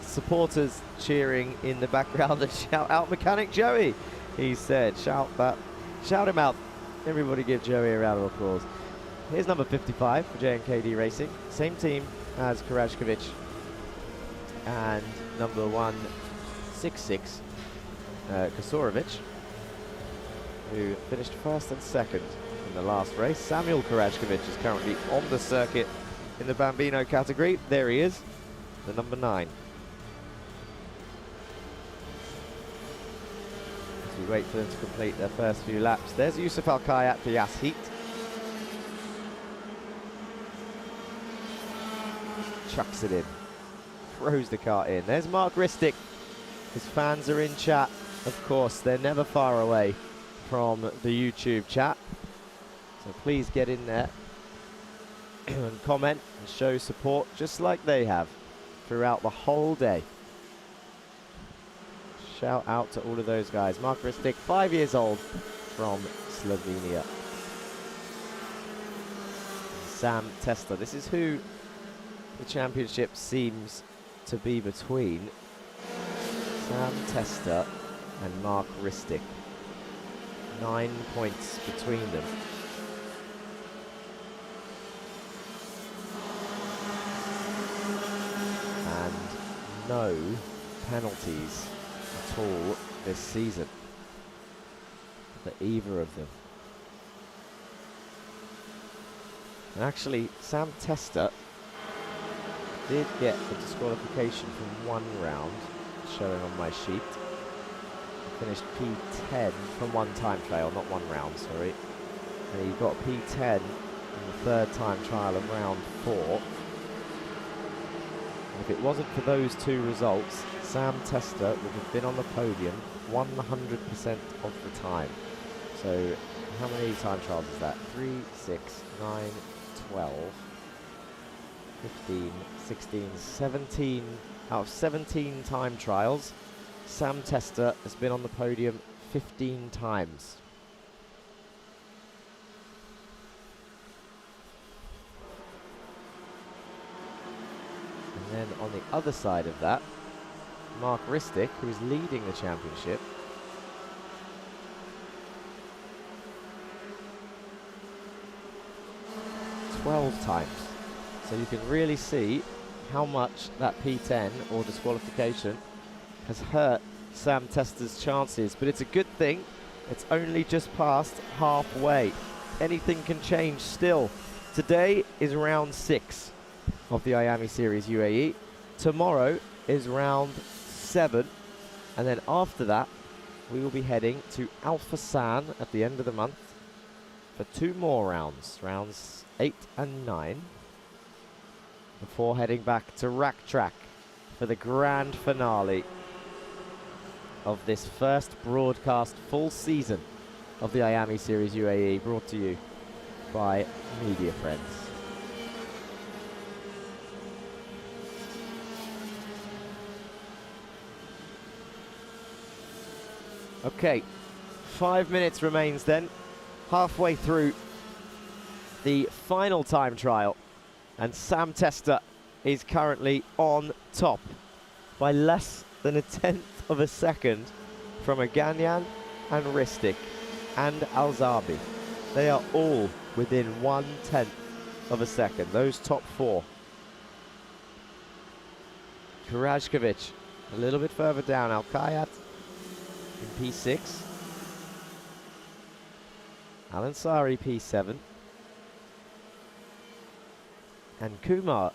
supporters cheering in the background and shout out mechanic Joey, he said. Shout him out. Everybody give Joey a round of applause. Here's number 55 for JNKD Racing. Same team as Karashkovic. And number 166, Kasorovic, who finished first and second in the last race. Samuel Karashkovic is currently on the circuit in the Bambino category. There he is, the number 9. As we wait for them to complete their first few laps. There's Yusuf Al-Kayat for Yas Heat. Chucks it in. Throws the car in. There's Mark Ristic. His fans are in chat. Of course, they're never far away from the YouTube chat. So please get in there and comment and show support just like they have throughout the whole day. Shout out to all of those guys. Mark Ristic, 5 years old, from Slovenia. Sam Testa. This is who the championship seems to be between. Sam Testa and Mark Ristic. 9 points between them. And no penalties at all this season for either of them. And actually, Sam Testa did get a disqualification from 1 round, showing on my sheet. He finished P10 from 1 time trial, not 1 round, sorry. And he got P10 in the 3rd time trial of round 4. And if it wasn't for those 2 results, Sam Testa would have been on the podium 100% of the time. So how many time trials is that? 3, 6, 9, 12, 15, 16, 17. Out of 17 time trials, Sam Testa has been on the podium 15 times. And then on the other side of that, Mark Ristic, who is leading the championship, times. So you can really see how much that P10 or disqualification has hurt Sam Testa's chances, but it's a good thing. It's only just past halfway. Anything can change still. Today is round 6 of the Iame Series UAE. Tomorrow is round 7, and then after that we will be heading to Al Fassan at the end of the month for 2 more rounds, rounds 8 and 9, before heading back to Rack Track for the grand finale of this first broadcast full season of the Iame Series UAE, brought to you by Media Friends. Okay, 5 minutes remains then, halfway through the final time trial, and Sam Testa is currently on top by less than 1/10 of a second from Aganyan and Ristic and Alzabi. They are all within 1/10 of a second, those top 4. Kurajkovic a little bit further down, Al-Kayat in P6, Al-Ansari P7, and Kumar,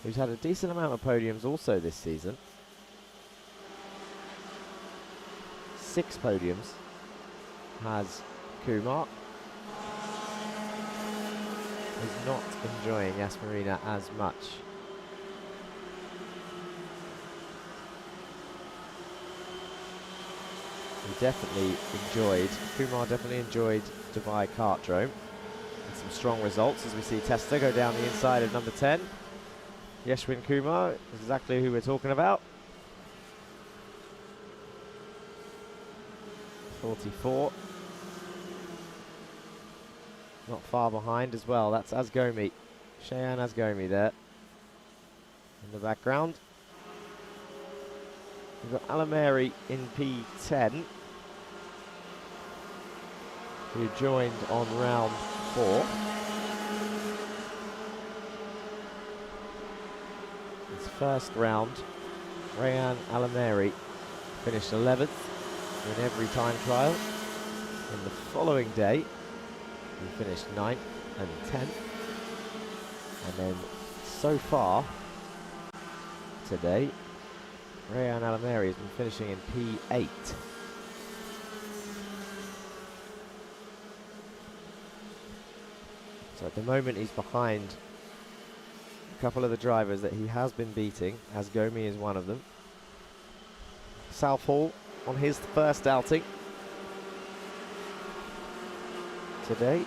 who's had a decent amount of podiums also this season. 6 podiums has Kumar. Is not enjoying Yas Marina as much. Kumar definitely enjoyed Dubai Kartdrome. And some strong results as we see Testa go down the inside of number 10. Yeshwin Kumar is exactly who we're talking about. 44. Not far behind as well. That's Asgomi. Shayan Asgomi there in the background. We've got Alameri in P10, who joined on round 4. His first round, Rayan Alameri finished 11th in every time trial. In the following day, he finished 9th and 10th, and then so far today, Rayan Alameri has been finishing in P8. So at the moment he's behind a couple of the drivers that he has been beating, as Gomi is one of them. Southall on his first outing today,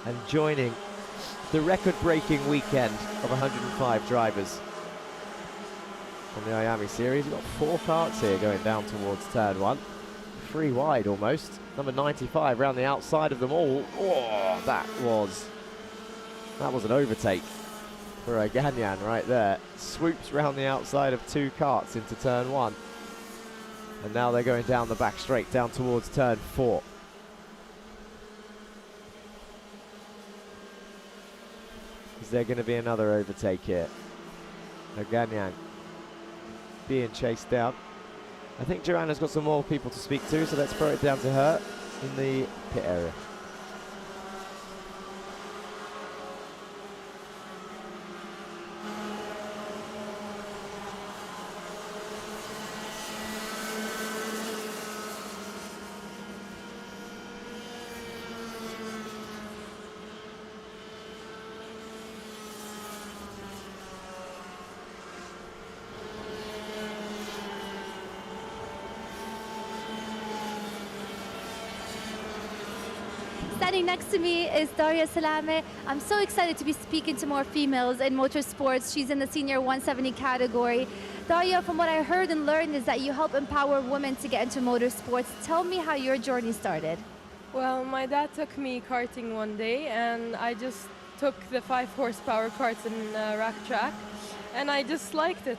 and joining the record-breaking weekend of 105 drivers from the Iame series. We've got 4 karts here going down towards turn 1. 3 wide almost. Number 95 round the outside of them all. Oh, that was an overtake for Ganyan right there. Swoops round the outside of 2 karts into turn 1. And now they're going down the back straight down towards turn 4. Is there going to be another overtake here? Ganyan being chased down. I think Joanna's got some more people to speak to, so let's throw it down to her in the pit area. Standing next to me is Daria Salame. I'm so excited to be speaking to more females in motorsports. She's in the senior 170 category. Daria, from what I heard and learned is that you help empower women to get into motorsports. Tell me how your journey started. Well, my dad took me karting one day, and I just took the 5 horsepower karts in rack track, and I just liked it.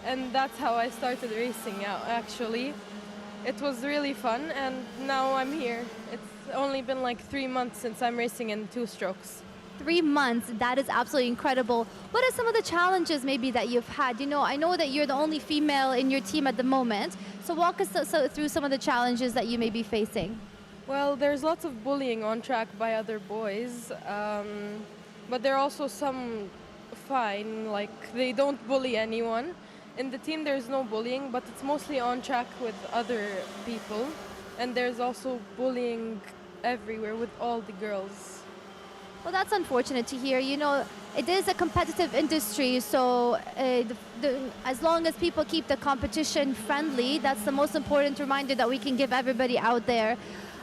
And that's how I started racing out, actually. It was really fun, and now I'm here. It's only been like 3 months since I'm racing in 2 strokes. 3 months, that is absolutely incredible. What are some of the challenges maybe that you've had? You know, I know that you're the only female in your team at the moment, so walk us through some of the challenges that you may be facing. Well, there's lots of bullying on track by other boys, but there are also some fine, like they don't bully anyone. In the team there's no bullying, but it's mostly on track with other people, and there's also bullying everywhere with all the girls. Well, that's unfortunate to hear. You know, it is a competitive industry, so as long as people keep the competition friendly, that's the most important reminder that we can give everybody out there.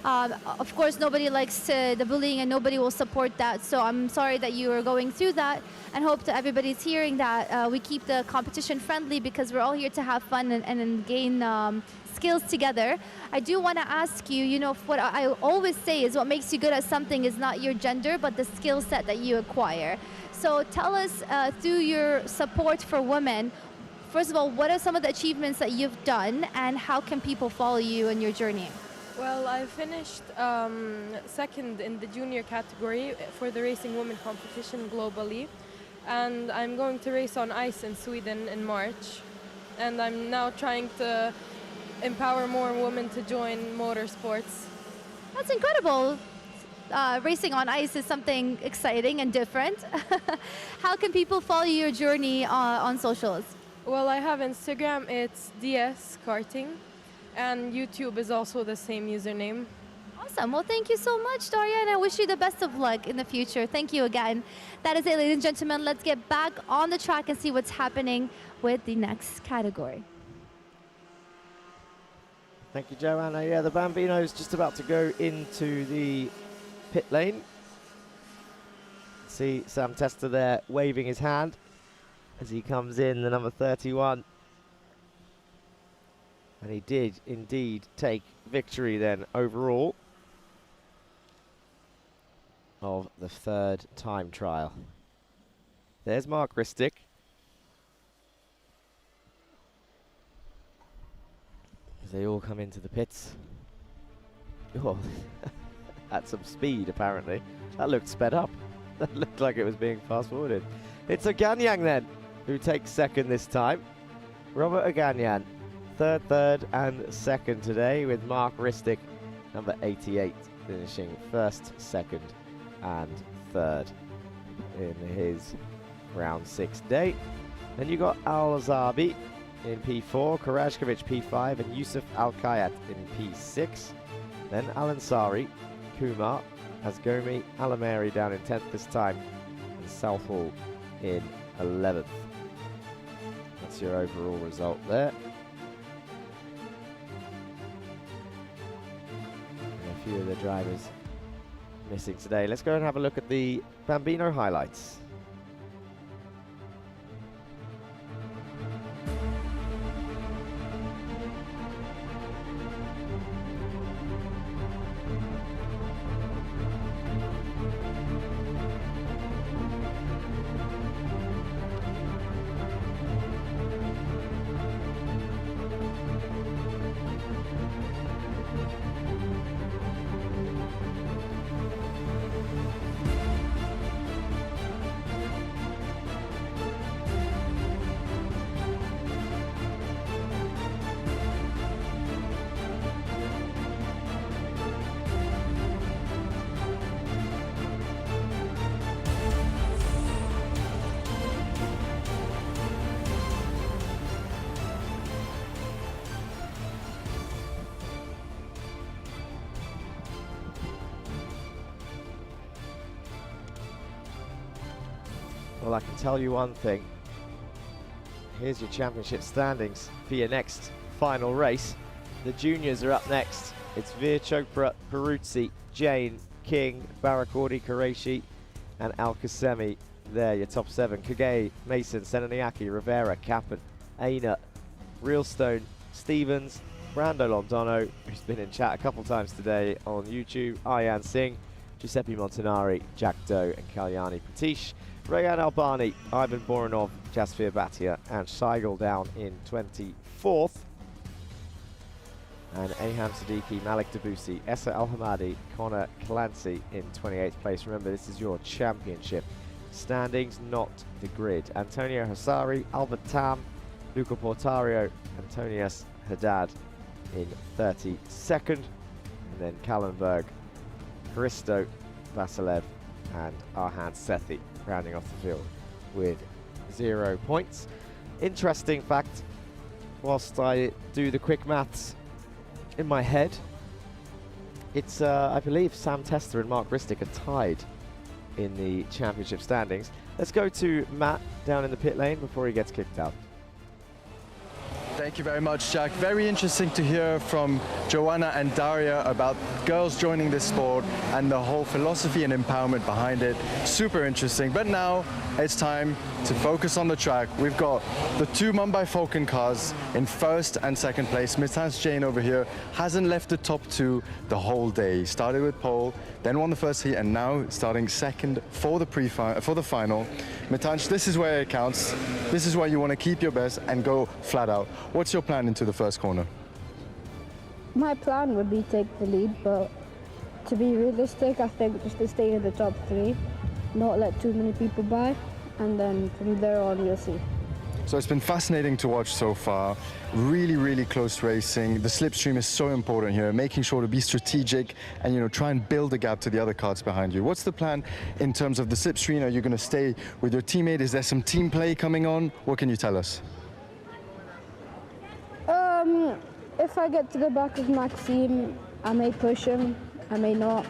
Of course, nobody likes the bullying and nobody will support that. So I'm sorry that you are going through that, and hope that everybody's hearing that we keep the competition friendly, because we're all here to have fun and gain skills together. I do want to ask you, you know, what I always say is what makes you good at something is not your gender, but the skill set that you acquire. So tell us, through your support for women, first of all, what are some of the achievements that you've done, and how can people follow you in your journey? Well, I finished second in the junior category for the Racing Women competition globally, and I'm going to race on ice in Sweden in March, and I'm now trying to empower more women to join motorsports. That's incredible. Racing on ice is something exciting and different. How can people follow your journey on socials? Well, I have Instagram, it's DS Karting. And YouTube is also the same username. Awesome. Well, thank you so much, Daria, and I wish you the best of luck in the future. Thank you again. That is it, ladies and gentlemen. Let's get back on the track and see what's happening with the next category. Thank you, Joanna. Yeah, the Bambino is just about to go into the pit lane. See Sam Tester there waving his hand as he comes in, the number 31. And he did indeed take victory then overall of the 3rd time trial. There's Mark Ristic. As they all come into the pits. Oh, at some speed apparently. That looked sped up. That looked like it was being fast forwarded. It's Aganyang then who takes 2nd this time. Robert Aganyang. 3rd and 2nd today, with Mark Ristic, number 88, finishing 1st, 2nd and 3rd. in his round 6 day. Then you got Al-Zabi in P4, Karajkovic P5, and Yusuf Al-Kayat in P6. Then Al-Ansari, Kumar, Asgomi, Alameri down in 10th this time, and Southall in 11th. That's your overall result there. And a few of the drivers missing today. Let's go and have a look at the Bambino highlights. Well, I can tell you one thing. Here's your championship standings for your next final race. The juniors are up next. It's Veer Chopra, Peruzzi, Jain, King, Barakordi, Qureshi, and Al-Qasemi. There, your top 7. Kage, Mason, Senaniaki, Rivera, Kappen, Aina, Realstone, Stevens, Brando Londono, who's been in chat a couple times today on YouTube, Aryan Singh, Giuseppe Montanari, Jack Doe, and Kalyani Patish. Rayan Albani, Ivan Boranov, Jasfir Bhatia, and Seigel down in 24th. And Aham Siddiqui, Malik Debussy, Essa Al-Hamadi, Connor Clancy in 28th place. Remember, this is your championship standings, not the grid. Antonio Hasari, Albert Tam, Luca Portario, Antonius Haddad in 32nd. And then Kallenberg, Christo Vasilev, and Arhan Sethi rounding off the field with 0 points. Interesting fact, whilst I do the quick maths in my head, it's I believe Sam Tester and Mark Ristic are tied in the championship standings. Let's go to Matt down in the pit lane before he gets kicked out. Thank you very much, Jack. Very interesting to hear from Joanna and Daria about girls joining this sport and the whole philosophy and empowerment behind it. Super interesting. But now it's time to focus on the track. We've got the 2 Mumbai Falcon cars in 1st and 2nd place. Mitans Jain over here hasn't left the top 2 the whole day. He started with pole, then won the first heat, and now starting 2nd for the final. Mitans, this is where it counts. This is where you want to keep your best and go flat out. What's your plan into the first corner? My plan would be take the lead, but to be realistic, I think just to stay in the top 3, not let too many people by, and then from there on we'll see. So it's been fascinating to watch so far. Really, really close racing. The slipstream is so important here, making sure to be strategic and, you know, try and build a gap to the other cars behind you. What's the plan in terms of the slipstream? Are you going to stay with your teammate? Is there some team play coming on? What can you tell us? If I get to the back of Maxime, I may push him, I may not.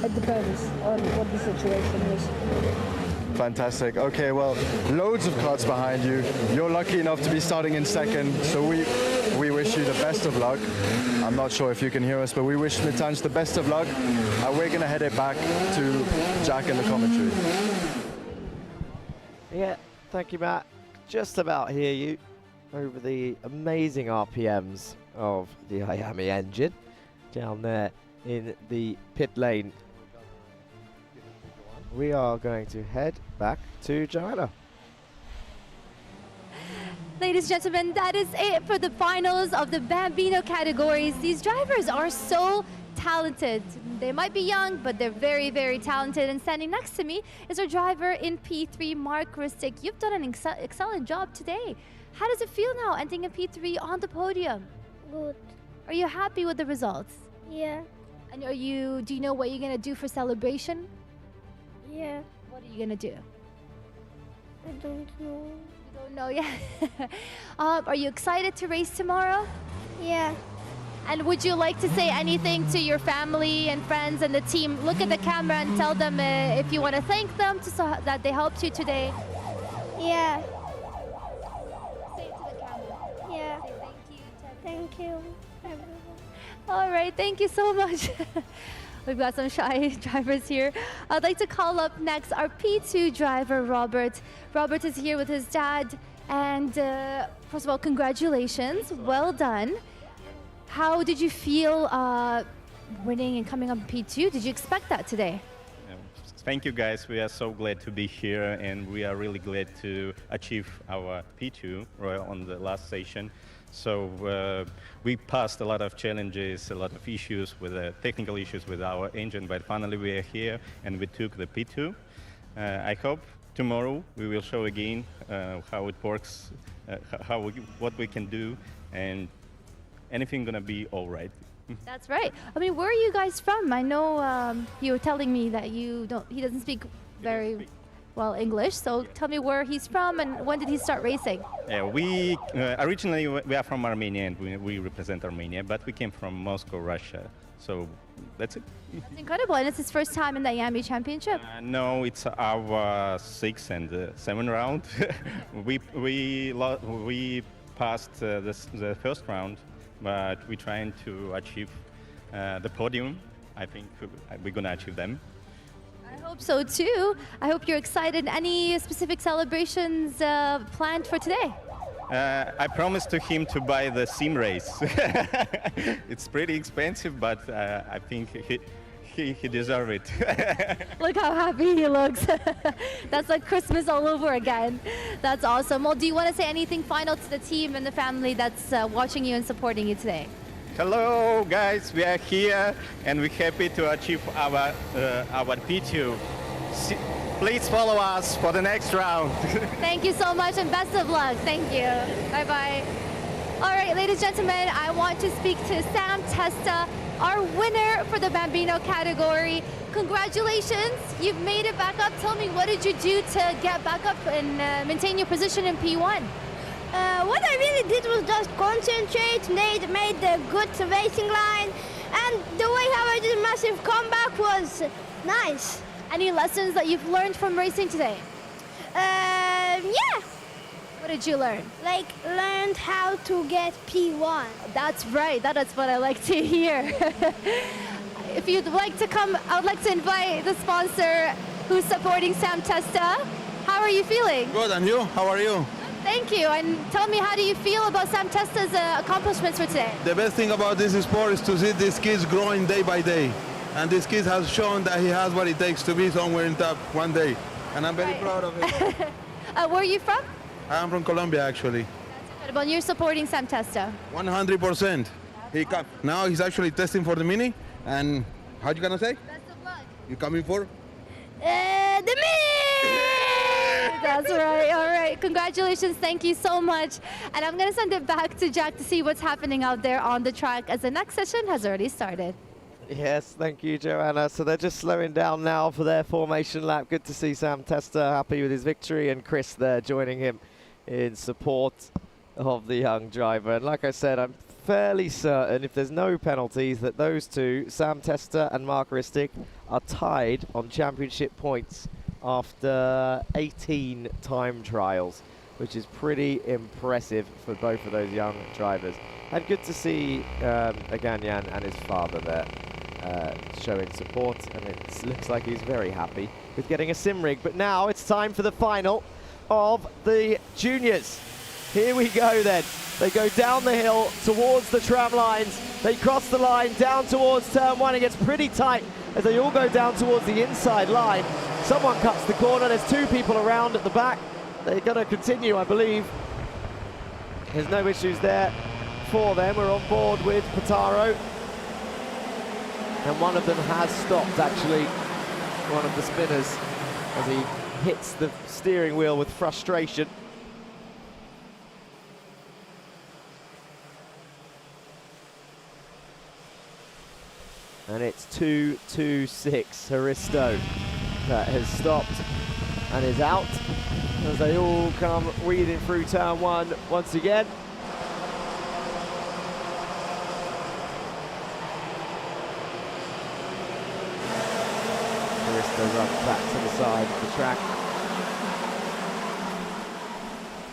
It depends on what the situation is. Fantastic. Okay, well, loads of cars behind you. You're lucky enough to be starting in 2nd, so we wish you the best of luck. I'm not sure if you can hear us, but we wish Mitans the best of luck. We're going to head it back to Jack in the commentary. Yeah, thank you, Matt. Just about hear you over the amazing RPMs of the Iame engine down there in the pit lane. We are going to head back to Joanna. Ladies and gentlemen, that is it for the finals of the Bambino categories. These drivers are so talented. They might be young, but they're very, very talented. And standing next to me is our driver in P3, Mark Ristic. You've done an excellent job today. How does it feel now ending in P3 on the podium? Good. Are you happy with the results? Yeah. And do you know what you're gonna do for celebration? Yeah. What are you gonna do? I don't know. You don't know yet? Are you excited to race tomorrow? Yeah. And would you like to say anything to your family and friends and the team? Look at the camera and tell them if you want to thank them that they helped you today. Yeah. Say it to the camera. Yeah. Say Thank you, everyone. All right, thank you so much. We've got some shy drivers here. I'd like to call up next our P2 driver, Robert. Robert is here with his dad. And first of all, congratulations. Well done. How did you feel winning and coming up in P2? Did you expect that today? Thank you, guys. We are so glad to be here, and we are really glad to achieve our P2 on the last session. So we passed a lot of challenges, a lot of issues with technical issues with our engine, but finally we are here and we took the P2. I hope tomorrow we will show again how it works, what we can do, and anything gonna be all right. That's right. I mean, where are you guys from? I know you were telling me that he doesn't speak very well English, so tell me where he's from and when did he start racing? Yeah, we originally we are from Armenia and we represent Armenia, but we came from Moscow, Russia. So that's it. That's incredible, and it's his first time in the Iame Championship. No, it's our 6th and 7th round. we passed the first round, but we're trying to achieve the podium. I think we're gonna achieve them. I hope so too. I hope you're excited. Any specific celebrations planned for today? I promised to him to buy the sim race. It's pretty expensive, but I think he deserves it. Look how happy he looks. That's like Christmas all over again. That's awesome. Well, do you want to say anything final to the team and the family that's watching you and supporting you today? Hello, guys. We are here, and we're happy to achieve our P2. Please follow us for the next round. Thank you so much, and best of luck. Thank you. Bye-bye. All right, ladies and gentlemen, I want to speak to Sam Testa, our winner for the Bambino category. Congratulations, you've made it back up. Tell me, what did you do to get back up and maintain your position in P1? What I really did was just concentrate, made a good racing line, and the way how I did a massive comeback was nice. Any lessons that you've learned from racing today? Yeah. What did you learn? Like, learned how to get P1. That's right, that's what I like to hear. If you'd like to come, I would like to invite the sponsor who's supporting Sam Testa. How are you feeling? Good, and you? How are you? Thank you, and tell me, how do you feel about Sam Testa's accomplishments for today? The best thing about this sport is to see these kids growing day by day. And this kid has shown that he has what it takes to be somewhere in top one day. And I'm very proud of him. Where are you from? I'm from Colombia, actually. That's incredible, and you're supporting Sam Testa. 100%. Now he's actually testing for the Mini. And how you gonna say? Best of luck. You coming for? The Mini! That's right. All right. Congratulations. Thank you so much. And I'm going to send it back to Jack to see what's happening out there on the track as the next session has already started. Yes, thank you, Joanna. So they're just slowing down now for their formation lap. Good to see Sam Testa happy with his victory, and Chris there joining him in support of the young driver. And like I said, I'm fairly certain, if there's no penalties, that those two, Sam Testa and Mark Ristic, are tied on championship points after 18 time trials, which is pretty impressive for both of those young drivers. And good to see Aganyan and his father there showing support, and it looks like he's very happy with getting a sim rig. But now it's time for the final of the juniors. Here we go then. They go down the hill towards the tram lines. They cross the line down towards turn one. It gets pretty tight as they all go down towards the inside line. Someone cuts the corner. There's two people around at the back. They're going to continue, I believe. There's no issues there for them. We're on board with Potaro. And one of them has stopped, actually, one of the spinners, as he hits the steering wheel with frustration. And it's 2-2-6, Haristo, that has stopped. and is out as they all come weaving through turn one once again. Goes up back to the side of the track.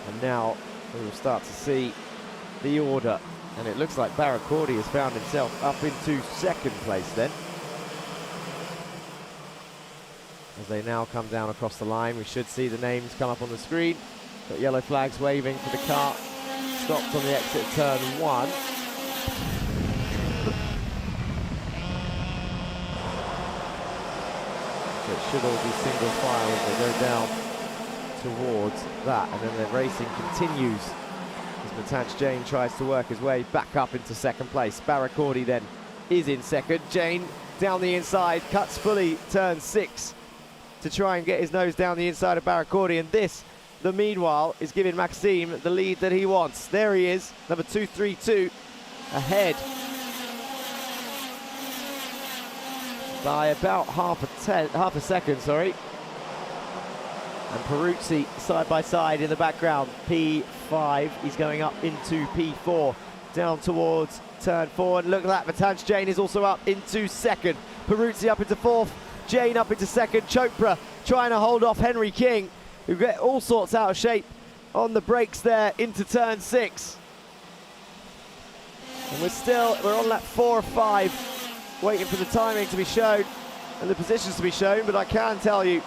And now we will start to see the order. And it looks like Barracordi has found himself up into second place then. As they now come down across the line, we should see the names come up on the screen. Got yellow flags waving for the car. Stopped on the exit of turn one. So it should all be single file as they go down towards that. And then the racing continues as Matanch Jain tries to work his way back up into second place. Barracordi then is in second. Jain down the inside, cuts fully turn 6 to try and get his nose down the inside of Barracordi. And this, the meanwhile, is giving Maxime the lead that he wants. There he is, number 232, ahead by about half a second, sorry. And Peruzzi side by side in the background, P5. He's going up into P4, down towards turn 4. And look at that, Matanch Jain is also up into second. Peruzzi up into 4th, Jain up into second. Chopra trying to hold off Henry King, who get all sorts out of shape on the brakes there into turn 6. And we're on lap 4 or 5. Waiting for the timing to be shown and the positions to be shown, but I can tell you,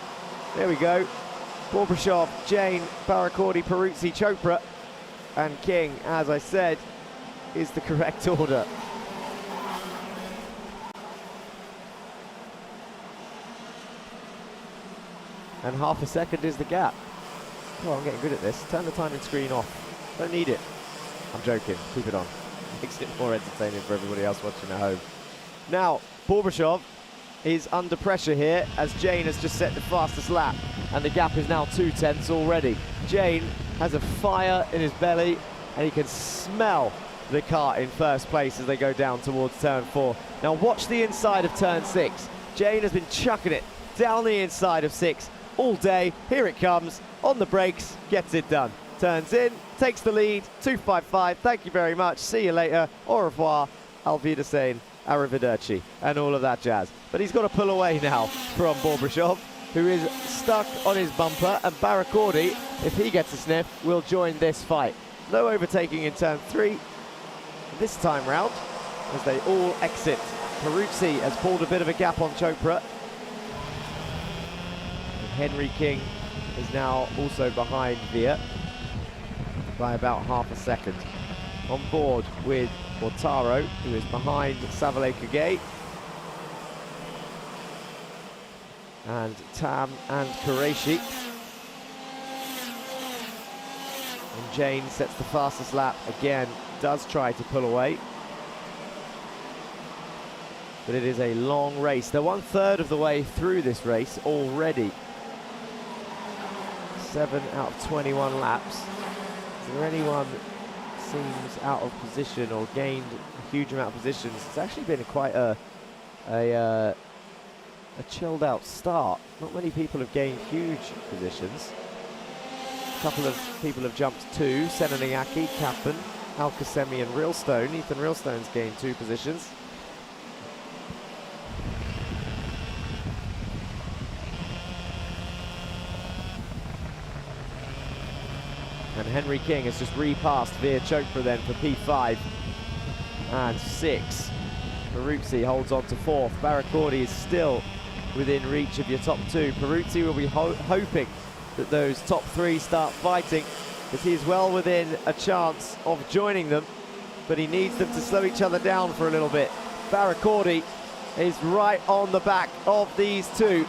there we go, Borbashov, Jain, Barracordi, Peruzzi, Chopra and King, as I said, is the correct order. And half a second is the gap. Oh, I'm getting good at this. Turn the timing screen off. Don't need it. I'm joking, keep it on. Makes it more entertaining for everybody else watching at home. Now, Borbashov is under pressure here as Jain has just set the fastest lap and the gap is now 2/10 already. Jain has a fire in his belly and he can smell the car in first place as they go down towards turn 4. Now watch the inside of turn 6. Jain has been chucking it down the inside of 6 all day. Here it comes, on the brakes, gets it done. Turns in, takes the lead, 255. Thank you very much, see you later, au revoir, auf Wiedersehen. Arrivederci and all of that jazz. But he's got to pull away now from Borbashov, who is stuck on his bumper, and Barracordi, if he gets a sniff, will join this fight. No overtaking in turn 3 this time round as they all exit. Peruzzi has pulled a bit of a gap on Chopra. And Henry King is now also behind Via by about half a second. On board with Ortaro, who is behind Savale Kagay, and Tam and Qureshi. And Jain sets the fastest lap again, does try to pull away. But it is a long race. They're 1/3 of the way through this race already. 7 out of 21 laps. Is there anyone seems out of position or gained a huge amount of positions? It's actually been quite a chilled out start. Not many people have gained huge positions. A couple of people have jumped 2, Senaniaki, Kappen, Alcasemi and Realstone. Ethan Realstone's gained 2 positions. And Henry King has just repassed Veer Chopra then for P5 and 6. Peruzzi holds on to 4th. Barracordi is still within reach of your top 2. Peruzzi will be hoping that those top 3 start fighting, because he is well within a chance of joining them, but he needs them to slow each other down for a little bit. Barracordi is right on the back of these 2.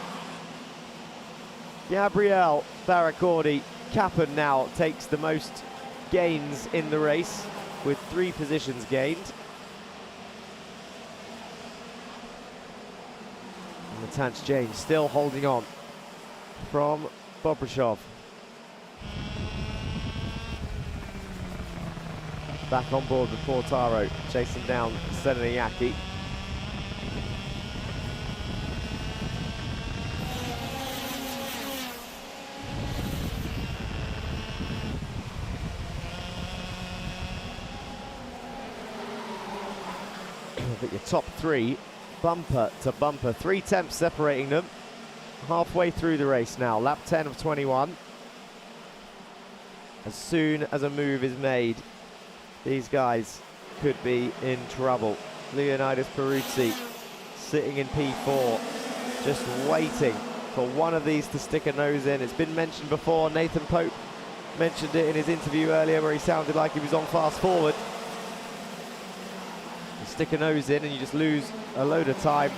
Gabriel Barracordi. Kappen now takes the most gains in the race with 3 positions gained. And Matanch Jain still holding on from Bobrishov. Back on board with Portaro, chasing down Senaniaki. Look at your top three, bumper to bumper. 3 tenths separating them. Halfway through the race now, lap 10 of 21. As soon as a move is made, these guys could be in trouble. Leonidas Peruzzi sitting in P4, just waiting for one of these to stick a nose in. It's been mentioned before. Nathan Pope mentioned it in his interview earlier where he sounded like he was on fast forward. You stick a nose in and you just lose a load of time.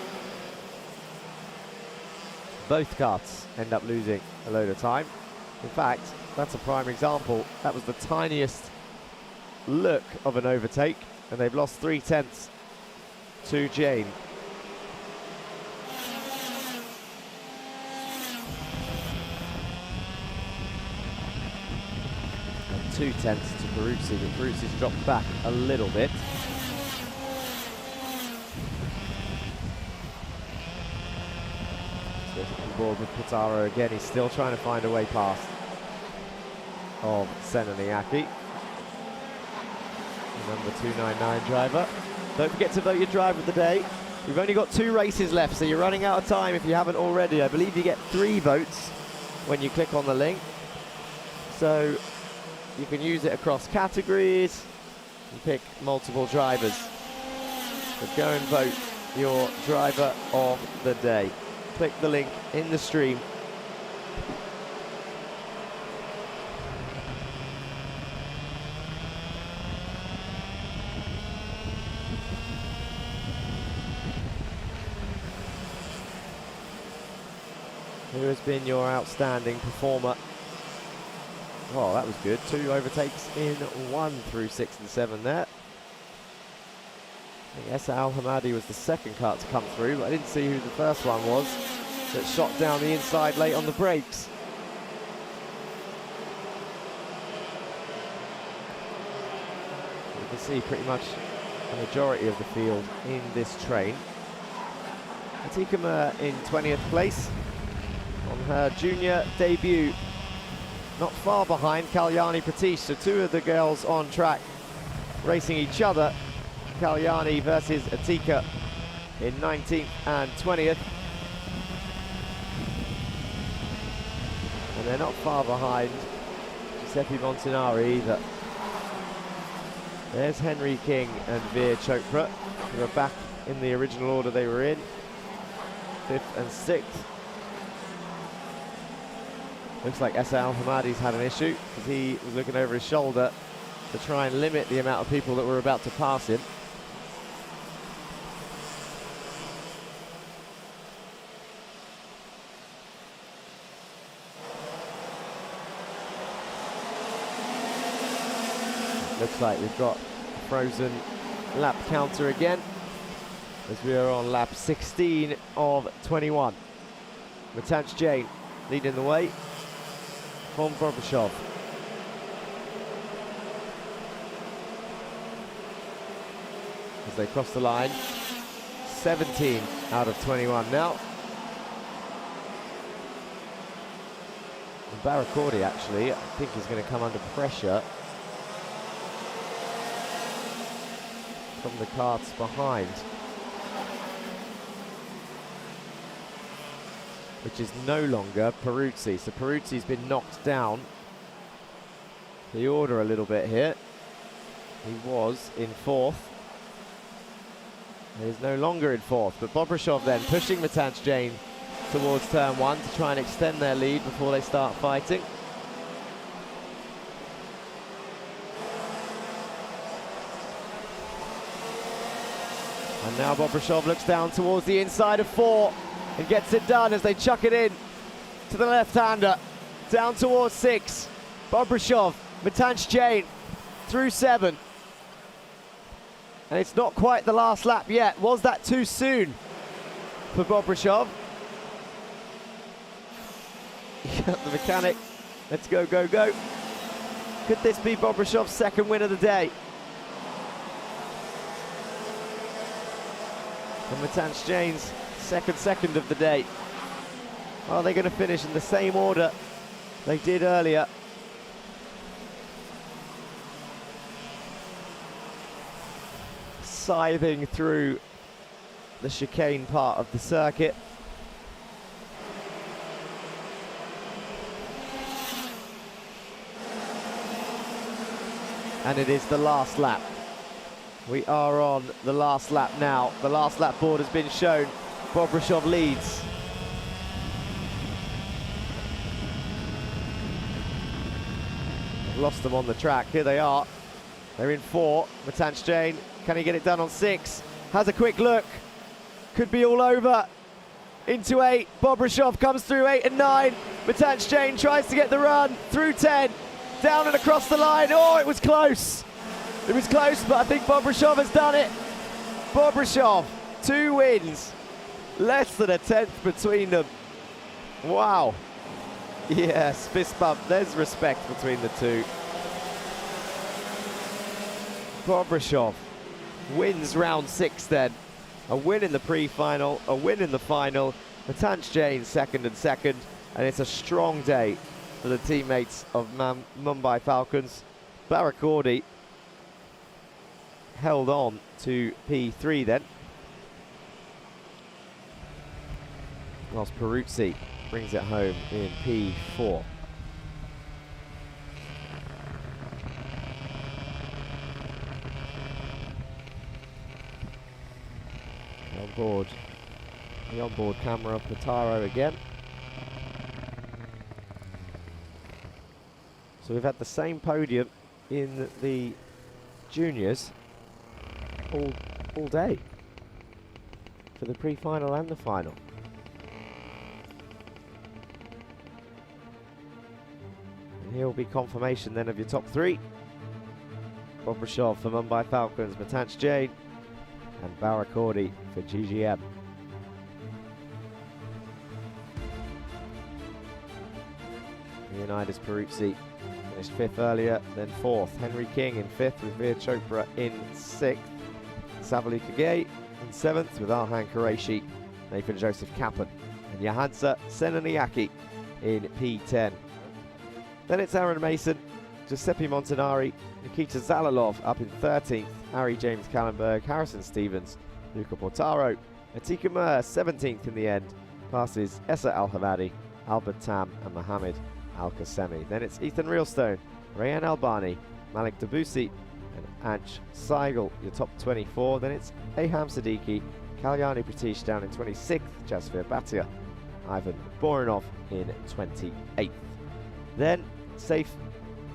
Both karts end up losing a load of time. In fact, that's a prime example. That was the tiniest look of an overtake, and they've lost 3 tenths to Jane. And 2 tenths to Peruzzi, but Peruzzi's dropped back a little bit. So on board with Pitaro again, he's still trying to find a way past of Senaniaki. Number 299 driver. Don't forget to vote your driver of the day. We've only got 2 races left, so you're running out of time if you haven't already. I believe you get 3 votes when you click on the link. So you can use it across categories and pick multiple drivers. So go and vote your driver of the day. Click the link in the stream. Who has been your outstanding performer? Oh, that was good. 2 overtakes in 1 through 6 and 7 there. I think Essa Al Hamadi was the second kart to come through, but I didn't see who the first one was that shot down the inside late on the brakes. You can see pretty much the majority of the field in this train. Atikama in 20th place on her junior debut. Not far behind Kalyani Pratish, so 2 of the girls on track racing each other. Kalyani versus Atika in 19th and 20th. And they're not far behind Giuseppe Montanari either. There's Henry King and Veer Chopra, who are back in the original order they were in, 5th and 6th. Looks like Essa Al Hamadi's had an issue because he was looking over his shoulder to try and limit the amount of people that were about to pass him. Looks like we've got a frozen lap counter again as we are on lap 16 of 21. Matanch Jain leading the way from Bobrishov. As they cross the line, 17 out of 21 now. And Barracordi actually, I think he's going to come under pressure from the karts behind, which is no longer Peruzzi. So Peruzzi's been knocked down the order a little bit here. He was in 4th. He's no longer in 4th, but Bobrishov then pushing Matanch Jain towards turn 1 to try and extend their lead before they start fighting. And now Bobrishov looks down towards the inside of 4 and gets it done as they chuck it in to the left-hander. Down towards 6. Bobrishov, Matanch Jain through 7. And it's not quite the last lap yet. Was that too soon for Bobrishov? The mechanic. Let's go, go, go. Could this be Bobrishov's second win of the day? And Matanch Jain's second of the day. Are they going to finish in the same order they did earlier? Scything through the chicane part of the circuit. And it is the last lap. We are on the last lap now. The last lap board has been shown. Bobrishov leads. I've lost them on the track. Here they are. They're in 4. Matanch Jain, can he get it done on 6? Has a quick look. Could be all over. Into 8. Bobrishov comes through 8 and 9. Matanch Jain tries to get the run through 10. Down and across the line. Oh, it was close. It was close, but I think Bobrishov has done it. Bobrishov, 2 wins. Less than a 10th between them. Wow. Yes, fist bump. There's respect between the two. Bobrishov wins round 6 then. A win in the pre-final, a win in the final. Matanch Jain second, and it's a strong day for the teammates of Mumbai Falcons. Barakordi held on to P3 then, whilst Peruzzi brings it home in P4. The onboard camera of Potaro again. So we've had the same podium in the juniors all day for the pre-final and the final. And here will be confirmation then of your top 3. Bobrishov for Mumbai Falcons, Matanch Jain and Barakordi for GGM. Leonidas Peruzzi finished 5th earlier, then 4th. Henry King in 5th with Veer Chopra in 6th. Savali Kagay in 7th with Arhan Qureshi, Nathan Joseph Kappen and Johansa Senaniaki in P10. Then it's Aaron Mason, Giuseppe Montanari, Nikita Zalalov up in 13th, Harry James Kallenberg, Harrison Stevens, Luca Portaro, Atika Mer 17th in the end, passes Essa Al-Hamadi, Albert Tam and Mohamed Al-Qasemi. Then it's Ethan Realstone, Rayan Albani, Malik Debussy and Anch Seigel, your top 24. Then it's Aham Siddiqui, Kalyani Pratish down in 26th, Jasvir Bhatia, Ivan Borinov in 28th. Then Saif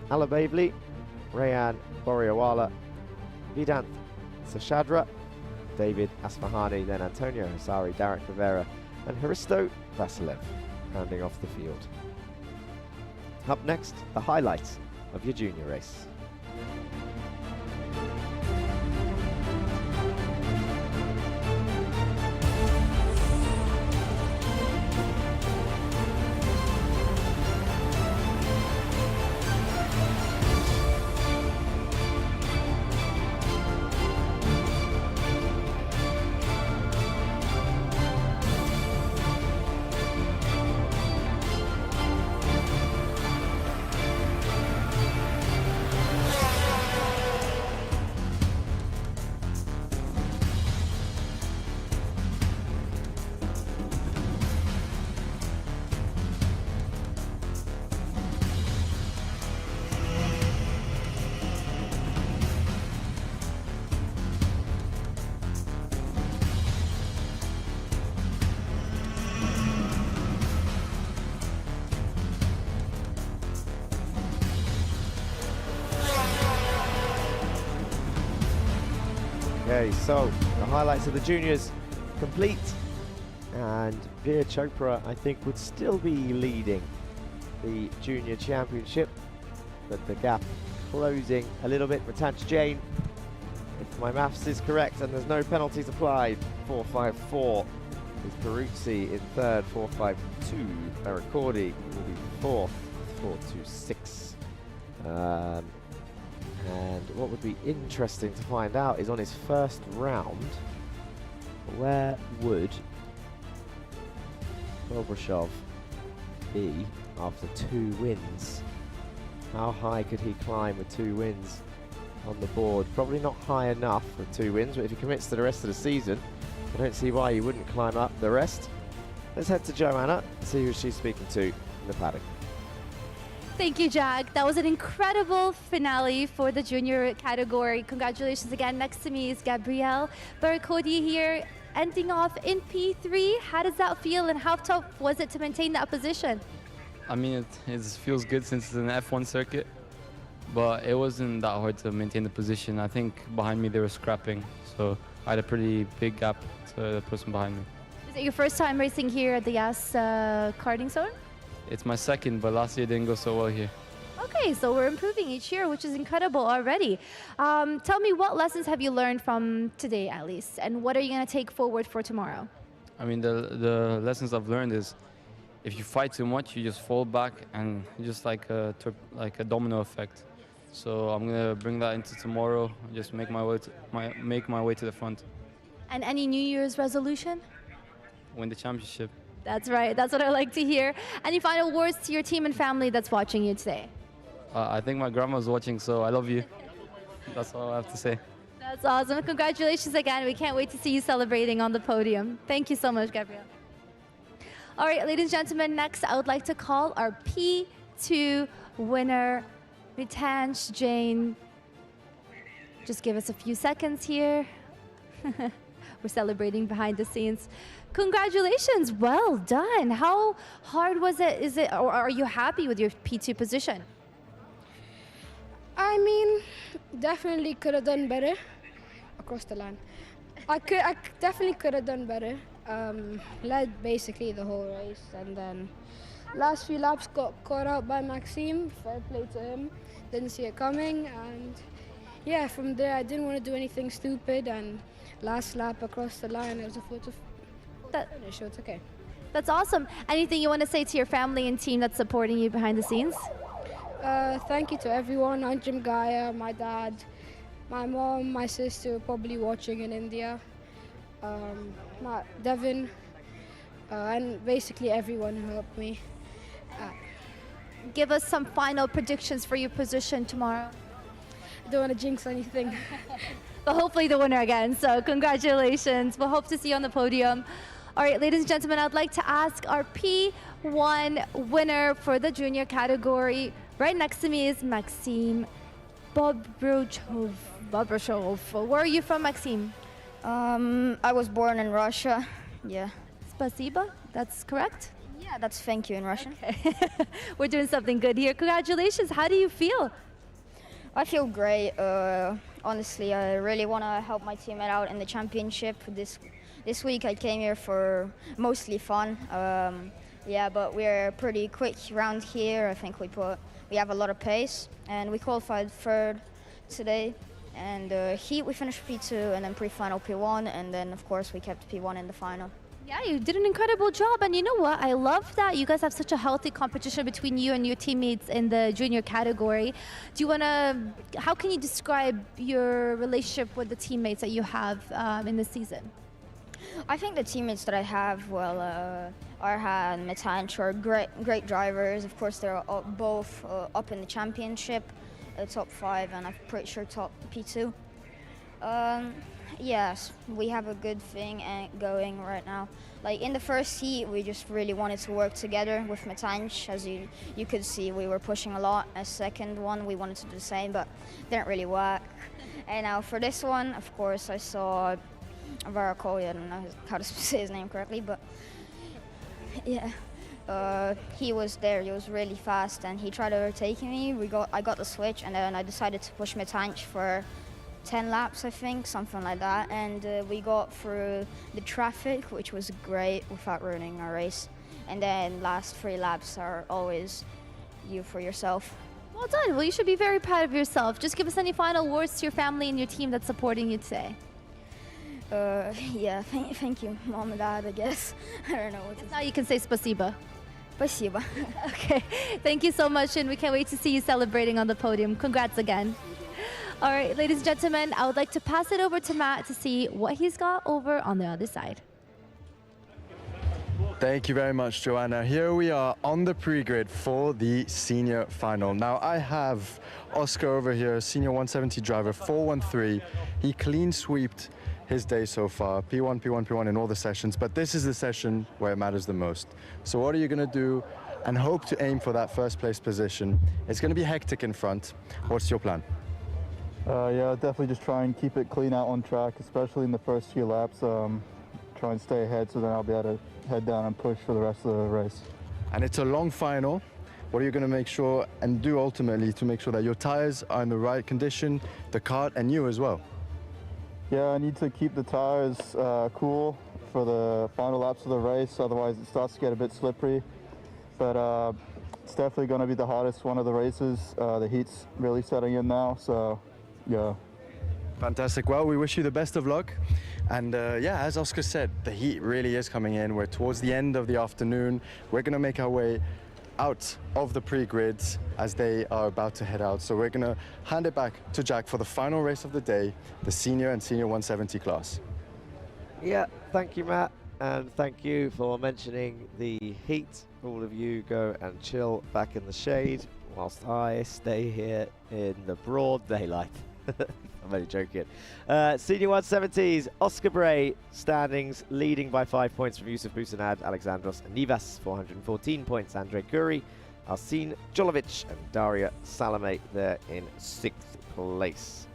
Alabavli, Rayan Boriawala, Vedant Sashadra, David Asfahani, then Antonio Hasari, Darek Rivera and Hristo Vasilev rounding off the field. Up next, the highlights of your junior race. Okay, so the highlights of the juniors complete, and Veer Chopra, I think, would still be leading the junior championship, but the gap closing a little bit. Matanch Jain, if my maths is correct and there's no penalties applied, 4.54 is Peruzzi in 3rd, 4.52. Barakordi will be 4th, 4.26. And what would be interesting to find out is on his first round, where would Bobrishov be after 2 wins? How high could he climb with 2 wins on the board? Probably not high enough with 2 wins, but if he commits to the rest of the season, I don't see why you wouldn't climb up the rest. Let's head to Joanna, see who she's speaking to in the paddock. Thank you, Jack. That was an incredible finale for the junior category. Congratulations again. Next to me is Gabrielle Baracodi here, ending off in P3. How does that feel and how tough was it to maintain that position? I mean, it feels good since it's an F1 circuit, but it wasn't that hard to maintain the position. I think behind me they were scrapping, so I had a pretty big gap to the person behind me. Is it your first time racing here at the Yas karting zone? It's my second, but last year didn't go so well here. Okay, so we're improving each year, which is incredible already. Tell me, what lessons have you learned from today, at least, and what are you going to take forward for tomorrow? I mean, the lessons I've learned is if you fight too much, you just fall back, and just like a domino effect. So I'm gonna bring that into tomorrow. Just make my way to the front. And any New Year's resolution? Win the championship. That's right. That's what I like to hear. Any final words to your team and family that's watching you today? I think my grandma's watching, so I love you. That's all I have to say. That's awesome. Congratulations again. We can't wait to see you celebrating on the podium. Thank you so much, Gabrielle. All right, ladies and gentlemen, next I would like to call our P2 winner, Mitansh Jain. Just give us a few seconds here. We're celebrating behind the scenes. Congratulations, well done. How hard was it? Or are you happy with your P2 position? I mean, definitely could have done better across the line. I definitely could have done better. Led basically the whole race, and then last few laps got caught out by Maxime. Fair play to him. Didn't see it coming, and yeah, from there I didn't want to do anything stupid. And last lap across the line, it was a photo finish, so it's okay. That's awesome. Anything you want to say to your family and team that's supporting you behind the scenes? Thank you to everyone. Anjum Gaia, my dad, my mom, my sister, probably watching in India, Devin, and basically everyone who helped me. Give us some final predictions for your position tomorrow. I don't want to jinx anything. But hopefully the winner again, so congratulations. We'll hope to see you on the podium. All right, ladies and gentlemen, I'd like to ask our P1 winner for the junior category. Right next to me is Maxime Bobrachov. Where are you from, Maxime? I was born in Russia, yeah. Spasiba, that's correct? Yeah, that's thank you in Russian. Okay. We're doing something good here. Congratulations, how do you feel? I feel great. Honestly, I really want to help my teammate out in the championship. This week I came here for mostly fun. Yeah, but we're pretty quick around here. I think we have a lot of pace, and we qualified third today. And heat we finished P2, and then pre-final P1, and then of course we kept P1 in the final. Yeah, you did an incredible job, and you know what? I love that you guys have such a healthy competition between you and your teammates in the junior category. Do you want to? How can you describe your relationship with the teammates that you have in this season? I think the teammates that I have, well, Arha and Mitansh are great drivers. Of course, they're both up in the championship, top 5, and I'm pretty sure top P2. Yes, we have a good thing going right now. Like in the first heat, we just really wanted to work together with Mitansh. As you could see, we were pushing a lot. A second one, we wanted to do the same, but didn't really work. And now for this one, of course, I saw Varakoli. I don't know how to say his name correctly, but yeah. He was there. He was really fast, and he tried overtaking me. I got the switch, and then I decided to push Mitansh for 10 laps, I think, something like that, and we got through the traffic, which was great without ruining our race. And then last 3 laps are always you for yourself. Well done. Well, you should be very proud of yourself. Just give us any final words to your family and your team that's supporting you today. Yeah, thank you, Mom and Dad, I guess. I don't know what to say. Now you can say spasiba. Spasiba. Okay, thank you so much, and we can't wait to see you celebrating on the podium. Congrats again. All right, ladies and gentlemen, I would like to pass it over to Matt to see what he's got over on the other side. Thank you very much, Joanna. Here we are on the pre-grid for the senior final. Now I have Oscar over here, senior 170 driver, 413. He clean sweeped his day so far, P1, P1, P1 in all the sessions, but this is the session where it matters the most. So what are you going to do and hope to aim for that first place position? It's going to be hectic in front. What's your plan? Yeah, definitely just try and keep it clean out on track, especially in the first few laps. Try and stay ahead so then I'll be able to head down and push for the rest of the race. And it's a long final. What are you going to make sure and do ultimately to make sure that your tires are in the right condition, the kart and you as well? Yeah, I need to keep the tires cool for the final laps of the race, otherwise it starts to get a bit slippery. But it's definitely going to be the hardest one of the races. The heat's really setting in now, so yeah. Fantastic. Well, we wish you the best of luck. And yeah, as Oscar said, the heat really is coming in. We're towards the end of the afternoon. We're going to make our way out of the pre-grids as they are about to head out. So we're going to hand it back to Jack for the final race of the day, the senior and senior 170 class. Yeah, thank you, Matt. And thank you for mentioning the heat. All of you go and chill back in the shade whilst I stay here in the broad daylight. I'm only joking. Senior 170s, Oscar Bray standings leading by 5 points from Yusuf Busanad, Alexandros Nivas, 414 points, Andre Guri, Arsene Jolovic and Daria Salome there in 6th place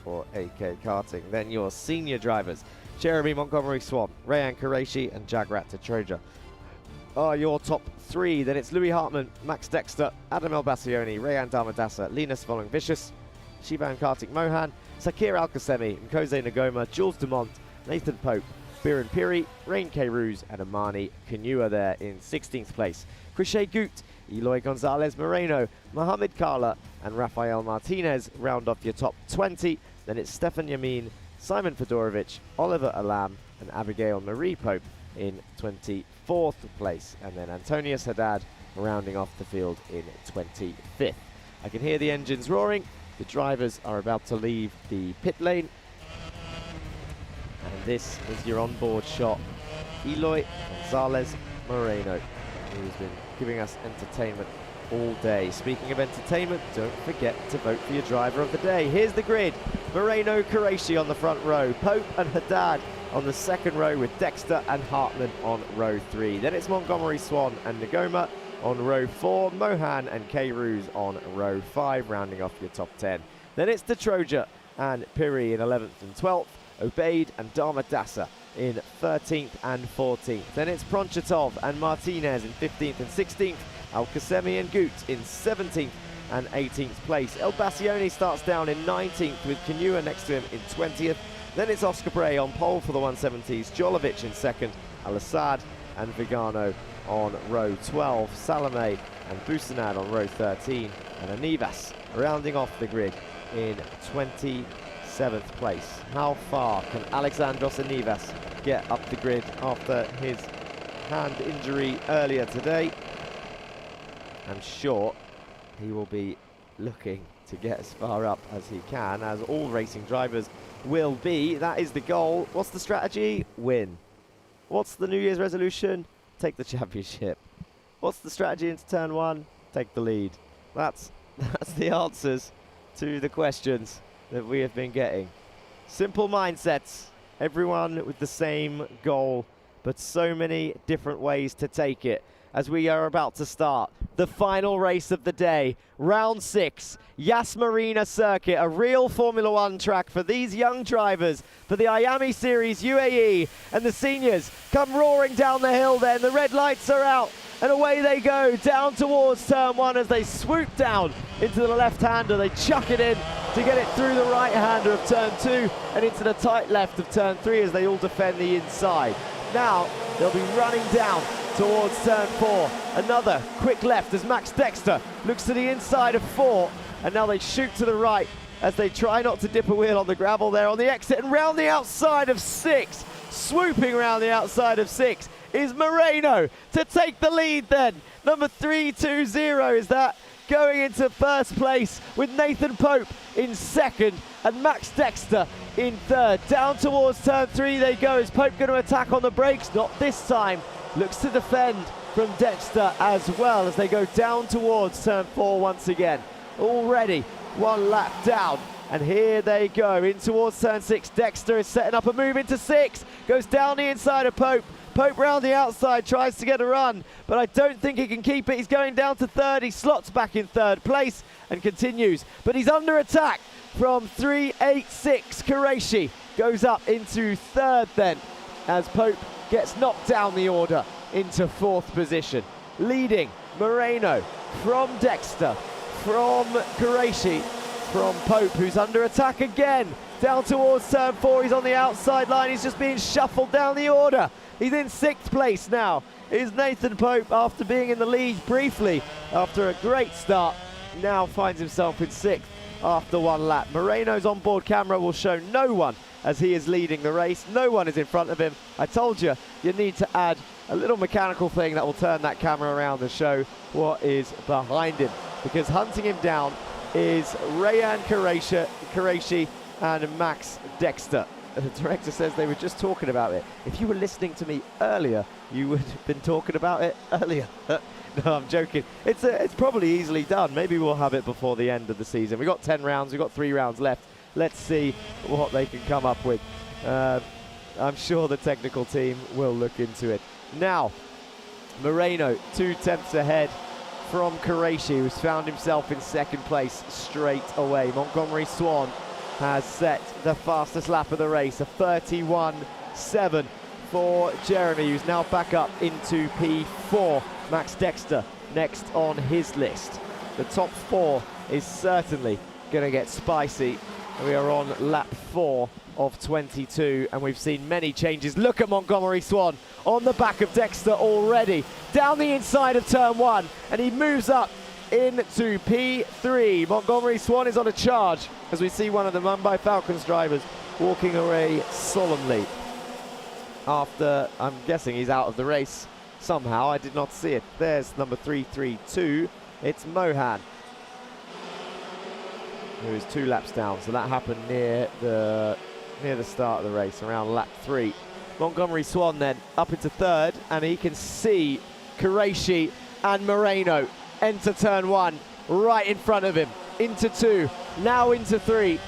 for AK Karting. Then your senior drivers, Jeremy Montgomery Swan, Rayan Qureshi and Jagrat Tetroja are your top 3. Then it's Louis Hartmann, Max Dexter, Adam Elbassioni, Rayan Damadasa, Linus Volling-Vicious, Shivan Kartik Mohan, Sakir Al-Qasemi, Nkoze Nagoma, Jules Dumont, Nathan Pope, Biren Piri, Rain K. Ruse and Amani Kanua there in 16th place. Krishay Gut, Eloy Gonzalez Moreno, Mohamed Kala and Rafael Martinez round off your top 20. Then it's Stefan Yamin, Simon Fedorovic, Oliver Alam and Abigail Marie Pope in 24th place. And then Antonius Haddad rounding off the field in 25th. I can hear the engines roaring. The drivers are about to leave the pit lane. And this is your onboard shot. Eloy Gonzalez Moreno, who's been giving us entertainment all day. Speaking of entertainment, don't forget to vote for your driver of the day. Here's the grid. Moreno, Qureshi on the front row. Pope and Haddad on the second row with Dexter and Hartmann on row 3. Then it's Montgomery, Swan and Nagoma on row 4, Mohan and K. Ruse on row 5, rounding off your top 10. Then it's Tetroja and Piri in 11th and 12th, Obeid and Damadasa in 13th and 14th. Then it's Pronchatov and Martinez in 15th and 16th, Al-Qasemi and Gut in 17th and 18th place. Elbassioni starts down in 19th with Kanua next to him in 20th. Then it's Oscar Bray on pole for the 170s, Jolovic in 2nd, Al-Assad and Vigano on row 12, Salome and Busanad on row 13, and Anivas rounding off the grid in 27th place. How far can Alexandros Anivas get up the grid after his hand injury earlier today? I'm sure he will be looking to get as far up as he can, as all racing drivers will be. That is the goal. What's the strategy? Win. What's the New Year's resolution? Take the championship. What's the strategy into turn 1? Take the lead. That's the answers to the questions that we have been getting. Simple mindsets, everyone with the same goal, but so many different ways to take it. As we are about to start the final race of the day, round 6, Yas Marina circuit, a real Formula 1 track for these young drivers for the Iame Series UAE, and the seniors come roaring down the hill then. The red lights are out and away they go down towards turn 1 as they swoop down into the left-hander. They chuck it in to get it through the right-hander of turn 2 and into the tight left of turn 3 as they all defend the inside. Now they'll be running down towards turn 4. Another quick left as Max Dexter looks to the inside of 4, and now they shoot to the right as they try not to dip a wheel on the gravel there on the exit, and round the outside of 6, swooping around the outside of 6 is Moreno to take the lead then. Number 320 is that. going into first place with Nathan Pope in second and Max Dexter in third. Down towards turn 3 they go. Is Pope going to attack on the brakes? Not this time. Looks to defend from Dexter as well as they go down towards turn 4 once again. Already 1 lap down. And here they go in towards turn 6. Dexter is setting up a move into 6. Goes down the inside of Pope. Pope round the outside, tries to get a run, but I don't think he can keep it. He's going down to third. He slots back in third place and continues. But he's under attack from 386. Qureshi goes up into third then as Pope gets knocked down the order into 4th position. Leading Moreno from Dexter, from Qureshi, from Pope, who's under attack again. Down towards turn 4, he's on the outside line. He's just being shuffled down the order. He's in 6th place now. Is Nathan Pope, after being in the lead briefly after a great start, now finds himself in 6th after 1 lap. Moreno's onboard camera will show no one as he is leading the race. No one is in front of him. I told you, you need to add a little mechanical thing that will turn that camera around and show what is behind him, because hunting him down is Rayan Qureshi and Max Dexter. The director says they were just talking about it. If you were listening to me earlier, you would have been talking about it earlier. No, I'm joking. It's probably easily done. Maybe we'll have it before the end of the season. We've got 10 rounds. We've got 3 rounds left. Let's see what they can come up with. I'm sure the technical team will look into it. Now, Moreno, 2 tenths ahead from Qureshi, who's found himself in 2nd place straight away. Montgomery Swan has set the fastest lap of the race, a 31.7 for Jeremy, who's now back up into P4. Max Dexter next on his list. The top 4 is certainly going to get spicy. We are on lap 4 of 22, and we've seen many changes. Look at Montgomery Swan on the back of Dexter already, down the inside of turn 1, and he moves up into P3. Montgomery Swan is on a charge as we see one of the Mumbai Falcons drivers walking away solemnly after, I'm guessing he's out of the race somehow. I did not see it. There's number 332. It's Mohan, who is 2 laps down. So that happened near the start of the race, around lap 3. Montgomery Swan then up into 3rd, and he can see Qureshi and Moreno enter turn 1 right in front of him. Into 2, now into 3.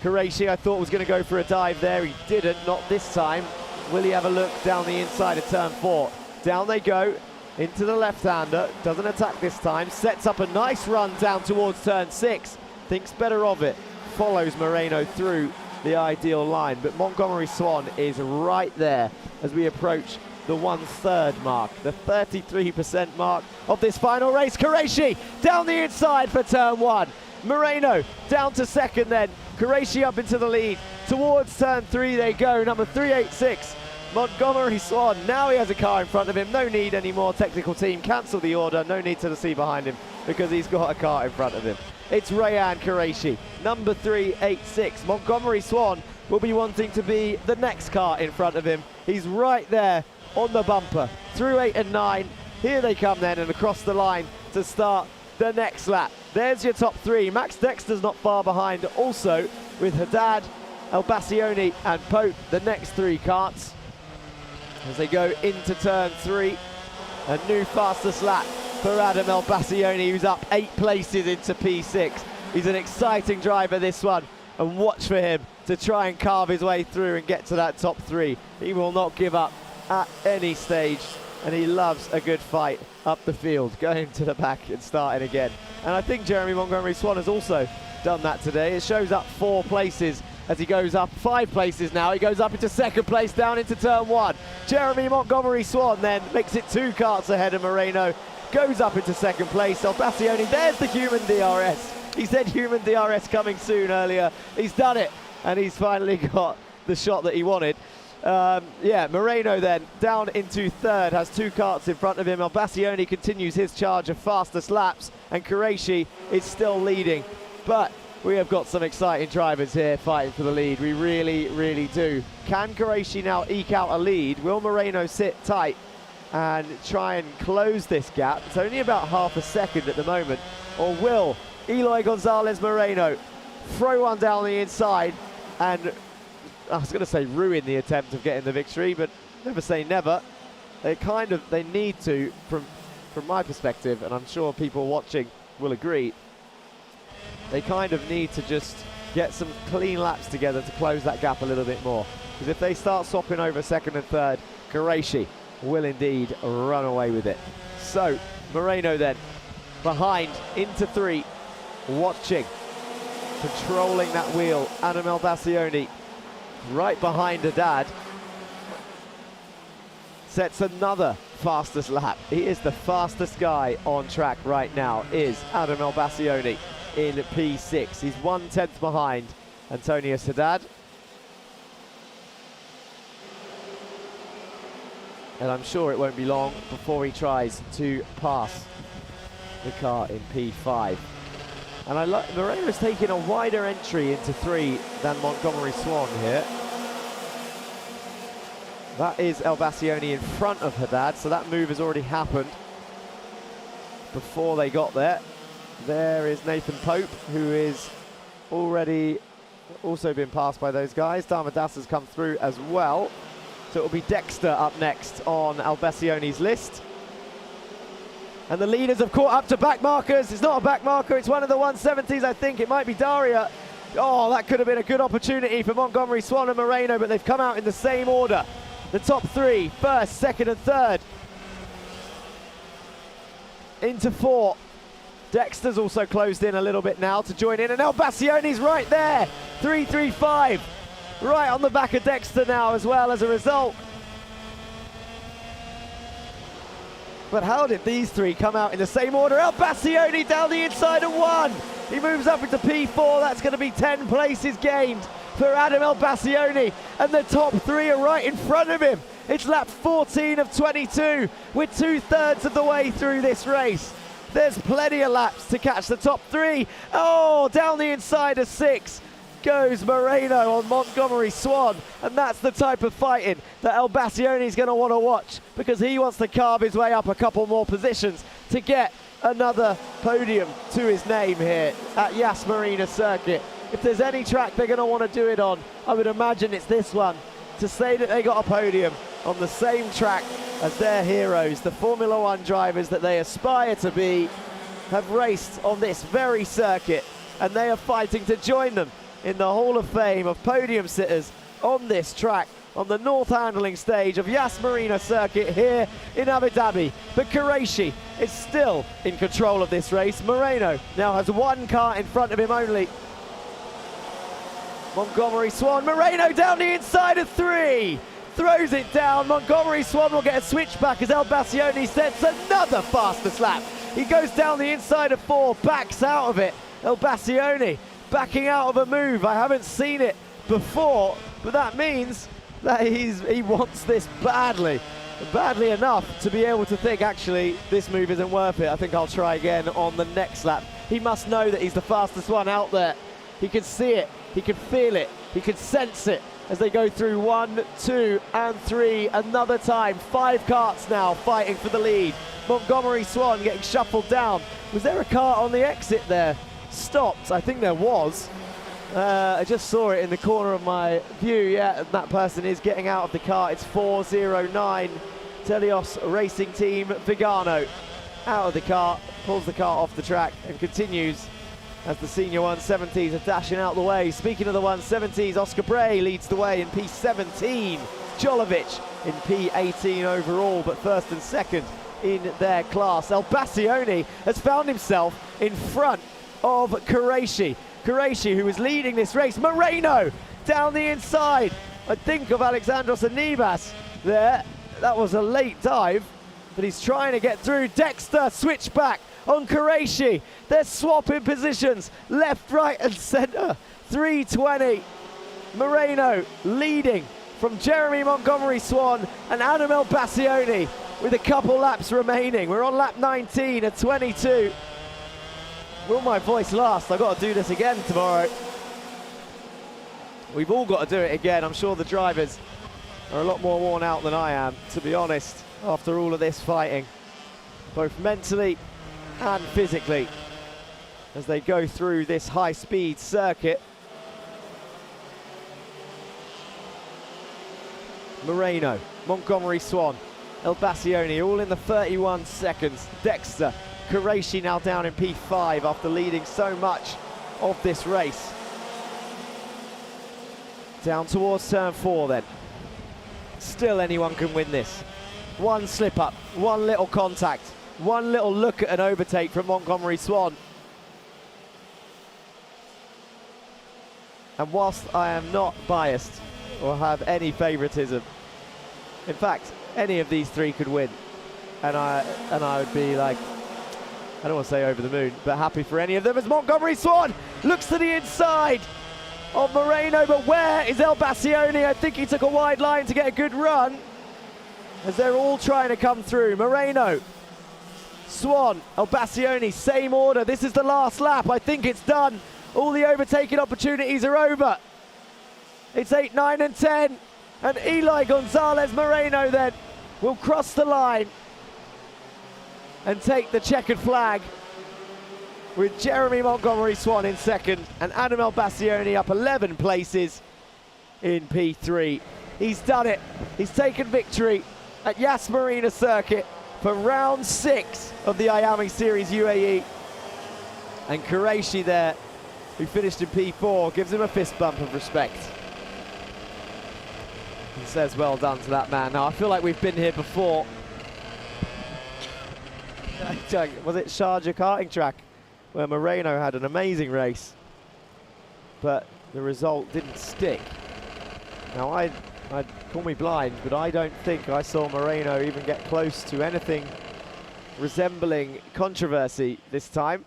Qureshi, I thought, was going to go for a dive there. He didn't, not this time. Will he have a look down the inside of turn 4? Down they go into the left-hander. Doesn't attack this time. Sets up a nice run down towards turn 6. Thinks better of it. Follows Moreno through the ideal line. But Montgomery Swan is right there as we approach the 1/3 mark, the 33% mark of this final race. Qureshi down the inside for turn 1. Moreno down to 2nd then. Qureshi up into the lead. Towards turn 3 they go. Number 386, Montgomery Swan. Now he has a car in front of him. No need anymore. Technical team, cancel the order. No need to see behind him because he's got a car in front of him. It's Rayan Qureshi, number 386. Montgomery Swan will be wanting to be the next car in front of him. He's right there on the bumper. Through 8 and 9. Here they come then, and across the line to start the next lap. There's your top 3. Max Dexter's not far behind also, with Haddad, Elbassioni and Pope, the next 3 karts. As they go into turn 3, a new fastest lap for Adam Elbassioni, who's up 8 places into P6. He's an exciting driver, this one, and watch for him to try and carve his way through and get to that top 3. He will not give up at any stage, and he loves a good fight up the field, going to the back and starting again. And I think Jeremy Montgomery Swan has also done that today. It shows up 4 places as he goes up 5 places now. He goes up into 2nd place, down into turn 1. Jeremy Montgomery Swan then makes it 2 karts ahead of Moreno, goes up into 2nd place. Elbassioni, there's the human DRS. He said human DRS coming soon earlier. He's done it, and he's finally got the shot that he wanted. Moreno then down into 3rd, has 2 karts in front of him. Elbassioni continues his charge of fastest laps, and Qureshi is still leading. But we have got some exciting drivers here fighting for the lead. We really, really do. Can Qureshi now eke out a lead? Will Moreno sit tight and try and close this gap? It's only about half a second at the moment Or will Eloy Gonzalez Moreno throw one down the inside and, I was going to say ruin the attempt of getting the victory, but never say never. They need to, from my perspective, and I'm sure people watching will agree, they kind of need to just get some clean laps together to close that gap a little bit more. Because if they start swapping over second and third, Qureshi will indeed run away with it. So, Moreno then, behind, into 3, watching, controlling that wheel. Adam Elbassioni right behind Haddad. Sets another fastest lap. He is the fastest guy on track right now, is Adam Elbassioni in P6. He's 1/10 behind Antonius Haddad. And I'm sure it won't be long before he tries to pass the car in P5. And I like Moreno's taking a wider entry into 3 than Montgomery Swan here. That is Elbassioni in front of Haddad, so that move has already happened before they got there. There is Nathan Pope, who is already also been passed by those guys. Darmadas has come through as well. So it will be Dexter up next on Elbassioni's list. And the leaders have caught up to back markers. It's not a back marker, it's one of the 170s, I think. It might be Daria. Oh, that could have been a good opportunity for Montgomery Swan and Moreno, but they've come out in the same order. The top 3, first, second and third. Into 4. Dexter's also closed in a little bit now to join in, and Elbassioni's right there. 3-3-5. Right on the back of Dexter now as well as a result. But how did these 3 come out in the same order? Elbassioni down the inside of 1. He moves up into P4. That's going to be 10 places gained for Adam Elbassioni. And the top 3 are right in front of him. It's lap 14 of 22. We're 2/3 of the way through this race. There's plenty of laps to catch the top 3. Oh, down the inside of 6 goes Moreno on Montgomery Swan, and that's the type of fighting that Elbassioni is going to want to watch, because he wants to carve his way up a couple more positions to get another podium to his name here at Yas Marina Circuit. If there's any track they're going to want to do it on, I would imagine it's this one, to say that they got a podium on the same track as their heroes, the Formula One drivers that they aspire to be, have raced on this very circuit, and they are fighting to join them in the Hall of Fame of podium sitters on this track, on the north handling stage of Yas Marina Circuit here in Abu Dhabi. But Qureshi is still in control of this race. Moreno now has 1 car in front of him only. Montgomery Swan, Moreno down the inside of 3. Throws it down. Montgomery Swan will get a switchback as Elbassioni sets another fastest lap. He goes down the inside of 4, backs out of it. Elbassioni backing out of a move. I haven't seen it before, but that means that he wants this badly enough to be able to think, actually, this move isn't worth it. I think I'll try again on the next lap. He must know that he's the fastest one out there. He can see it, he can feel it, he can sense it as they go through 1, 2, and 3 another time. 5 karts now fighting for the lead. Montgomery Swan getting shuffled down. Was there a kart on the exit there? Stopped, I think there was. I just saw it in the corner of my view. Yeah, that person is getting out of the car. It's 409 Telios Racing Team Vigano out of the car, pulls the car off the track and continues as the senior 170s are dashing out the way. Speaking of the 170s, Oscar Bray leads the way in P17. Jolovic in P18 overall, but first and second in their class. Elbassioni has found himself in front of Qureshi. Qureshi, who was leading this race. Moreno down the inside. I think of Alexandros Anibas there. That was a late dive, but he's trying to get through. Dexter switchback on Qureshi. They're swapping positions, left, right, and center. 3:20. Moreno leading from Jeremy Montgomery Swan and Adam Elbassioni with a couple laps remaining. We're on lap 19 at 22. Will my voice last? I've got to do this again tomorrow. We've all got to do it again. I'm sure the drivers are a lot more worn out than I am, to be honest, after all of this fighting, both mentally and physically. as they go through this high-speed circuit. Moreno, Montgomery Swan, El Bassioni all in the 31 seconds. Dexter, Qureshi now down in P5 after leading so much of this race. Down towards turn 4 then. Still anyone can win this. One slip up, one little contact, one little look at an overtake from Montgomery Swan. And whilst I am not biased or have any favoritism, in fact, any of these three could win. And I would be like, I don't want to say over the moon, but happy for any of them as Montgomery Swan looks to the inside of Moreno, but where is El Bassioni? I think he took a wide line to get a good run as they're all trying to come through. Moreno, Swan, El Bassioni, same order. This is the last lap. I think it's done. All the overtaking opportunities are over. It's 8, 9 and 10. And Eli Gonzalez Moreno then will cross the line and take the checkered flag, with Jeremy Montgomery Swan in second and Adam El Bassioni up 11 places in P3. He's done it. He's taken victory at Yas Marina Circuit for round 6 of the Iame Series UAE. And Qureshi there, who finished in P4, gives him a fist bump of respect. He says well done to that man. Now I feel like we've been here before. Was it Sharjah karting track where Moreno had an amazing race, but the result didn't stick? Now I'd call me blind, but I don't think I saw Moreno even get close to anything resembling controversy this time.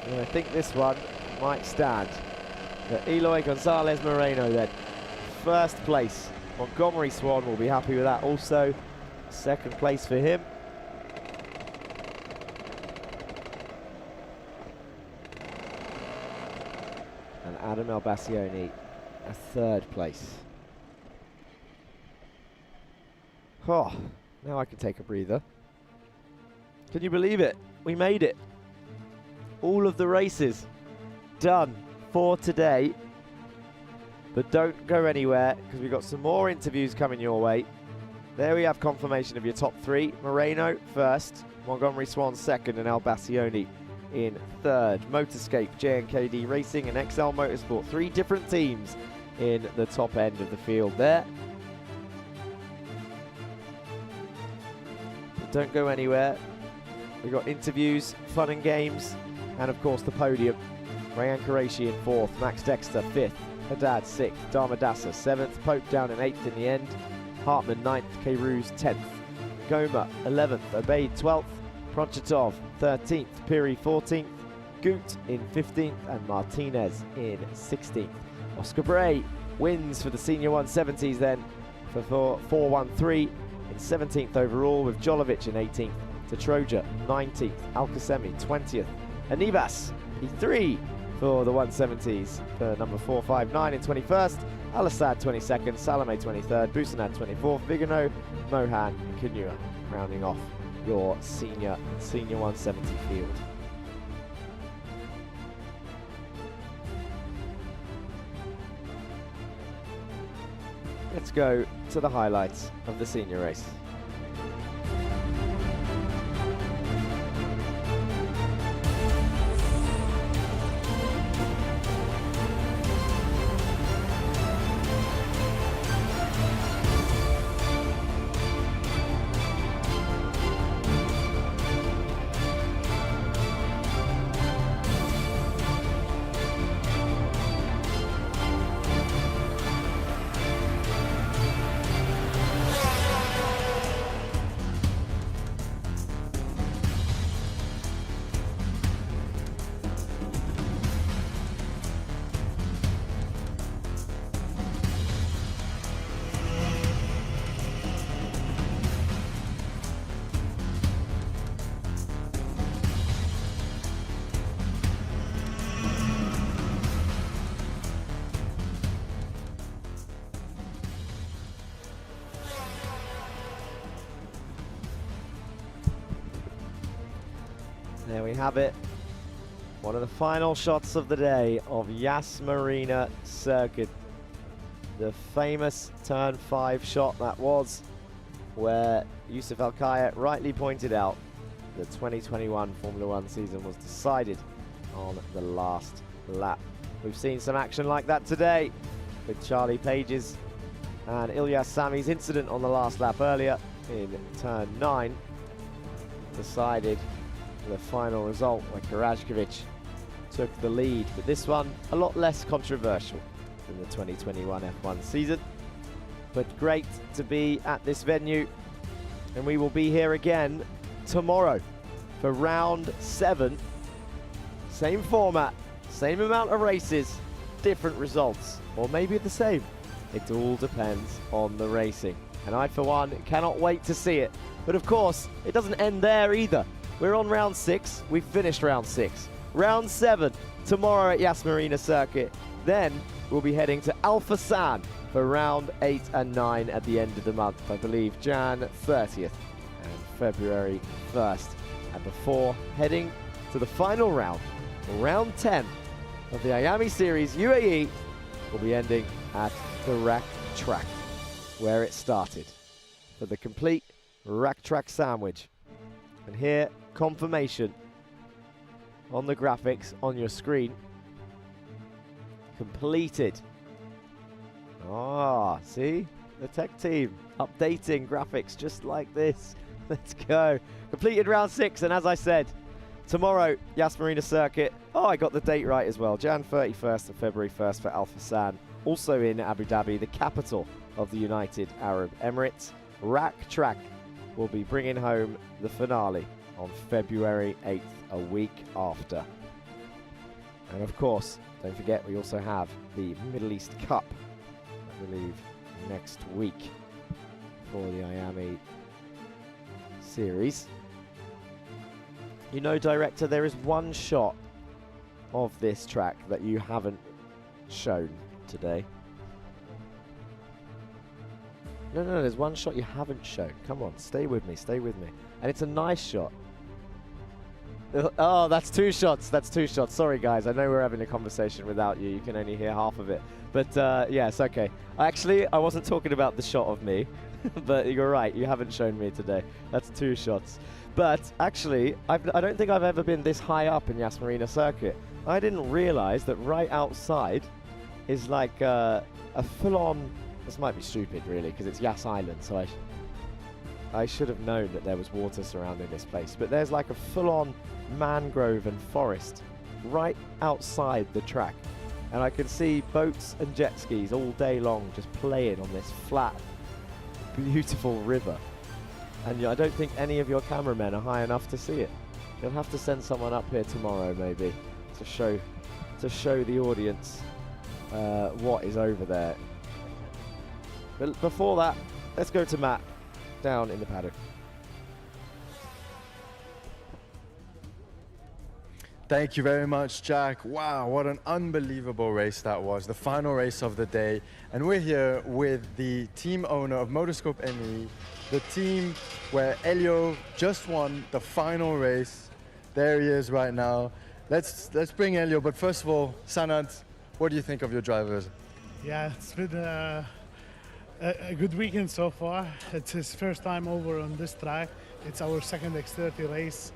And I think this one might stand. But Eloy Gonzalez Moreno then, first place. Montgomery Swan will be happy with that also. Second place for him. And Adam El Bassioni, a third place. Oh, now I can take a breather. Can you believe it? We made it. All of the races done for today. But don't go anywhere, because we've got some more interviews coming your way. There we have confirmation of your top 3. Moreno first, Montgomery Swan second, and El Bassioni in third. Motorscape, JNKD Racing, and XL Motorsport. 3 different teams in the top end of the field there. But don't go anywhere. We've got interviews, fun and games, and of course the podium. Rayan Qureshi in 4th, Max Dexter 5th, Haddad 6th, Dharmadasa 7th, Pope down in 8th in the end, Hartman 9th, K-Roos 10th, Goma 11th, Obeid 12th, Pronchatov 13th, Piri 14th, Goot in 15th, and Martinez in 16th. Oscar Bray wins for the Senior 170s then for 413 in 17th overall, with Jolovic in 18th, Tetroja 19th, Alcasemi 20th, Anivas P3 for the 170s for number 459 in 21st, Al-Assad 22nd, Salome 23rd, Busanad 24th, Vigano, Mohan, and Kinua rounding off your senior 170 field. Let's go to the highlights of the senior race. there we have it. One of the final shots of the day of Iame Marina circuit. The famous turn 5 shot that was, where Yusuf Al-Kaya rightly pointed out the 2021 Formula 1 season was decided on the last lap. We've seen some action like that today with Charlie Page's and Ilyas Sami's incident on the last lap earlier in turn 9. Decided the final result where Karajkovic took the lead, but this one a lot less controversial than the 2021 F1 season. But great to be at this venue, and we will be here again tomorrow for round 7. Same format, same amount of races, different results, or maybe the same. It all depends on the racing, and I for one cannot wait to see it. But of course it doesn't end there either. We're on round 6, we've finished round 6. Round 7 tomorrow at Iame Marina circuit. Then we'll be heading to Alphasan for round 8 and 9 at the end of the month, I believe Jan 30th and February 1st. And before heading to the final round, round 10 of the Iame Series UAE, will be ending at the rack track where it started for the complete rack track sandwich. And here, confirmation on the graphics on your screen. Completed. Ah, see? The tech team updating graphics just like this. Let's go. Completed round 6, and as I said, tomorrow, Iame Marina circuit. Oh, I got the date right as well. Jan 31st and February 1st for Alphasan. Also in Abu Dhabi, the capital of the United Arab Emirates. Rack Track will be bringing home the finale on February 8th, a week after. And of course, don't forget, we also have the Middle East Cup, I believe, next week for the Iame Series. You know, Director, there is one shot of this track that you haven't shown today. No, there's one shot you haven't shown. Come on, stay with me, stay with me. And it's a nice shot. Oh, that's 2 shots, that's 2 shots. Sorry, guys, I know we're having a conversation without you. You can only hear half of it. But, yes, okay. Actually, I wasn't talking about the shot of me, but you're right, you haven't shown me today. That's 2 shots. But, actually, I don't think I've ever been this high up in Iame Marina circuit. I didn't realize that right outside is like a full-on... This might be stupid, really, because it's Yas Island, so I should have known that there was water surrounding this place. But there's like a full-on mangrove and forest right outside the track. And I can see boats and jet skis all day long just playing on this flat, beautiful river. And I don't think any of your cameramen are high enough to see it. You'll have to send someone up here tomorrow, maybe, to show the audience what is over there. But before that, let's go to Matt down in the paddock. Thank you very much, Jack. Wow, what an unbelievable race that was. The final race of the day. And we're here with the team owner of Motorscope ME, the team where Elio just won the final race. There he is right now. Let's bring Elio, but first of all, Sanad, what do you think of your drivers? Yeah, it's been a good weekend so far. It's his first time over on this track. It's our second X30 race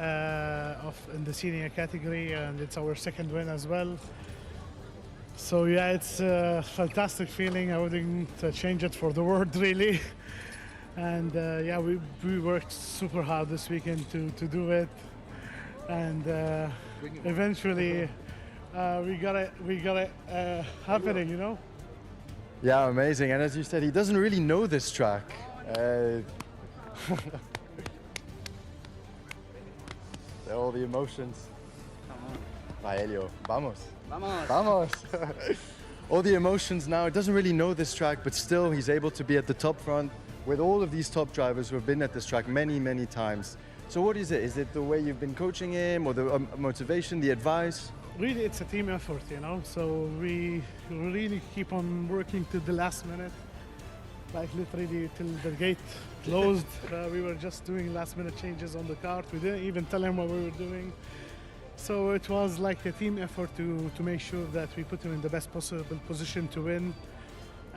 in the senior category, and it's our second win as well. So yeah, it's a fantastic feeling. I wouldn't change it for the world, really. And yeah, we worked super hard this weekend to do it, and eventually we got it happening, you know. Yeah, amazing. And as you said, he doesn't really know this track. All the emotions. Vai, Elio. Vamos. Vamos. Vamos. All the emotions now. He doesn't really know this track, but still he's able to be at the top front with all of these top drivers who have been at this track many, many times. So what is it? Is it the way you've been coaching him, or the motivation, the advice? Really, it's a team effort, you know. So we really keep on working to the last minute. like literally till the gate closed. We were just doing last-minute changes on the cart. We didn't even tell him what we were doing. So it was like a team effort to make sure that we put him in the best possible position to win.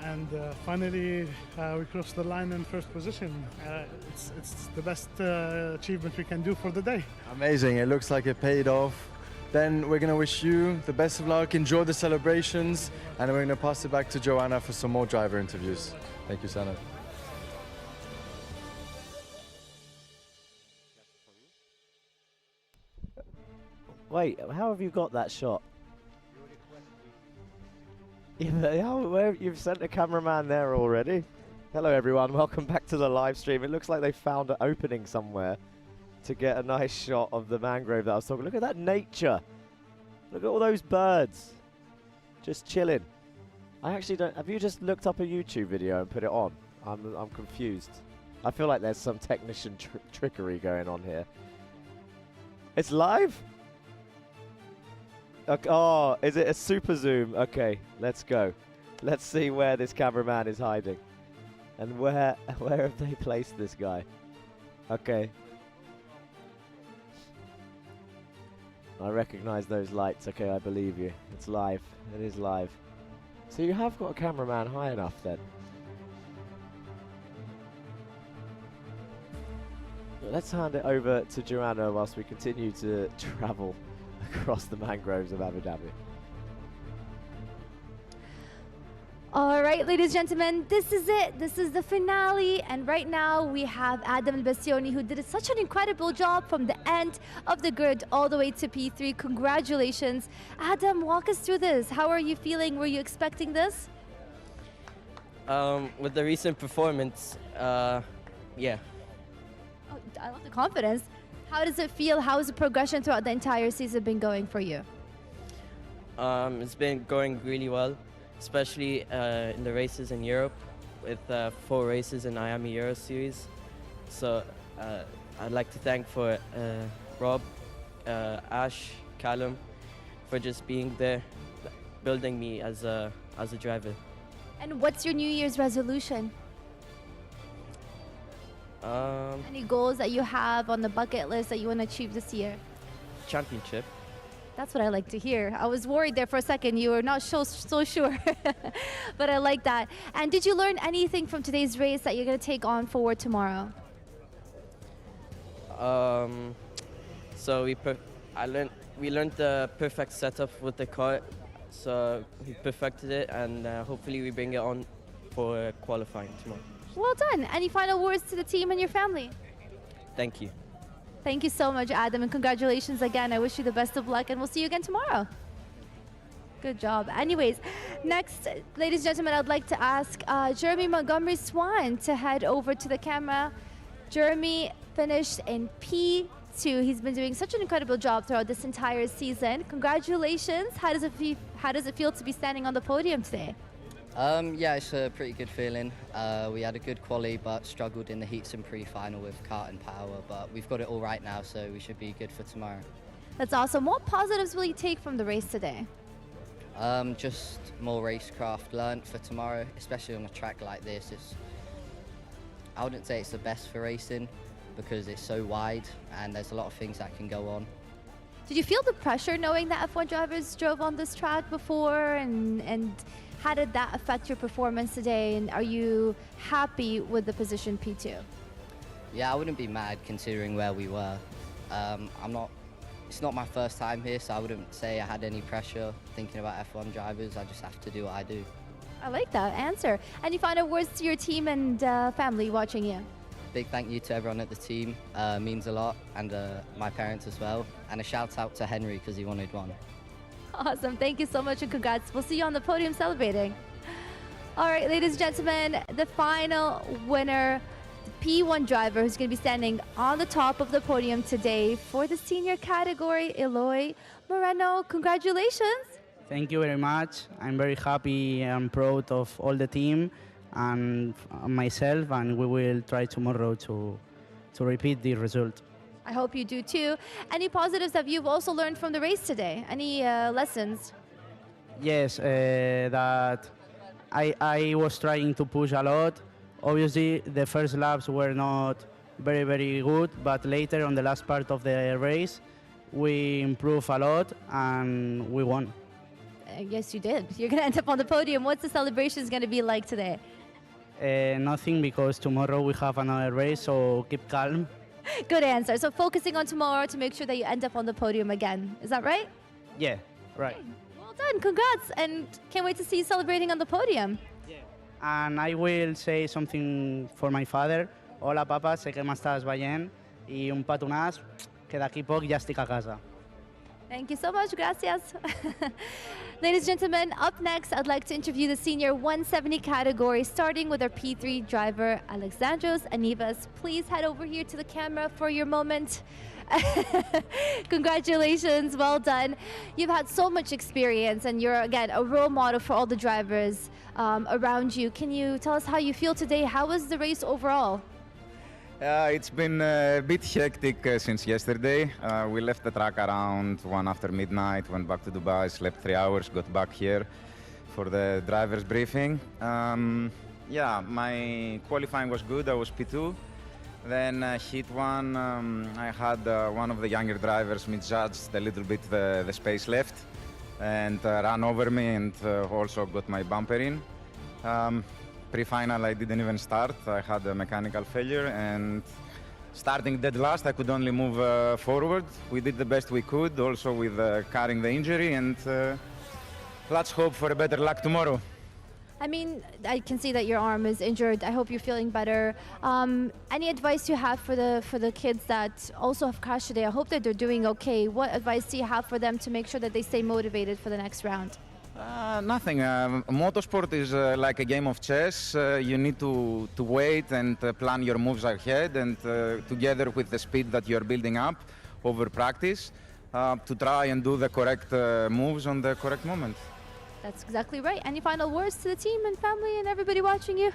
And finally, we crossed the line in first position. It's the best achievement we can do for the day. Amazing, it looks like it paid off. Then we're going to wish you the best of luck, enjoy the celebrations, and we're going to pass it back to Joanna for some more driver interviews. Thank you, Sana. Wait, how have you got that shot? You've sent a cameraman there already. Hello everyone, welcome back to the live stream. It looks like they found an opening somewhere to get a nice shot of the mangrove that I was talking. Look at that nature. Look at all those birds. Just chilling. I actually don't, have you just looked up a YouTube video and put it on? I'm confused. I feel like there's some technician trickery going on here. It's live? Okay, oh, is it a super zoom? Okay, let's go. Let's see where this cameraman is hiding. And where have they placed this guy? Okay. I recognize those lights. Okay, I believe you. It's live. It is live. So you have got a cameraman high enough then. Let's hand it over to Joanna whilst we continue to travel across the mangroves of Abu Dhabi. All right, ladies and gentlemen, this is it. This is the finale. And right now we have Adam Al-Bassioni, who did such an incredible job from the end of the grid all the way to P3. Congratulations. Adam, walk us through this. How are you feeling? Were you expecting this? With the recent performance, yeah. Oh, I love the confidence. How does it feel? How has the progression throughout the entire season been going for you? It's been going really well, especially in the races in Europe with 4 races in Iame Euro Series. So I'd like to thank for Rob, Ash, Callum for just being there, building me as a driver. And what's your New Year's resolution? Any goals that you have on the bucket list that you want to achieve this year? Championship. That's what I like to hear. I was worried there for a second. You were not so sure, but I like that. And did you learn anything from today's race that you're going to take on forward tomorrow? So we learned the perfect setup with the car. So we perfected it, and hopefully we bring it on for qualifying tomorrow. Well done. Any final words to the team and your family? Thank you. Thank you so much, Adam, and congratulations again. I wish you the best of luck, and we'll see you again tomorrow. Good job. Anyways, next, ladies and gentlemen, I'd like to ask Jeremy Montgomery Swan to head over to the camera. Jeremy finished in P2. He's been doing such an incredible job throughout this entire season. Congratulations. How does it feel to be standing on the podium today? Yeah, it's a pretty good feeling. We had a good quali, but struggled in the heats and pre-final with kart and power. But we've got it all right now, so we should be good for tomorrow. That's awesome. What positives will you take from the race today? Just more racecraft learnt for tomorrow, especially on a track like this. I wouldn't say it's the best for racing because it's so wide and there's a lot of things that can go on. Did you feel the pressure knowing that F1 drivers drove on this track before, and how did that affect your performance today, and are you happy with the position P2? Yeah, I wouldn't be mad considering where we were. It's not my first time here, so I wouldn't say I had any pressure thinking about F1 drivers. I just have to do what I do. I like that answer. Any final words to your team and family watching you? Big thank you to everyone at the team, means a lot, and my parents as well. And a shout out to Henry because he wanted one. Awesome, thank you so much and congrats. We'll see you on the podium celebrating. All right, ladies and gentlemen, the final winner, the P1 driver who's going to be standing on the top of the podium today for the senior category, Eloy Moreno. Congratulations. Thank you very much. I'm very happy and proud of all the team and myself, and we will try tomorrow to repeat the result. I hope you do too. Any positives that you've also learned from the race today? Any lessons? Yes, that I was trying to push a lot Obviously, the first laps were not very, very good, but later on the last part of the race, we improved a lot and we won. Yes, you did. You're going to end up on the podium. What's the celebrations going to be like today? Nothing, because tomorrow we have another race, so keep calm. Good answer. So focusing on tomorrow to make sure that you end up on the podium again. Is that right? Yeah, right. Well done. Congrats. And can't wait to see you celebrating on the podium. And I will say something for my father. Hola, papa, sé que m'estàs veient i un petonàs que d'aquí poc ja estic a casa. Thank you so much. Gracias. Ladies and gentlemen, up next, I'd like to interview the senior 170 category, starting with our P3 driver, Alexandros Anivas. Please head over here to the camera for your moment. Congratulations, well done. You've had so much experience and you're, again, a role model for all the drivers around you. Can you tell us how you feel today? How was the race overall? It's been a bit hectic since yesterday. We left the track around 1 after midnight, went back to Dubai, slept 3 hours, got back here for the driver's briefing. Yeah, my qualifying was good. I was P2. Then heat 1, I had one of the younger drivers misjudged a little bit the space left and ran over me and also got my bumper in. Pre-final I didn't even start. I had a mechanical failure and starting dead last I could only move forward. We did the best we could also with carrying the injury and let's hope for a better luck tomorrow. I mean, I can see that your arm is injured. I hope you're feeling better. Any advice you have for the kids that also have crashed today? I hope that they're doing okay. What advice do you have for them to make sure that they stay motivated for the next round? Nothing. Motorsport is like a game of chess. You need to wait and plan your moves ahead and together with the speed that you're building up over practice to try and do the correct moves on the correct moment. That's exactly right. Any final words to the team and family and everybody watching you?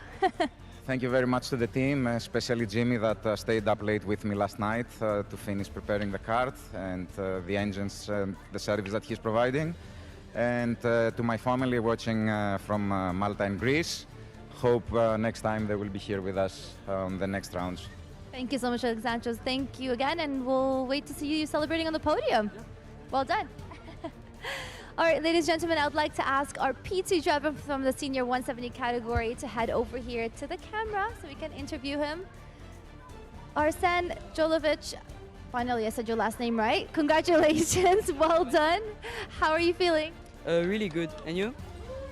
Thank you very much to the team, especially Jimmy that stayed up late with me last night to finish preparing the kart and the engines, the service that he's providing. And to my family watching from Malta and Greece, hope next time they will be here with us on the next rounds. Thank you so much, Alexandros. Thank you again, and we'll wait to see you celebrating on the podium. Well done. All right, ladies and gentlemen, I would like to ask our P2 driver from the senior 170 category to head over here to the camera so we can interview him. Arsen Jolovic. Finally, I said your last name right. Congratulations, well done. How are you feeling? Really good. And you?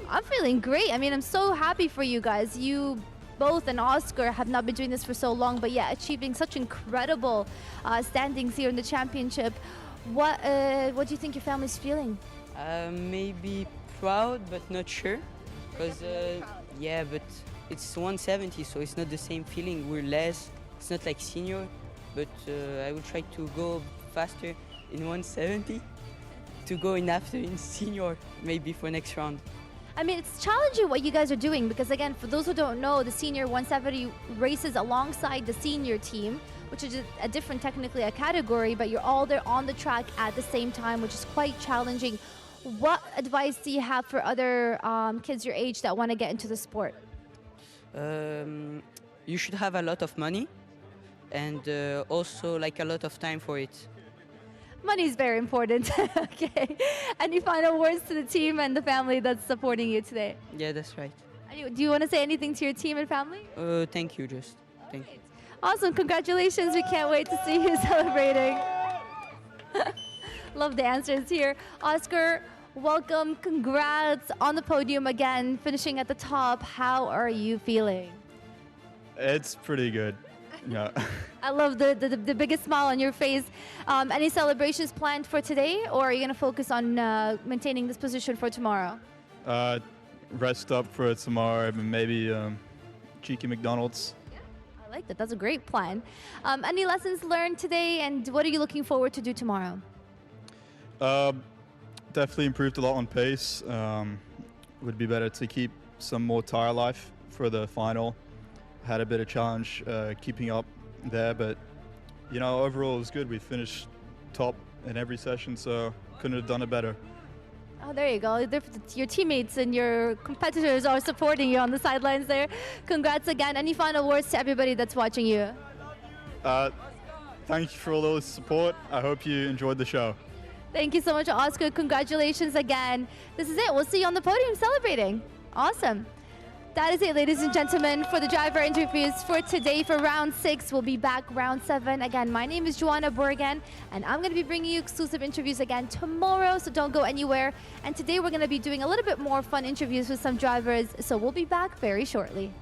I'm feeling great. I mean, I'm so happy for you guys. You both and Oscar have not been doing this for so long, but yeah, achieving such incredible standings here in the championship. What do you think your family's feeling? Maybe proud, but not sure. Because, yeah, but it's 170, so it's not the same feeling. We're less. It's not like senior. But I will try to go faster in 170 to go in after in senior, maybe for next round. I mean, it's challenging what you guys are doing because, again, for those who don't know, the senior 170 races alongside the senior team, which is a different, technically, a category, but you're all there on the track at the same time, which is quite challenging. What advice do you have for other kids your age that want to get into the sport? You should have a lot of money and also like a lot of time for it. Money is very important. Okay. Any final words to the team and the family that's supporting you today? Yeah, that's right. Do you want to say anything to your team and family? Thank you, just. Thank you. Awesome. Congratulations. We can't wait to see you celebrating. Love the answers here. Oscar, welcome. Congrats on the podium again, finishing at the top. How are you feeling? It's pretty good. Yeah. I love the biggest smile on your face. Any celebrations planned for today, or are you going to focus on maintaining this position for tomorrow? Rest up for tomorrow, and maybe cheeky McDonald's. I like that. That's a great plan. Any lessons learned today, and what are you looking forward to do tomorrow? Definitely improved a lot on pace. Would be better to keep some more tire life for the final. Had a bit of challenge keeping up there, but you know, overall it was good. We finished top in every session, so couldn't have done it better. Oh, there you go. Your teammates and your competitors are supporting you on the sidelines there. Congrats again. Any final words to everybody that's watching you? Thank you for all the support. I hope you enjoyed the show. Thank you so much, Oscar. Congratulations again. This is it. We'll see you on the podium celebrating. Awesome. That is it, ladies and gentlemen, for the driver interviews for today for round 6. We'll be back round 7. Again, my name is Joanna Borgan, and I'm going to be bringing you exclusive interviews again tomorrow, so don't go anywhere. And today we're going to be doing a little bit more fun interviews with some drivers, so we'll be back very shortly.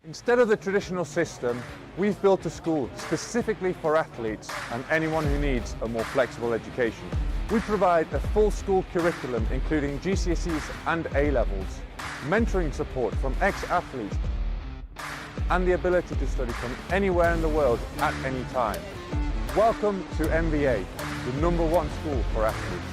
Instead of the traditional system, we've built a school specifically for athletes and anyone who needs a more flexible education. We provide a full school curriculum including GCSEs and A-levels, mentoring support from ex-athletes, and the ability to study from anywhere in the world at any time. Welcome to MVA, the #1 school for athletes.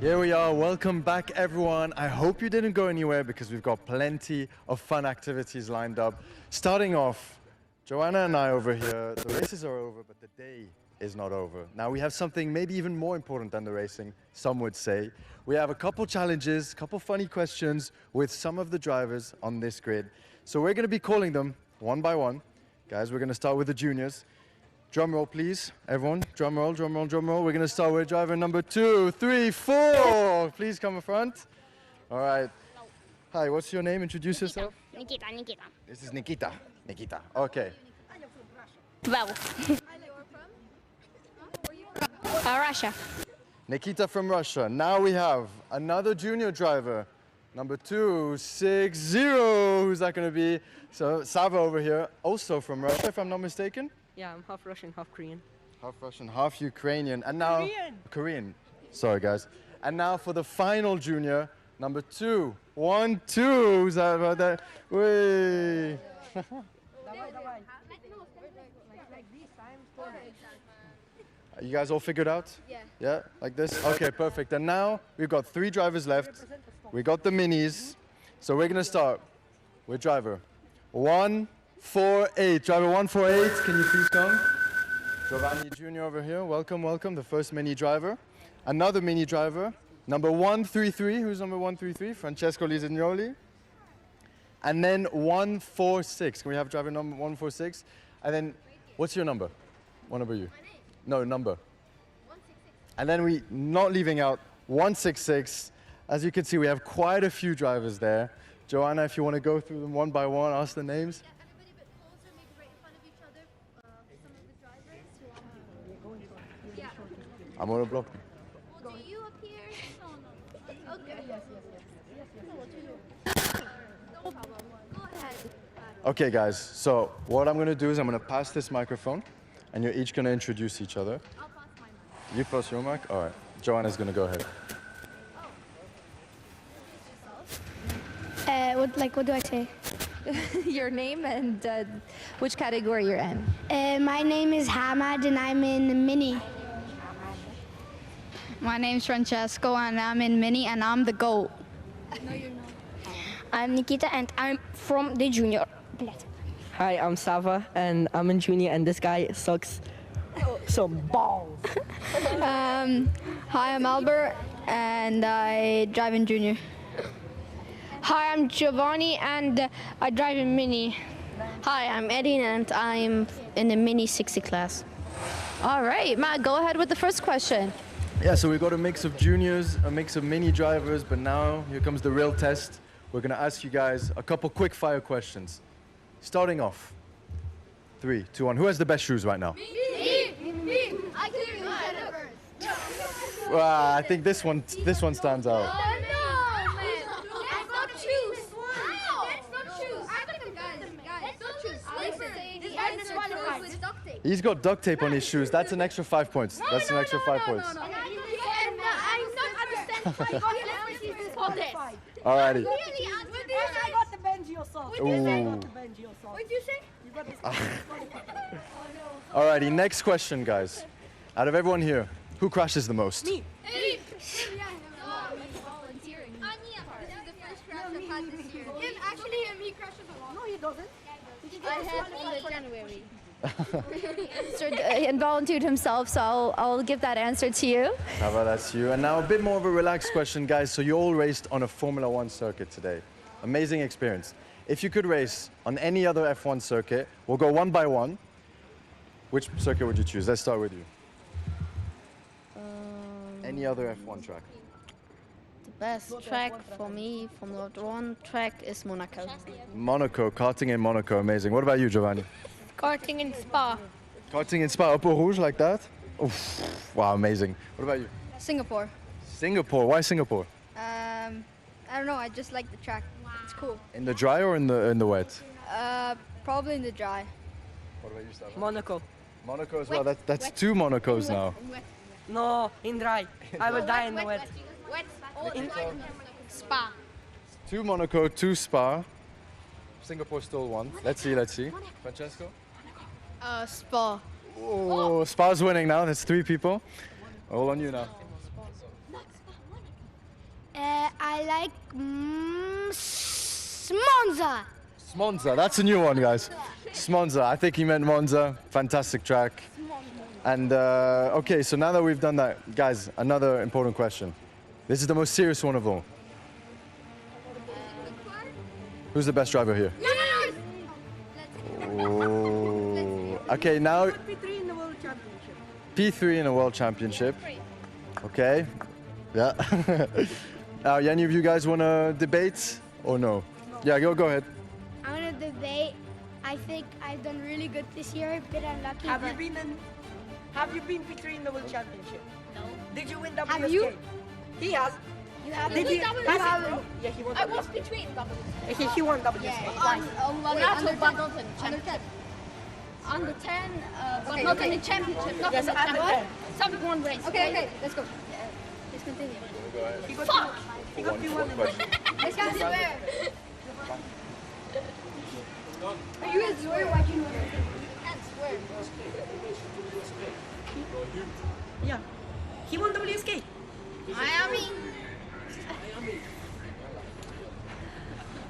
Here we are. Welcome back, everyone. I hope you didn't go anywhere because we've got plenty of fun activities lined up. Starting off, Joanna and I over here, the races are over, but the day is not over. Now we have something maybe even more important than the racing, some would say. We have a couple challenges, a couple funny questions with some of the drivers on this grid. So we're going to be calling them one by one. Guys, we're going to start with the juniors. Drum roll, please, everyone. Drum roll, drum roll, drum roll. We're going to start with driver number 2, 3, 4. Please come in front. All right. Hi, what's your name? Introduce yourself. Nikita. This is Nikita. Nikita. Okay. 12. Russia. Nikita from Russia. Now we have another junior driver, number 260. Who's that going to be? So Sava over here, also from Russia, if I'm not mistaken. Yeah, I'm half Russian, half Korean. Half Russian, half Ukrainian, and now Korean. Sorry, guys. And now for the final junior, number 2, 1, 2. Who's that about that? Wait. You guys all figured out? Yeah. Yeah, like this? Okay, perfect. And now we've got 3 drivers left. We got the minis. So we're gonna start with driver 148. Driver 148, can you please come? Giovanni Jr. over here, welcome, welcome, the first mini driver. Another mini driver, number 133. Who's number 133? Francesco Lisignoli. And then 146. Can we have driver number 146? And then, what's your number? What number are you? No, number. 166. And then we, not leaving out, 166. As you can see, we have quite a few drivers there. Joanna, if you want to go through them one by one, ask the names. Yeah, everybody a bit closer, maybe right in front of each other. Some of the drivers who yeah. I'm on a block. Well, do you appear? No. Okay. No problem. Go ahead. Okay, guys, so what I'm going to do is I'm going to pass this microphone, and you're each going to introduce each other. I'll pass my mic. You pass your mic? All right. Joanna's going to go ahead. What do I say? Your name and which category you're in. My name is Hamad and I'm in Mini. My name's Francesco and I'm in Mini and I'm the GOAT. No, you're not. I'm Nikita and I'm from the junior. Hi, I'm Sava and I'm in junior and this guy sucks some balls. Hi, I'm Albert and I drive in junior. Hi, I'm Giovanni and I drive in Mini. Hi, I'm Eddie and I'm in the Mini 60 class. All right, Matt, go ahead with the first question. Yeah, so we've got a mix of juniors, a mix of mini drivers, but now here comes the real test. We're going to ask you guys a couple quick fire questions. Starting off, 3, 2, 1. Who has the best shoes right now? Me. I clearly said it first. Well, I think this one stands out. He's got duct tape on his shoes. That's an extra 5 points. That's an extra 5 points. I'm not understanding why you got this. Alrighty. I got the Benzio sauce. Ooh. What did you say? Alrighty, next question, guys. Out of everyone here, who crashes the most? Me. Volunteering. This is the first crash I've had this year. He crashes a lot. No, he doesn't. I had in January. And volunteered himself, so I'll give that answer to you. How about that's you? And now a bit more of a relaxed question, guys. So you all raced on a Formula 1 circuit today. Amazing experience. If you could race on any other F1 circuit, we'll go one by one. Which circuit would you choose? Let's start with you. Any other F1 track? The best track for me from World 1 track is Monaco. Monaco, karting in Monaco, amazing. What about you, Giovanni? Karting in Spa. Karting in Spa, Upper Rouge like that? Oof. Wow, amazing. What about you? Singapore. Singapore, why Singapore? I don't know, I just like the track. It's cool. In the dry or in the wet? Probably in the dry. What about you, Sava? Monaco. Monaco as well, that's 2 Monacos now. No, in dry. I will die in the wet. Wet. Spa. 2 Monaco, 2 Spa. Singapore still 1. Let's see. Francesco? Spa. Oh, Spa's winning now. That's 3 people. All on you now. I like Monza. Monza, that's a new one, guys. Monza, I think he meant Monza. Fantastic track. And okay, so now that we've done that, guys, another important question. This is the most serious one of all. Who's the best driver here? Oh. Okay, now P3 in the World Championship. P3 in a World Championship. Okay, yeah. Now, any of you guys want to debate or no? Yeah, go ahead. I want to debate. I think I've done really good this year, a bit unlucky. Have you been P3 in the World Championship? No. Did you win WSK? Have you? He has. You have Did won you? WSK? That's it, bro. Yeah, he won. I was WSK. between WSK. He won WSK. Not under 10. Under 10. Under 10, but Okay, not okay. in the championship. Not Yes, in the under championship. 10. Some one race. Okay, let's go. Let's continue. Fuck! He got P1 in the I can't swear. Are you a swear? Why do you can't swear? Yeah. He won WSK. Miami.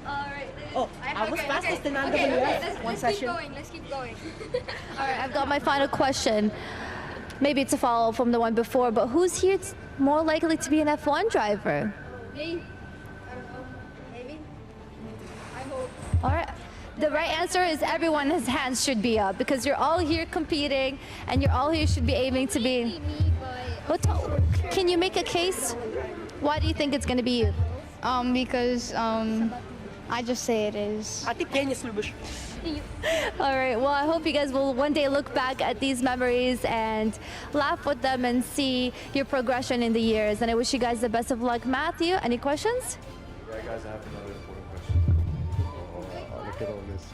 Alright. Oh, I was fastest in WS one session. Let's keep going. All right, I've got my final question. Maybe it's a follow-up from the one before, but who's here more likely to be an F1 driver? Me? I don't know. Maybe? I hope. All right. The right answer is everyone's hands should be up because you're all here competing and you're all here should be aiming to be. Can you make a case? Why do you think it's going to be you? Because I just say it is. I think Kenya's Lubush. All right. Well, I hope you guys will one day look back at these memories and laugh with them and see your progression in the years. And I wish you guys the best of luck. Matthew, any questions? Yeah, guys, I have another important question. Oh, look at all this.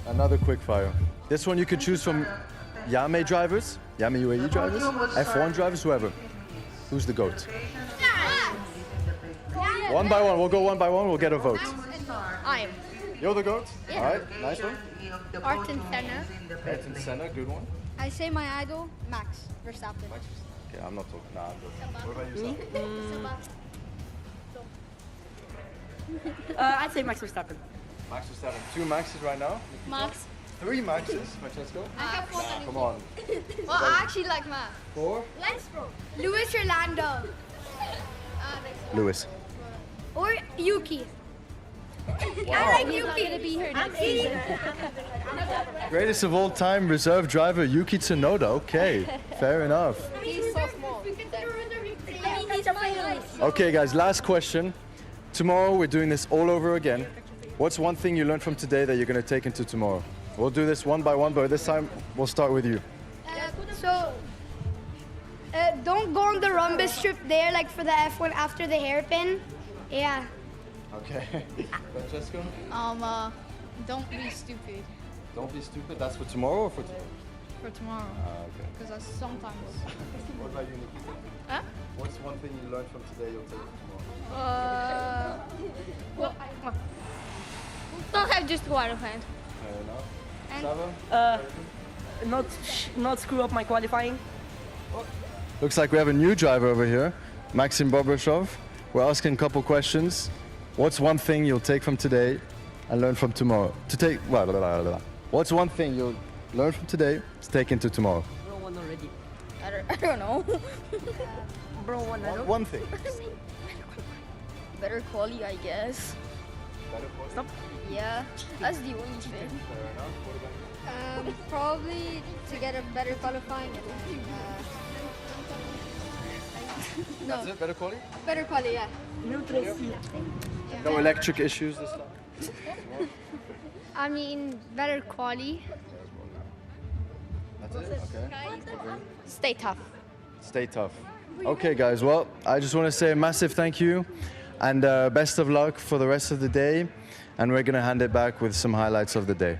Another quick fire. This one you could choose from Iame drivers, Iame UAE drivers, F1 drivers, whoever. Who's the GOAT? One by one. We'll go one by one. We'll get a vote. I am. You're the GOAT? Yeah. All right, nice one. Ayrton Senna. Ayrton Senna, good one. I say my idol, Max Verstappen. Okay, I'm not talking. Nah, I'm joking. What about you, I'd say Max Verstappen. Max Verstappen. 2 Maxes right now. Max. 3 Maxes, Francesco. I have Nah, come on. Well, I actually like Max. 4? Let's go. Luis Orlando. Lewis. Or Yuki. I like Yuki. To be here next season. Greatest of all time reserve driver Yuki Tsunoda. Okay, fair enough. He's so small. He's my height. Okay, guys, last question. Tomorrow we're doing this all over again. What's one thing you learned from today that you're going to take into tomorrow? We'll do this one by one, but this time we'll start with you. Don't go on the rhombus strip there, like for the F1 after the hairpin. Yeah. Okay. Francesco? Don't be stupid Don't be stupid. That's for tomorrow or for tomorrow? for tomorrow. Okay. Because sometimes. What about you, Nikita? Huh? What's one thing you learned from today you'll take tomorrow? Well, don't have just water plant. Fair enough. Sava? Not screw up my qualifying. Looks like we have a new driver over here, Maxim Bobrashov. We're asking a couple questions. What's one thing you'll take from today and learn from tomorrow? What's one thing you'll learn from today to take into tomorrow? Bro won already. I don't know. Bro won. One thing. Better quality, I guess. Stop. Yeah, that's the only thing. Probably to get a better qualifying. That's it? Better quality? Better quality, yeah. No electric issues this time? I mean, better quality. That's it? Okay. Stay tough. Stay tough. Okay, guys. Well, I just want to say a massive thank you and best of luck for the rest of the day. And we're going to hand it back with some highlights of the day.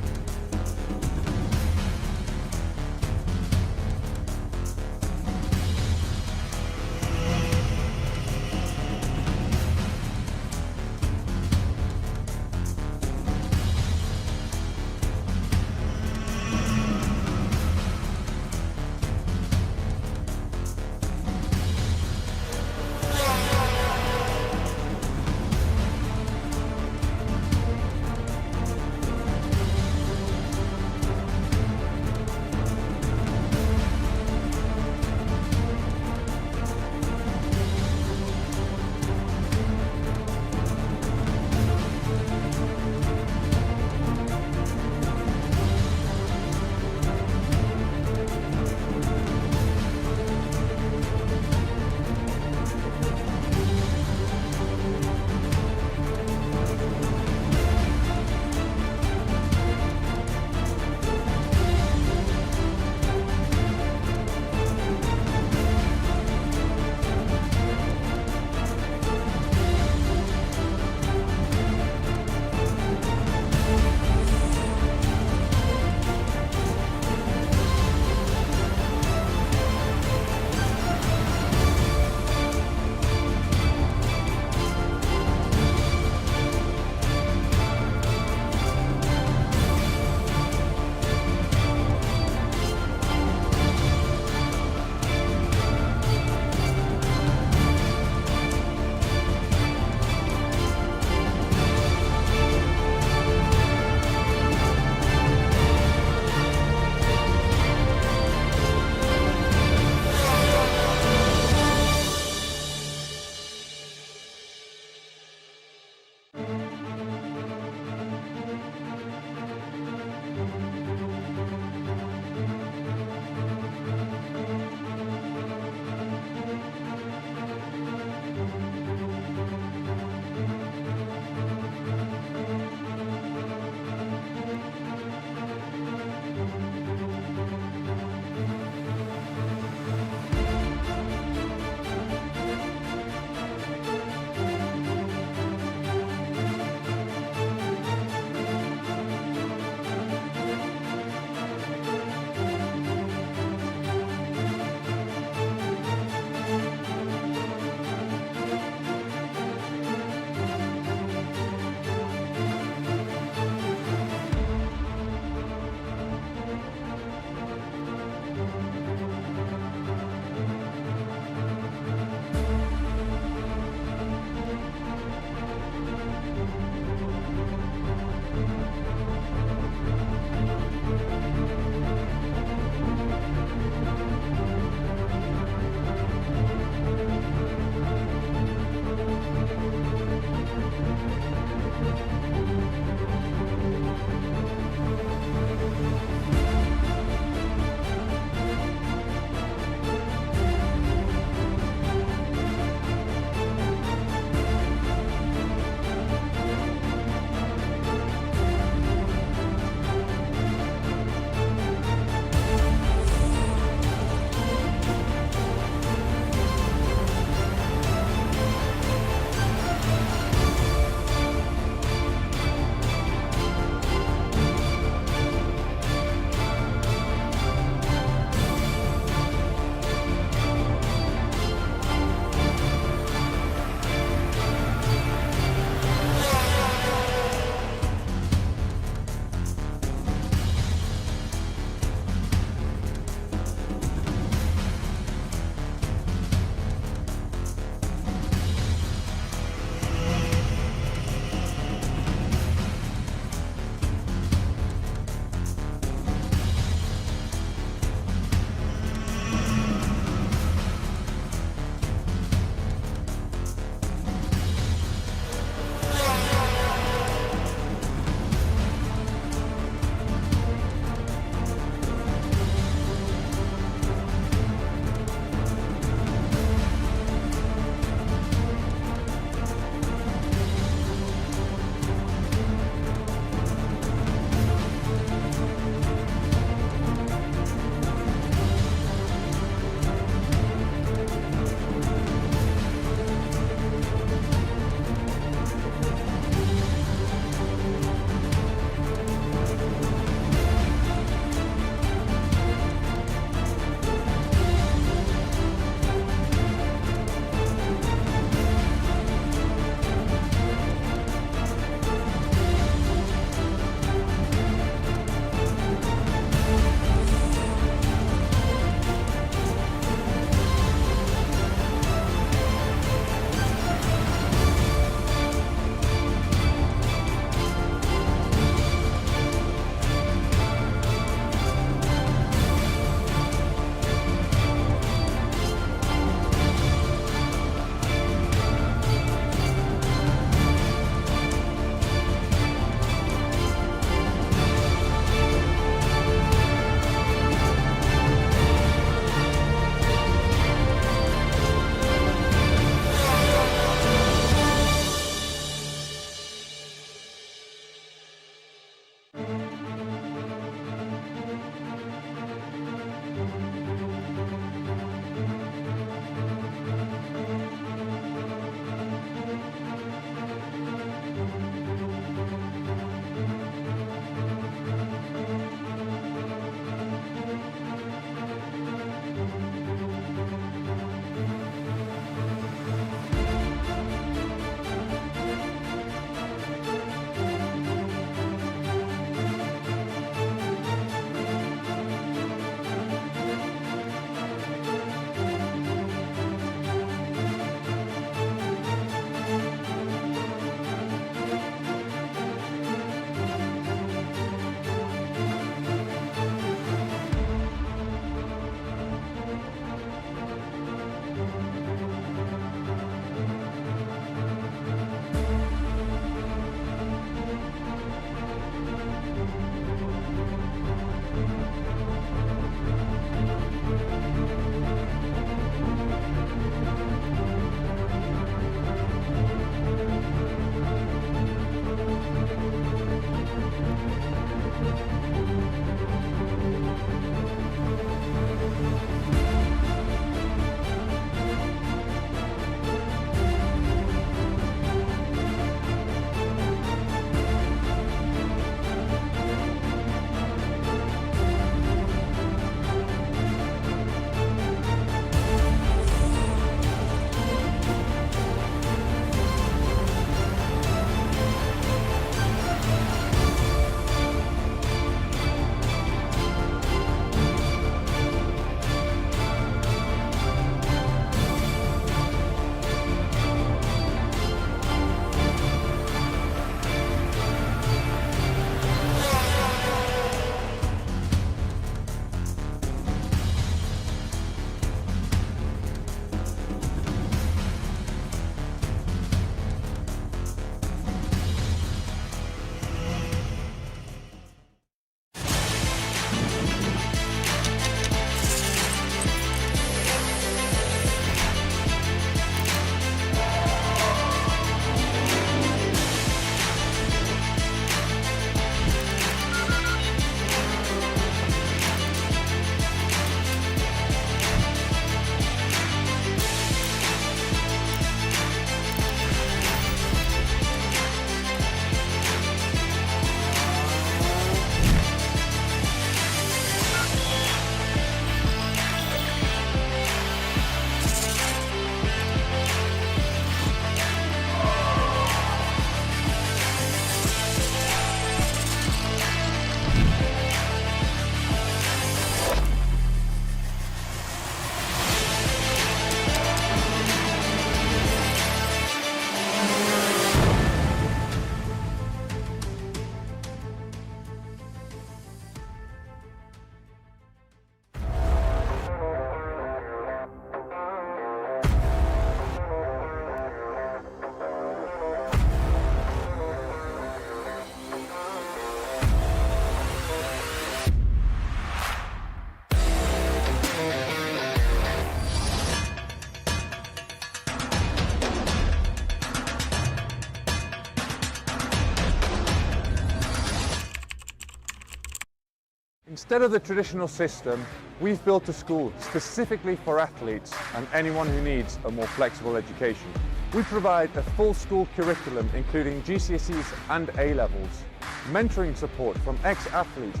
Instead of the traditional system, we've built a school specifically for athletes and anyone who needs a more flexible education. We provide a full school curriculum including GCSEs and A-levels, mentoring support from ex-athletes,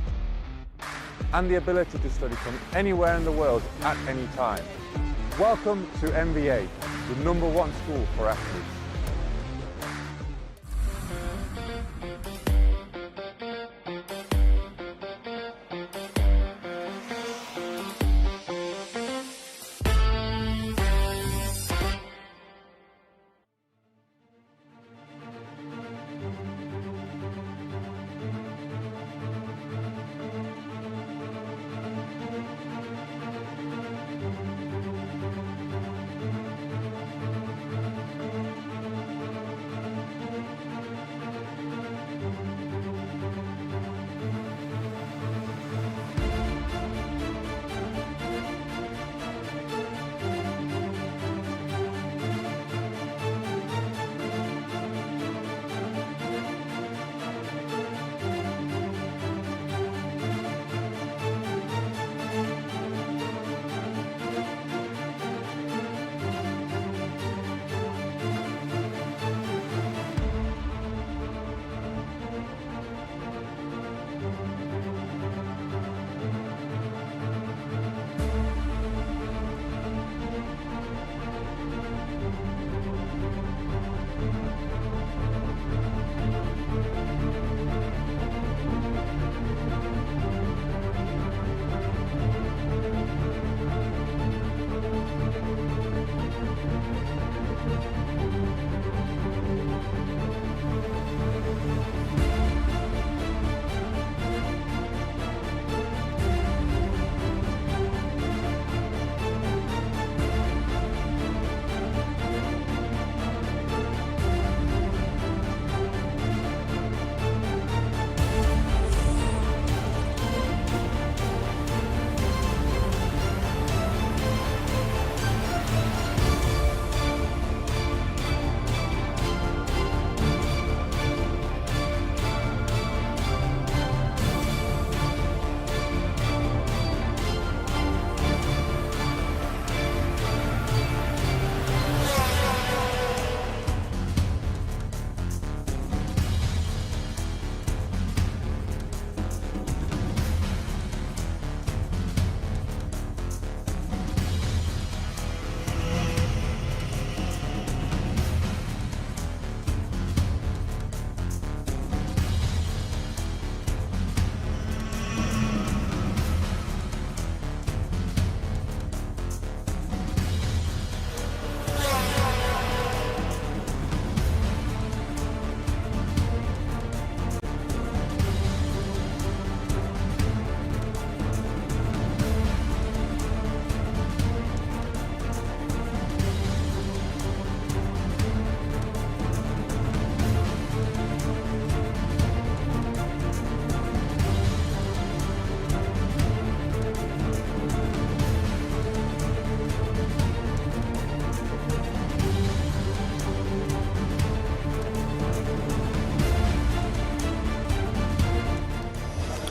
and the ability to study from anywhere in the world at any time. Welcome to MVA, the #1 school for athletes.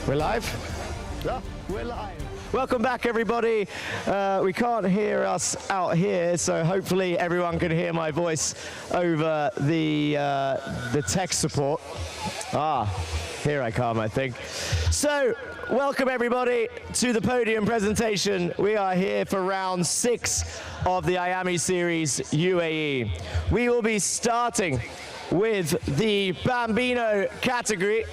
We're live? Yeah, we're live. Welcome back, everybody. We can't hear us out here, so hopefully everyone can hear my voice over the text support. Here I come, I think. So, welcome everybody to the podium presentation. We are here for round 6 of the Iame Series UAE. We will be starting with the Bambino category.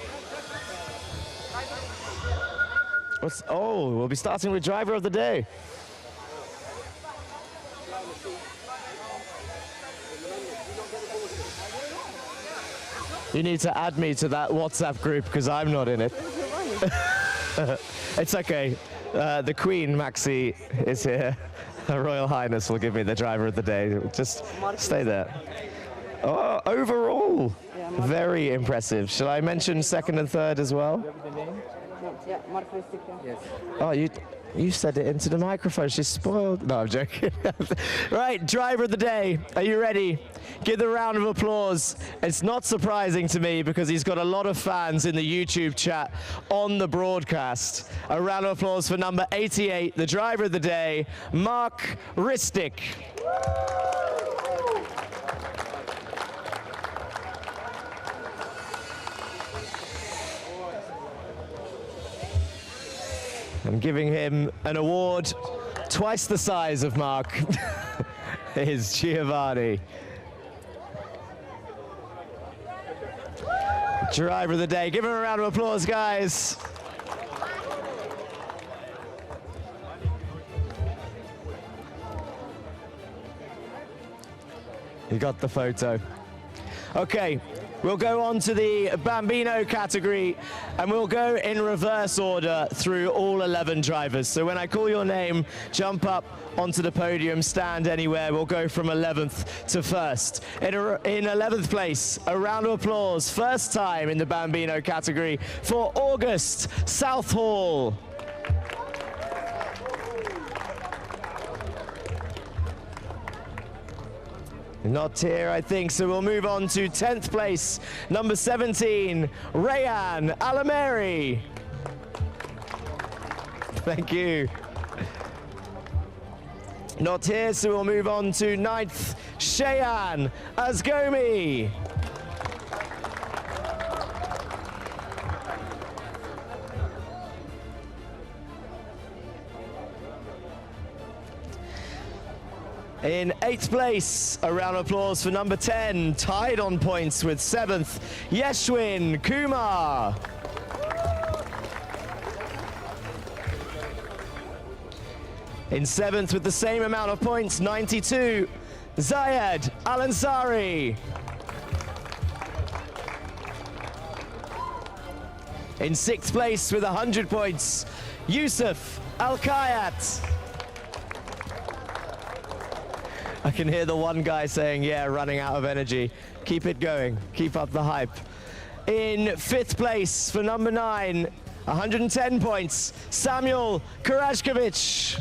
We'll be starting with driver of the day. You need to add me to that WhatsApp group because I'm not in it. It's okay. The Queen, Maxi, is here. Her Royal Highness will give me the driver of the day. Just stay there. Oh, overall, very impressive. Shall I mention second and third as well? Yeah, Mark. Oh, You said it into the microphone. She's spoiled. No, I'm joking. Right, driver of the day. Are you ready? Give the round of applause. It's not surprising to me because he's got a lot of fans in the YouTube chat on the broadcast. A round of applause for number 88, the driver of the day, Mark Ristic. I'm giving him an award twice the size of Mark is Giovanni. Driver of the day. Give him a round of applause, guys. You got the photo. Okay. We'll go on to the Bambino category, and we'll go in reverse order through all 11 drivers. So when I call your name, jump up onto the podium, stand anywhere. We'll go from 11th to 1st. In 11th place, a round of applause, first time in the Bambino category for August Southall. Not here, I think, so we'll move on to 10th place, number 17, Rayan Alameri. Thank you. Not here, so we'll move on to 9th, Cheyenne Asgomi. In 8th place, a round of applause for number 10, tied on points with 7th, Yeshwin Kumar. In 7th with the same amount of points, 92, Zayed Al-Ansari. In 6th place with 100 points, Yusuf Al-Kayat. I can hear the one guy saying, yeah, running out of energy. Keep it going. Keep up the hype. In 5th place for number 9, 110 points, Samuel Karajkovic.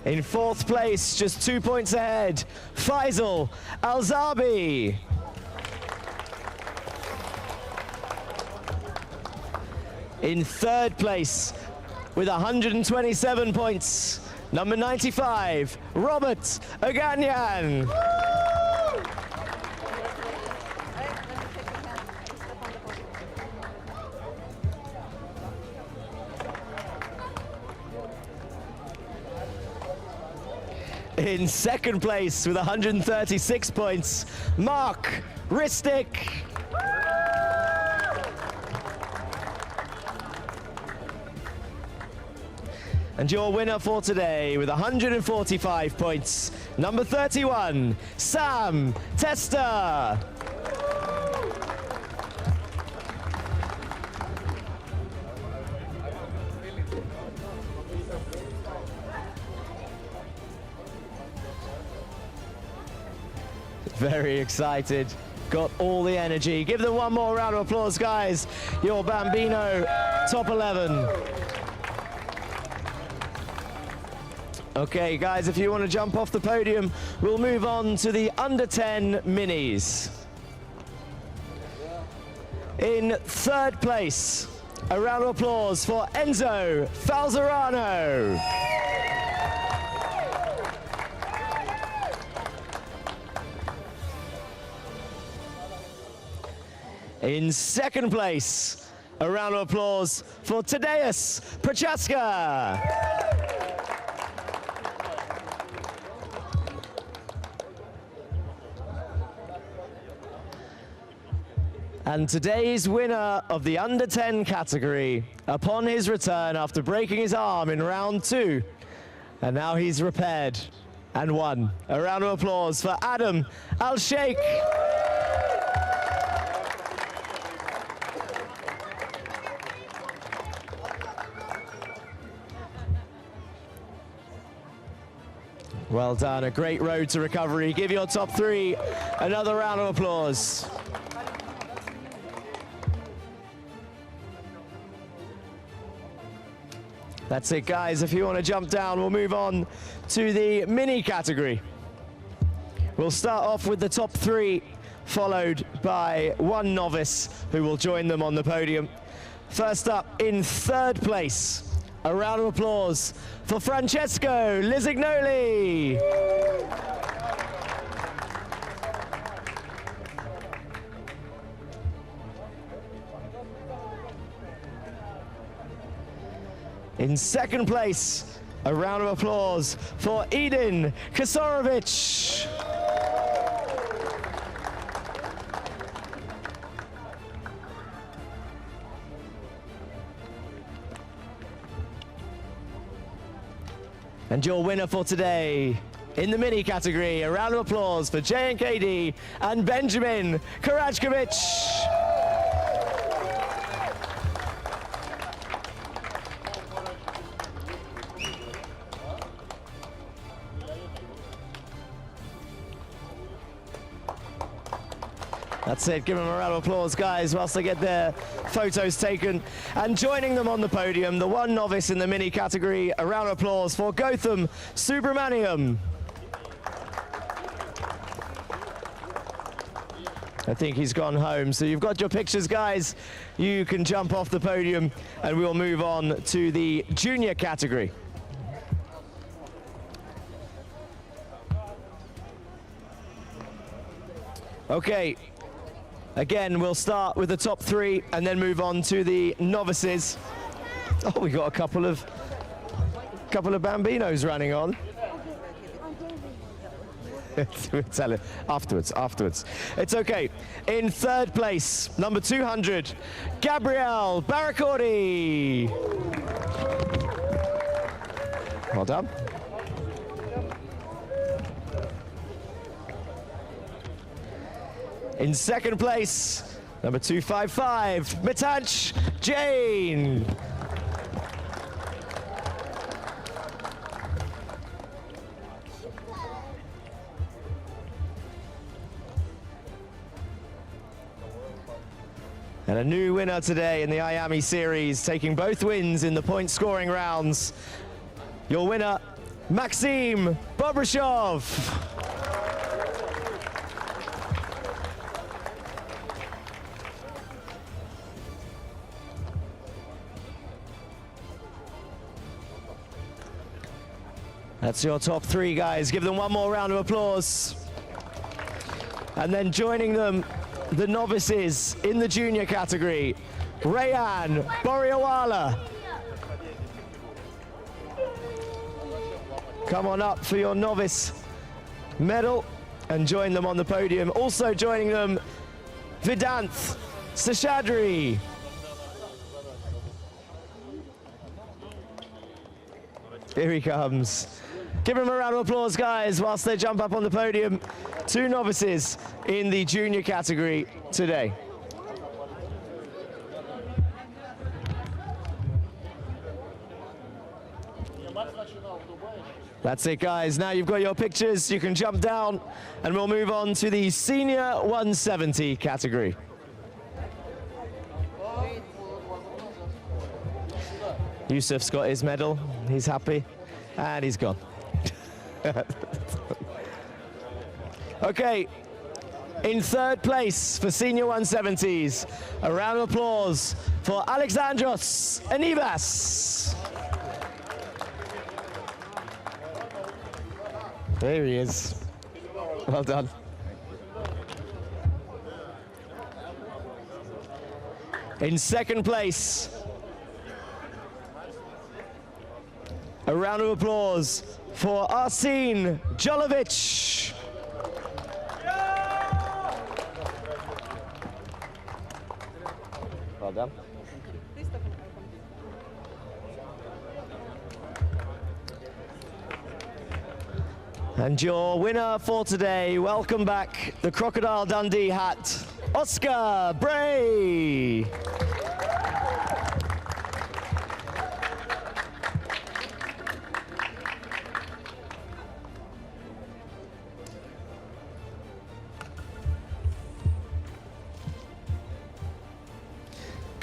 In 4th place, just 2 points ahead, Faisal Alzabi. In 3rd place, with 127 points, number 95, Robert Oganyan. In 2nd place, with 136 points, Mark Ristic. And your winner for today, with 145 points, number 31, Sam Tester. Very excited, got all the energy. Give them one more round of applause, guys. Your Bambino top 11. Okay, guys, if you want to jump off the podium, we'll move on to the under 10 minis. In 3rd place, a round of applause for Enzo Falzerano. In 2nd place, a round of applause for Tadeusz Prochaska. And today's winner of the under 10 category, upon his return after breaking his arm in round 2, and now he's repaired and won. A round of applause for Adam Al-Sheikh. Well done, a great road to recovery. Give your top 3 another round of applause. That's it, guys. If you want to jump down, we'll move on to the mini category. We'll start off with the top 3, followed by 1 novice who will join them on the podium. First up, in 3rd place, a round of applause for Francesco Lisignoli. In 2nd place, a round of applause for Edin Kasorovic. And your winner for today, in the mini category, a round of applause for JNKD and Benjamin Karajkovic. That's it, give them a round of applause, guys, whilst they get their photos taken. And joining them on the podium, the 1 novice in the mini category, a round of applause for Gautam Subramaniam. I think he's gone home. So you've got your pictures, guys. You can jump off the podium and we'll move on to the junior category. Okay. Again, we'll start with the top 3 and then move on to the novices. Oh, we got a couple of Bambinos running on. We'll tell it afterwards. It's okay. In 3rd place, number 200, Gabriel Barracordi. Well done. In 2nd place, number 255, Mitanch Jain. And a new winner today in the Iame series, taking both wins in the point scoring rounds. Your winner, Maxim Bobrishov. That's your top 3, guys. Give them one more round of applause. And then joining them, the novices in the junior category, Rayan Boriawala. Come on up for your novice medal and join them on the podium. Also joining them, Vedanth Seshadri. Here he comes. Give him a round of applause, guys, whilst they jump up on the podium. 2 novices in the junior category today. That's it, guys. Now you've got your pictures. You can jump down, and we'll move on to the senior 170 category. Yusuf's got his medal. He's happy, and he's gone. Okay, in 3rd place for senior 170s, a round of applause for Alexandros Anibas. There he is. Well done. In 2nd place, a round of applause for Arsene Jolovic. Well done. And your winner for today, welcome back, the Crocodile Dundee hat, Oscar Bray.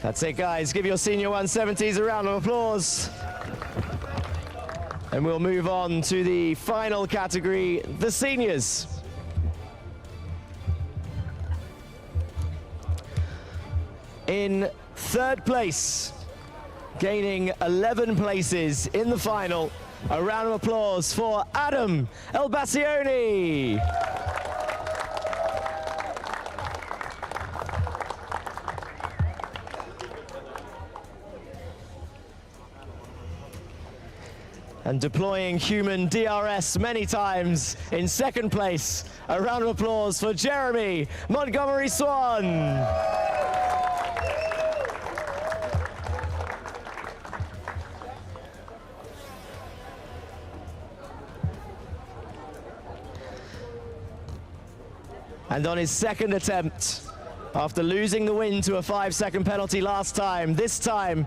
That's it, guys. Give your senior 170s a round of applause. And we'll move on to the final category, the seniors. In third place, gaining 11 places in the final, a round of applause for Adam Elbassioni. And deploying human DRS many times in second place, a round of applause for Jeremy Montgomery Swan. And on his second attempt, after losing the win to a 5-second penalty last time, this time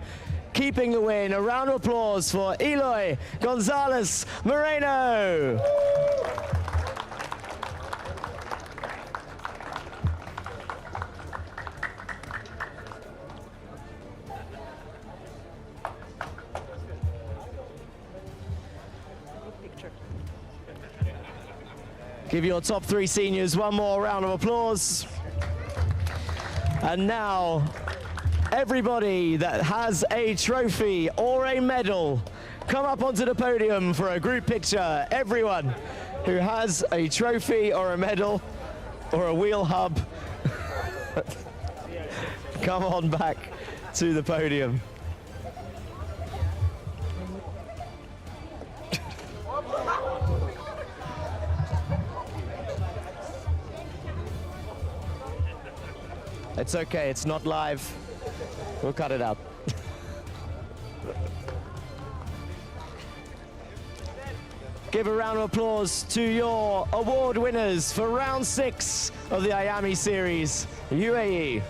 keeping the win, a round of applause for Eloy Gonzalez Moreno. Give your top 3 seniors one more round of applause. And now, everybody that has a trophy or a medal, come up onto the podium for a group picture. Everyone who has a trophy or a medal or a wheel hub, come on back to the podium. It's okay, it's not live. We'll cut it out. Give a round of applause to your award winners for round 6 of the Iame Series, UAE.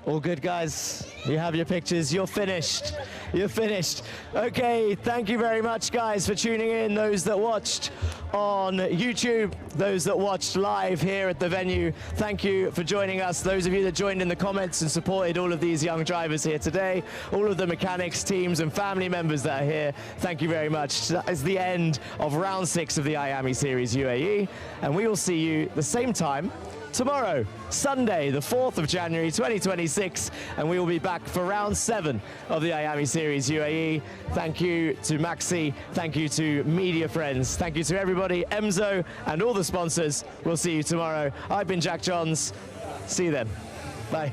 All good, guys. You have your pictures. You're finished. You're finished. Okay, thank you very much, guys, for tuning in. Those that watched on YouTube, those that watched live here at the venue, thank you for joining us. Those of you that joined in the comments and supported all of these young drivers here today, all of the mechanics, teams, and family members that are here, thank you very much. That is the end of round 6 of the Iame Series UAE, and we will see you the same time tomorrow, Sunday, the 4th of January 2026, and we will be back for round 7 of the Iame Series UAE. Thank you to Maxi, thank you to media friends, thank you to everybody, Emzo, and all the sponsors. We'll see you tomorrow. I've been Jack Johns. See you then. Bye.